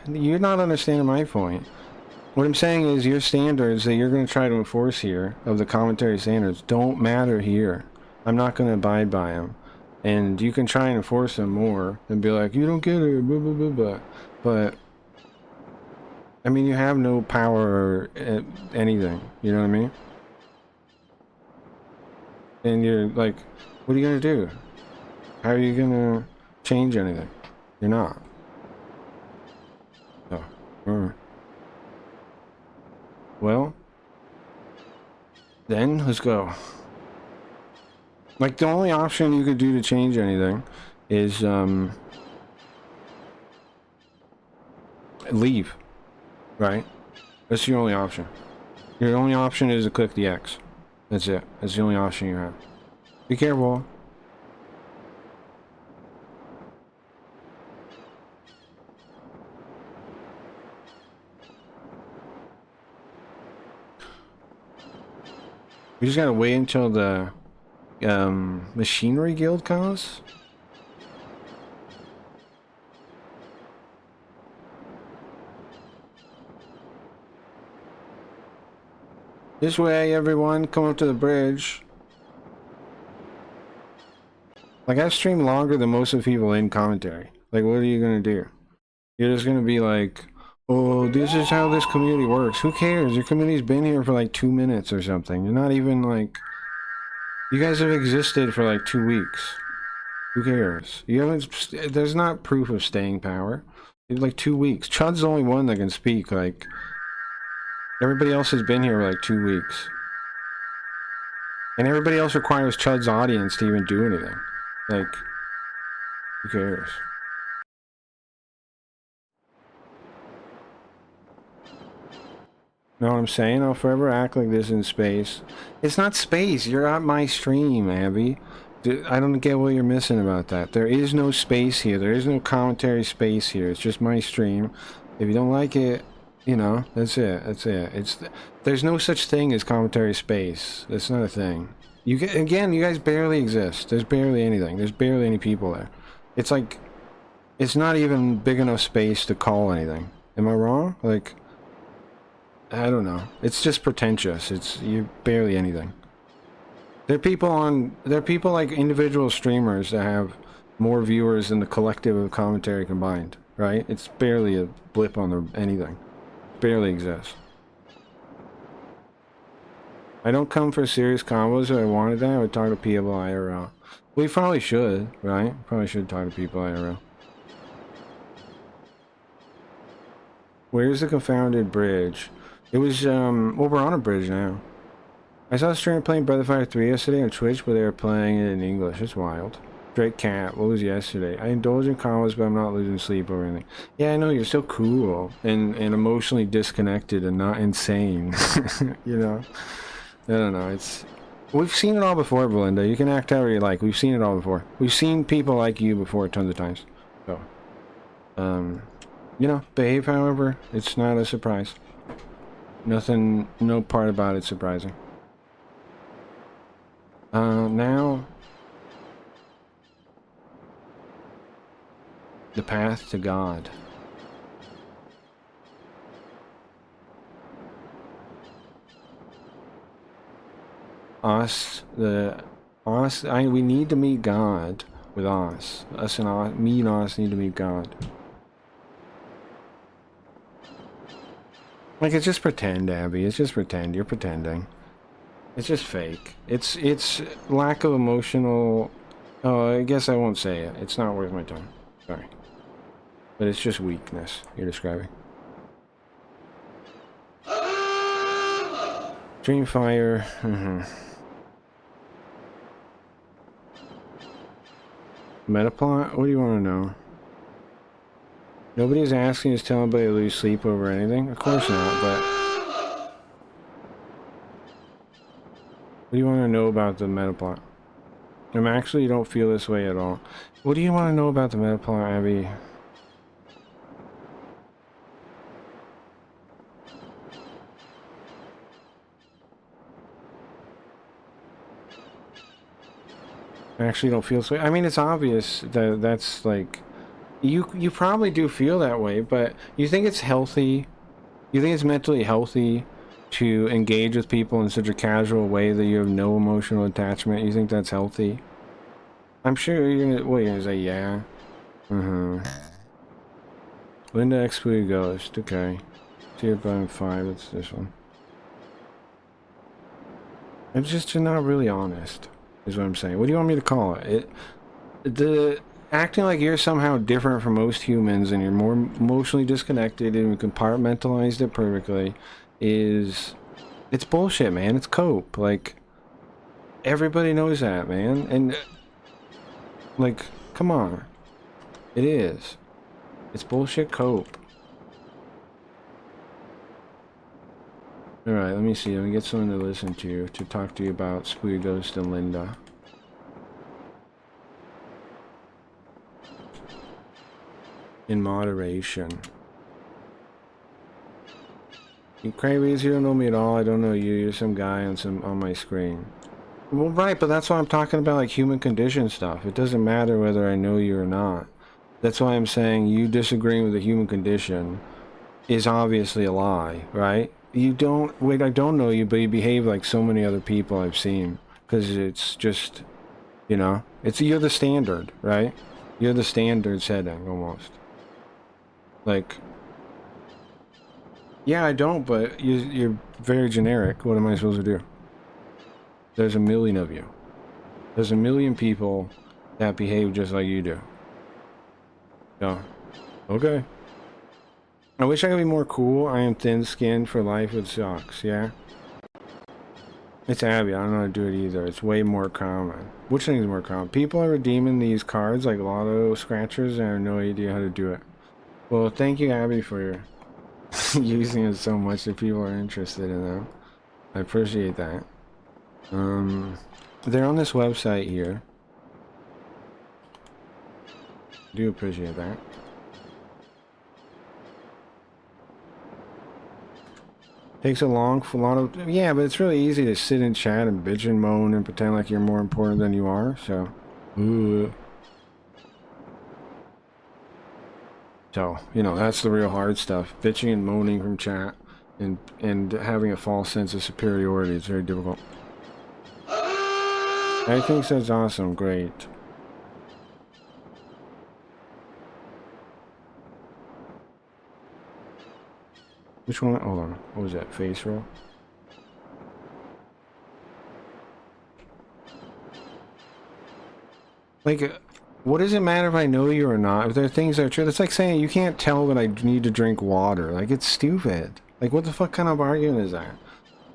you're not understanding my point. What I'm saying is your standards that you're going to try to enforce here, of the commentary standards, don't matter here. I'm not going to abide by them. And you can try and enforce them more, and be like, you don't get it, blah, blah, blah, blah. But I mean, you have no power or anything, you know what I mean? And you're like, what are you gonna do? How are you gonna change anything? You're not. So, alright. Well, then, let's go. Like, the only option you could do to change anything is, leave. Right? That's your only option. Your only option is to click the X. That's it. That's the only option you have. Be careful. We just gotta wait until the Machinery Guild comes? This way, everyone, come up to the bridge. Like, I've streamed longer than most of the people in commentary. Like, what are you gonna do? You're just gonna be like, oh, this is how this community works. Who cares? Your community's been here for like 2 minutes or something. You're not even like... You guys have existed for like 2 weeks. Who cares? You haven't... There's not proof of staying power. It's like 2 weeks. Chud's the only one that can speak, like... Everybody else has been here for like 2 weeks. And everybody else requires Chud's audience to even do anything. Like, who cares? Know what I'm saying? I'll forever act like this in space. It's not space. You're on my stream, Abby. I don't get what you're missing about that. There is no space here. There is no commentary space here. It's just my stream. If you don't like it... You know, that's it. That's it. There's no such thing as commentary space. That's not a thing. Again, you guys barely exist. There's barely anything. There's barely any people there. It's like, it's not even big enough space to call anything. Am I wrong? Like, I don't know. It's just pretentious. You're barely anything. There are people like individual streamers that have more viewers than the collective of commentary combined, right? It's barely a blip on anything. Barely exists. I don't come for serious combos. If I wanted that, I would talk to people IRL. We probably should, right? Probably should talk to people IRL. Where's the confounded bridge? It was, well, we're on a bridge now. I saw a streamer playing Breath of Fire 3 yesterday on Twitch, but they were playing it in English. It's wild. Drake Cat, what was yesterday? I indulge in comments, but I'm not losing sleep over anything. Yeah, I know, you're so cool and emotionally disconnected and not insane. You know? I don't know, it's... We've seen it all before, Belinda. You can act however you like. We've seen it all before. We've seen people like you before tons of times. So, you know, behave however. It's not a surprise. Nothing, no part about it surprising. Now... The path to God. We need to meet God with us. Us and us, me and us need to meet God. Like, it's just pretend, Abby. It's just pretend. You're pretending. It's just fake. It's lack of emotional... Oh, I guess I won't say it. It's not worth my time. Sorry. But it's just weakness you're describing. Dreamfire. Metaplot? What do you want to know? Nobody's asking us to tell anybody to lose sleep over anything? Of course not, but... What do you want to know about the metaplot? Actually, you don't feel this way at all. What do you want to know about the metaplot, Abby? I actually don't feel this way. I mean, it's obvious that that's like... You probably do feel that way, but you think it's healthy? You think it's mentally healthy to engage with people in such a casual way that you have no emotional attachment? You think that's healthy? I'm sure you're gonna... What, you're gonna say, yeah? Linda X Ghost, okay. Tier button 5, it's this one. It's just, you're not really honest, is what I'm saying. What do you want me to call it? The acting like you're somehow different from most humans and you're more emotionally disconnected and you compartmentalized it perfectly is... It's bullshit, man. It's cope. Like, everybody knows that, man. And, like, come on. It is. It's bullshit cope. Alright, let me see. Let me get someone to listen to talk to you about Spooky Ghost and Linda. In moderation. You crazies, you don't know me at all. I don't know you. You're some guy on my screen. Well, right, but that's why I'm talking about, like, human condition stuff. It doesn't matter whether I know you or not. That's why I'm saying you disagreeing with the human condition is obviously a lie, right? You don't... Wait, I don't know you, but you behave like so many other people I've seen. Because it's just... You know? You're the standard, right? You're the standard setting, almost. Like... Yeah, I don't, but you're very generic. What am I supposed to do? There's a million of you. There's a million people that behave just like you do. Yeah. Okay. I wish I could be more cool. I am thin-skinned for life. It sucks, yeah? It's Abby. I don't know how to do it either. It's way more common. Which thing is more common? People are redeeming these cards like lotto scratchers and I have no idea how to do it. Well, thank you, Abby, for using it so much that people are interested in them. I appreciate that. They're on this website here. I do appreciate that. Takes a lot of... Yeah, but it's really easy to sit and chat and bitch and moan and pretend like you're more important than you are, so... Ooh. So, you know, that's the real hard stuff. Bitching and moaning from chat and having a false sense of superiority is very difficult. I think that's awesome. Great. Which one? Hold on. What was that? Face roll? Like, what does it matter if I know you or not? If there are things that are true, that's like saying you can't tell that I need to drink water. Like, it's stupid. Like, what the fuck kind of argument is that?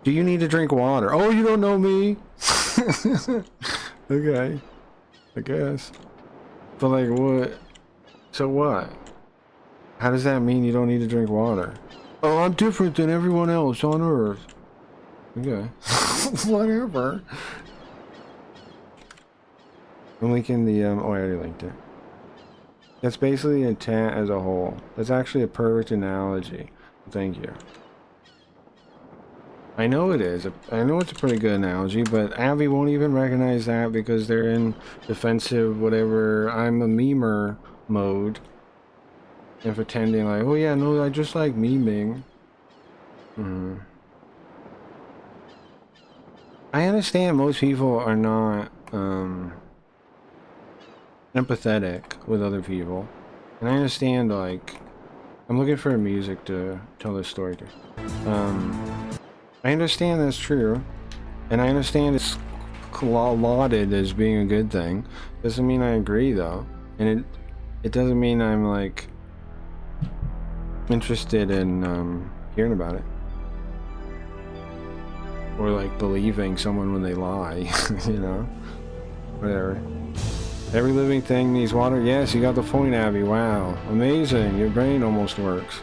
Do you need to drink water? Oh, you don't know me? Okay. I guess. But, like, what? So what? How does that mean you don't need to drink water? Oh, I'm different than everyone else on Earth. Okay. Whatever. I'm linking the, oh, I already linked it. That's basically intent as a whole. That's actually a perfect analogy. Thank you. I know it is. I know it's a pretty good analogy, but Abby won't even recognize that because they're in defensive, whatever, I'm a memer mode. And pretending like, oh yeah, no, I just like memeing. I understand most people are not, empathetic with other people. And I understand, like, I'm looking for music to tell this story to. I understand that's true. And I understand it's lauded as being a good thing. Doesn't mean I agree, though. And it doesn't mean I'm, like, interested in, hearing about it. Or, like, believing someone when they lie, you know? Whatever. Every living thing needs water. Yes, you got the point, Abby. Wow. Amazing. Your brain almost works.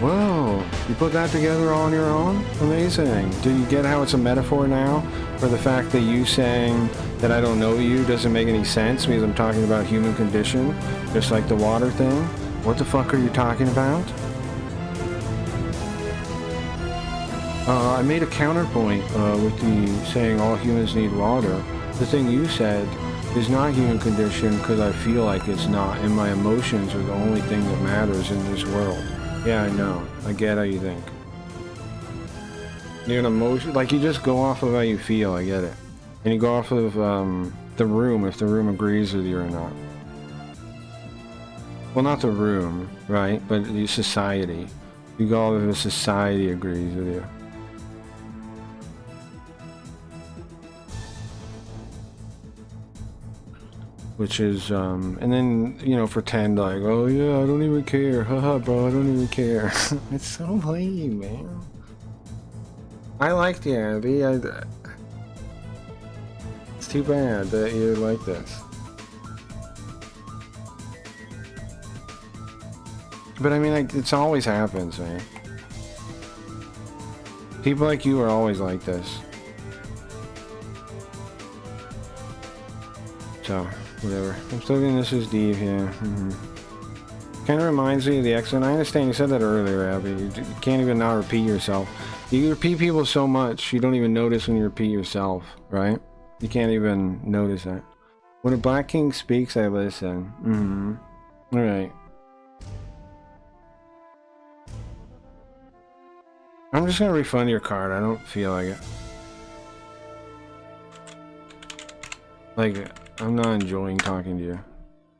Whoa. You put that together all on your own? Amazing. Do you get how it's a metaphor now? For the fact that you saying that I don't know you doesn't make any sense because I'm talking about human condition? Just like the water thing? What the fuck are you talking about? I made a counterpoint with the saying all humans need water. The thing you said is not human condition because I feel like it's not, and my emotions are the only thing that matters in this world. Yeah, I know. I get how you think. You're an emotion, like you just go off of how you feel, I get it. And you go off of the room, if the room agrees with you or not. Well, not the room, right? But the society. You go off of if society agrees with you. Which is, and then, you know, pretend like, oh yeah, I don't even care. Haha, bro, I don't even care. It's so lame, man. I like the Abby. It's too bad that you like this. But I mean, like, it's always happens, man. People like you are always like this. So, whatever. I'm still getting this as Steve here. Kind of reminds me of the X-Men. I understand you said that earlier, Abby. You can't even not repeat yourself. You repeat people so much, you don't even notice when you repeat yourself, right? You can't even notice that. When a Black King speaks, I listen. Alright. I'm just gonna refund your card. I don't feel like it. Like, I'm not enjoying talking to you.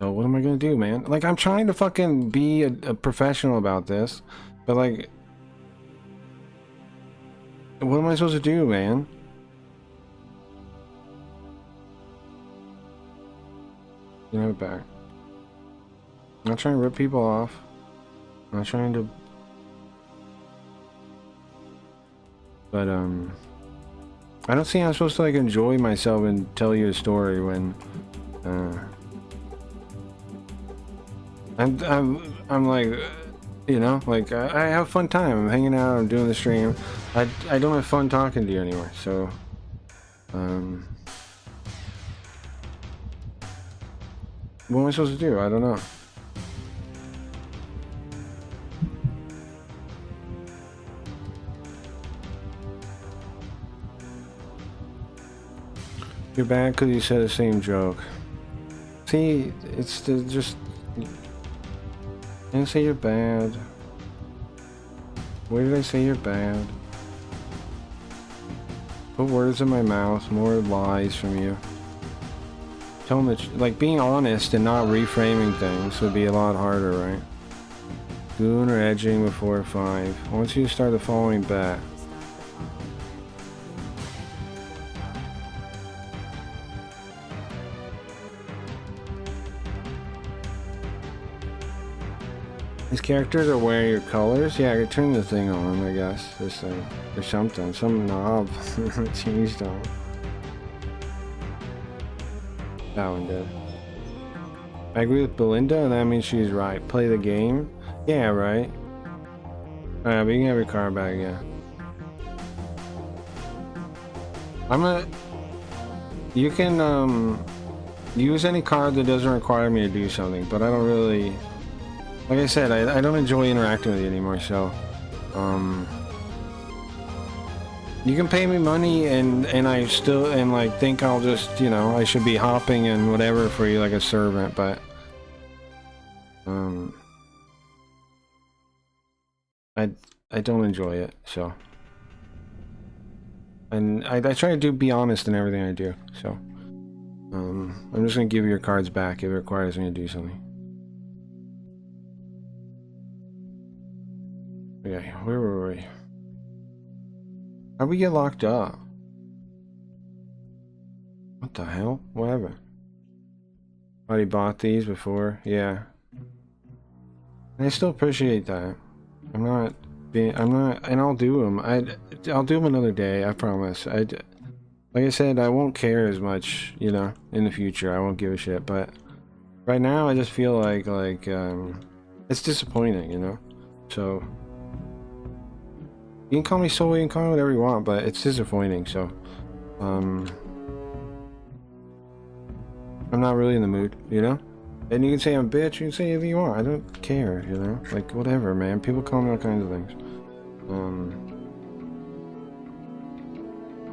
So what am I gonna do, man? Like, I'm trying to fucking be a professional about this, but like, what am I supposed to do, man? You have it back. I'm not trying to rip people off. I'm not trying to... But, I don't see how I'm supposed to, like, enjoy myself and tell you a story when, I'm like, you know, like, I have a fun time. I'm hanging out, I'm doing the stream. I don't have fun talking to you anymore, so, what am I supposed to do? I don't know. You're bad because you said the same joke. See, it's just... I didn't say you're bad. Where did I say you're bad? Put words in my mouth, more lies from you. Tell them that, like, being honest and not reframing things would be a lot harder, right? Goon or edging before 5. I want you to start the following bet. Characters are wearing your colors? Yeah, I could turn the thing on, I guess. This thing. Or something. Some knob changed on. That one did. I agree with Belinda, and that means she's right. Play the game? Yeah, right. Alright, but you can have your car back, yeah. You can, use any card that doesn't require me to do something, but I don't really... Like I said, I don't enjoy interacting with you anymore, so... You can pay me money and I still, and like, think I'll just, you know, I should be hopping and whatever for you like a servant, but... I don't enjoy it, so... And I try to be honest in everything I do, so... I'm just gonna give you your cards back if it requires me to do something. Okay, where were we? How'd we get locked up? What the hell? What happened? Already bought these before? Yeah. I still appreciate that. I'm not, and I'll do them. I'll do them another day, I promise. Like I said, I won't care as much, you know, in the future. I won't give a shit, but right now I just feel like it's disappointing, you know? So, you can call me Soul, you can call me whatever you want, but it's disappointing, so, I'm not really in the mood, you know? And you can say I'm a bitch, you can say anything you want, I don't care, you know? Like, whatever, man. People call me all kinds of things.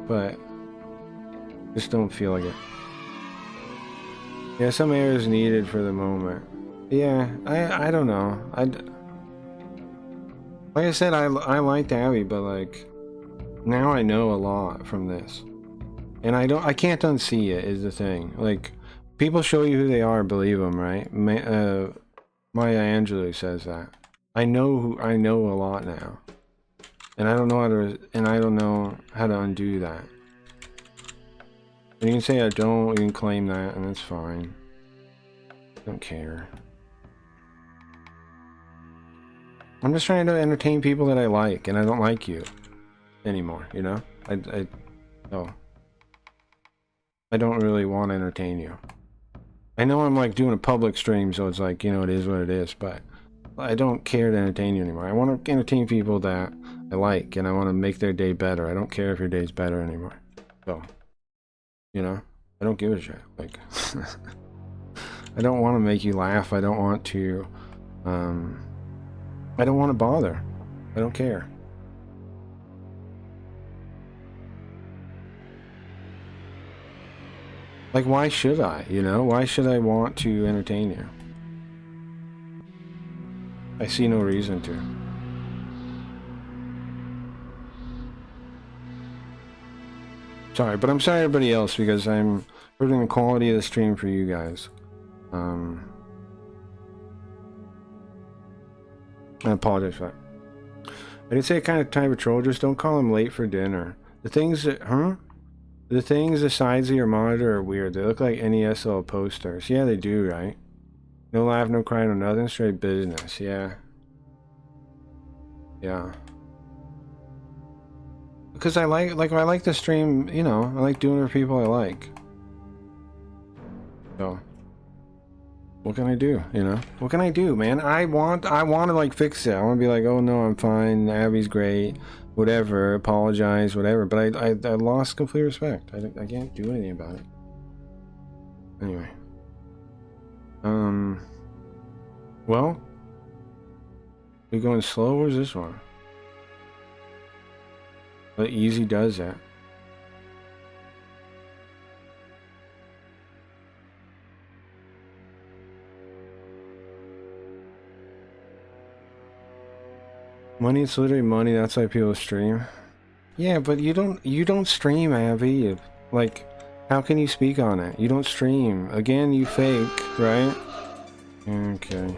But just don't feel like it. Yeah, some air is needed for the moment. Yeah, I don't know. Like I said, I liked Abby, but like now I know a lot from this, and I can't unsee it. Is the thing. Like, people show you who they are, believe them, right? Maya Angelou says that. I know a lot now, and I don't know how to undo that. And you can say I don't, you can claim that, and that's fine. I don't care. I'm just trying to entertain people that I like, and I don't like you anymore, you know? I don't really want to entertain you. I know I'm like doing a public stream, so it's like, you know, it is what it is, but I don't care to entertain you anymore. I want to entertain people that I like, and I want to make their day better. I don't care if your day's better anymore. So, you know, I don't give a shit. Like, I don't want to make you laugh. I don't want to, I don't want to bother. I don't care. Like, why should I, you know? Why should I want to entertain you? I see no reason to. Sorry, but I'm sorry everybody else, because I'm hurting the quality of the stream for you guys. I apologize for that. I did say kind of type of troll, just don't call him late for dinner. The things that, the things the sides of your monitor are weird. They look like NESL posters. Yeah, they do, right? No laugh, no cry, no nothing. Straight business. Yeah. Yeah. Because I like the stream, you know, I like doing it for people I like. So, what can I do, you know? What can I do, man? I want to like fix it. I want to be like, oh no, I'm fine, Abby's great, whatever, apologize, whatever. But I lost complete respect. I can't do anything about it. Anyway. Well, we going slow? Where's this one? But easy does that. Money, it's literally money. That's why people stream. Yeah, but you don't stream, Abby. Like, how can you speak on it? You don't stream. Again, you fake, right? Okay.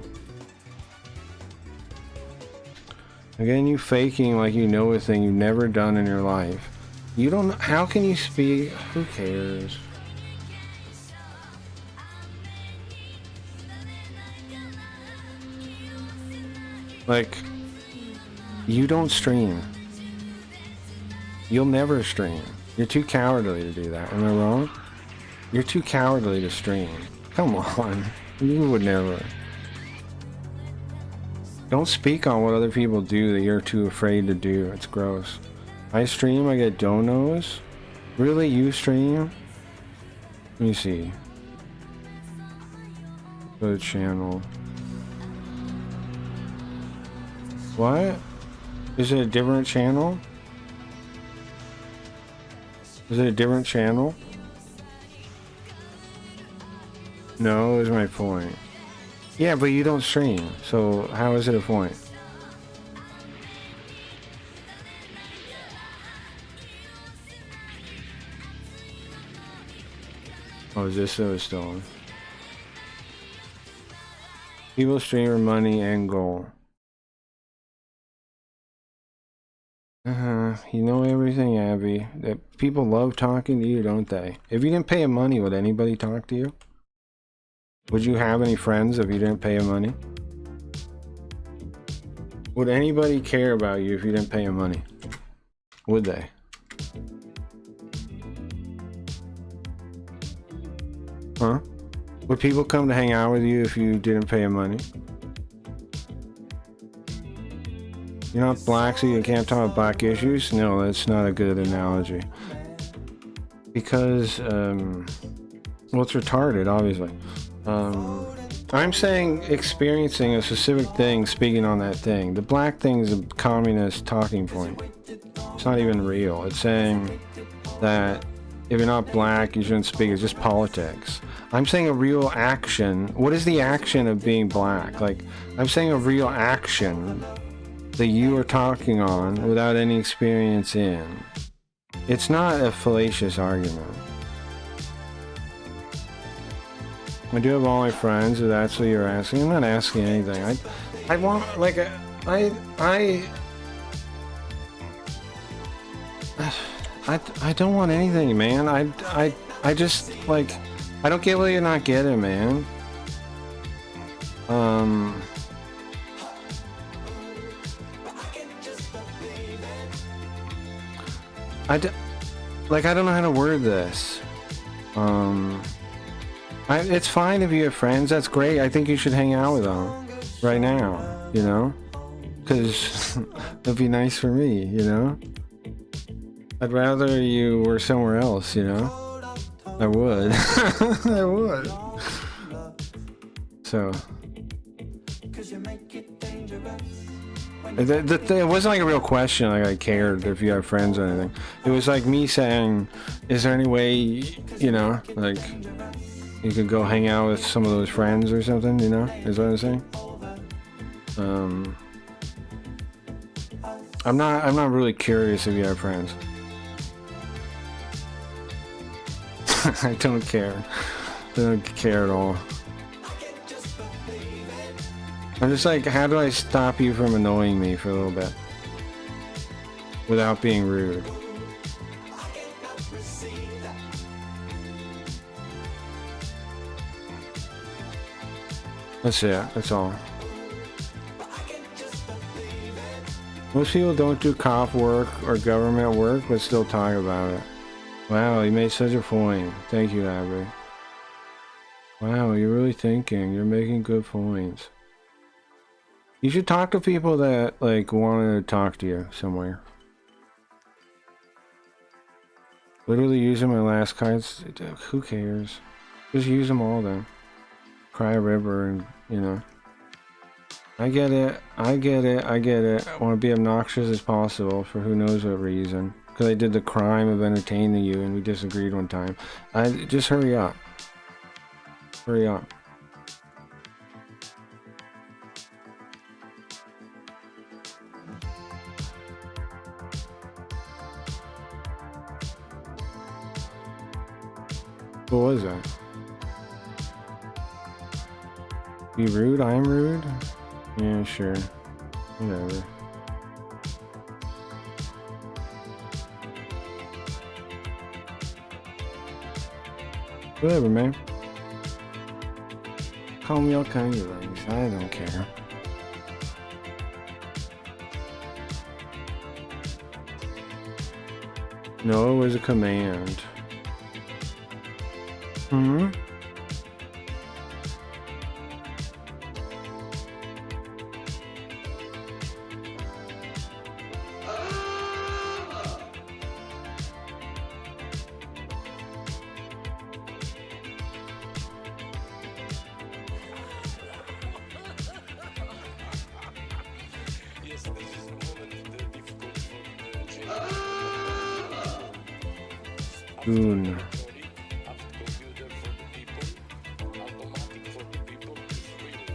Again, you faking like you know a thing you've never done in your life. You don't. How can you speak? Who cares? Like, you don't stream. You'll never stream. You're too cowardly to do that. Am I wrong? You're too cowardly to stream. Come on. You would never. Don't speak on what other people do that you're too afraid to do. It's gross. I stream, I get donos. Really? You stream? Let me see. Go to channel. What? Is it a different channel? Is it a different channel? No, is my point. Yeah, but you don't stream, so how is it a point? Oh, is this still on? People streamer money and goal. You know everything, Abby. That people love talking to you, don't they? If you didn't pay them money, would anybody talk to you? Would you have any friends if you didn't pay them money? Would anybody care about you if you didn't pay them money? Would they? Huh? Would people come to hang out with you if you didn't pay them money? You're not black, so you can't talk about black issues? No, that's not a good analogy. Because, well, it's retarded, obviously. I'm saying experiencing a specific thing, speaking on that thing. The black thing is a communist talking point. It's not even real. It's saying that if you're not black, you shouldn't speak. It's just politics. I'm saying a real action. What is the action of being black? Like, I'm saying a real action that you are talking on without any experience in. It's not a fallacious argument. I do have all my friends, if that's what you're asking. I'm not asking anything. I want, like, I don't want anything, man. I just, like, I don't get what you're not getting, man. Like, I don't know how to word this. It's fine if you have friends, that's great. I think you should hang out with them right now, you know? Because it'd be nice for me, you know? I'd rather you were somewhere else, you know? I would. I would. So. It wasn't like a real question, like I cared if you have friends or anything. It was like me saying, is there any way, you know, like, you could go hang out with some of those friends or something, you know, is what I'm saying? I'm not really curious if you have friends. I don't care. I don't care at all. I'm just like, how do I stop you from annoying me for a little bit? Without being rude. That's it, that's all. Most people don't do cop work or government work, but still talk about it. Wow, you made such a point. Thank you, Abby. Wow, you're really thinking. You're making good points. You should talk to people that, like, wanted to talk to you somewhere. Literally using my last cards. Who cares? Just use them all then. Cry a river and, you know. I get it. I get it. I get it. I want to be obnoxious as possible for who knows what reason. Because I did the crime of entertaining you and we disagreed one time. Just hurry up. Hurry up. What was that? Be rude? I'm rude? Yeah, sure. Whatever. Whatever, man. Call me all kinds of things. I don't care. No, it was a command. Hmm? Goon.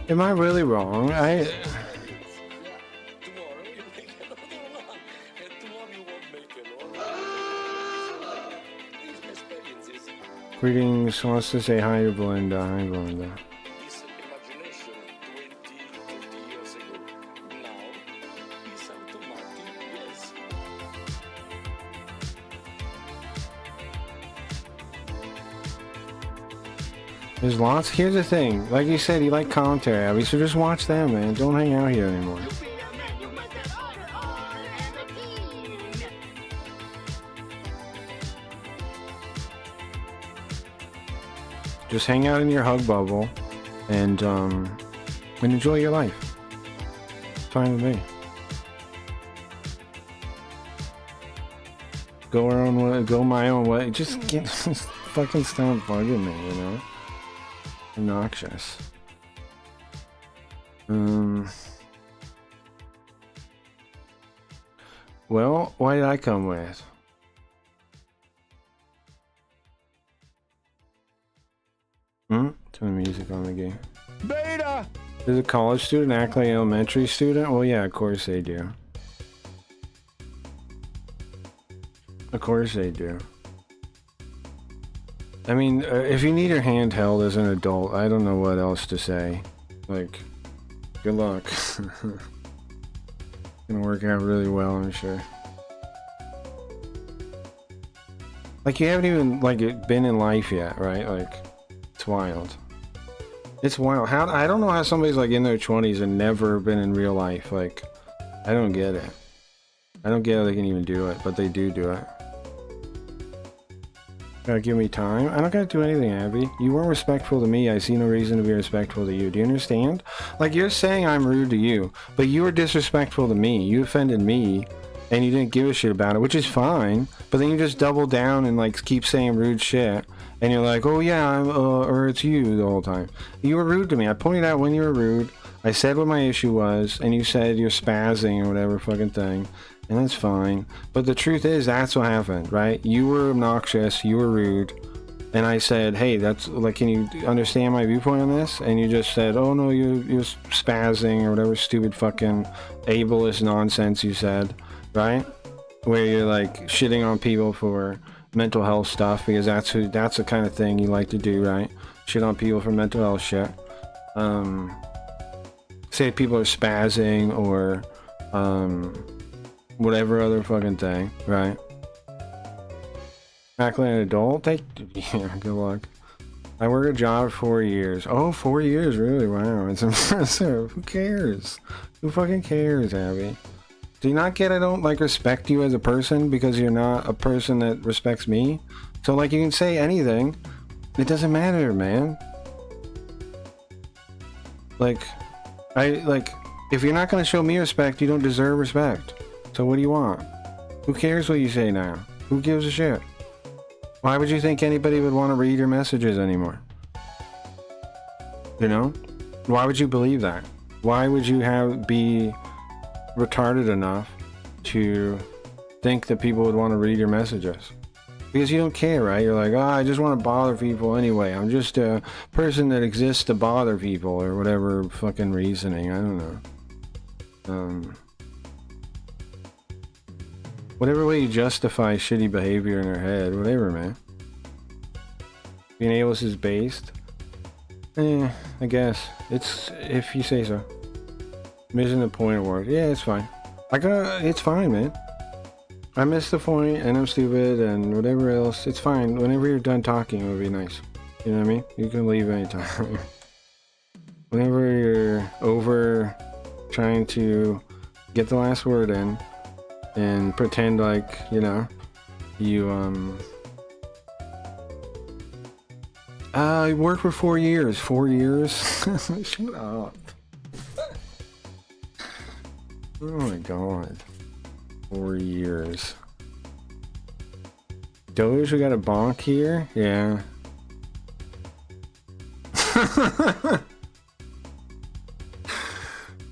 Am I really wrong? Greetings, wants to say hi to Belinda. Hi, Belinda. There's lots. Here's the thing. Like you said, you like commentary, Abby, so just watch them, man. Don't hang out here anymore. Just hang out in your hug bubble and enjoy your life. Fine with me. Go our own way, go my own way. Just get fucking stop bugging me, you know? Obnoxious. Well, why did I come with? Turn the music on the game. Beta! Does a college student act like an elementary student? Well, yeah, of course they do. Of course they do. I mean, if you need your hand held as an adult, I don't know what else to say. Like, good luck. Gonna work out really well, I'm sure. Like, you haven't even, like, been in life yet, right? Like, it's wild. It's wild. How, I don't know how somebody's, like, in their 20s and never been in real life. Like, I don't get it. I don't get how they can even do it, but they do it. Gotta give me time. I don't gotta do anything, Abby. You weren't respectful to me. I see no reason to be respectful to you. Do you understand? Like, you're saying I'm rude to you, but you were disrespectful to me. You offended me, and you didn't give a shit about it, which is fine. But then you just double down and, like, keep saying rude shit. And you're like, oh yeah, I'm, or it's you the whole time. You were rude to me. I pointed out when you were rude. I said what my issue was, and you said you're spazzing or whatever fucking thing. And that's fine. But the truth is, that's what happened, right? You were obnoxious, you were rude, and I said, hey, that's, like, can you understand my viewpoint on this? And you just said, oh no, you're spazzing, or whatever stupid fucking ableist nonsense you said, right? Where you're, like, shitting on people for mental health stuff, because that's the kind of thing you like to do, right? Shit on people for mental health shit. Say people are spazzing, or, whatever other fucking thing, right? Act like an adult? Yeah, good luck. I work a job for 4 years. Oh, 4 years, really? Wow, it's impressive. Who cares? Who fucking cares, Abby? Do you not get I don't, like, respect you as a person because you're not a person that respects me? So, like, you can say anything. It doesn't matter, man. Like, if you're not gonna show me respect, you don't deserve respect. So what do you want? Who cares what you say now? Who gives a shit? Why would you think anybody would want to read your messages anymore? You know? Why would you believe that? Why would you be retarded enough to think that people would want to read your messages? Because you don't care, right? You're like, oh, I just want to bother people anyway. I'm just a person that exists to bother people, or whatever fucking reasoning. I don't know. Whatever way you justify shitty behavior in her head, whatever, man. Being ableist is based? I guess. It's, if you say so. Missing the point of work. Yeah, it's fine. It's fine, man. I missed the point, and I'm stupid, and whatever else. It's fine. Whenever you're done talking, it would be nice. You know what I mean? You can leave anytime. Whenever you're over trying to get the last word in, and pretend like, you know, I worked for 4 years. 4 years? Shut up. Oh my god. 4 years. Doge, we got a bonk here? Yeah.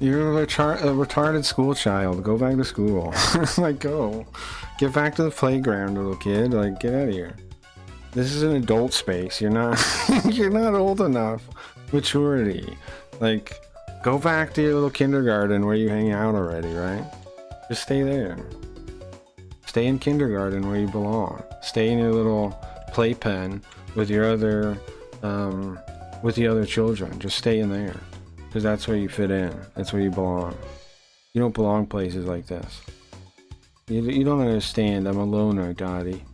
You're a retarded school child. Go back to school. Like, go. Get back to the playground, little kid. Like, get out of here. This is an adult space. You're not you're not old enough. Maturity. Like, go back to your little kindergarten where you hang out already, right? Just stay there. Stay in kindergarten where you belong. Stay in your little playpen with your other with the other children. Just stay in there. Because that's where you fit in. That's where you belong. You don't belong places like this. You don't understand. I'm a loner, Dottie.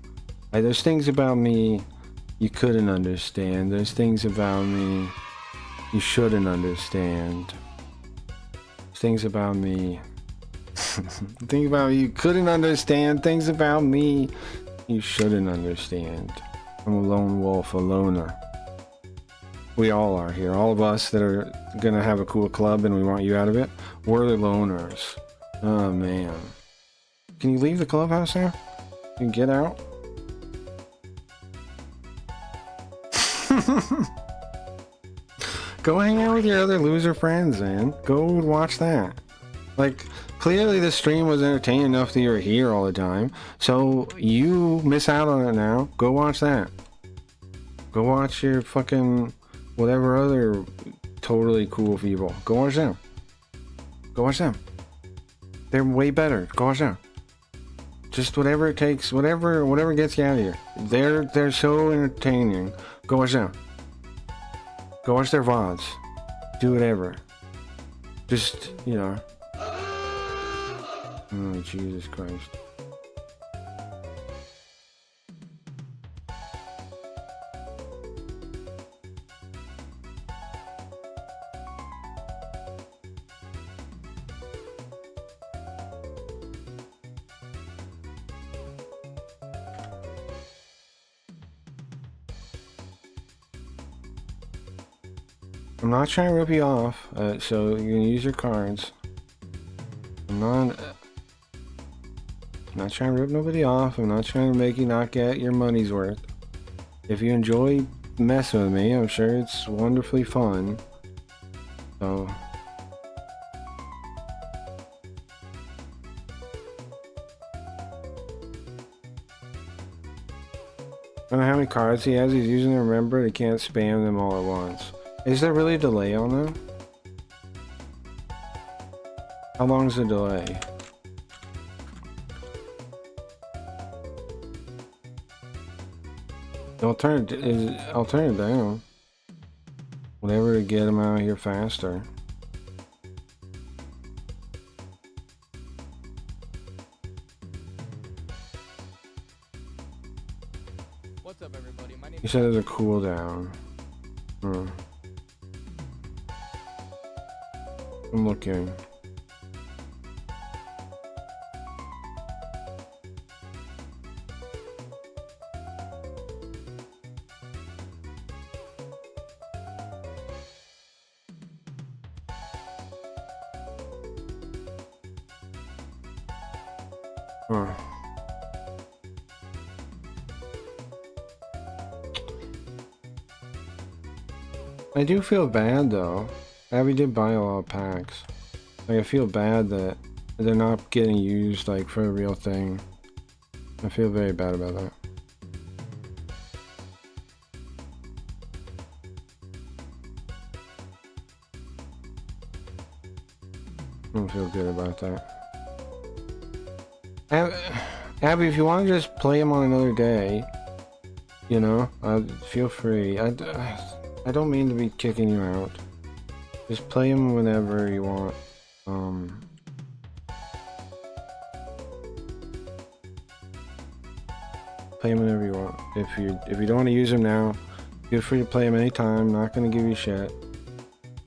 There's things about me you couldn't understand. There's things about me you shouldn't understand. There's things about me... things about me you couldn't understand. Things about me you shouldn't understand. I'm a lone wolf, a loner. We all are here. All of us that are gonna have a cool club and we want you out of it, we're the loners. Oh man. Can you leave the clubhouse now? Can you get out? Go hang out with your other loser friends, man. Go watch that. Like, clearly the stream was entertaining enough that you're here all the time. So you miss out on it now. Go watch that. Go watch your fucking whatever other totally cool people. Go watch them. Go watch them. They're way better. Go watch them. Just whatever it takes, whatever gets you out of here. They're so entertaining. Go watch them. Go watch their VODs. Do whatever. Just, you know. Oh, Jesus Christ. I'm not trying to rip you off, so you can use your cards. I'm not trying to rip nobody off. I'm not trying to make you not get your money's worth. If you enjoy messing with me, I'm sure it's wonderfully fun. So... I don't know how many cards he has. He's using to remember. He can't spam them all at once. Is there really a delay on them? How long is the delay? I'll turn it down. Whatever to get them out of here faster.
What's up, everybody? My name
You said there's a cooldown. I'm looking. I do feel bad though. Abby did buy a lot of packs. Like, I feel bad that they're not getting used like for a real thing. I feel very bad about that. I don't feel good about that. Abby, if you want to just play them on another day, you know, feel free. I don't mean to be kicking you out. Just play them whenever you want. Play them whenever you want. If you don't want to use them now, feel free to play them anytime. Not gonna give you shit.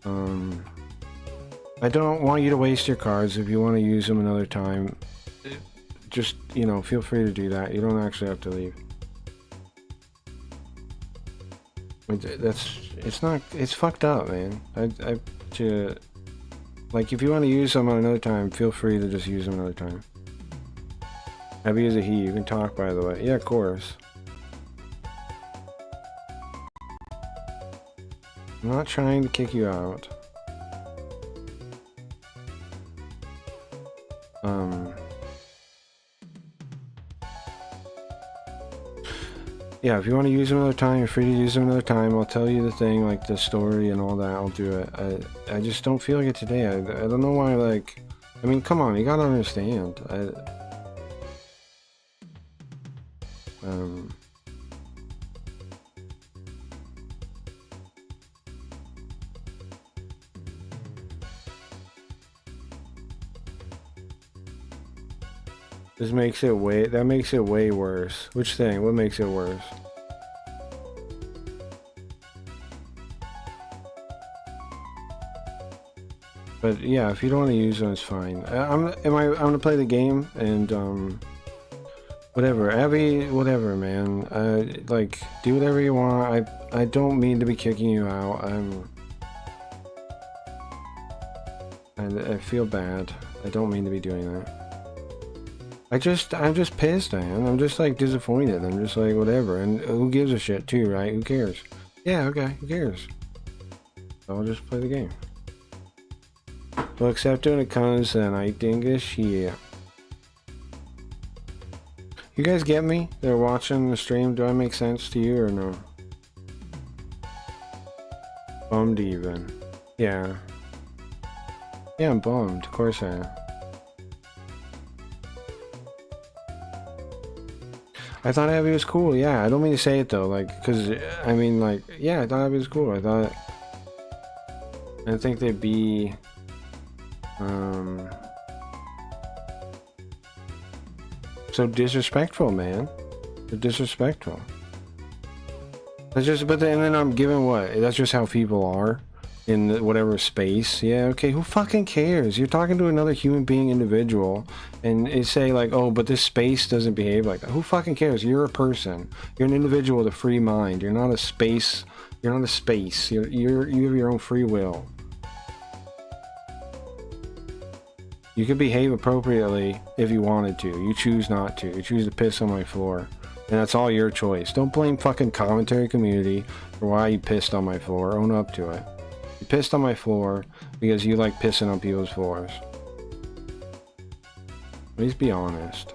I don't want you to waste your cards. If you want to use them another time, just, you know, feel free to do that. You don't actually have to leave. It's fucked up, man. Like, if you want to use them another time, feel free to just use them another time. Heavy is a he. You can talk, by the way. Yeah, of course. I'm not trying to kick you out. Yeah, if you want to use them another time, you're free to use them another time. I'll tell you the thing, like the story and all that. I'll do it. I just don't feel like it today. I don't know why, like... I mean, come on, you gotta understand. This makes it that makes it way worse. Which thing? What makes it worse? But yeah, if you don't want to use them, it's fine. I'm gonna play the game and whatever, Abby, whatever, man. Like, do whatever you want. I don't mean to be kicking you out. I feel bad. I don't mean to be doing that. I'm just pissed, man. I'm just like disappointed. I'm just like, whatever. And who gives a shit too, right? Who cares? Yeah, okay, who cares? I'll just play the game. Well, except when it comes to Night Dingus, yeah. You guys get me? They're watching the stream. Do I make sense to you or no? Bummed even. Yeah. Yeah, I'm bummed. Of course I am. I thought Abby was cool, yeah. I don't mean to say it though, like, cause, I mean, like, yeah, I thought Abby was cool. I think they'd be, so disrespectful, man. They're disrespectful. That's just, and then I'm giving what? That's just how people are in whatever space. Yeah, okay, who fucking cares? You're talking to another human being individual and you say like, oh, but this space doesn't behave like that. Who fucking cares? You're a person. You're an individual with a free mind. You're not a space. You're not a space. You have your own free will. You could behave appropriately if you wanted to. You choose not to. You choose to piss on my floor. And that's all your choice. Don't blame fucking commentary community for why you pissed on my floor. Own up to it. You pissed on my floor because you like pissing on people's floors. Please be honest.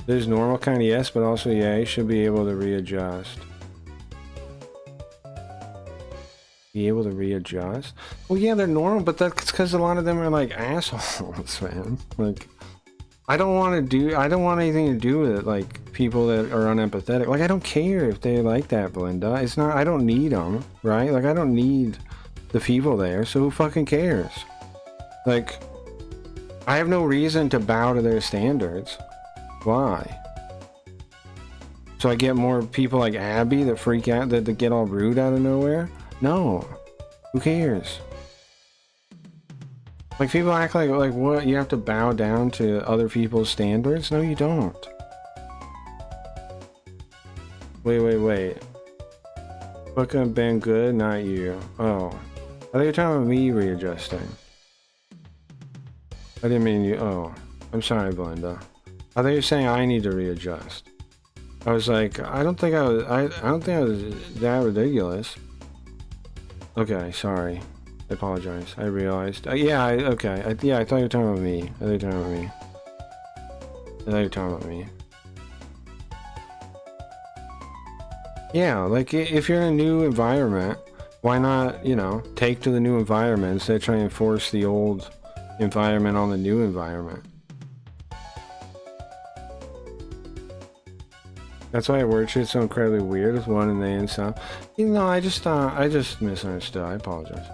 There's normal kind of yes, but also yeah, you should be able to readjust. Be able to readjust? Well, yeah, they're normal, but that's because a lot of them are like assholes, man. Like, I don't want anything to do with it, like people that are unempathetic. Like, I don't care if they like that, Belinda. It's not, I don't need them, right? Like, I don't need the people there, so who fucking cares? Like, I have no reason to bow to their standards. Why? So I get more people like Abby that freak out, that get all rude out of nowhere? No. Who cares? Like, people act like what? You have to bow down to other people's standards? No, you don't. Wait. What could have been good? Not you. Oh. I thought you were talking about me readjusting. I didn't mean you. Oh. I'm sorry, Belinda. I thought you were saying I need to readjust. I was like, I don't think I was that ridiculous. Okay, sorry. I apologize. I realized. Yeah, okay. I thought you were talking about me. I thought you were talking about me. Yeah, like, if you're in a new environment, why not, you know, take to the new environment instead of trying to force the old environment on the new environment? That's why word shit's so incredibly weird with one and they and stuff. You know, I just misunderstood. I apologize.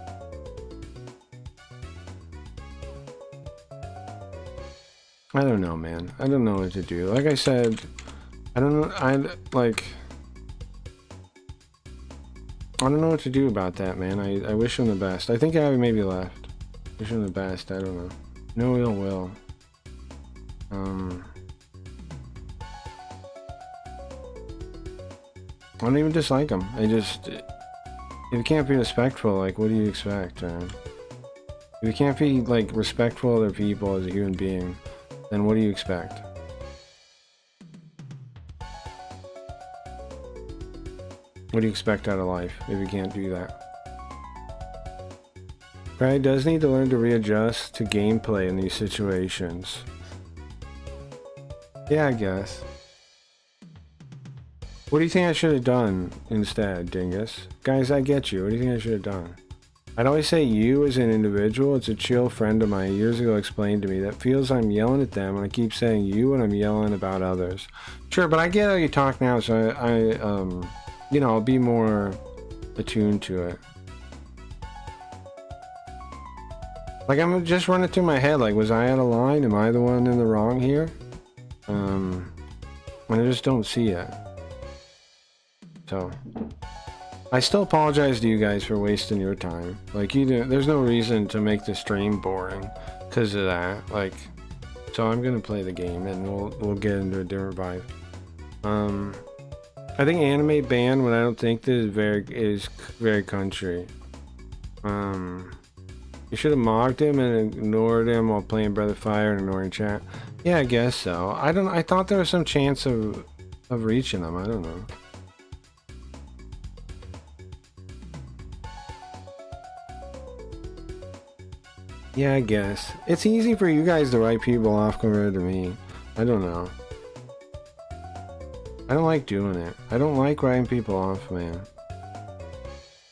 I don't know, man. I don't know what to do. Like I said, I don't know. I don't know what to do about that, man. I wish him the best. I think Abby maybe left. Wish him the best. I don't know. No ill will. I don't even dislike them. I just, if you can't be respectful, like, what do you expect, man? If you can't be, like, respectful of other people as a human being, then what do you expect? What do you expect out of life if you can't do that? Probably does need to learn to readjust to gameplay in these situations. Yeah, I guess. What do you think I should have done instead, Dingus? Guys, I get you. What do you think I should have done? I'd always say you as an individual. It's a chill friend of mine years ago explained to me that feels I'm yelling at them and I keep saying you and I'm yelling about others. Sure, but I get how you talk now, so I you know, I'll be more attuned to it. Like, I'm just running through my head, like, was I out of line? Am I the one in the wrong here? I just don't see it. So, I still apologize to you guys for wasting your time. Like, there's no reason to make the stream boring because of that. Like, so I'm gonna play the game and we'll get into a different vibe. I think anime ban when I don't think this is very country. You should have mocked him and ignored him while playing Breath of Fire and ignoring chat. Yeah, I guess so. I thought there was some chance of reaching him. I don't know. Yeah, I guess. It's easy for you guys to write people off compared to me. I don't know. I don't like doing it. I don't like writing people off, man. I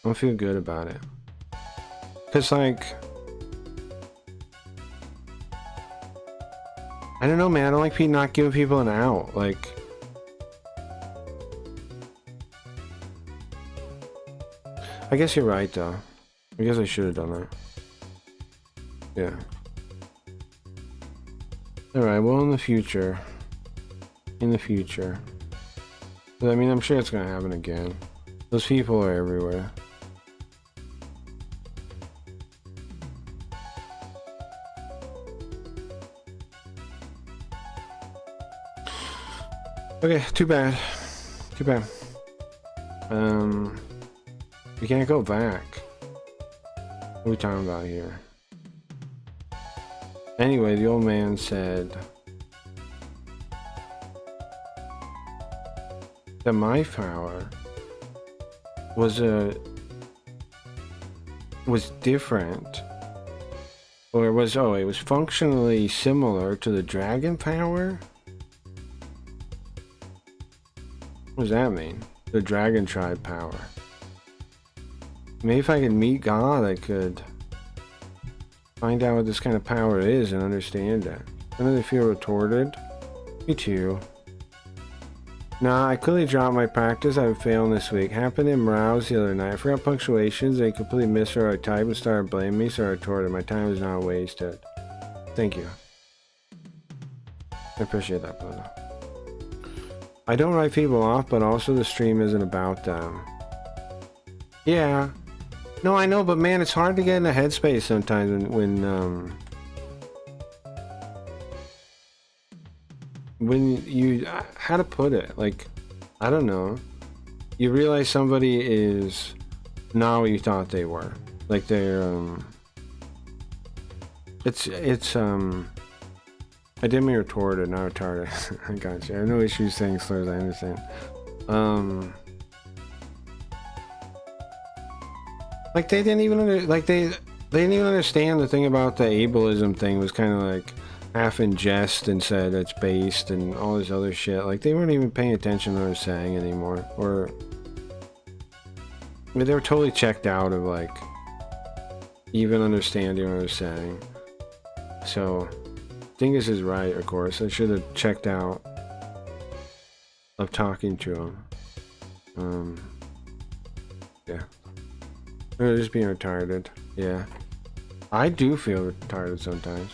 don't feel good about it. Cause like, I don't know, man. I don't like not giving people an out. Like, I guess you're right, though. I guess I should have done that. Yeah. Alright, well, in the future. I mean, I'm sure it's gonna happen again. Those people are everywhere. Okay, too bad. Too bad. We can't go back. What are we talking about here? Anyway, the old man said that my power was different, or it was functionally similar to the dragon power. What does that mean? The dragon tribe power. Maybe if I could meet God, I could find out what this kind of power is and understand it. Don't they feel retorted? Me too. Nah, I clearly dropped my practice. I would fail this week. Happened in Rouse the other night. I forgot punctuations. They completely misheard I type and started blaming me, so I retorted. My time was not wasted. Thank you. I appreciate that, brother. I don't write people off, but also the stream isn't about them. Yeah. No, I know, but man, it's hard to get in a headspace sometimes when you, how to put it, like, I don't know, you realize somebody is not what you thought they were, like they're I didn't mean retorted, not retarded. I got you. I have no issues saying slurs, I understand. Like they didn't even they didn't even understand the thing about the ableism thing was kind of like half in jest and said it's based and all this other shit. Like they weren't even paying attention to what I was saying anymore, or I mean, they were totally checked out of like even understanding what I was saying. So Dingus is right, of course. I should have checked out of talking to him. Yeah. Or just being retarded. Yeah. I do feel retarded sometimes.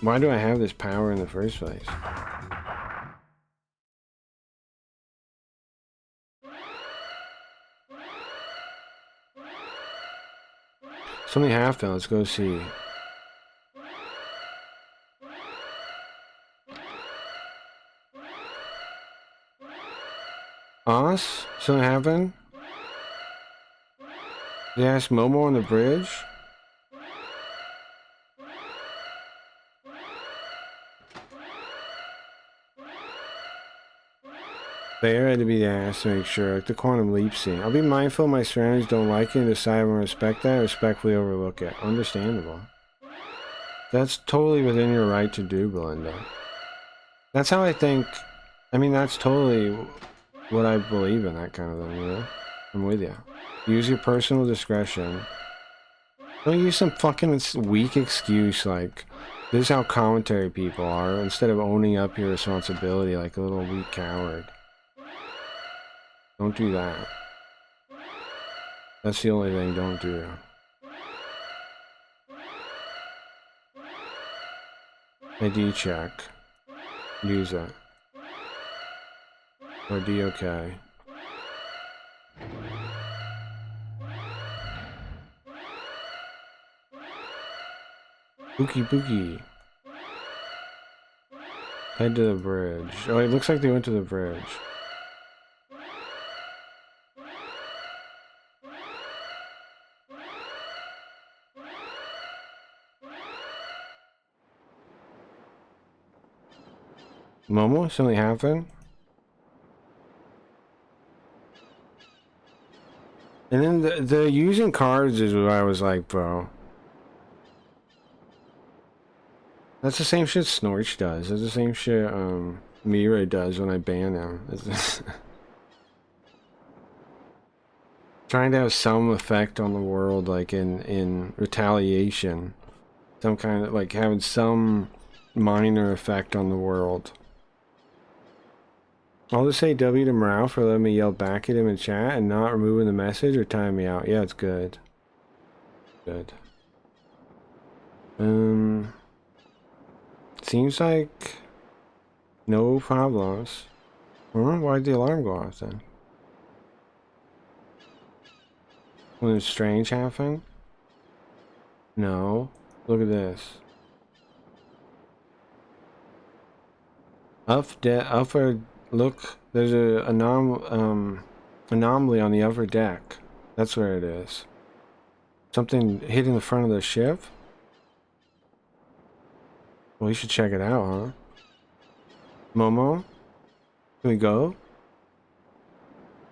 Why do I have this power in the first place? It's only half done. Let's go see. Us? Something happened? They asked Momo on the bridge? There had to be asked to make sure, like the quantum leap scene. I'll be mindful my surroundings don't like it and decide I'm gonna respect that, respectfully overlook it. Understandable. That's totally within your right to do, Belinda. That's how I think. I mean, that's totally what I believe in, that kind of thing, you know? I'm with you. Use your personal discretion. Don't use some fucking weak excuse like, this is how commentary people are, instead of owning up your responsibility like a little weak coward. Don't do that. That's the only thing don't do. ID check. Use it. Or D okay. Bookie bookie. Head to the bridge. Oh, it looks like they went to the bridge. Momo, something happened? And then the using cards is what I was like, bro. That's the same shit Snorch does. That's the same shit Mirai does when I ban him. Trying to have some effect on the world, like in retaliation. Some kind of, like, having some minor effect on the world. I'll just say W to Morale for letting me yell back at him in chat and not removing the message or timing me out. Yeah, it's good. Good. Seems like no problems. Huh? Why'd the alarm go off then? When strange happened? No. Look at this. Upper. Look, there's a anomaly on the upper deck. That's where it is. Something hitting the front of the ship? Well, you should check it out, huh? Momo? Can we go?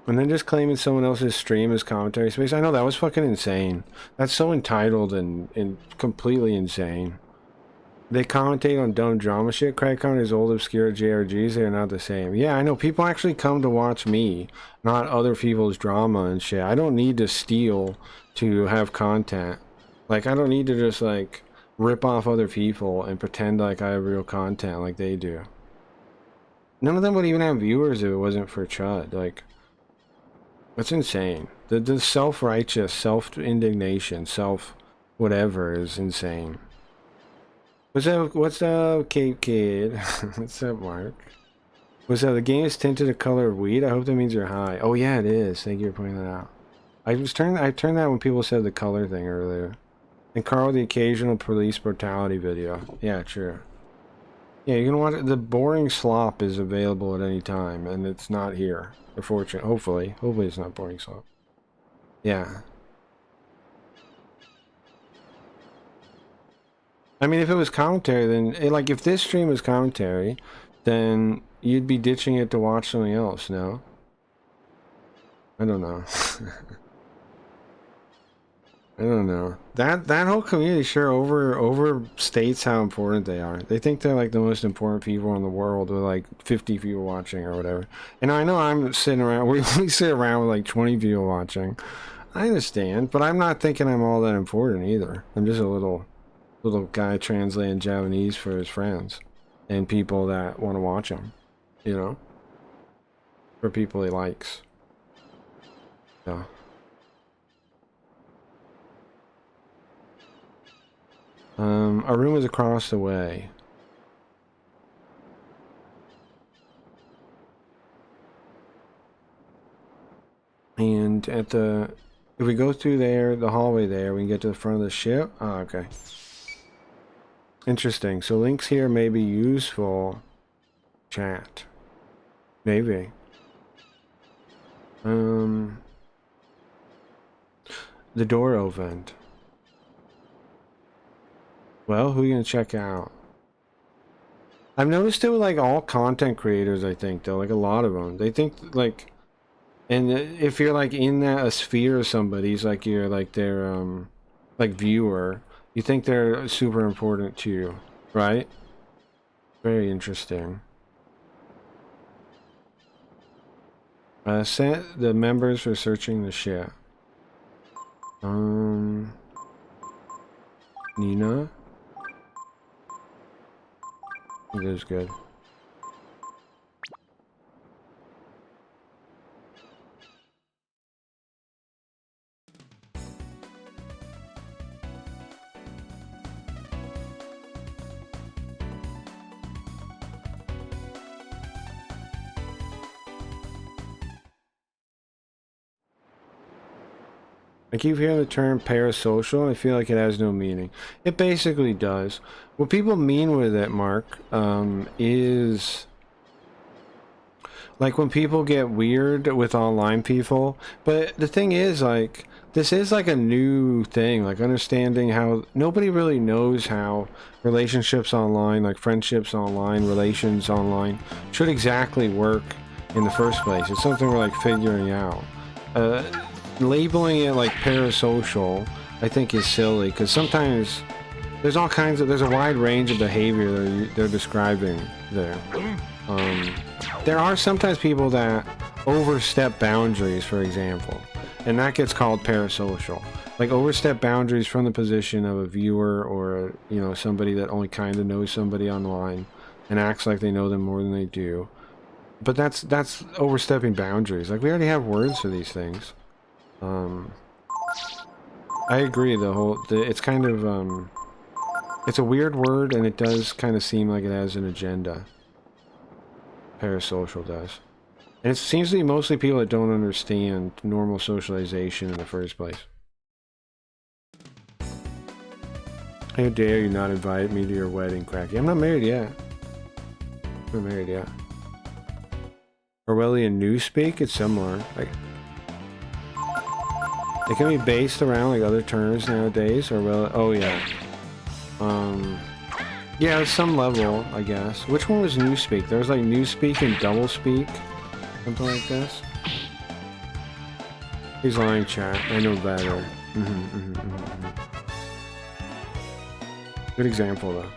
And then just claiming someone else's stream as commentary space. I know, that was fucking insane. That's so entitled and completely insane. They commentate on dumb drama shit. Craig commentates old obscure JRGs. They're not the same. Yeah, I know. People actually come to watch me, not other people's drama and shit. I don't need to steal to have content. Like, I don't need to just, like, rip off other people and pretend like I have real content like they do. None of them would even have viewers if it wasn't for Chud. Like, that's insane. The self-righteous, self-indignation, self-whatever is insane. What's up, Cape Kid? What's up, Mark? What's up? The game is tinted a color of weed. I hope that means you're high. Oh yeah, it is. Thank you for pointing that out. I turned that when people said the color thing earlier. And Carl, the occasional police brutality video. Yeah, sure. Yeah, you can watch it. The boring slop is available at any time, and it's not here. Unfortunately, hopefully it's not boring slop. Yeah. I mean, if it was commentary, then, like, if this stream was commentary, then you'd be ditching it to watch something else, no? I don't know. I don't know. That whole community sure overstates how important they are. They think they're, like, the most important people in the world with, like, 50 people watching or whatever. And I know I'm sitting around, we sit around with, like, 20 people watching. I understand, but I'm not thinking I'm all that important either. I'm just a little guy translating Japanese for his friends and people that want to watch him, you know, for people he likes. Yeah. Our room is across the way. And at the If we go through there, the hallway there, we can get to the front of the ship. Oh, okay. Interesting. So links here may be useful. Chat. Maybe. The door opened. Well, who are you gonna check out? I've noticed it with like all content creators, I think, though, like a lot of them. They think like, and if you're like in that a sphere of somebody's, like you're like their like viewer, you think they're super important to you, right? Very interesting. Set the members for searching the ship. Nina. It is good. I keep hearing the term parasocial. I feel like it has no meaning. It basically does. What people mean with it, Mark, is like when people get weird with online people. But the thing is, like, this is like a new thing, like understanding how nobody really knows how relationships online, like friendships online, relations online, should exactly work in the first place. It's something we're like figuring out. Labeling it like parasocial, I think, is silly, because sometimes there's all kinds of, there's a wide range of behavior they're describing there. There are sometimes people that overstep boundaries, for example, and that gets called parasocial. Like overstep boundaries from the position of a viewer or, you know, somebody that only kind of knows somebody online and acts like they know them more than they do. But that's overstepping boundaries. Like, we already have words for these things. I agree, it's kind of, it's a weird word, and it does kind of seem like it has an agenda. Parasocial does. And it seems to be mostly people that don't understand normal socialization in the first place. How dare you not invite me to your wedding, Cracky? I'm not married yet. I'm not married yet. Orwellian newspeak? It's similar. Like, it can be based around like other terms nowadays, or well, oh yeah. Yeah, at some level, I guess. Which one was newspeak? There was like newspeak and doublespeak, something like this. He's lying, chat. I know better. Good example though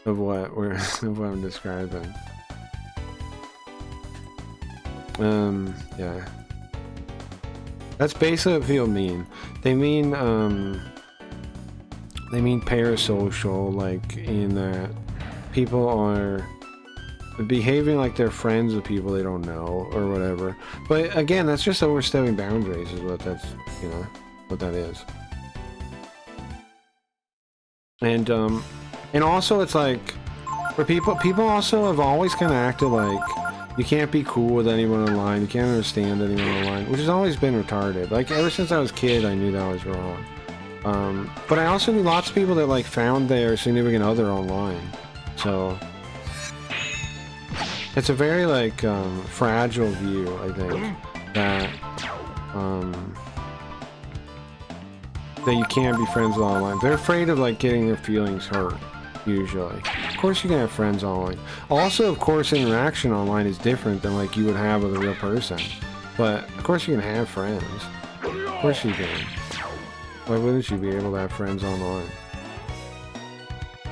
of what I'm describing. Yeah. That's basically what people mean. They mean parasocial, like in that people are behaving like they're friends with people they don't know or whatever. But again, that's just overstepping boundaries is what that's, you know, what that is. And also it's like, for people also have always kind of acted like you can't be cool with anyone online, you can't understand anyone online, which has always been retarded. Like, ever since I was a kid, I knew that was wrong. But I also knew lots of people that, like, found their significant other online. So, it's a very, like, fragile view, I think, that you can't be friends with online. They're afraid of, like, getting their feelings hurt, usually. Of course you can have friends online. Also, of course, interaction online is different than like you would have with a real person. But of course you can have friends. Of course you can. Why wouldn't you be able to have friends online?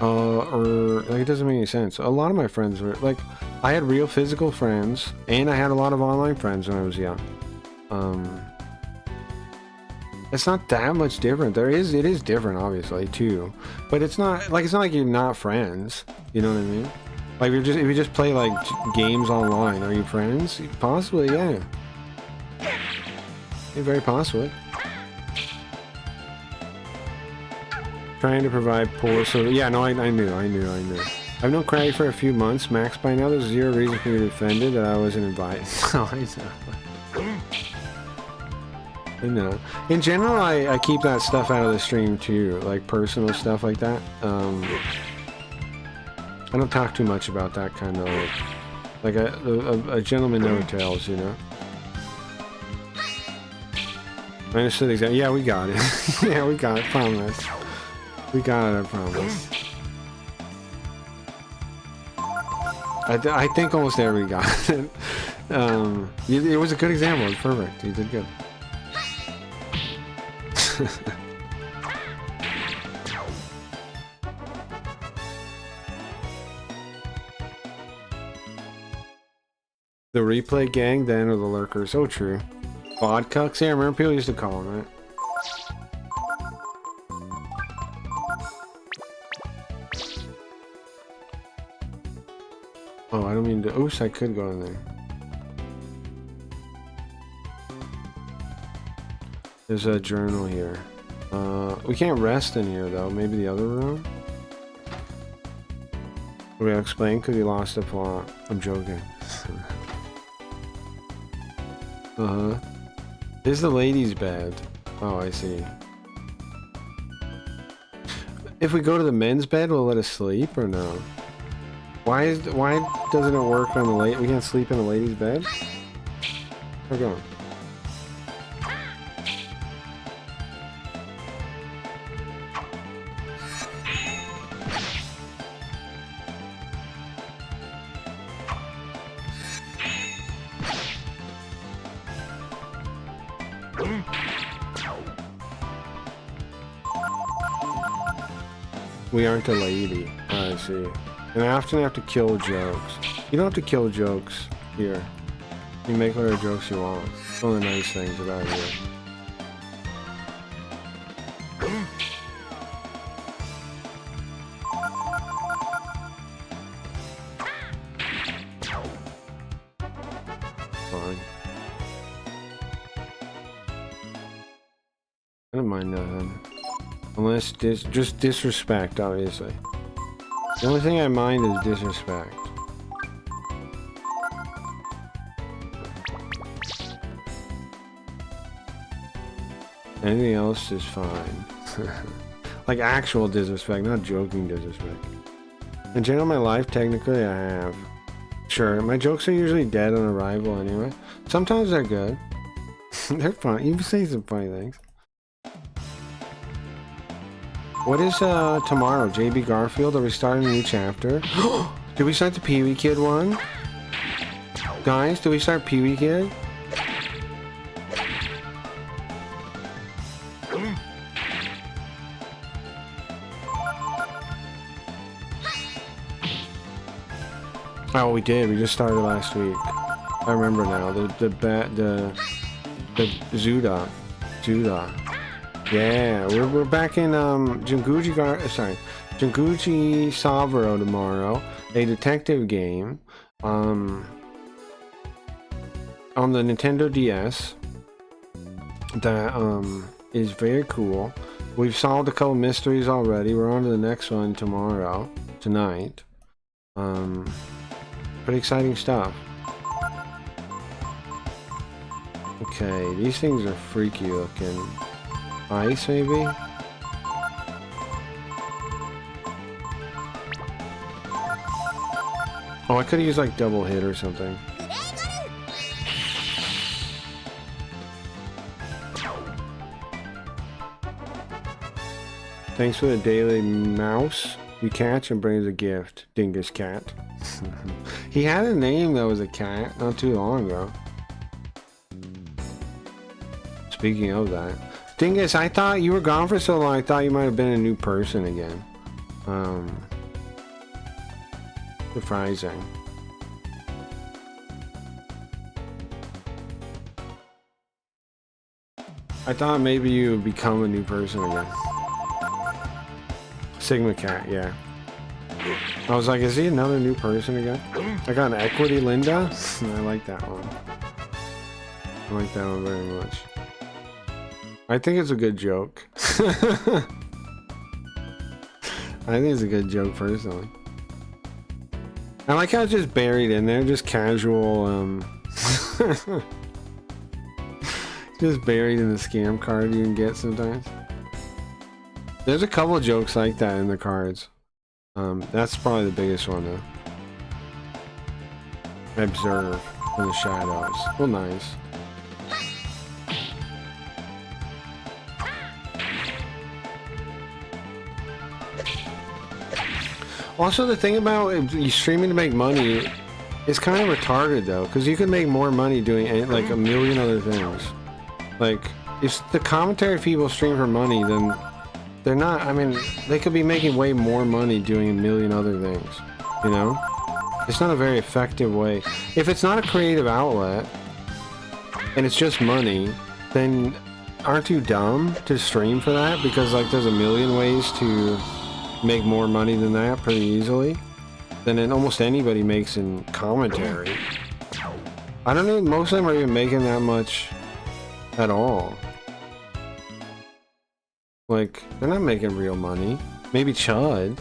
Or like, it doesn't make any sense. A lot of my friends were like, I had real physical friends, and I had a lot of online friends when I was young. It's not that much different. It is different, obviously, too. But it's not like you're not friends. You know what I mean? Like, if you just play like games online, are you friends? Possibly, yeah. Yeah, very possibly. Trying to provide poor, so yeah, no, I knew. I've known Craggy for a few months, max by now. There's zero reason for me to be offended that I wasn't invited. No, I know. No. In general, I keep that stuff out of the stream too, like personal stuff like that. I don't talk too much about that kind of like a gentleman never tells, you know. I understood exactly. Yeah, we got it. Yeah, we got it. Promise. We got it. I promise. I think almost everybody got it. It was a good example. It was perfect. You did good. The replay gang, then, or the lurkers. So true. Vodcucks? Yeah, I remember people used to call them that. Oh, I don't mean to. Oops, I could go in there. There's a journal here. We can't rest in here though. Maybe the other room? We'll explain because he lost the plot. I'm joking. Uh-huh. This is the ladies' bed. Oh, I see. If we go to the men's bed, will it let us sleep or no? Why doesn't it work on the late? We can't sleep in the ladies' bed? We're going. We aren't a lady. Oh, I see. And I often have to kill jokes. You don't have to kill jokes here. You make whatever jokes you want. It's one of the nice things about here. Fine. I don't mind nothing. Unless just disrespect, obviously. The only thing I mind is disrespect. Anything else is fine. Like actual disrespect, not joking disrespect. In general, my life, technically, I have. Sure, my jokes are usually dead on arrival anyway. Sometimes they're good. They're fun. You say some funny things. What is tomorrow? JB Garfield? Are we starting a new chapter? Did we start the Pee-wee Kid one? Guys, did we start Pee-wee Kid? Oh, we did. We just started last week. I remember now. The Zuda. Yeah, we're back in Jinguji Savaro tomorrow, a detective game on the Nintendo DS that is very cool. We've solved a couple mysteries already. We're on to the next one tonight. Pretty exciting stuff. Okay, these things are freaky looking. Ice, maybe? Oh, I could have used like double hit or something. Thanks for the daily mouse you catch and brings a gift. Dingus Cat. He had a name that was a cat not too long ago. Speaking of that. Dingus, I thought you were gone for so long, I thought you might have been a new person again. Surprising. I thought maybe you would become a new person again. Sigma Cat, yeah. I was like, is he another new person again? I got an Equity Linda. I like that one. I like that one very much. I think it's a good joke. I think it's a good joke personally. I like how it's just buried in there, just casual, Just buried in the scam card you can get sometimes. There's a couple of jokes like that in the cards. That's probably the biggest one though. Observe in the shadows. Well, nice. Also, the thing about you streaming to make money is kind of retarded though, because you can make more money doing like a million other things. Like, if the commentary people stream for money, then they're not. I mean, they could be making way more money doing a million other things. You know, it's not a very effective way. If it's not a creative outlet and it's just money, then aren't you dumb to stream for that? Because like, there's a million ways to make more money than that pretty easily than almost anybody makes in commentary. I don't know, most of them are even making that much at all. Like, they're not making real money. Maybe Chud.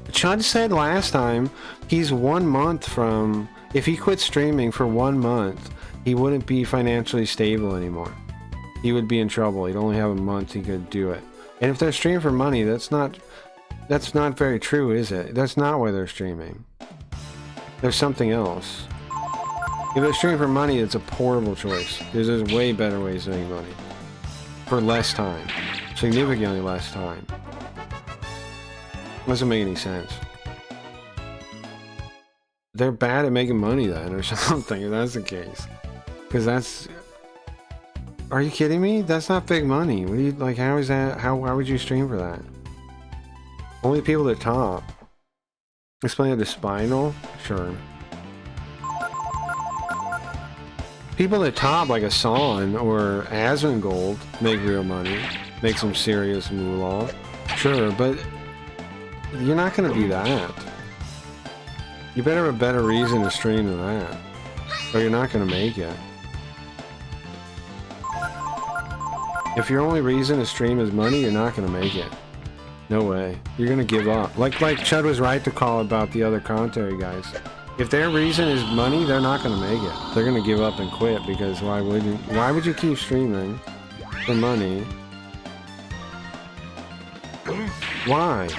Chud said last time he's 1 month from, if he quit streaming for 1 month, he wouldn't be financially stable anymore. He would be in trouble. He'd only have a month he could do it. And if they're streaming for money, that's not very true, is it? That's not why they're streaming. There's something else. If they're streaming for money, it's a horrible choice. Because there's way better ways to make money. For less time. Significantly less time. Doesn't make any sense. They're bad at making money then, or something, if that's the case. Because that's... Are you kidding me? That's not big money. What do you, like, how is that, why would you stream for that? Only people at top. Explain it to Spinal? Sure. People at top, like Asan or Asmongold, make real money. Make some serious moolah. Sure, but you're not gonna do that. You better have a better reason to stream than that. Or you're not gonna make it. If your only reason to stream is money, you're not gonna make it. No way. You're gonna give up. Like Chud was right to call about the other commentary guys. If their reason is money, they're not gonna make it. They're gonna give up and quit, because why would you keep streaming for money? Why?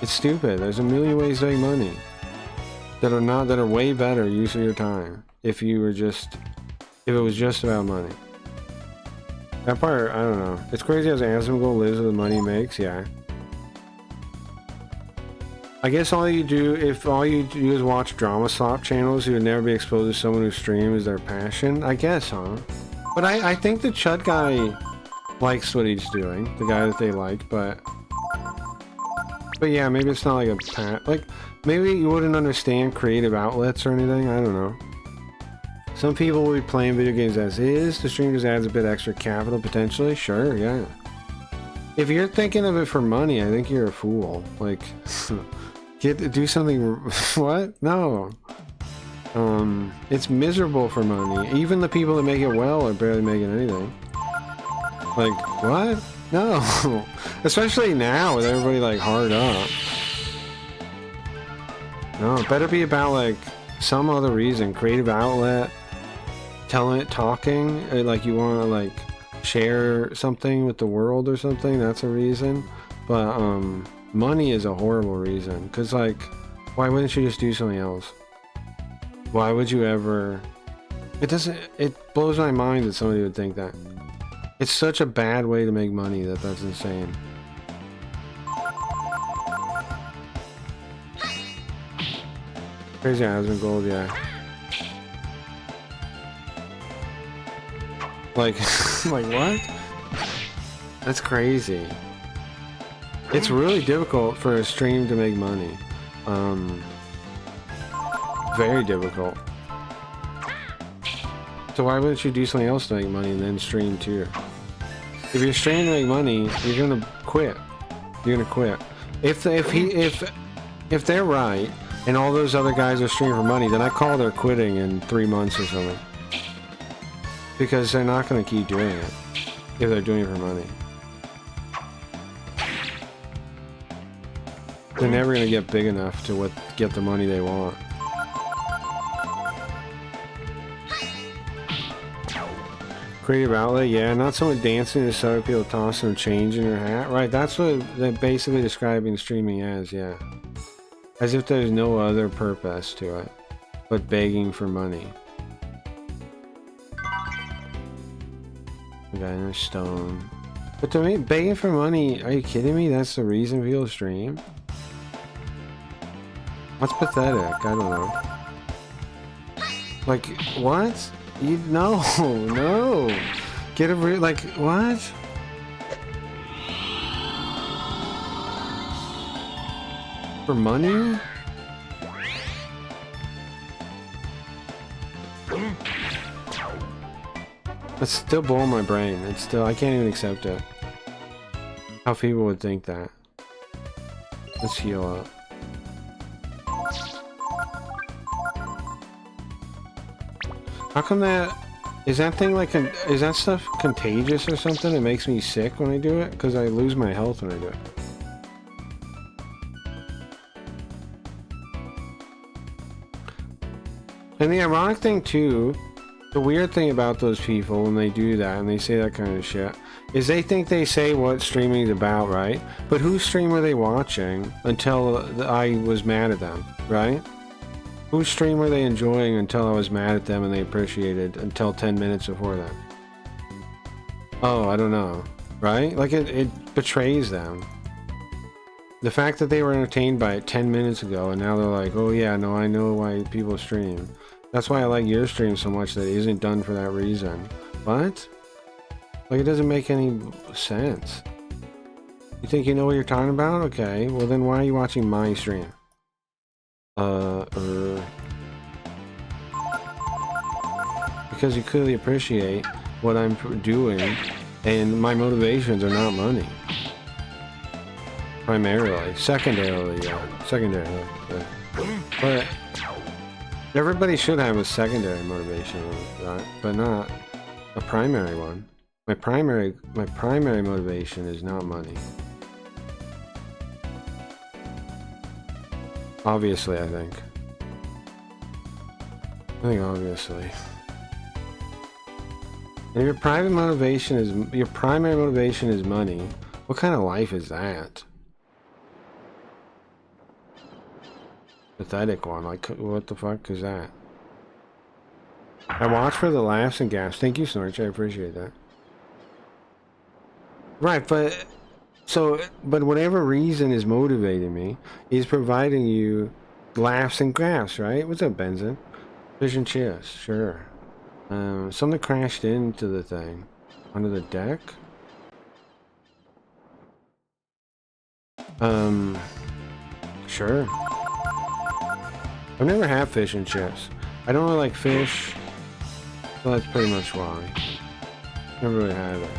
It's stupid. There's a million ways to make money that are way better use of your time if it was just about money. That part, I don't know. It's crazy as Asmongold lives with the money he makes, yeah. I guess if all you do is watch drama slop channels, you would never be exposed to someone whose stream is their passion. I guess, huh? But I think the Chud guy likes what he's doing, the guy that they like, but yeah, maybe it's not like like, maybe you wouldn't understand creative outlets or anything, I don't know. Some people will be playing video games as is, the stream just adds a bit extra capital potentially, sure, yeah. If you're thinking of it for money, I think you're a fool. Like, do something, what? No. It's miserable for money. Even the people that make it well are barely making anything. Like, what? No. Especially now with everybody like hard up. No, it better be about like some other reason. Creative outlet, talking, or like you want to like share something with the world or something. That's a reason. But money is a horrible reason. Because like, why wouldn't you just do something else? Why would you ever... It blows my mind that somebody would think that. It's such a bad way to make money that's insane. Crazy Asmongold, yeah. Like, like what? That's crazy. It's really difficult for a stream to make money. Very difficult. So why wouldn't you do something else to make money and then stream too? If you're streaming to make money, you're gonna quit. You're gonna quit. If they're right and all those other guys are streaming for money, then I call they're quitting in 3 months or something. Because they're not gonna keep doing it if they're doing it for money. They're never gonna get big enough to get the money they want. Creative outlet, yeah, not someone dancing to other people tossing change in their hat. Right, that's what they're basically describing streaming as, yeah. As if there's no other purpose to it, but begging for money. Okay, no stone. But to me, begging for money, are you kidding me? That's the reason people stream? That's pathetic, I don't know. Like, what? You, no, no. Get a like, what? For money? That's still blowing my brain. It's still, I can't even accept it. How people would think that. Let's heal up. How come that... Is that thing like... Is that stuff contagious or something? It makes me sick when I do it? Because I lose my health when I do it. And the ironic thing too, the weird thing about those people when they do that and they say that kind of shit, is they think they say what streaming is about, right? But whose stream were they watching until I was mad at them, right? Whose stream were they enjoying until I was mad at them and they appreciated until 10 minutes before that? Oh, I don't know, right? Like it betrays them. The fact that they were entertained by it 10 minutes ago and now they're like, oh yeah, no, I know why people stream. That's why I like your stream so much that it isn't done for that reason. What? Like, it doesn't make any sense. You think you know what you're talking about? Okay, well then why are you watching my stream? Because you clearly appreciate what I'm doing, and my motivations are not money. Primarily. Secondarily, yeah. Secondarily. Yeah. But everybody should have a secondary motivation, right? But not a primary one. My primary motivation is not money. Obviously, I think obviously. And your primary motivation is money. What kind of life is that? Pathetic one. Like, what the fuck is that? I watch for the laughs and gasps. Thank you, Snorch. I appreciate that. Right, but whatever reason is motivating me is providing you laughs and gasps, right? What's up, Benson? Fish and chips, sure. Something crashed into the thing. Under the deck? Sure. I've never had fish and chips. I don't really like fish, so that's pretty much why. Never really had it.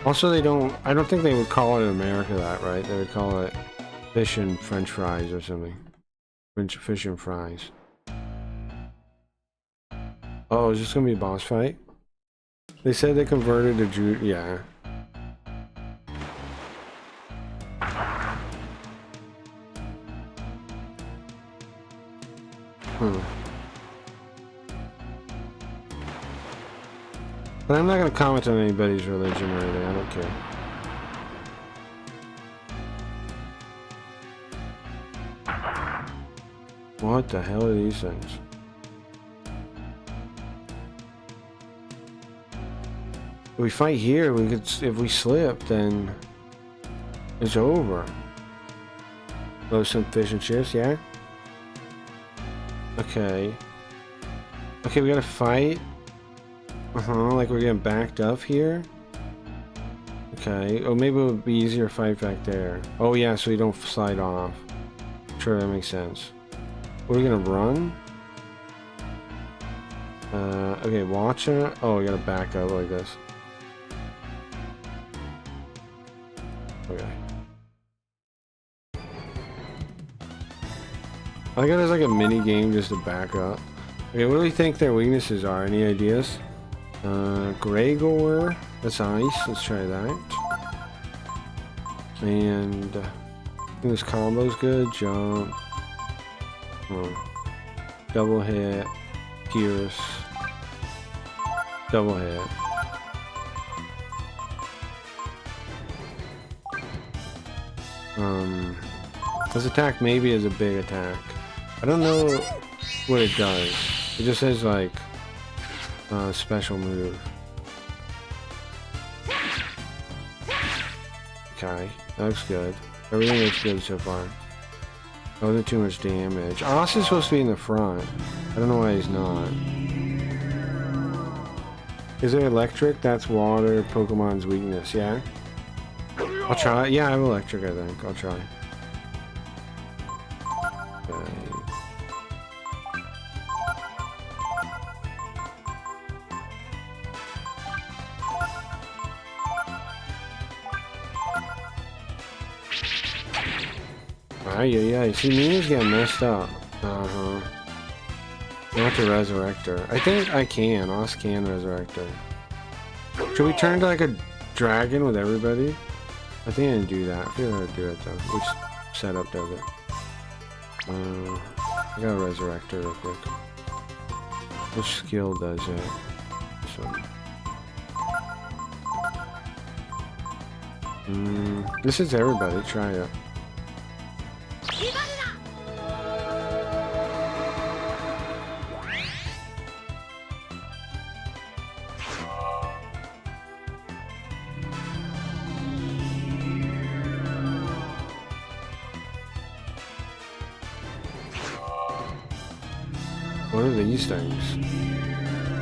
Also, I don't think they would call it in America that, right? They would call it fish and French fries or something. Fish and fries. Oh, is this gonna be a boss fight? They said they converted to Jude, yeah. But I'm not gonna comment on anybody's religion or anything, I don't care. What the hell are these things? If we fight here, if we slip, then it's over. Oh, some fish and chips, yeah? Okay. Okay, we gotta fight. Like we're getting backed up here. Okay. Oh, maybe it would be easier to fight back there. Oh yeah, so we don't slide off. Sure, that makes sense. What are we gonna run? Okay, watch it. Oh, we gotta back up like this. Okay. I think there's like a mini game just to back up. Okay, what do we think their weaknesses are? Any ideas? Gregor, that's ice. Let's try that. And I think this combo's good. Jump. Double hit. Pierce. Double hit. This attack maybe is a big attack. I don't know what it does. It just says like special move. Okay, that looks good. Everything looks good so far. That wasn't too much damage. Oss is supposed to be in the front. I don't know why he's not. Is it electric? That's water, Pokemon's weakness, yeah? I'll try. Yeah, I have electric, I think. I'll try. Okay. Yeah. See, Nina's getting messed up. Uh-huh. I have to resurrect her. I think I can. Oz can resurrect her. Should we turn to like a dragon with everybody? I think I didn't do that. I feel like I do it though. Which setup does it? I gotta resurrect her real quick. Which skill does it? This one. This is everybody. Try it. What are these things?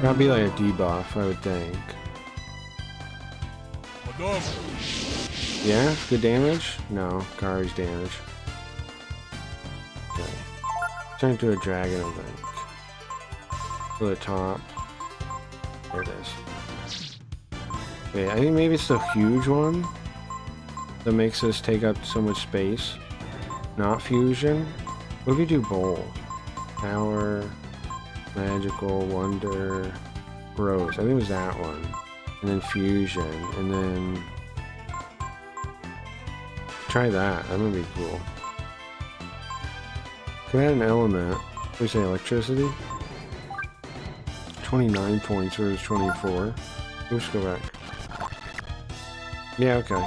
That'd be like a debuff, I would think. Yeah? Good damage? No. Garbage damage. Okay. Turn into a dragon, I think. To the top. There it is. Okay, I think maybe it's the huge one that makes us take up so much space. Not fusion. What if we do bold? Power, magical, wonder, rose. I think it was that one. And then fusion, and then try that. That would be cool. Could add an element. What do you say, electricity? 29 points versus 24. Let's go back. Yeah, okay.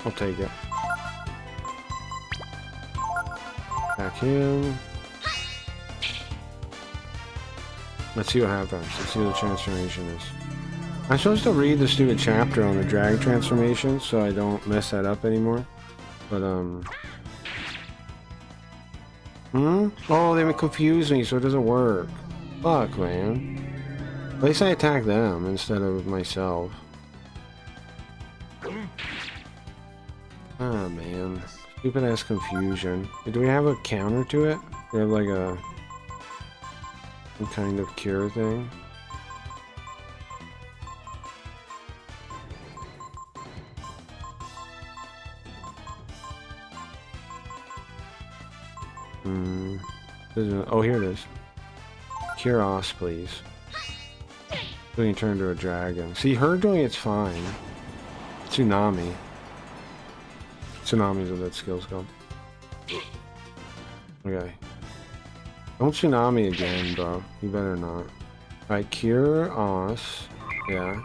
I'll take it. Back him. Let's see what happens. Let's see what the transformation is. I'm supposed to read the stupid chapter on the drag transformation so I don't mess that up anymore. But, Oh, they confuse me so it doesn't work. Fuck, man. At least I attack them instead of myself. Ah, man. Stupid ass confusion. Do we have a counter to it? Do we have like a... some kind of cure thing? Oh, here it is. Cure Oss, please. So we can turn into a dragon. See, her doing it's fine. Tsunami. Tsunami's what that skill's called. Okay. Don't tsunami again, bro. You better not. Alright, cure Oss. Yeah.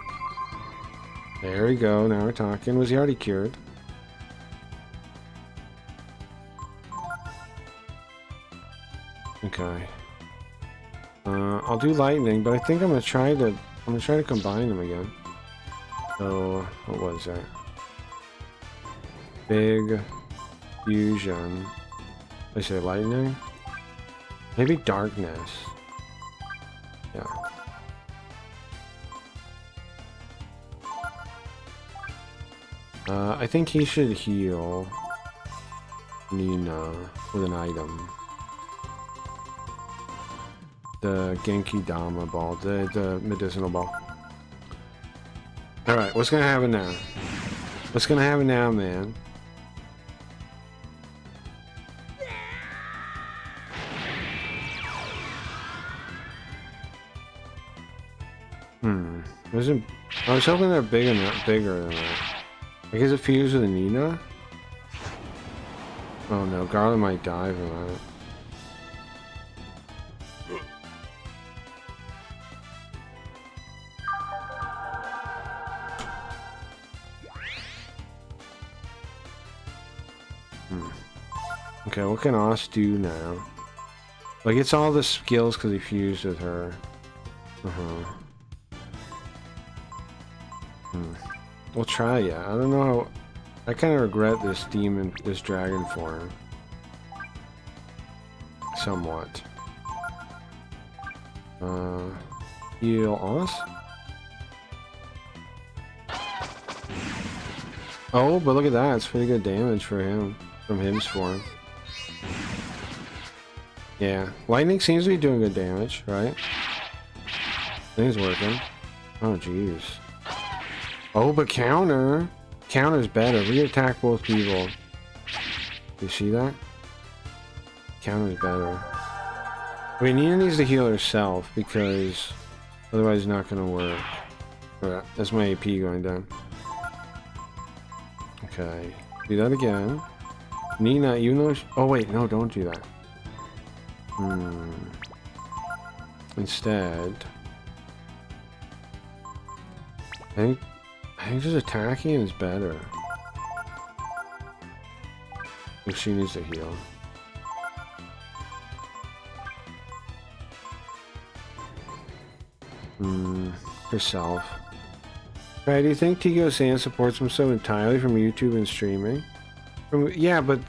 There we go. Now we're talking. Was he already cured? Okay. I'll do lightning, but I think I'm gonna try to combine them again. So what was that? Big fusion. I say lightning? Maybe darkness. Yeah. I think he should heal Nina with an item. The Genki Dama ball, the medicinal ball. Alright, what's gonna happen now? What's gonna happen now, man? I was hoping they're bigger than that. I guess it fused with a Nina? Oh no, Garland might die from that. Okay, what can Oz do now? Like, it's all the skills because he fused with her. We'll try, yeah. I don't know how... I kind of regret this demon, this dragon form. Somewhat. Heal Oz? Oh, but look at that. It's pretty good damage for him. From his form. Yeah. Lightning seems to be doing good damage, right? Things working. Oh, jeez. Oh, but counter. Counter's better. We attack both people. You see that? Counter's better. I mean, Nina needs to heal herself because otherwise it's not going to work. Alright, that's my AP going down. Okay. Do that again. Nina, you know... Oh, wait. No, don't do that. Instead... I think just attacking is better. If she needs to heal. Herself. Right, do you think Tigo San supports himself entirely from YouTube and streaming? Yeah, but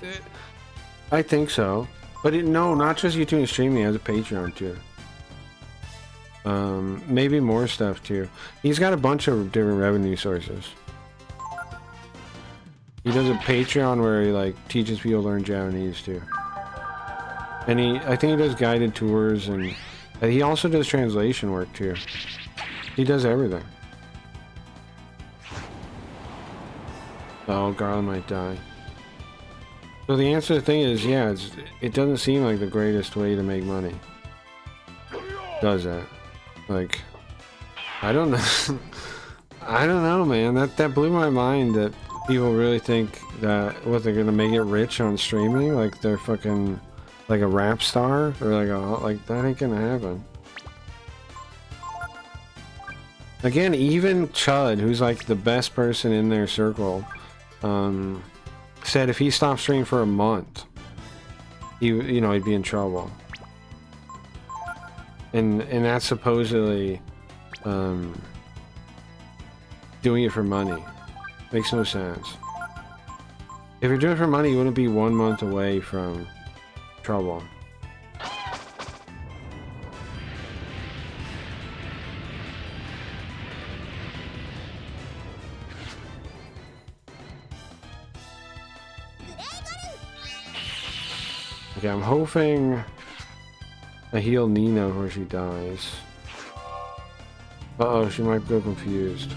I think so. But no, not just YouTube and streaming, he has a Patreon too. Maybe more stuff too. He's got a bunch of different revenue sources. He does a Patreon where he like teaches people to learn Japanese too. And I think he does guided tours, and he also does translation work too. He does everything. Oh, Garland might die. So the answer to the thing is, yeah, it doesn't seem like the greatest way to make money. Does it? Like, I don't know. I don't know, man. That blew my mind that people really think that they're gonna make it rich on streaming, like they're fucking like a rap star, or like that ain't gonna happen. Again, even Chud, who's like the best person in their circle, said if he stopped streaming for a month, he'd be in trouble. And that's supposedly doing it for money. Makes no sense. If you're doing it for money, you wouldn't be 1 month away from trouble. Okay, I'm hoping I heal Nina before she dies. Uh-oh, she might go confused.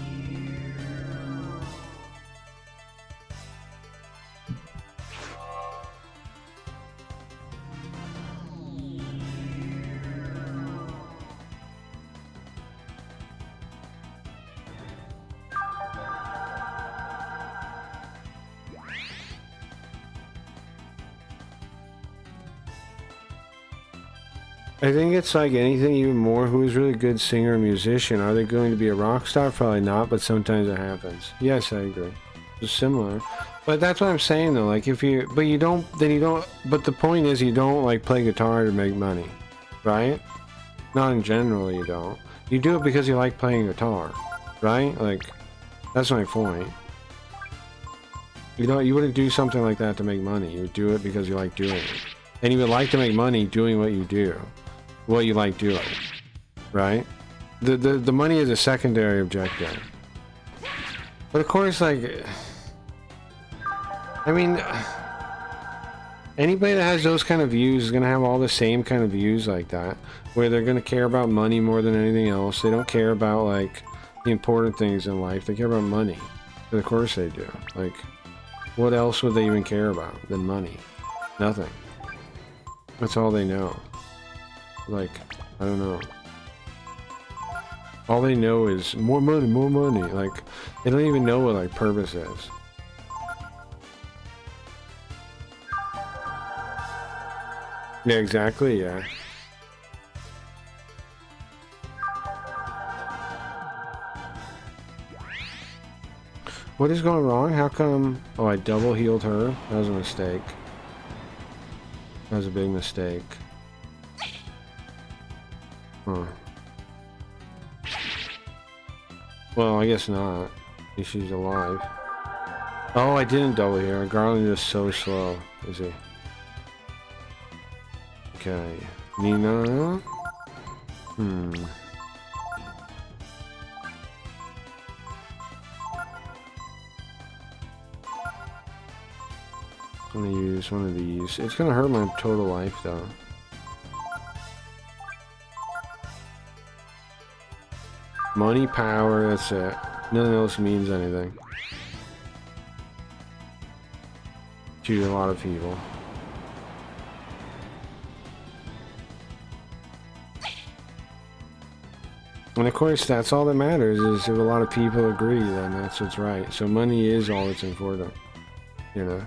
I think it's like anything, even more. Who is really a good singer or musician? Are they going to be a rock star? Probably not, but sometimes it happens. Yes, I agree. It's similar. But that's what I'm saying though, like but the point is you don't like play guitar to make money, right? Not in general, you don't. You do it because you like playing guitar, right? Like, that's my point. You wouldn't do something like that to make money. You would do it because you like doing it. And you would like to make money doing what you do. What you like doing, right? The money is a secondary objective. But of course, like, I mean, anybody that has those kind of views is gonna have all the same kind of views like that, where they're gonna care about money more than anything else. They don't care about like the important things in life. They care about money. But of course they do. Like, what else would they even care about than money? Nothing. That's all they know. Like, I don't know. All they know is more money, more money. Like, they don't even know what, like, purpose is. Yeah, exactly, yeah. What is going wrong? How come? Oh, I double healed her. That was a mistake. That was a big mistake. Huh. Well, I guess not. At least she's alive. Oh, I didn't double heal. Garland is so slow. Is he? Okay. Nina? Hmm. I'm gonna use one of these. It's gonna hurt my total life though. Money, power, that's it. Nothing else means anything. To a lot of people. And of course, that's all that matters, is if a lot of people agree, then that's what's right. So money is all that's important, you know?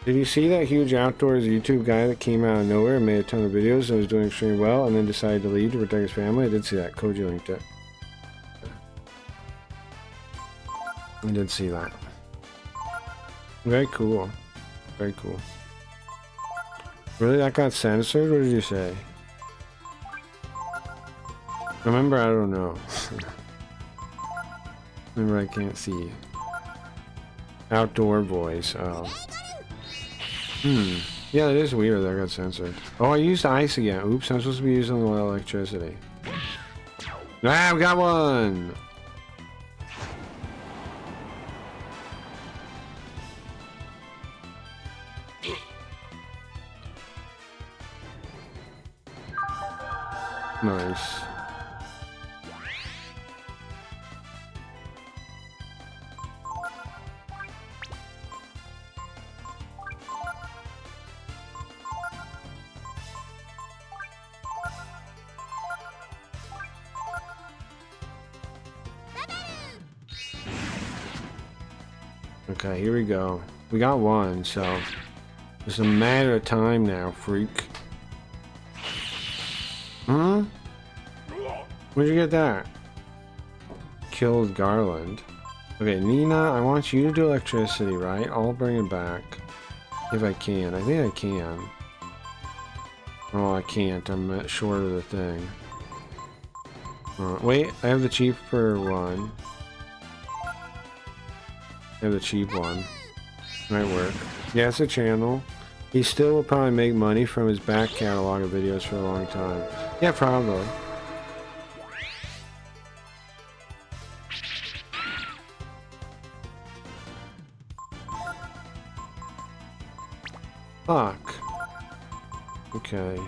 Did you see that huge outdoors YouTube guy that came out of nowhere and made a ton of videos and was doing extremely well and then decided to leave to protect his family? I did see that. Koji linked it. I did see that. Very cool. Very cool. Really? That got censored? What did you say? Remember, I don't know. Remember, I can't see. Outdoor voice. Oh. Yeah, it is weird that got censored. Oh, I used ice again. Oops, I'm supposed to be using electricity. Ah, we got one! Nice. Okay, here we go. We got one, so it's a matter of time now, freak. Huh? Where'd you get that? Killed Garland. Okay, Nina, I want you to do electricity, right? I'll bring it back. If I can. I think I can. Oh, I can't. I'm short of the thing. Wait, I have the cheaper one. I have the cheap one. Might work. Yeah, it's a channel. He still will probably make money from his back catalog of videos for a long time. Yeah, probably. Fuck. Okay.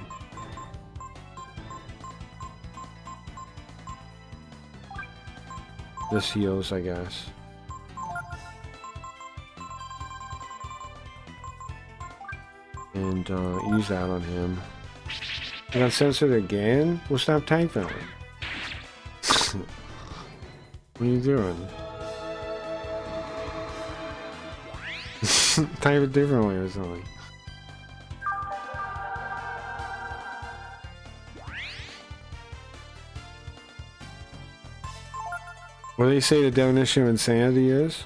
This heals, I guess. And use that on him. I got censored again? Well, stop typing. What are you doing? Type it differently or something. What do they say the definition of insanity is?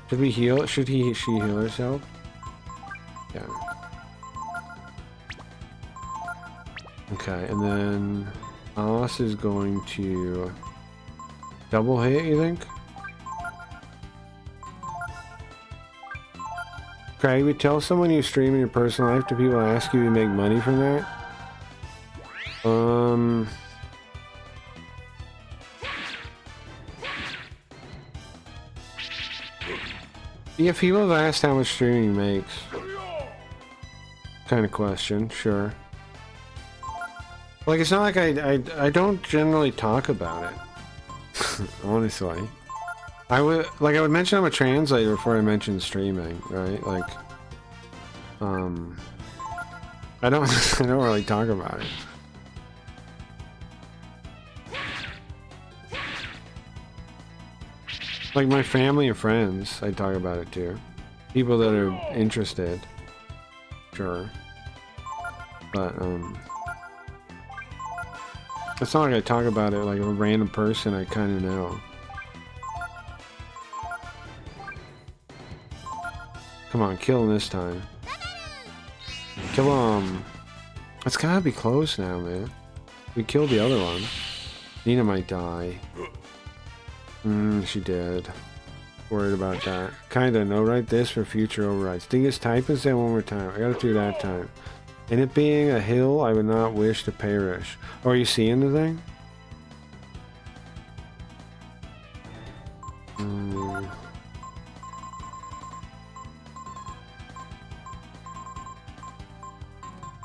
Should we heal? Should she heal herself? Yeah. Okay, and then Alice is going to double hit, you think? Okay, we tell someone you stream in your personal life, do people ask you to make money from that? Yeah, people have asked how much streaming makes. Kind of question, sure. Like, it's not like I don't generally talk about it. Honestly. I would mention I'm a translator before I mention streaming, right? Like, I don't I don't really talk about it. Like my family and friends, I talk about it too. People that are interested. Sure. But it's not like I talk about it like a random person I kind of know. Come on, kill him this time. Kill him. It's gotta be close now, man. We killed the other one. Nina might die. She did. Worried about that. Kinda, no, write this for future overrides. Dingus, type and say one more time. I gotta do that time. And it being a hill, I would not wish to perish. Oh, are you seeing the thing?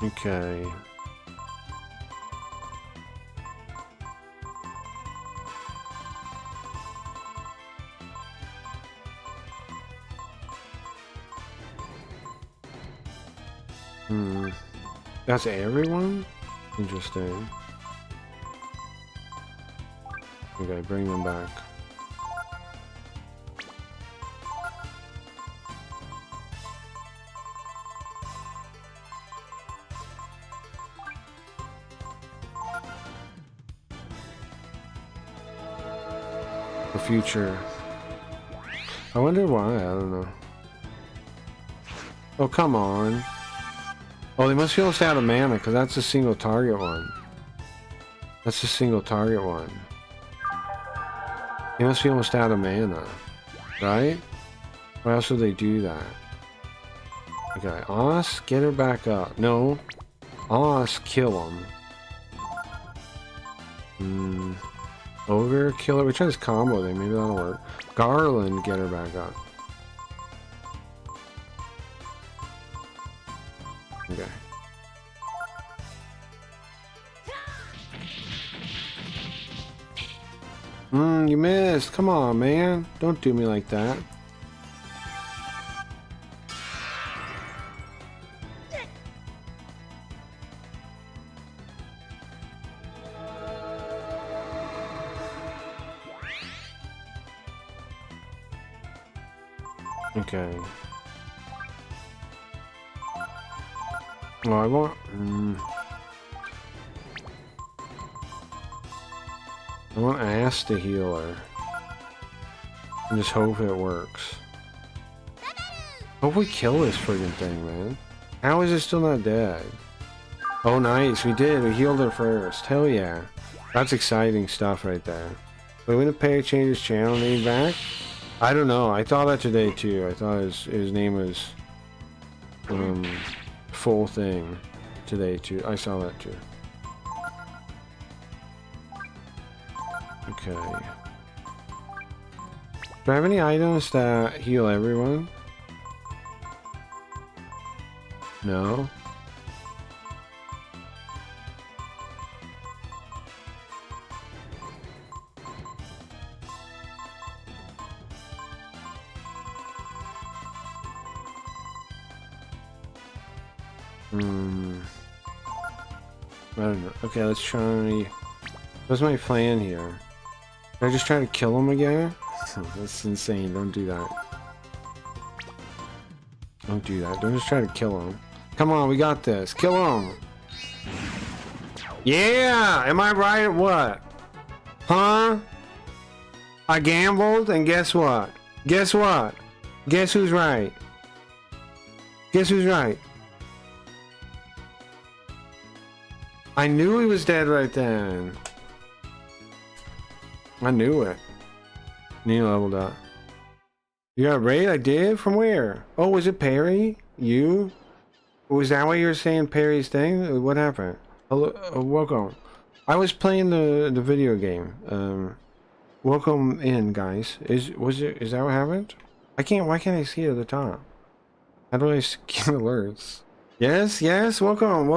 Okay. That's everyone? Interesting. Okay, bring them back. The future. I wonder why, I don't know. Oh, come on. Oh, they must be almost out of mana, because that's a single target one. That's a single target one. They must be almost out of mana. Right? Why else would they do that? Okay, Os, get her back up. No. Os, kill him. Ogre, kill her. We try this combo thing, maybe that'll work. Garland, get her back up. Okay. You missed. Come on, man. Don't do me like that. Okay. Oh, I want... I want Ass to heal her. And just hope it works. Hope we kill this friggin' thing, man. How is it still not dead? Oh, nice. We did. We healed her first. Hell yeah. That's exciting stuff right there. Wait, when the pair changes channel name back? I don't know. I thought that today, too. I thought his name was... full thing today too. I saw that too. Okay. Do I have any items that heal everyone? No. I don't know. Okay, let's try... What's my plan here? Should I just try to kill him again? That's insane. Don't do that. Don't do that. Don't just try to kill him. Come on, we got this. Kill him! Yeah! Am I right or what? Huh? I gambled, and guess what? Guess what? Guess who's right? Guess who's right? I knew he was dead right then. I knew it. Nina leveled up. You got a raid? I did? From where? Oh, was it Perry? You? Was that why you were saying Perry's thing? What happened? Hello, welcome. I was playing the video game. Welcome in, guys. Is that what happened? Why can't I see it at the top? How do I get alerts? Yes, welcome.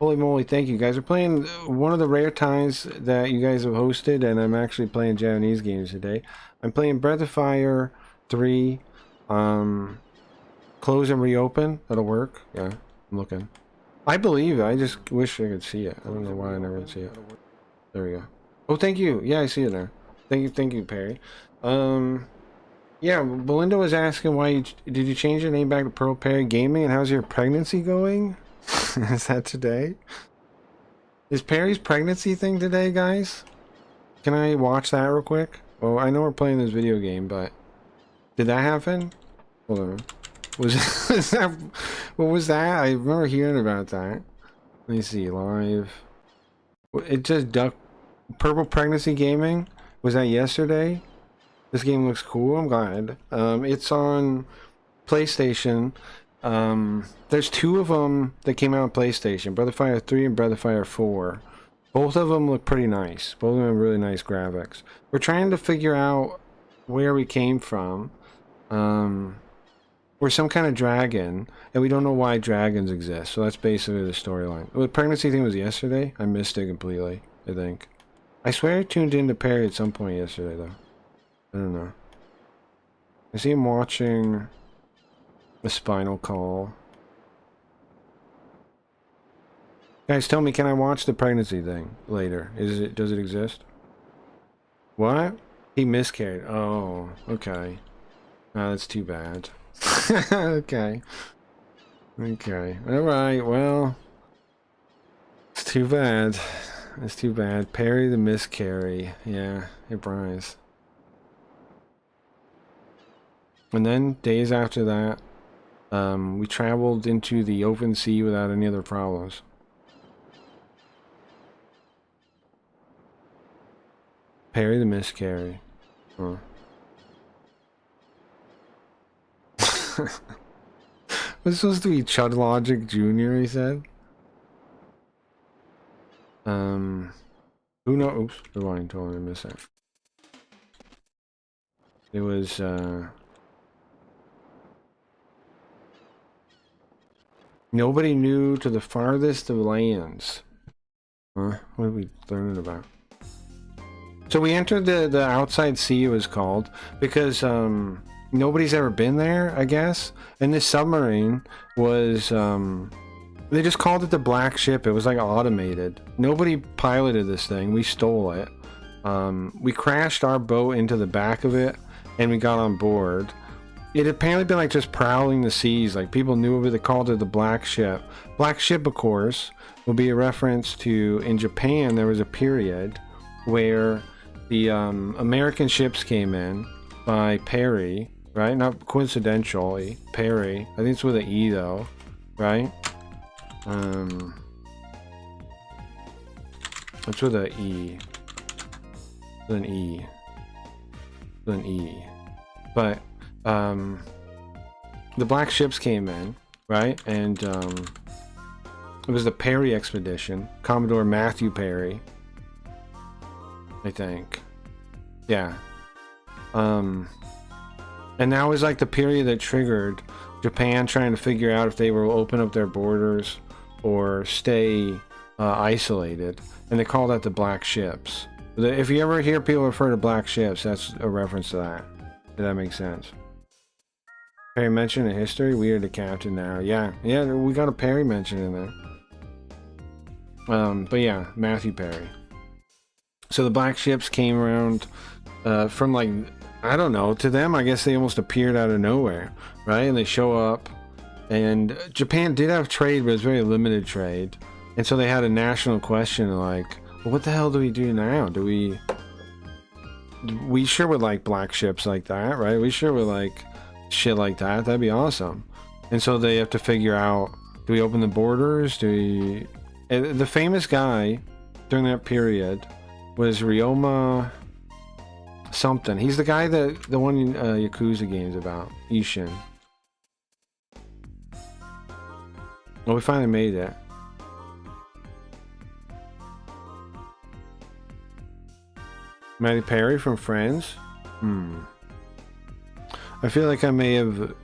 Holy moly, thank you guys. We're playing one of the rare times that you guys have hosted, and I'm actually playing Japanese games today. I'm playing Breath of Fire 3. Close and reopen. That'll work. Yeah, I'm looking. I believe it. I just wish I could see it. I don't know why I never see it. There we go. Oh, thank you. Yeah, I see it there. Thank you, Perry. Yeah, Belinda was asking why did you change your name back to Pearl Perry Gaming, and how's your pregnancy going? Is that today? Is Perry's pregnancy thing today, guys? Can I watch that real quick? Well, I know we're playing this video game, but did that happen? Hold on. Was that, what was that? I remember hearing about that. Let me see, live. It just duck Purple Pregnancy Gaming. Was that yesterday? This game looks cool. I'm glad. It's on PlayStation. There's two of them that came out on PlayStation, Breath of Fire 3 and Breath of Fire 4. Both of them look pretty nice. Both of them have really nice graphics. We're trying to figure out where we came from. We're some kind of dragon, and we don't know why dragons exist. So that's basically the storyline. The pregnancy thing was yesterday. I missed it completely, I think. I swear I tuned into Perry at some point yesterday, though. I don't know. I see him watching a Spinal Call. Guys, tell me, can I watch the pregnancy thing later? Does it exist? What? He miscarried. Oh, okay. Oh, that's too bad. Okay. Okay. Alright, well. It's too bad. It's too bad. Perry the miscarry. Yeah, it Bryce. And then, days after that, we traveled into the open sea without any other problems. Perry the miscarry. Huh. Was supposed to be Chud Logic Jr., he said. Who knows? Oops, rewind, totally missed that. It was, nobody knew to the farthest of lands. Huh? What are we learning about? So we entered the outside sea, it was called, because, nobody's ever been there, I guess. And this submarine was, they just called it the Black Ship. It was like automated. Nobody piloted this thing. We stole it. We crashed our boat into the back of it, and we got on board. It had apparently been like just prowling the seas. Like people knew of it. They called it the Black Ship. Black Ship, of course, will be a reference to, in Japan, there was a period where the American ships came in by Perry, right? Not coincidentally, Perry. I think it's with an E though, right? It's with an E. With an E. With an E. But the black ships came in, right? And it was the Perry expedition. Commodore Matthew Perry, I think. Yeah. And that was like the period that triggered Japan trying to figure out if they will open up their borders or stay isolated. And they call that the black ships. If you ever hear people refer to black ships, that's a reference to that. Did that make sense? Perry mention in history? We are the captain now. Yeah, we got a Perry mention in there. But yeah, Matthew Perry. So the black ships came around from like, I don't know, to them I guess they almost appeared out of nowhere, right? And they show up, and Japan did have trade, but it was very limited trade. And so they had a national question like, well, what the hell do we do now? We sure would like black ships like that, right? We sure would like shit like that. That'd be awesome. And so they have to figure out, do we open the borders? The famous guy during that period was Ryoma something. He's the guy that the one in Yakuza games about, Ishin. Well, we finally made it. Matty Perry from Friends? I feel like I may have...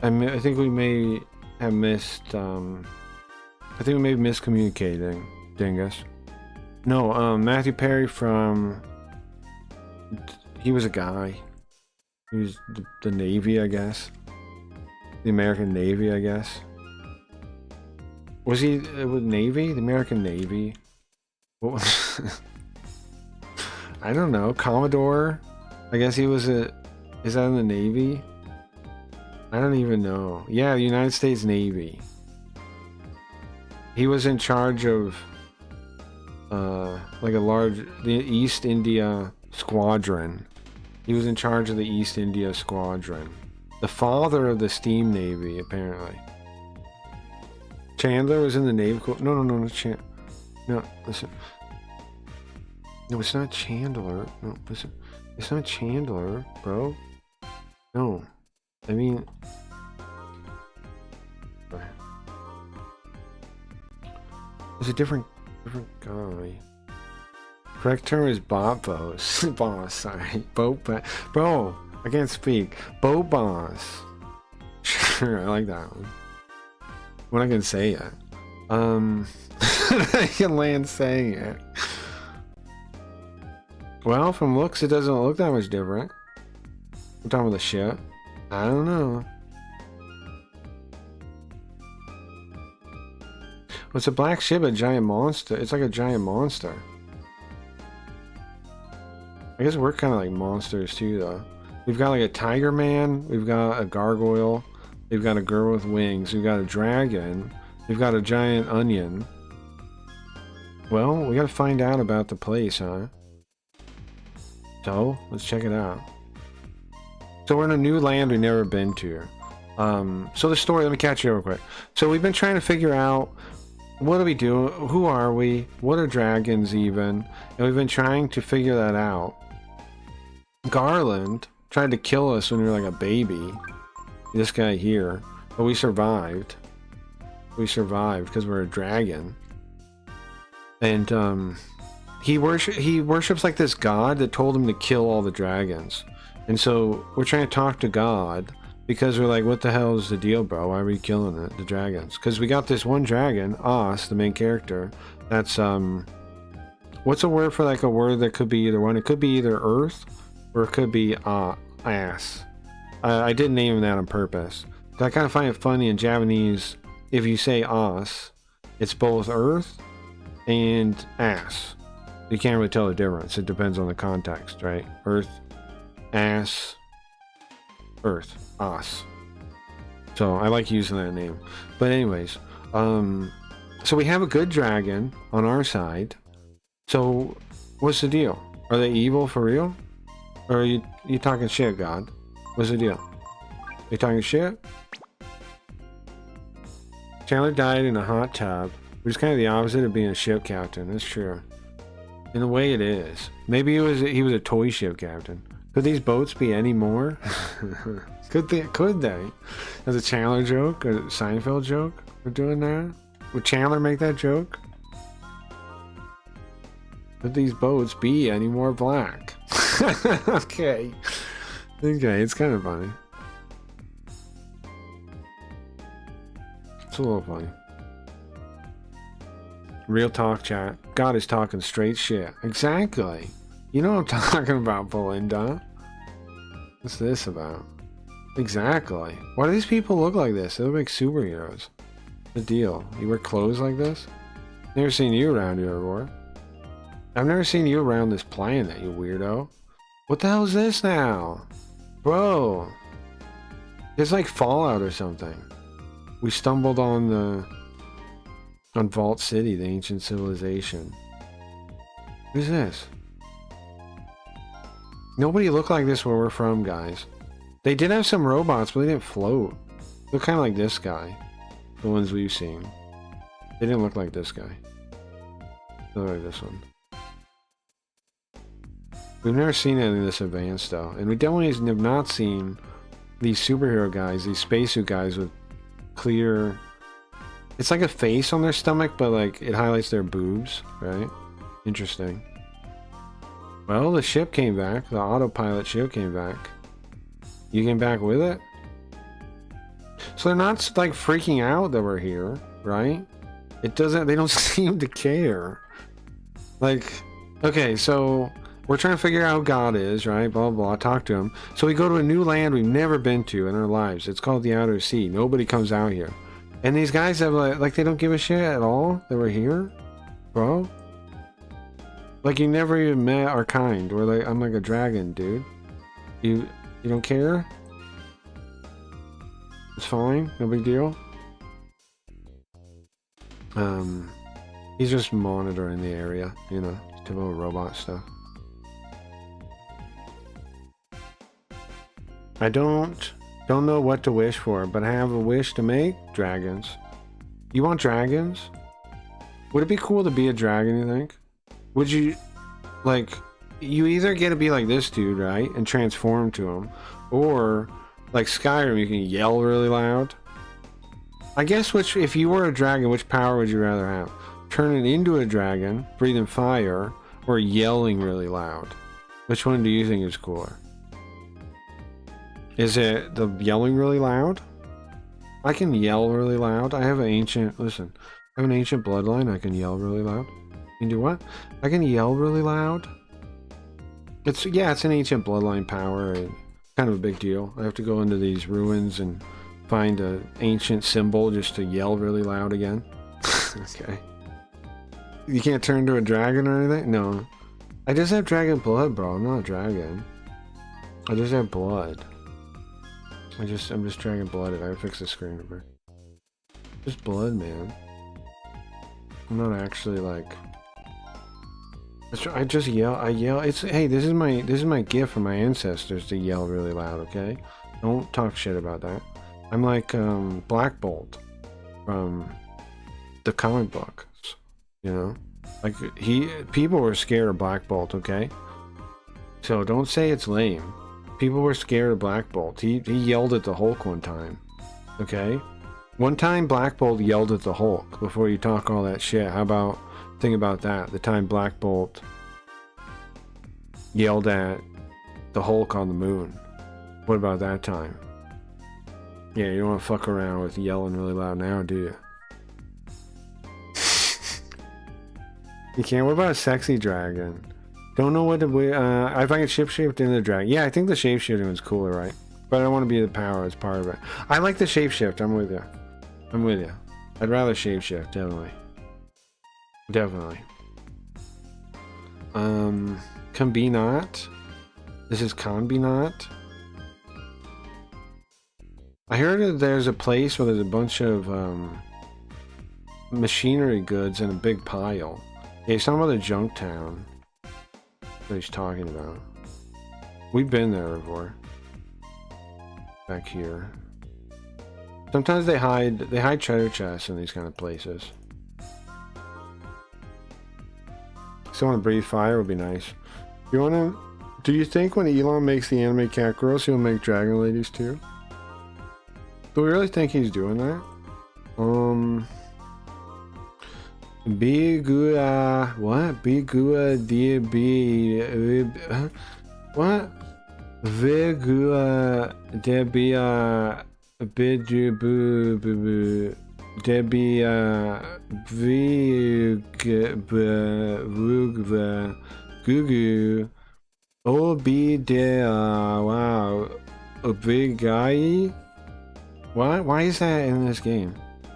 I think we may have missed... I think we may be miscommunicating, Dingus. No, Matthew Perry from... He was a guy. He was the Navy, I guess. The American Navy, I guess. Was he with Navy? The American Navy? What was... I don't know. Commodore? I guess he was a... Is that in the Navy? I don't even know. Yeah, the United States Navy. He was in charge of like the East India Squadron. He was in charge of the East India Squadron. The father of the Steam Navy, apparently. Chandler was in the Navy Corps. No, no, listen. No, it's not Chandler. No, listen. It's not Chandler, bro. No. I mean... It's a different guy. Correct term is bot boss. Boss, sorry. Boat bro, I can't speak. Boat boss. Sure, I like that one. When I can say it. I can land saying it. Well, from looks, it doesn't look that much different. I'm talking about the ship. I don't know. What's a black ship? A giant monster? It's like a giant monster. I guess we're kind of like monsters too, though. We've got like a tiger man. We've got a gargoyle. We've got a girl with wings. We've got a dragon. We've got a giant onion. Well, we gotta find out about the place, huh? So, let's check it out. So we're in a new land we've never been to. So the story, let me catch you real quick. So we've been trying to figure out, what do we do? Who are we? What are dragons even? And we've been trying to figure that out. Garland tried to kill us when we were like a baby. This guy here. But we survived. We survived because we're a dragon. And he worships like this god that told him to kill all the dragons. And so we're trying to talk to God because we're like, what the hell is the deal, bro? Why are we killing the dragons? Because we got this one dragon, Os, the main character. That's what's a word for like a word that could be either one? It could be either earth or it could be ass. I didn't name that on purpose. I kind of find it funny in Japanese. If you say Os, it's both earth and ass. You can't really tell the difference. It depends on the context, right? Earth, ass, earth, os. So I like using that name. But anyways, so we have a good dragon on our side. So what's the deal? Are they evil for real? Or are you talking shit, God? What's the deal? You talking shit? Chandler died in a hot tub, which is kind of the opposite of being a ship captain. That's true. In a way, it is. Maybe he was a toy ship captain. Could these boats be any more? Could they? As a Chandler joke, a Seinfeld joke, we're doing that. Would Chandler make that joke? Could these boats be any more black? Okay, it's kind of funny. It's a little funny. Real talk, chat. God is talking straight shit. Exactly. You know what I'm talking about, Belinda. What's this about? Exactly. Why do these people look like this? They look like superheroes. The deal. You wear clothes like this? Never seen you around here before. I've never seen you around this planet, you weirdo. What the hell is this now? Bro. It's like Fallout or something. We stumbled on Vault City, the ancient civilization. Who's this? Nobody looked like this where we're from, guys. They did have some robots, but they didn't float. Look kind of like this guy. The ones we've seen. They didn't look like this guy. They look like this one. We've never seen any of this advanced, though. And we definitely have not seen these superhero guys, these spacesuit guys with clear... It's like a face on their stomach, but like it highlights their boobs, right? Interesting. Well, the ship came back. The autopilot ship came back. You came back with it? So they're not like freaking out that we're here, right? They don't seem to care. Like, okay, so we're trying to figure out who God is, right? Blah, blah, blah. Talk to him. So we go to a new land we've never been to in our lives. It's called the Outer Sea. Nobody comes out here. And these guys have like they don't give a shit at all that we're here, bro. Like you never even met our kind. We're like, I'm like a dragon, dude. You don't care? It's fine, no big deal. He's just monitoring the area, you know, typical robot stuff. I don't know what to wish for, but I have a wish to make dragons. You want dragons? Would it be cool to be a dragon, you think? Would you, like, you either get to be like this dude, right, and transform to him, or like Skyrim, you can yell really loud. I guess if you were a dragon, which power would you rather have? Turning into a dragon, breathing fire, or yelling really loud? Which one do you think is cooler? Is it the yelling really loud? I can yell really loud. I have an ancient, listen, I have an ancient bloodline. I can yell really loud. You can do what? I can yell really loud. It's an ancient bloodline power. And kind of a big deal. I have to go into these ruins and find an ancient symbol just to yell really loud again. Okay. You can't turn into a dragon or anything? No. I just have dragon blood, bro. I'm not a dragon. I just have blood. I'm just dragon blooded. I fix the screen over. Just blood, man. I'm not actually like. I just yell. I yell. Hey, this is my gift from my ancestors to yell really loud. Okay, don't talk shit about that. I'm like Black Bolt from the comic books. You know, like people were scared of Black Bolt. Okay, so don't say it's lame. People were scared of Black Bolt. He yelled at the Hulk one time. Okay, one time Black Bolt yelled at the Hulk before you talk all that shit. How about think about that? The time Black Bolt yelled at the Hulk on the moon. What about that time? Yeah, you don't want to fuck around with yelling really loud now, do you? You can't. What about a sexy dragon? Don't know what to if I can shapeshift into the dragon. Yeah, I think the shapeshifting one's cooler, right? But I don't want to be the power as part of it. I like the shapeshift. I'm with you. I'm with you. I'd rather shapeshift, definitely. Definitely. Can be not. This is can be not. I heard that there's a place where there's a bunch of machinery goods in a big pile. Yeah, he's talking about the junk town that he's talking about. We've been there before. Back here. Sometimes they hide treasure chests in these kind of places. Still want to breathe fire would be nice. You want to? Do you think when Elon makes the anime cat girls, he'll make dragon ladies too? Do we really think he's doing that? Bigua, what? Bigua DB, what? Vigua Debia Bidubu Debia Vigva Gugu Obidea. Wow. A big guy? What? Why is that in this game?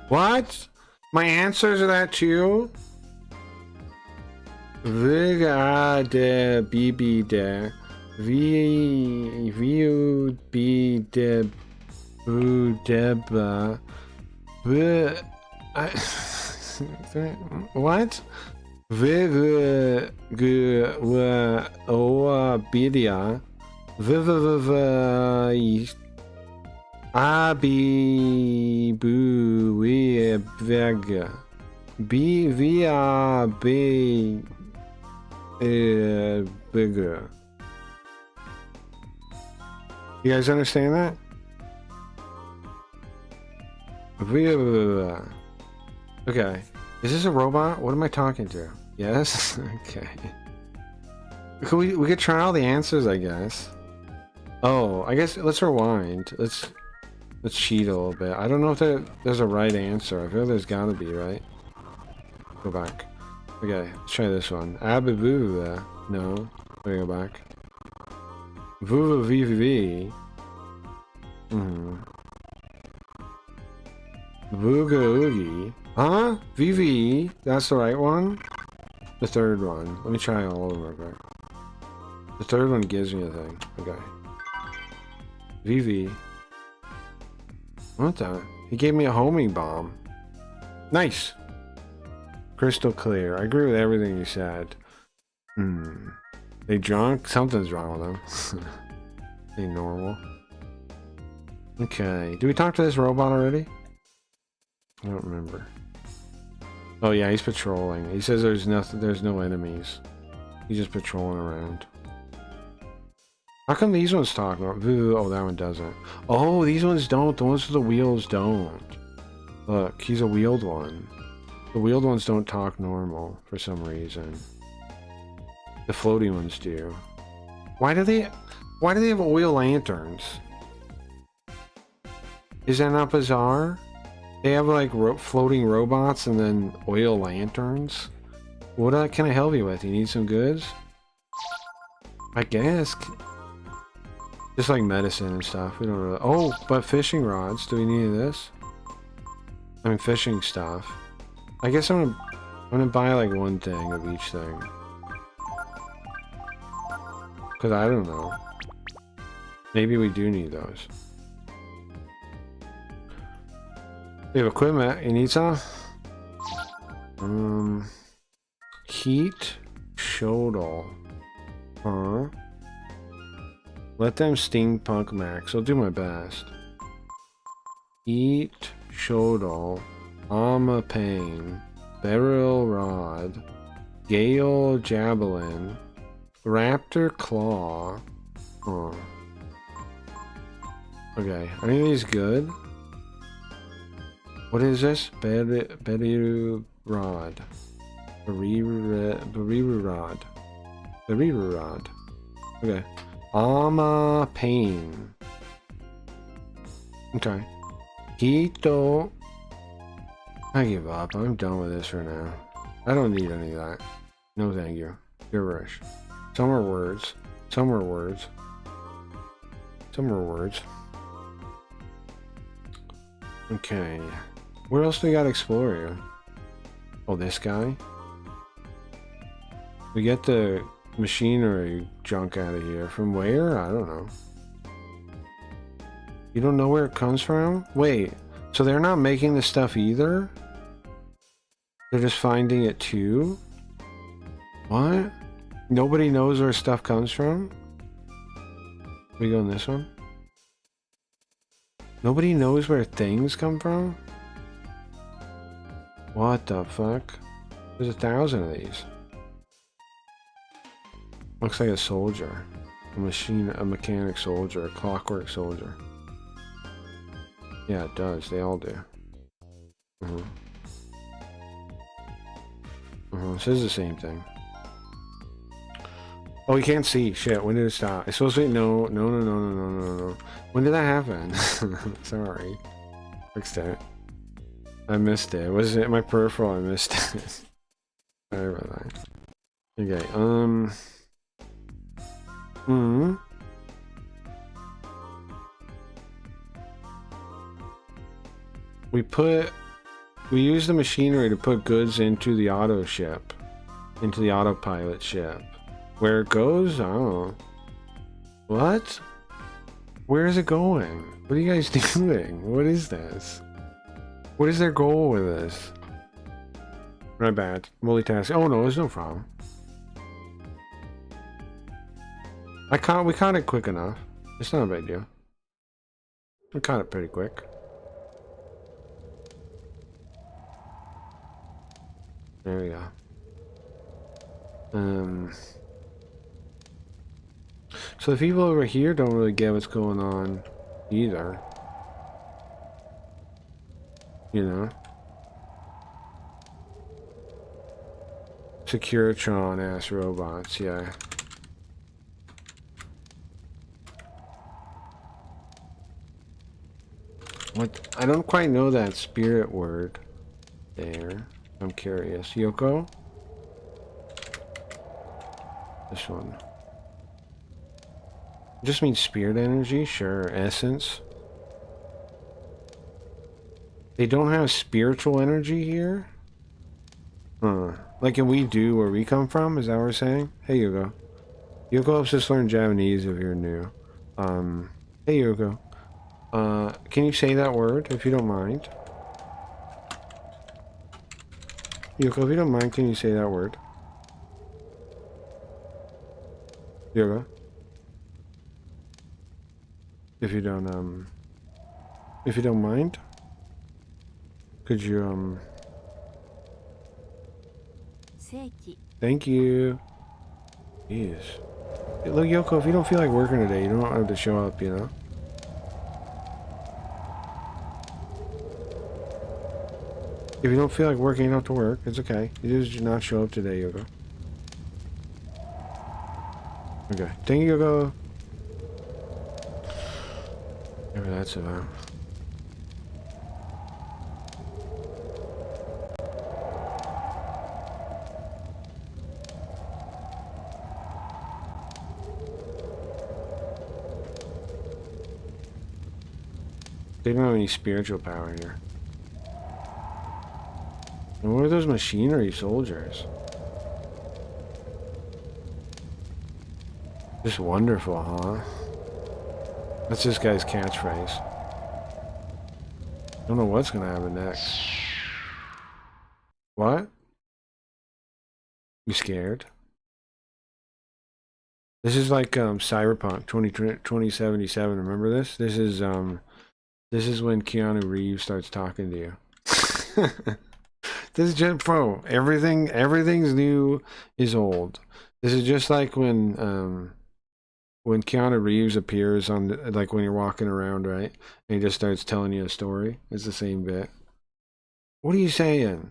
What? My answers are that too? Viga de BB de Vu B de Bu deba what? Viga gu wa bidia Viva Abi bu we vega B via B bigger. You guys understand that? Okay. Is this a robot? What am I talking to? Yes? Okay. We could try all the answers, I guess. Oh, I guess let's rewind. Let's cheat a little bit. I don't know if there's a right answer. I feel there's gotta be, right? Go back. Okay, let's try this one. Abibu. No. Let me go back. Vuva VVV. Vuga Oogie. Huh? VV. That's the right one? The third one. Let me try all over again. The third one gives me a thing. Okay. VV. What the? He gave me a homing bomb. Nice. Crystal clear. I agree with everything you said. They drunk? Something's wrong with them. They normal. Okay. Did we talk to this robot already? I don't remember. Oh yeah, he's patrolling. He says there's no enemies. He's just patrolling around. How come these ones talk? Oh, that one doesn't. Oh, these ones don't. The ones with the wheels don't. Look, he's a wheeled one. The wheeled ones don't talk normal for some reason. The floating ones do. Why do they have oil lanterns? Is that not bizarre? They have like floating robots and then oil lanterns. What can I help you with? You need some goods? I guess. Just like medicine and stuff. We don't really. Oh, but fishing rods. Do we need this? I mean, fishing stuff. I guess I'm gonna buy like one thing of each thing. Cause I don't know. Maybe we do need those. We have equipment. You need some? Heat Shodal. Huh? Let them steampunk max. I'll do my best. Heat Shodal. Ama Pain. Beryl Rod. Gale Javelin. Raptor Claw. Huh. Okay. Are any of these good? What is this? Beryl Rod. Beryl Rod. Beryl Rod. Okay. Ama Pain. Okay. Hito. I give up. I'm done with this for now. I don't need any of that. No thank you. Gibberish. Some are words. Some are words. Some are words. Okay. Where else do we gotta explore here? Oh, this guy? We get the machinery junk out of here. From where? I don't know. You don't know where it comes from? Wait, so they're not making this stuff either? They're just finding it too? What? Nobody knows where stuff comes from? We go in this one? Nobody knows where things come from? What the fuck? There's 1,000 of these. Looks like a soldier. A mechanic soldier, a clockwork soldier. Yeah, it does. They all do. It says the same thing. Oh, you can't see. Shit, when did it stop? It's supposed to be... No. When did that happen? Sorry. Fixed it. I missed it. Was it my peripheral? I missed it. Sorry about that. Okay, We use the machinery to put goods into the auto ship. Into the autopilot ship. Where it goes? I don't know. What? Where is it going? What are you guys doing? What is this? What is their goal with this? My bad. Multitasking. Oh no, there's no problem. We caught it quick enough. It's not a big deal. We caught it pretty quick. There we go. So the people over here don't really get what's going on either. You know? Securitron ass robots, yeah. What? I don't quite know that spirit word there. I'm curious. Yoko? This one. Just means spirit energy? Sure. Essence. They don't have spiritual energy here? Huh. Like we do where we come from? Is that what we're saying? Hey, Yoko. Yoko helps us learn Japanese if you're new. Hey, Yoko. Can you say that word, if you don't mind? Yoko, if you don't mind, can you say that word? Yoko? If you don't mind, could you, thank you. Jeez. Hey, look, Yoko, if you don't feel like working today, you don't have to show up, you know? If you don't feel like working, you don't have to work. It's okay. You just not show up today, Yoko. Okay. Thank you, Yoko. Whatever that's about. They don't have any spiritual power here. And what are those machinery soldiers? Just wonderful, huh? That's this guy's catchphrase. Don't know what's gonna happen next. What? You scared? This is like Cyberpunk 2077. Remember this? This is when Keanu Reeves starts talking to you. This is just pro. Everything's new is old. This is just like when Keanu Reeves appears on like when you're walking around, right? And he just starts telling you a story. It's the same bit. What are you saying?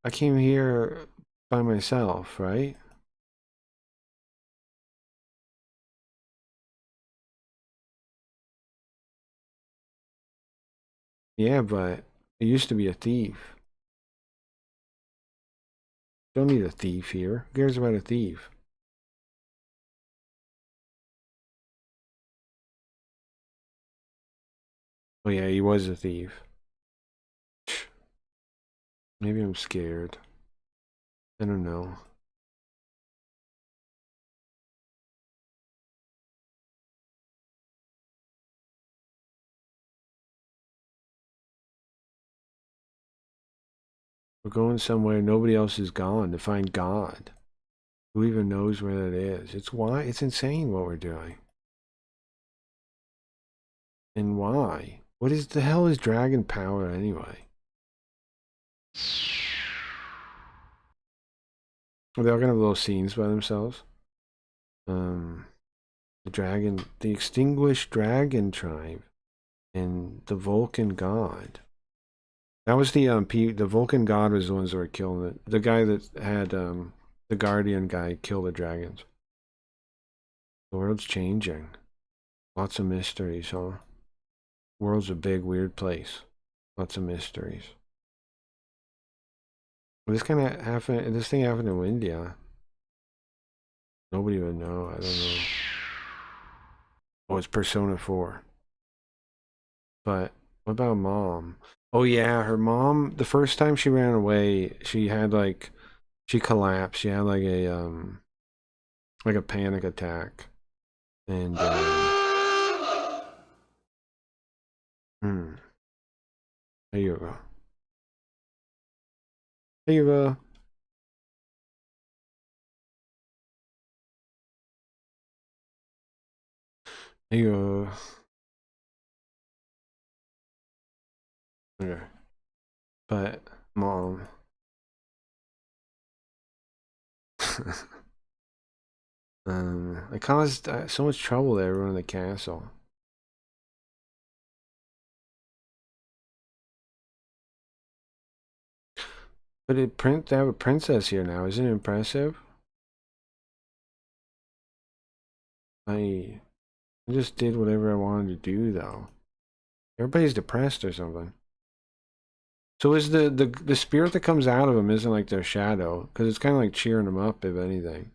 I came here by myself, right? Yeah, but I used to be a thief. Don't need a thief here. Who cares about a thief? Oh yeah, he was a thief. Maybe I'm scared. I don't know. We're going somewhere nobody else is gone to find God. Who even knows where that is? It's insane what we're doing. And why? What is the hell is dragon power anyway? Are they all gonna have little scenes by themselves? The extinguished dragon tribe, and the Vulcan god. That was the Vulcan god was the ones that were killing it. The guy that had the Guardian guy kill the dragons. The world's changing. Lots of mysteries, huh? The world's a big weird place. Lots of mysteries. This thing happened in India. Nobody would know. I don't know. Oh, it's Persona 4. But what about mom? Oh yeah, her mom, the first time she ran away, she collapsed. She had like a panic attack. And there you go. There you go. There you go. Okay. But mom. It caused so much trouble to everyone in the castle. But they have a princess here now. Isn't it impressive? I just did whatever I wanted to do, though. Everybody's depressed or something. So is the spirit that comes out of them isn't like their shadow, because it's kind of like cheering them up, if anything.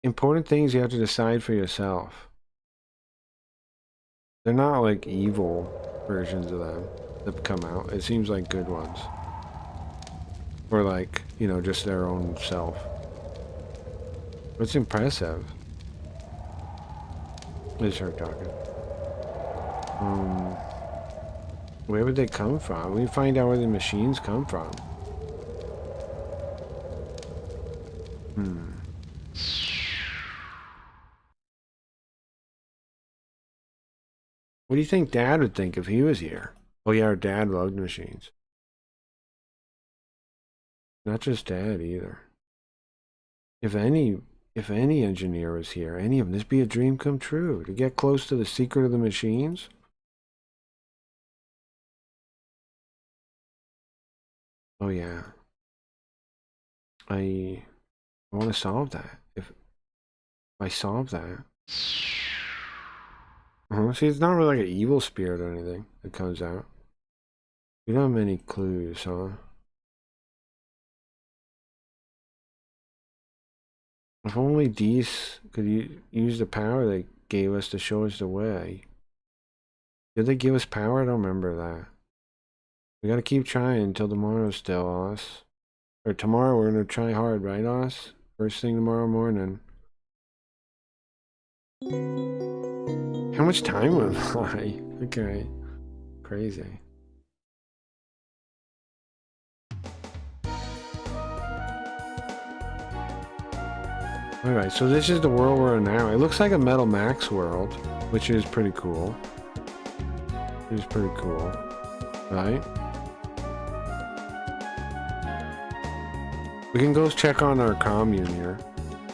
Important things you have to decide for yourself. They're not like evil versions of them that come out. It seems like good ones. Or like, you know, just their own self. It's impressive. It's her talking. Where would they come from? We find out where the machines come from. What do you think Dad would think if he was here? Oh yeah, our dad loved machines. Not just Dad either. If any engineer was here, any of them, this be a dream come true. To get close to the secret of the machines. Oh yeah. I want to solve that. If I solve that. See, it's not really like an evil spirit or anything that comes out. We don't have many clues, huh? If only these could use the power they gave us to show us the way. Did they give us power? I don't remember that. We gotta keep trying until tomorrow still, us. Or tomorrow we're gonna try hard, right, us? First thing tomorrow morning. How much time went by? Okay. Crazy. Alright, so this is the world we're in now. It looks like a Metal Max world, which is pretty cool. It is pretty cool. Right? We can go check on our commune here.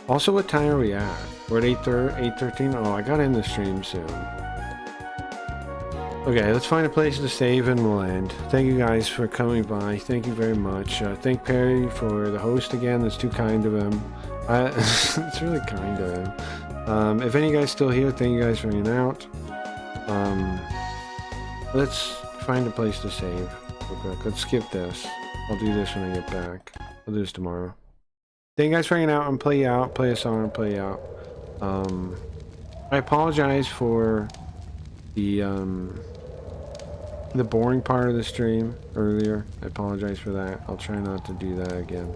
Also, what time are we at? We're at 8:13? Oh, I gotta end the stream soon. Okay, let's find a place to save and we'll end. Thank you guys for coming by. Thank you very much. Thank Perry for the host again. That's too kind of him. It's really kind of him. If any guys still here, thank you guys for hanging out. Let's find a place to save real quick. Let's skip this. I'll do this when I get back. I'll do this tomorrow. Thank you guys for hanging out and play out. Play a song and play out. I apologize for the boring part of the stream earlier. I apologize for that. I'll try not to do that again.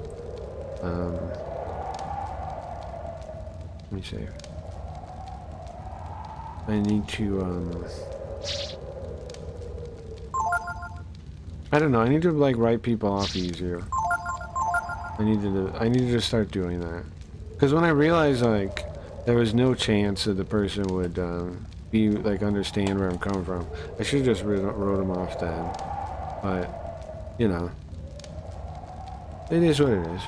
Let me save. I need to I don't know, I need to like write people off easier. I need to just start doing that. Because when I realized like there was no chance that the person would be like understand where I'm coming from, I should have just wrote them off then. But you know, it is what it is.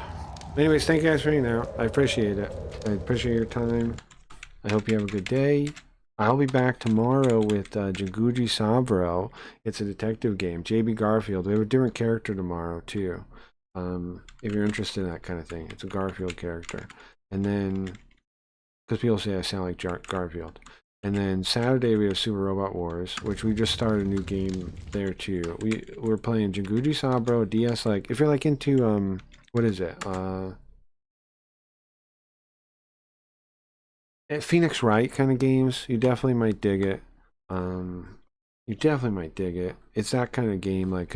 Anyways, thank you guys for hanging out. I appreciate it. I appreciate your time. I hope you have a good day. I'll be back tomorrow with Jinguji Saburo. It's a detective game. JB Garfield. We have a different character tomorrow too. If you're interested in that kind of thing, it's a Garfield character. And then, because people say I sound like Garfield. And then Saturday we have Super Robot Wars, which we just started a new game there too. We're playing Jinguji Saburo DS. Like if you're like into what is it? Phoenix Wright kind of games, you definitely might dig it. You definitely might dig it. It's that kind of game, like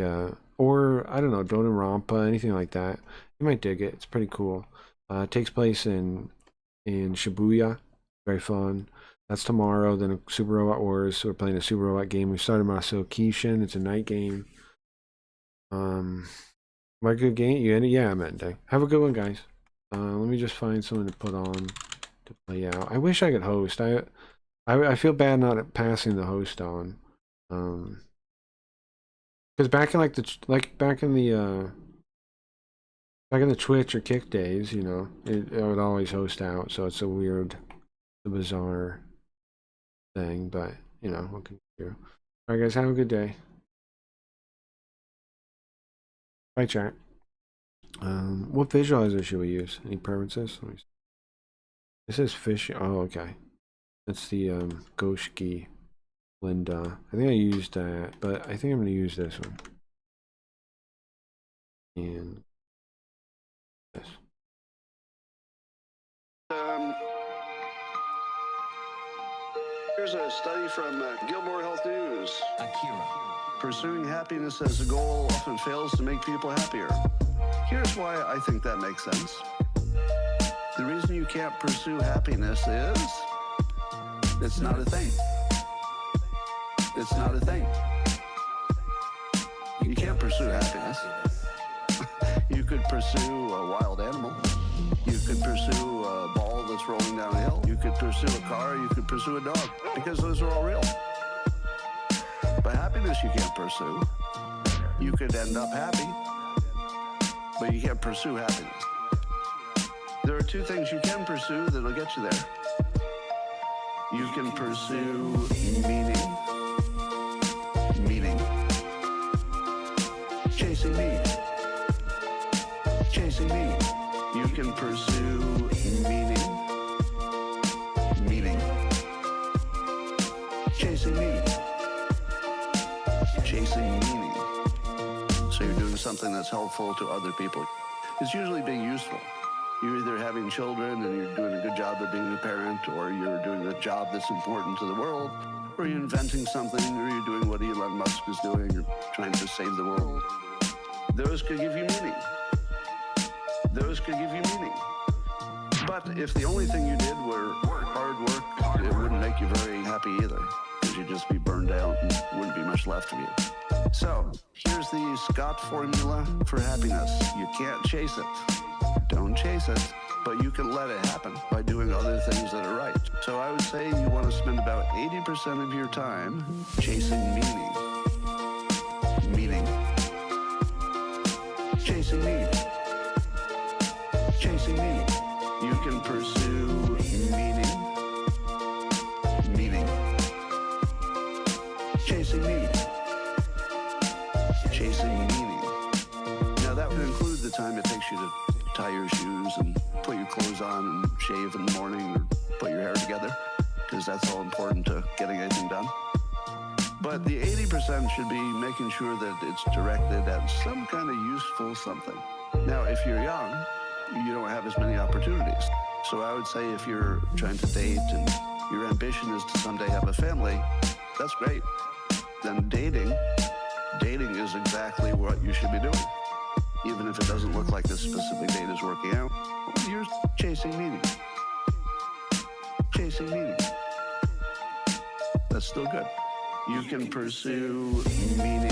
or I don't know, Danganronpa, anything like that. You might dig it. It's pretty cool. It takes place in Shibuya. Very fun. That's tomorrow. Then Super Robot Wars. So we're playing a Super Robot game. We started Masao Kishin. It's a night game. My good game. Yeah, I'm ending. Have a good one, guys. Let me just find something to put on to play out. I wish I could host. I feel bad not passing the host on. Because back in back in the Twitch or Kick days, you know, I would always host out. So it's a weird, a bizarre thing. But you know, what can you do? All right, guys, have a good day. Bye, chat. What visualizer should we use? Any preferences? Let me see. This is fish. Oh, okay. That's the Goshki Linda. I think I used that, but I think I'm going to use this one. And this.
Here's a study from Gilmore Health News. Pursuing happiness as a goal often fails to make people happier. Here's why I think that makes sense. The reason you can't pursue happiness is it's not a thing. It's not a thing. can't pursue happiness. You could pursue a wild animal. You could pursue a ball that's rolling down a hill. You could pursue a car. You could pursue a dog, because those are all real. But happiness you can't pursue. You could end up happy, but you can't pursue happiness. There are two things you can pursue that'll get you there. You can pursue meaning. Meaning. Chasing meaning. Chasing meaning. You can pursue meaning. Meaning. Chasing meaning. Chasing meaning. So you're doing something that's helpful to other people. It's usually being useful. You're either having children and you're doing a good job of being a parent, or you're doing a job that's important to the world, or you're inventing something, or you're doing what Elon Musk is doing, you're trying to save the world. Those could give you meaning. Those could give you meaning. But if the only thing you did were hard work, it wouldn't make you very happy either, because you'd just be burned out and wouldn't be much left of you. So here's the Scott formula for happiness. You can't chase it. Don't chase it, but you can let it happen by doing other things that are right. So I would say you want to spend about 80% of your time chasing meaning. Meaning. Chasing meaning. Chasing meaning. You can pursue meaning. Meaning. Chasing meaning. Chasing meaning. Now that would include the time it takes you to tie your shoes and put your clothes on and shave in the morning, or put your hair together, because that's all important to getting anything done. But the 80% should be making sure that it's directed at some kind of useful something. Now, if you're young, you don't have as many opportunities. So I would say if you're trying to date and your ambition is to someday have a family, that's great. Then dating is exactly what you should be doing. Even if it doesn't look like this specific date is working out, you're chasing meaning. Chasing meaning. That's still good. You can pursue meaning.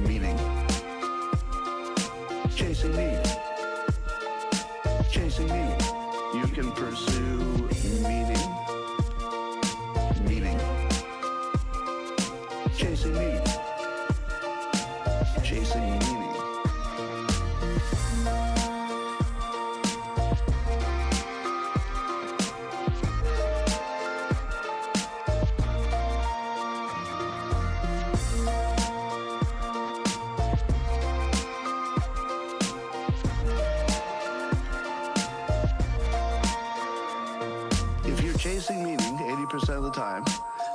Meaning. Chasing meaning. Chasing meaning. You can pursue meaning. Meaning. Chasing meaning. Chasing meaning. If you're chasing meaning 80% of the time,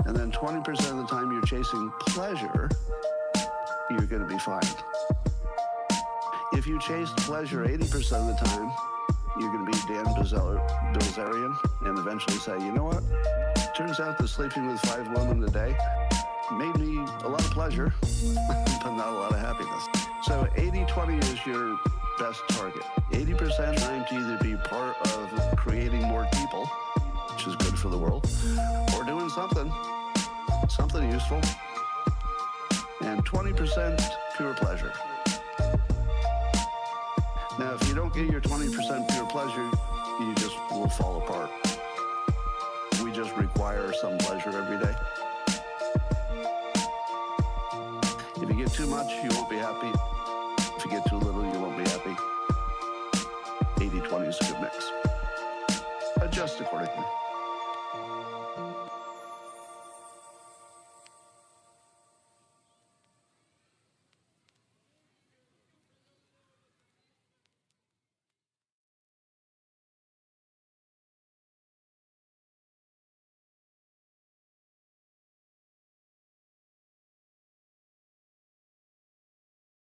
and then 20% of the time you're chasing pleasure, you're going to be fine. If you chase pleasure 80% of the time, you're going to be Dan Bilzerian and eventually say, you know what? Turns out that sleeping with 5 women a day made me a lot of pleasure, but not a lot of happiness. So 80-20 is your best target. 80% trying to either be part of creating more people, which is good for the world, or doing something useful, and 20% pure pleasure. Now, if you don't get your 20% pure pleasure, you just will fall apart. We just require some pleasure every day. If you get too much, you won't be happy. If you get too little, you won't be happy. 80-20 is a good mix. Adjust accordingly.